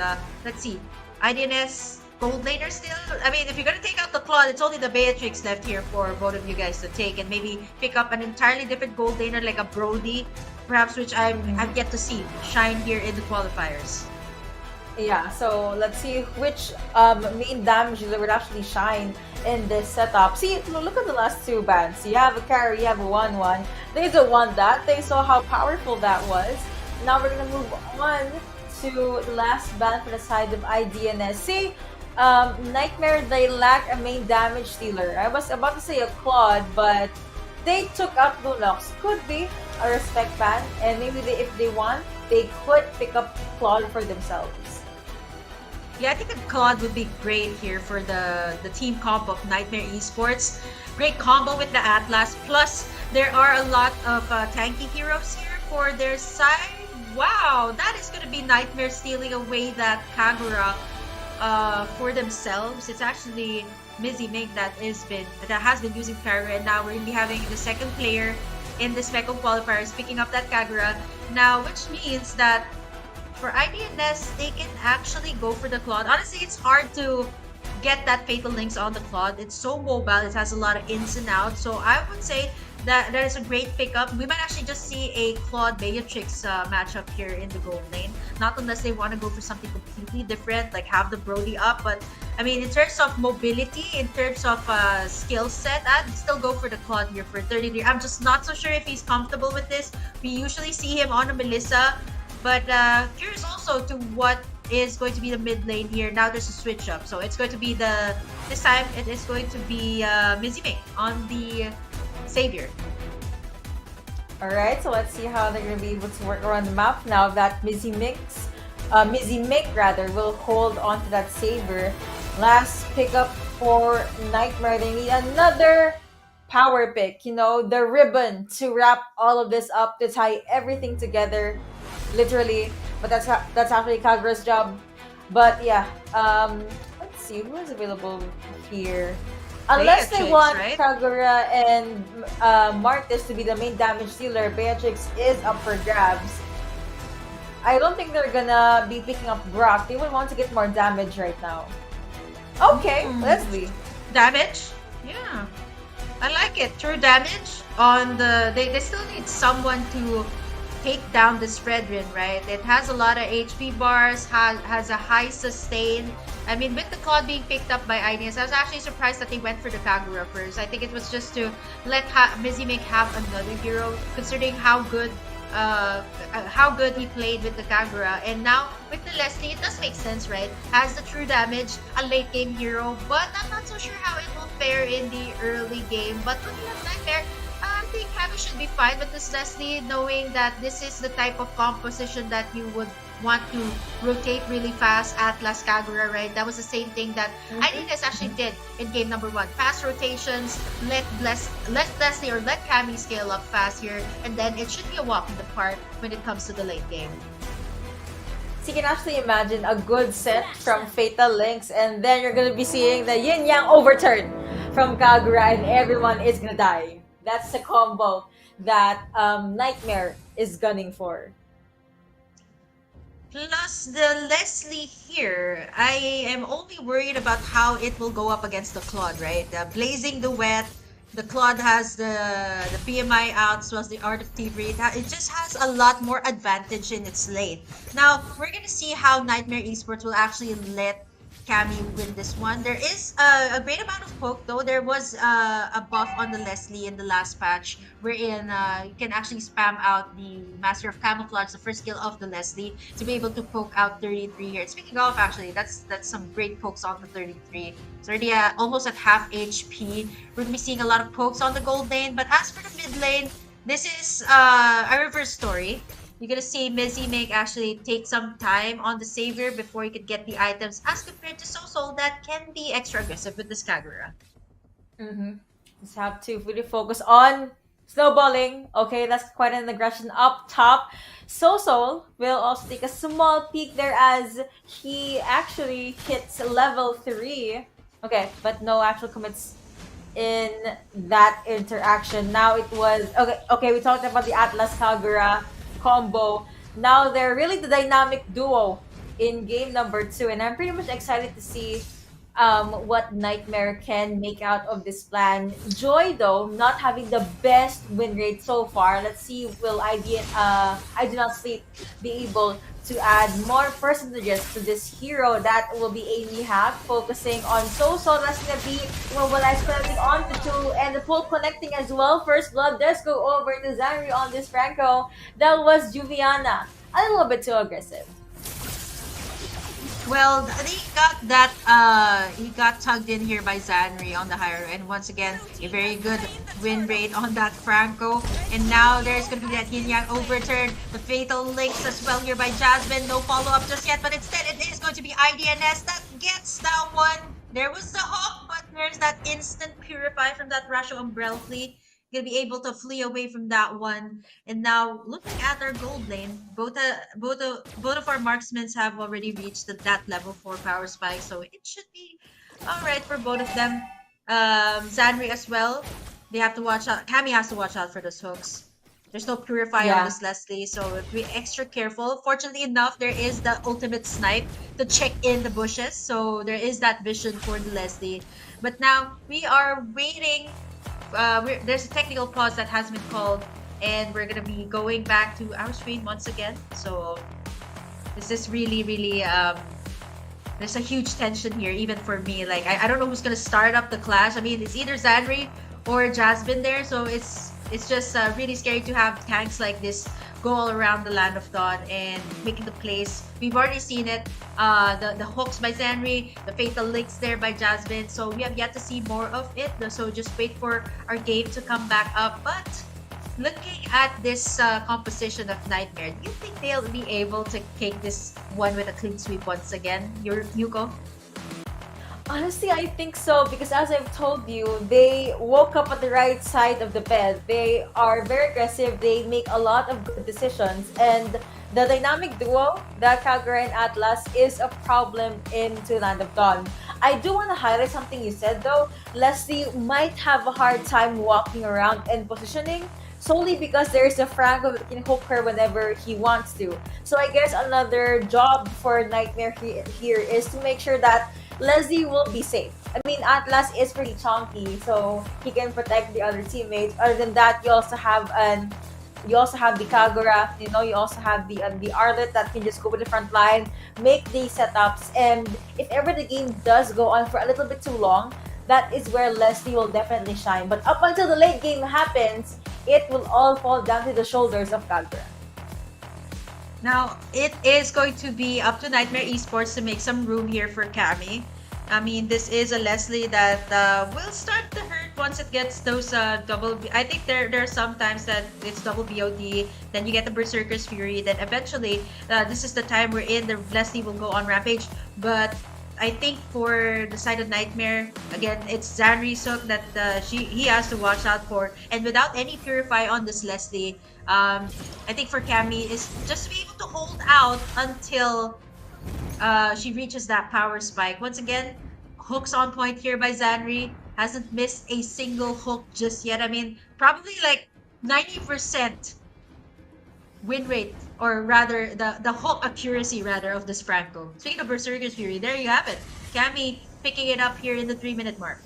let's see. IDNS gold laner still. I mean, if you're gonna take out the Claude, it's only the Beatrix left here for both of you guys to take, and maybe pick up an entirely different gold laner like a Brody, perhaps, which I've yet to see shine here in the qualifiers. Yeah, so let's see which main damage dealer would actually shine in this setup. See, look at the last two bans. You have a carry, you have a 1-1. There's a 1 that. They saw how powerful that was. Now we're gonna move on to the last ban for the side of IDNS. See, Nightmare, they lack a main damage dealer. I was about to say a Claude, but they took out Lunox. Could be a respect ban, and maybe if they want, they could pick up Claude for themselves. Yeah, I think a Claude would be great here for the team comp of Nightmare Esports. Great combo with the Atlas. Plus, there are a lot of tanky heroes here for their side. Wow, that is going to be Nightmare stealing away that Kagura for themselves. It's actually Mizzy Mink that has been using Kagura, and now we're going to be having the second player in this Mekong Qualifier is picking up that Kagura. Now, which means that for IDNS, they can actually go for the Claude. Honestly, it's hard to get that Fatal Links on the Claude. It's so mobile. It has a lot of ins and outs. So I would say that is a great pickup. We might actually just see a Claude Beatrix matchup here in the gold lane. Not unless they want to go for something completely different, like have the Brody up. But I mean, in terms of mobility, in terms of skill set, I'd still go for the Claude here for 33. I'm just not so sure if he's comfortable with this. We usually see him on a Melissa. But curious also to what is going to be the mid lane here. Now there's a switch up. So it's going to be this time it is going to be Mizzy Mink on the Savior. Alright, so let's see how they're going to be able to work around the map now that Mizzy Mink will hold on to that Saber. Last pickup for Nightmare. They need another power pick, you know, the ribbon to wrap all of this up, to tie everything together, literally. But that's actually Kagura's job. But yeah, let's see who is available here. Unless they want right? Kagura and Martis to be the main damage dealer, Beatrix is up for grabs. I don't think they're gonna be picking up Brock. They would want to get more damage right now. Okay, Leslie. Damage? Yeah. I like it. True damage on the... They still need someone to take down this Fredrin, right? It has a lot of HP bars, has a high sustain. I mean, with the Claude being picked up by IDNS, I was actually surprised that they went for the Kagura first. I think it was just to let Mizzy Mink have another hero, considering how good he played with the Kagura. And now with the Leslie, it does make sense, right? Has the true damage, a late game hero, but I'm not so sure how it will fare in the early game. But looking at Nightmare, I think Kami should be fine with this Leslie, knowing that this is the type of composition that you would want to rotate really fast. Atlas Kagura, right? That was the same thing that IDNS actually did in game number 1. Fast rotations, let Leslie or let Kami scale up fast here, and then it should be a walk in the park when it comes to the late game. So you can actually imagine a good set from Fatal Links, and then you're gonna be seeing the yin yang overturn from Kagura, and everyone is gonna die. That's the combo that Nightmare is gunning for. Plus the Leslie here, I am only worried about how it will go up against the Claude, right? Blazing the Wet, the Claude has the PMI out, as well as the Art of Thievery. It just has a lot more advantage in its lane. Now, we're gonna see how Nightmare Esports will actually let Cammy win this one. There is a great amount of poke though. There was a buff on the Leslie in the last patch wherein you can actually spam out the Master of Camouflage, the first skill of the Leslie, to be able to poke out 33 here. Speaking of, actually, that's some great pokes on the 33. It's already almost at half HP. We're gonna be seeing a lot of pokes on the gold lane, but as for the mid lane, this is a reverse story. You're gonna see Mizzy make actually take some time on the Savior before he could get the items, as compared to Soul that can be extra aggressive with this Kagura. Just have to really focus on snowballing. Okay, that's quite an aggression up top. Soul will also take a small peek there as he actually hits level 3. Okay, but no actual commits in that interaction. Now it was okay, we talked about the Atlas Kagura combo. Now they're really the dynamic duo in game number 2, and I'm pretty much excited to see what Nightmare can make out of this plan. Joy, though, not having the best win rate so far. Let's see, will I do not sleep be able to add more percentages to this hero? That will be Amy Hack focusing on Soul. That's gonna be what I connecting on to 2, and the pull connecting as well. First blood does go over to Zanri on this Franco. That was Juviana, a little bit too aggressive. Well, he got tugged in here by Zanri on the higher, and once again, a very good win rate on that Franco. And now there's going to be that yin-yang overturn, the fatal links as well here by Jasmine. No follow-up just yet, but instead it is going to be IDNS that gets that one. There was the hook, but there's that instant purify from that Rasho Umbrella Flea. Gonna be able to flee away from that one. And now looking at our gold lane, both of our marksmen have already reached that level 4 power spike, so it should be all right for both of them. Zanri as well. They have to watch out. Cammy has to watch out for those hooks. There's no purify on this Leslie, so be extra careful. Fortunately enough, there is the ultimate snipe to check in the bushes, so there is that vision for the Leslie. But now we are waiting. There's a technical pause that has been called, and we're gonna be going back to our screen once again. So this is really there's a huge tension here, even for me. Like I don't know who's gonna start up the clash. I mean, it's either Zanri or Jasmine there, so it's just really scary to have tanks like this go all around the Land of Dawn and making the plays. We've already seen it. The hooks by Zanri, the fatal links there by Jasmine. So we have yet to see more of it. So just wait for our game to come back up. But looking at this composition of Nightmare, do you think they'll be able to take this one with a clean sweep once again? Yuko? Honestly, I think so, because as I've told you, they woke up at the right side of the bed. They are very aggressive. They make a lot of good decisions. And the dynamic duo, that Kagura and Atlas, is a problem into Land of Dawn. I do want to highlight something you said, though. Leslie might have a hard time walking around and positioning, solely because there's a Franco that can hook her whenever he wants to. So I guess another job for Nightmare here is to make sure that Leslie will be safe. I mean, Atlas is pretty chunky, so he can protect the other teammates. Other than that, you also have the Kagura. You also have the Arlet that can just go with the front line, make these setups, and if ever the game does go on for a little bit too long, that is where Leslie will definitely shine. But up until the late game happens, it will all fall down to the shoulders of Kagura. Now, it is going to be up to Niightmare Esports to make some room here for Cammy. I mean, this is a Leslie that will start to hurt once it gets those double... I think there are some times that it's double BOD, then you get the Berserker's Fury, then eventually, this is the time wherein the Leslie will go on Rampage. But I think for the side of Nightmare, again, it's Zanri's hook that he has to watch out for. And without any Purify on this Leslie, I think for Cammy is just to be able to hold out until she reaches that power spike. Once again, hooks on point here by Zanri. Hasn't missed a single hook just yet. I mean, probably like 90% win rate, or rather the hook accuracy rather of this Franco. Speaking of Berserker's Fury, there you have it. Cammy picking it up here in the 3-minute mark.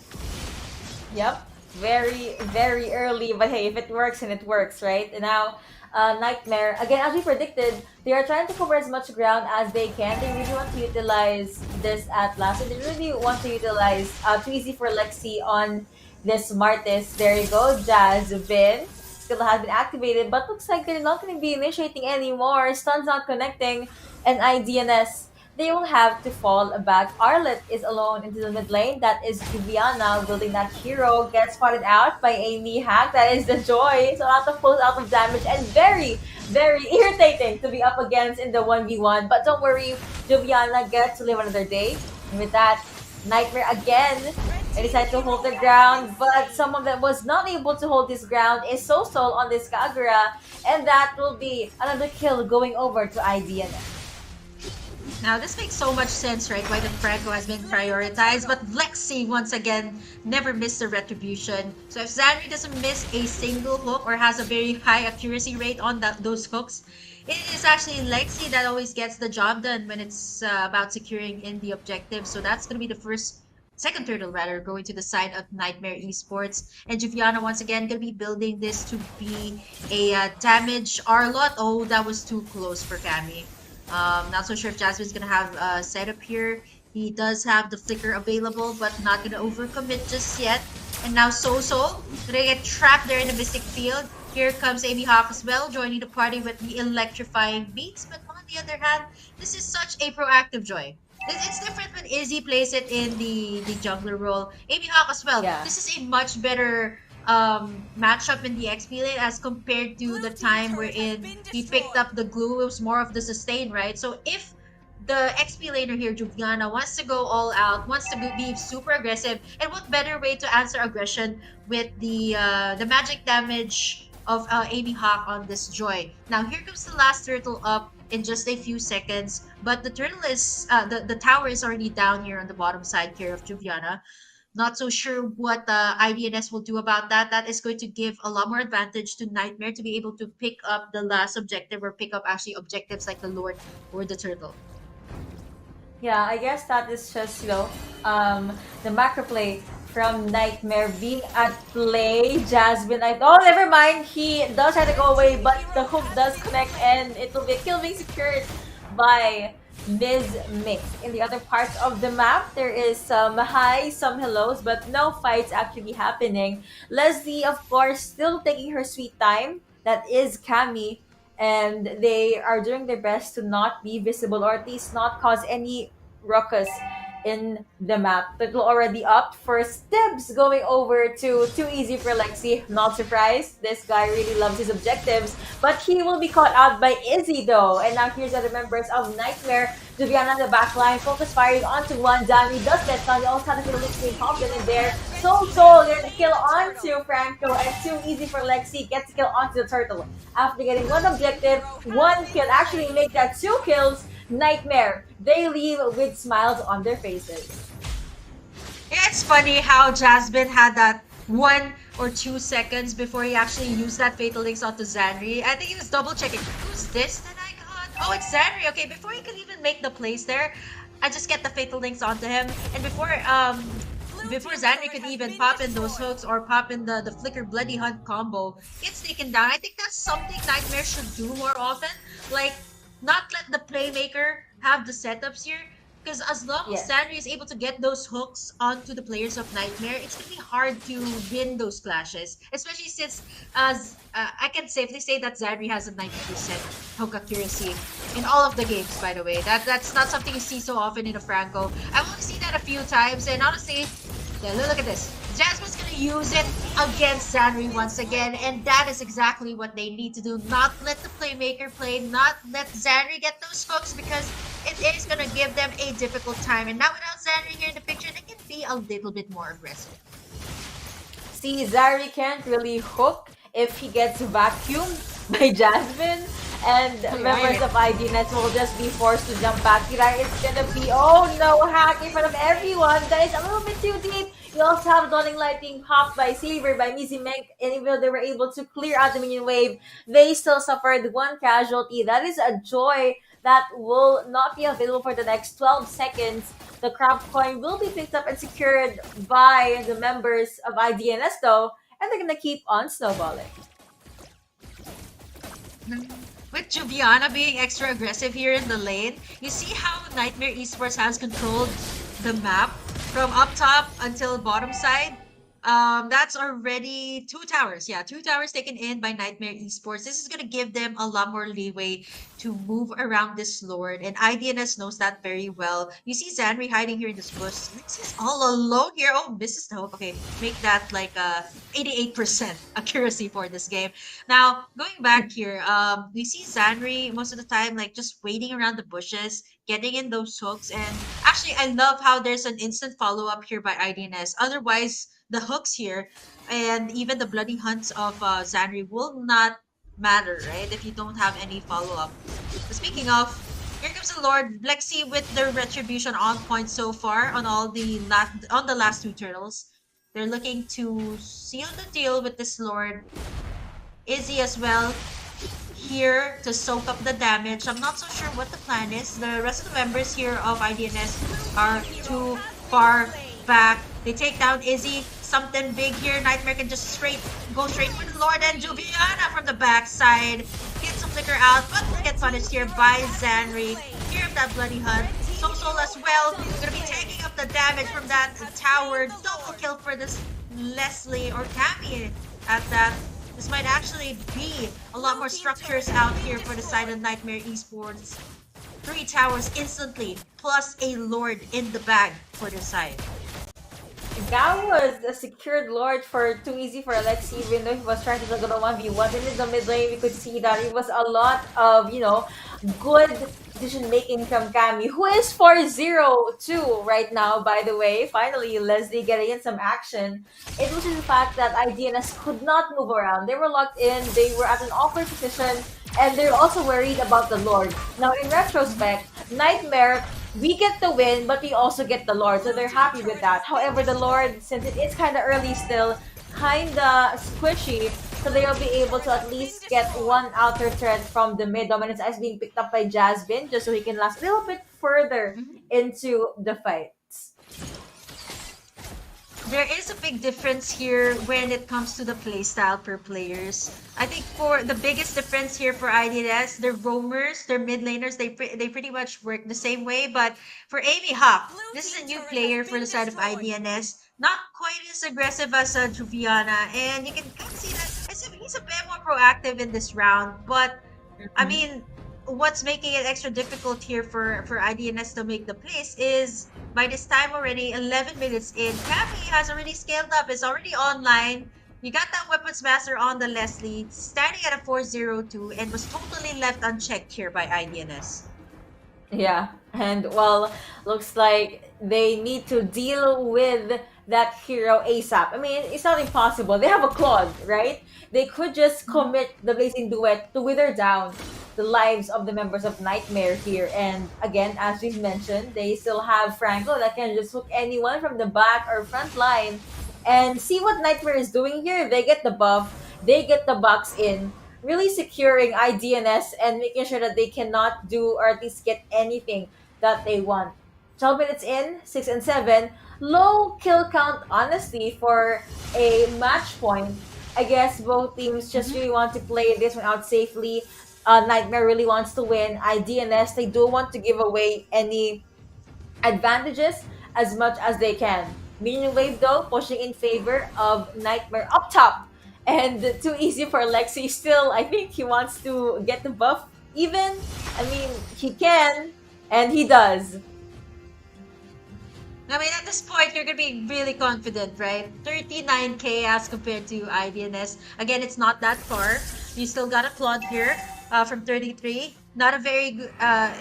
Yep. Very, very early, but hey, if it works, and it works, right? And now, Nightmare. Again, as we predicted, they are trying to cover as much ground as they can. They really want to utilize this at last. So they really want to utilize too easy for Lexi on this Martis. There you go, Jasmine. Skill has been activated, but looks like they're not going to be initiating anymore. Stun's not connecting, and IDNS, they will have to fall back. Arlet is alone into the mid lane. That is Juliana building that hero. Gets spotted out by Amy Hack. That is the joy. So out of pulls, out of damage, and very, very irritating to be up against in the 1v1. But don't worry, Juliana gets to live another day. And with that, Nightmare again. They decided to hold their ground, but someone that was not able to hold this ground is Sosol on this Kagura, and that will be another kill going over to IDNS. Now, this makes so much sense, right? Why the Franco has been prioritized, but Lexi, once again, never missed a retribution. So if Zanri doesn't miss a single hook or has a very high accuracy rate on those hooks, it is actually Lexi that always gets the job done when it's about securing in the objective. So that's going to be the second turtle rather, going to the side of Niightmare Esports. And Juviana, once again, going to be building this to be a damage Arlot. Oh, that was too close for Cammy. Not so sure if Jasmine's gonna have a setup here. He does have the flicker available, but not gonna overcommit just yet. And now Soso gonna get trapped there in the Mystic Field. Here comes Amy Hawk as well, joining the party with the electrifying beats. But on the other hand, this is such a proactive Joy. It's different when Izzy plays it in the jungler role. Amy Hawk as well. Yeah. This is a much better matchup in the XP lane as compared to the time wherein he picked up the glue. It was more of the sustain, right? So if the XP laner here, Juliana, wants to go all out, wants to be super aggressive, and what better way to answer aggression with the magic damage of Amy Hawk on this Joy. Now here comes the last turtle up in just a few seconds, but the turtle is the tower is already down here on the bottom side here of Juliana. Not so sure what IDNS will do about that. That is going to give a lot more advantage to Nightmare to be able to pick up the last objective or pick up actually objectives like the Lord or the Turtle. Yeah, I guess that is just, the macro play from Nightmare being at play. Jasmine, oh, never mind. He does have to go away, but the hook does connect and it will be a kill being secured by Ms. Mix. In the other parts of the map, there is some highs, some hellos, but no fights actually happening. Leslie, of course, still taking her sweet time. That is Cammy. And they are doing their best to not be visible or at least not cause any ruckus in the map. But we're already up for Stibbs going over to Too Easy for Lexi. Not surprised. This guy really loves his objectives. But he will be caught out by Izzy though. And now here's other members of Nightmare. Juliana on the back line. Focus firing onto one. Dami does get done. He also had a little being confident in there. Soul gets a kill onto Franco. And Too Easy for Lexi gets a kill onto the turtle. After getting one objective, one kill. Actually make that 2 kills. Nightmare, they leave with smiles on their faces. Yeah, it's funny how Jasmine had that 1 or 2 seconds before he actually used that Fatal Links onto Zanri. I think he was double checking. Who's this that I got? Oh, it's Zanri. Okay, before he could even make the plays there, I just get the Fatal Links onto him. And before Zanri could even pop in those hooks or pop in the Flicker Bloody Hunt combo, gets taken down. I think that's something Nightmare should do more often. Like, not let the playmaker have the setups here, because as long as Zanri is able to get those hooks onto the players of Nightmare, it's going to be hard to win those clashes, especially since I can safely say that Zanri has a 90% hook accuracy in all of the games, by the way. That's not something you see so often in a Franco. I've only seen that a few times, and honestly, look at this. Jasmine's gonna use it against Zanri once again, and that is exactly what they need to do. Not let the playmaker play, not let Zanri get those hooks, because it is gonna give them a difficult time. And now without Zanri here in the picture, they can be a little bit more aggressive. See, Zanri can't really hook if he gets vacuumed by Jasmine, and members of IDNS will just be forced to jump back. It's gonna be, oh no, hack in front of everyone. That is a little bit too deep. You also have Dawning Light being popped by Saber, by Mizzy Menk, and even though they were able to clear out the minion wave, they still suffered 1 casualty. That is a Joy that will not be available for the next 12 seconds. The crab coin will be picked up and secured by the members of IDNS though, and they're gonna keep on snowballing. With Juviana being extra aggressive here in the lane, you see how Nightmare Esports has controlled the map from up top until bottom side. That's already two towers. Yeah, two towers taken in by Nightmare Esports. This is gonna give them a lot more leeway to move around this Lord, and IDNS knows that very well. You see Zanri hiding here in this bush. This is all alone here. Oh, misses the hook. Okay, make that like 88% accuracy for this game. Now, going back here, we see Zanri most of the time like just waiting around the bushes, getting in those hooks, and actually I love how there's an instant follow-up here by IDNS. Otherwise, the hooks here and even the bloody hunts of Zanri will not matter, right? If you don't have any follow-up. But speaking of, here comes the Lord Lexi with their retribution on point so far on the last two turtles. They're looking to seal the deal with this Lord. Izzy as well here to soak up the damage. I'm not so sure what the plan is. The rest of the members here of IDNS are too far back. They take down Izzy. Something big here. Nightmare can just go straight for the Lord, and Juviana from the backside gets a flicker out, but gets punished here by Zanri. Here of that bloody hunt. Soul as well. Gonna be taking up the damage from that tower. Double kill for this Leslie or Cammy at that. This might actually be a lot more structures out here for the side of Nightmare Esports. 3 towers instantly, plus a Lord in the bag for the side. That was a secured Lord for too easy for Alexi, even though he was trying to go to 1v1. And in the mid lane, we could see that it was a lot of, good decision making from Cammy, who is 4-0-2 right now, by the way. Finally, Leslie getting in some action. It was just the fact that IDNS could not move around. They were locked in, they were at an awkward position, and they're also worried about the Lord. Now, in retrospect, Nightmare, we get the win, but we also get the Lord, so they're happy with that. However, the Lord, since it is kind of early still, kind of squishy, so they'll be able to at least get one outer threat from the mid dominance as being picked up by Jasmine, just so he can last a little bit further into the fights. There is a big difference here when it comes to the playstyle for players. I think for the biggest difference here for IDNS, their roamers, their mid laners, they pretty much work the same way. But for Amy Hawk, this is a new player for the side of IDNS. Not quite as aggressive as Juviana, and you can kind of see that he's a bit more proactive in this round. But I mean, what's making it extra difficult here for IDNS to make the plays is by this time already, 11 minutes in, Cammy has already scaled up, is already online. You got that Weapons Master on the Leslie, standing at a 4-0-2, and was totally left unchecked here by IDNS. Yeah, and well, looks like they need to deal with that hero ASAP. I mean, it's not impossible. They have a Claude, right? They could just commit the Blazing Duet to wither down the lives of the members of Nightmare here. And again, as we've mentioned, they still have Franco that can just hook anyone from the back or front line. And see what Nightmare is doing here. They get the buff, they get the box in, really securing IDNS and making sure that they cannot do or at least get anything that they want. 12 minutes in, 6 and 7. Low kill count, honestly, for a match point. I guess both teams just really want to play this one out safely. Nightmare really wants to win. IDNS, they don't want to give away any advantages as much as they can. Minion Wave, though, pushing in favor of Nightmare up top. And too easy for Lexi. Still, I think he wants to get the buff even. I mean, he can, and he does. I mean, at this point, you're going to be really confident, right? 39k as compared to IDNS. Again, it's not that far. You still got a Claude here from 33. Not a very good...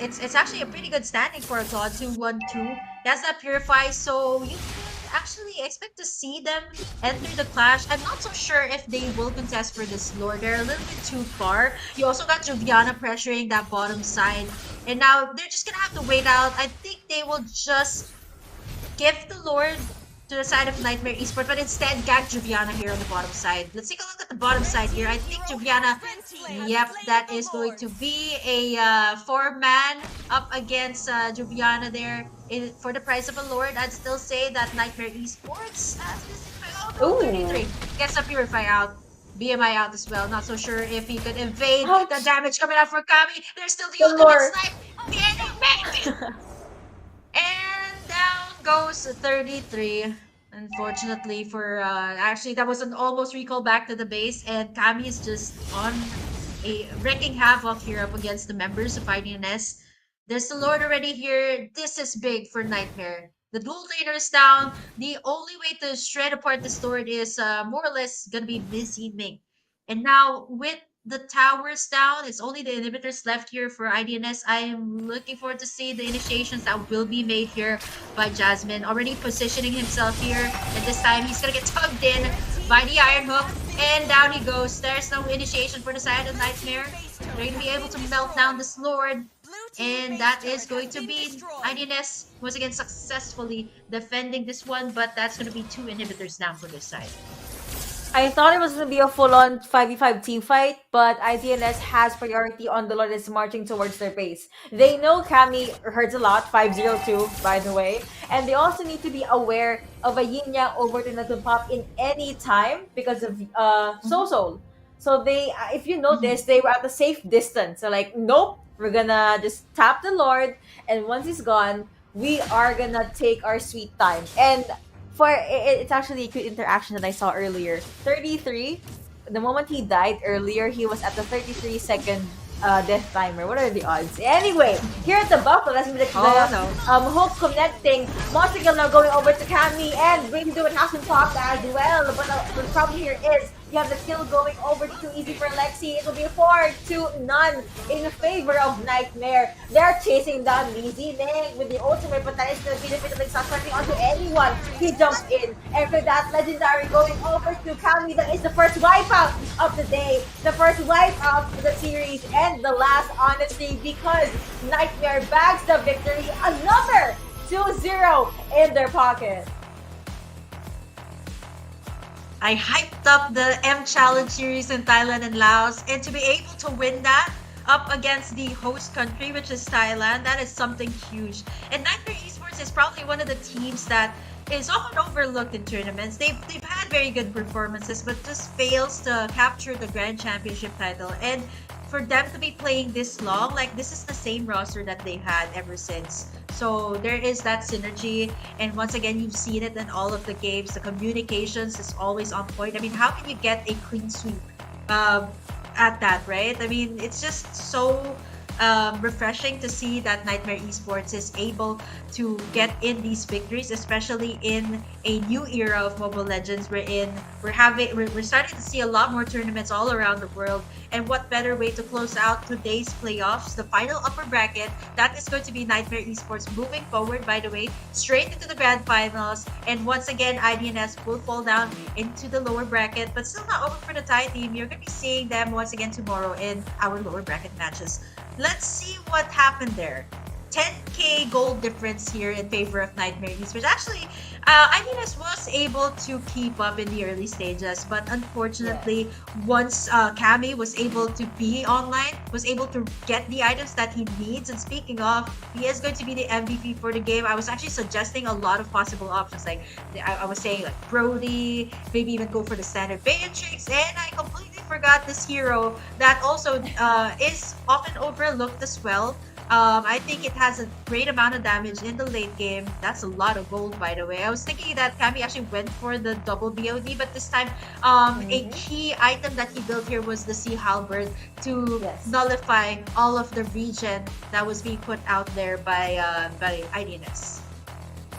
It's actually a pretty good standing for a Claude, 2-1-2. He has that Purify, so you can actually expect to see them enter the clash. I'm not so sure if they will contest for this Lord. They're a little bit too far. You also got Juviana pressuring that bottom side. And now, they're just going to have to wait out. I think they will just give the Lord to the side of Nightmare Esport, but instead gag Juviana here on the bottom side. Let's take a look at the bottom side here. I think Juviana, yep, that is going to be a 4-man up against Juviana there. For the price of a Lord, I'd still say that Nightmare Esports has this 33. Gets a Purify out. BMI out as well. Not so sure if he could evade Ouch. the damage coming out for Kami. There's still the The ultimate lore. snipe. And down goes 33. Unfortunately for actually that was an almost recall back to the base, and Kami is just on a wrecking havoc here up against the members of IDNS. There's the Lord already here. This is big for Nightmare. The dual laner is down. The only way to shred apart this Lord is more or less gonna be Missy Ming. And now with the towers down, it's only the inhibitors left here for IDNS. I am looking forward to see the initiations that will be made here by Jasmine. Already positioning himself here, and this time he's gonna get tugged in by the Iron Hook, and down he goes. There's no initiation for the side of Nightmare. They're gonna be able to melt down this Lord, and that is going to be IDNS once again successfully defending this one, but that's gonna be 2 inhibitors down for this side. I thought it was going to be a full-on 5v5 team fight, but IDNS has priority on the Lord is marching towards their base. They know Kami hurts a lot, 502 by the way, and they also need to be aware of a yin yang overturn that will pop in any time because of Soul. So they, if you notice, they were at a safe distance. So like, nope, we're gonna just tap the Lord, and once he's gone, we are gonna take our sweet time. And it's actually a cute interaction that I saw earlier. 33, the moment he died earlier, he was at the 33-second death timer. What are the odds? Anyway, here at the Buffalo, that's the hook connecting. Monster now going over to Kami, and Brady Do It has been popped as well. But the problem here is you have the kill going over too easy for Lexi. It will be 4-0 in favor of Nightmare. They're chasing down Lizzie Ning with the ultimate, but that is the benefit of not starting onto anyone. He jumps in. After that, Legendary going over to Kami. That is the first wipeout of the day. The first wipeout of the series, and the last, honestly, because Nightmare bags the victory. Another 2-0 in their pocket. I hyped up the M Challenge series in Thailand and Laos, and to be able to win that up against the host country, which is Thailand, that is something huge. And Niightmare Esports is probably one of the teams that is often overlooked in tournaments. They've had very good performances, but just fails to capture the Grand Championship title. And for them to be playing this long, like this is the same roster that they've had ever since. So there is that synergy, and once again, you've seen it in all of the games. The communications is always on point. I mean, how can you get a clean sweep at that, right? I mean, it's just so refreshing to see that Niightmare Esports is able to get in these victories, especially in a new era of Mobile Legends. We're starting to see a lot more tournaments all around the world. And what better way to close out today's playoffs, the final upper bracket? That is going to be Niightmare Esports moving forward, by the way, straight into the grand finals. And once again, IDNS will fall down into the lower bracket, but still not over for the Thai team. You're going to be seeing them once again tomorrow in our lower bracket matches. Let's see what happened there. 10k gold difference here in favor of Niightmare Esports. Actually, IDNS was able to keep up in the early stages, but unfortunately, once Kami was able to be online, was able to get the items that he needs. And speaking of, he is going to be the MVP for the game. I was actually suggesting a lot of possible options. Like I was saying, like Brody, maybe even go for the standard Beatrix, and I completely forgot this hero that also is often overlooked as well. I think it has a great amount of damage in the late game. That's a lot of gold, by the way. I was thinking that Kami actually went for the double BOD, but this time, a key item that he built here was the Sea Halberd to nullify all of the regen that was being put out there by IDNS.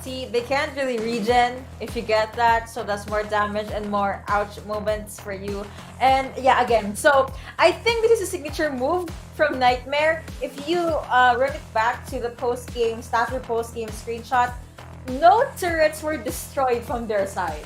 See, they can't really regen if you get that, so that's more damage and more ouch moments for you. And yeah, again, so I think this is a signature move from Nightmare. If you run it back to the post-game, Stafford post-game screenshot, no turrets were destroyed from their side.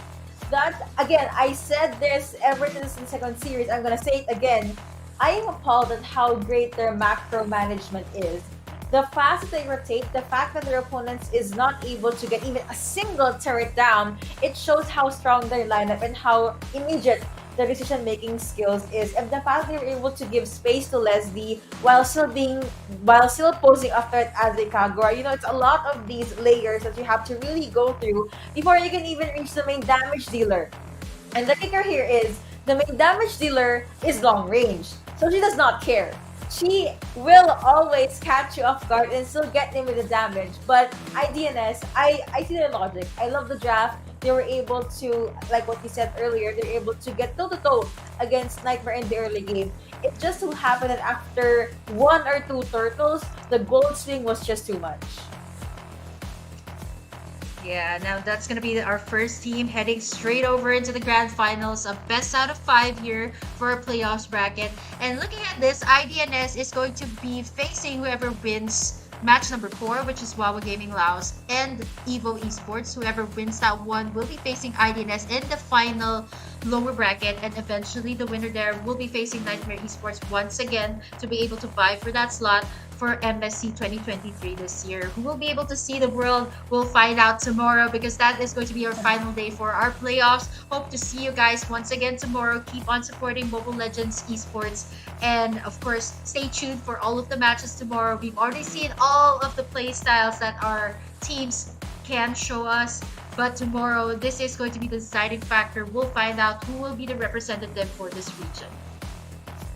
That, again, I said this ever since the second series, I'm gonna say it again. I am appalled at how great their macro management is. The fast that they rotate, the fact that their opponents is not able to get even a single turret down, it shows how strong their lineup and how immediate their decision-making skills is. And the fact they were able to give space to Leslie while still posing a threat as a Kagura. You know, it's a lot of these layers that you have to really go through before you can even reach the main damage dealer. And the kicker here is the main damage dealer is long range, so she does not care. She will always catch you off guard and still get them with the damage. But IDNS, I see their logic. I love the draft. They were able to, like what you said earlier, they're able to get toe-to-toe against Nightmare in the early game. It just so happened that after 1 or 2 turtles, the gold swing was just too much. Yeah, now that's going to be our first team heading straight over into the grand finals of best out of 5 here for our playoffs bracket. And looking at this, IDNS is going to be facing whoever wins match number 4, which is Wawa Gaming Laos and EVO Esports. Whoever wins that one will be facing IDNS in the final lower bracket, and eventually the winner there will be facing Niightmare Esports once again to be able to vie for that slot for MSC 2023 this year. Who will be able to see the world, we'll find out tomorrow, because that is going to be our final day for our playoffs. Hope to see you guys once again tomorrow. Keep on supporting Mobile Legends Esports, and of course stay tuned for all of the matches tomorrow. We've already seen all of the play styles that our teams can show us, but tomorrow this is going to be the deciding factor. We'll find out who will be the representative for this region.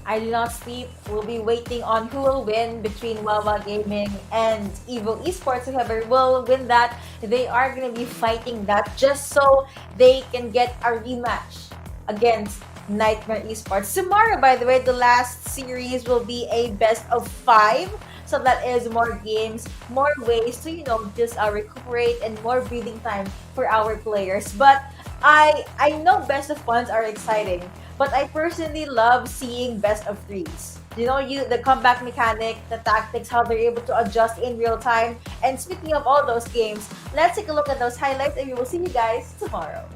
I do not sleep. We'll be waiting on who will win between Wawa Gaming and EVO Esports. Whoever will win that, they are going to be fighting that just so they can get a rematch against Niightmare Esports. Tomorrow, by the way, the last series will be a best of 5. So that is more games, more ways to, just recuperate and more breathing time for our players. But I know best of 1s are exciting, but I personally love seeing best of 3s. The comeback mechanic, the tactics, how they're able to adjust in real time. And speaking of all those games, let's take a look at those highlights, and we will see you guys tomorrow.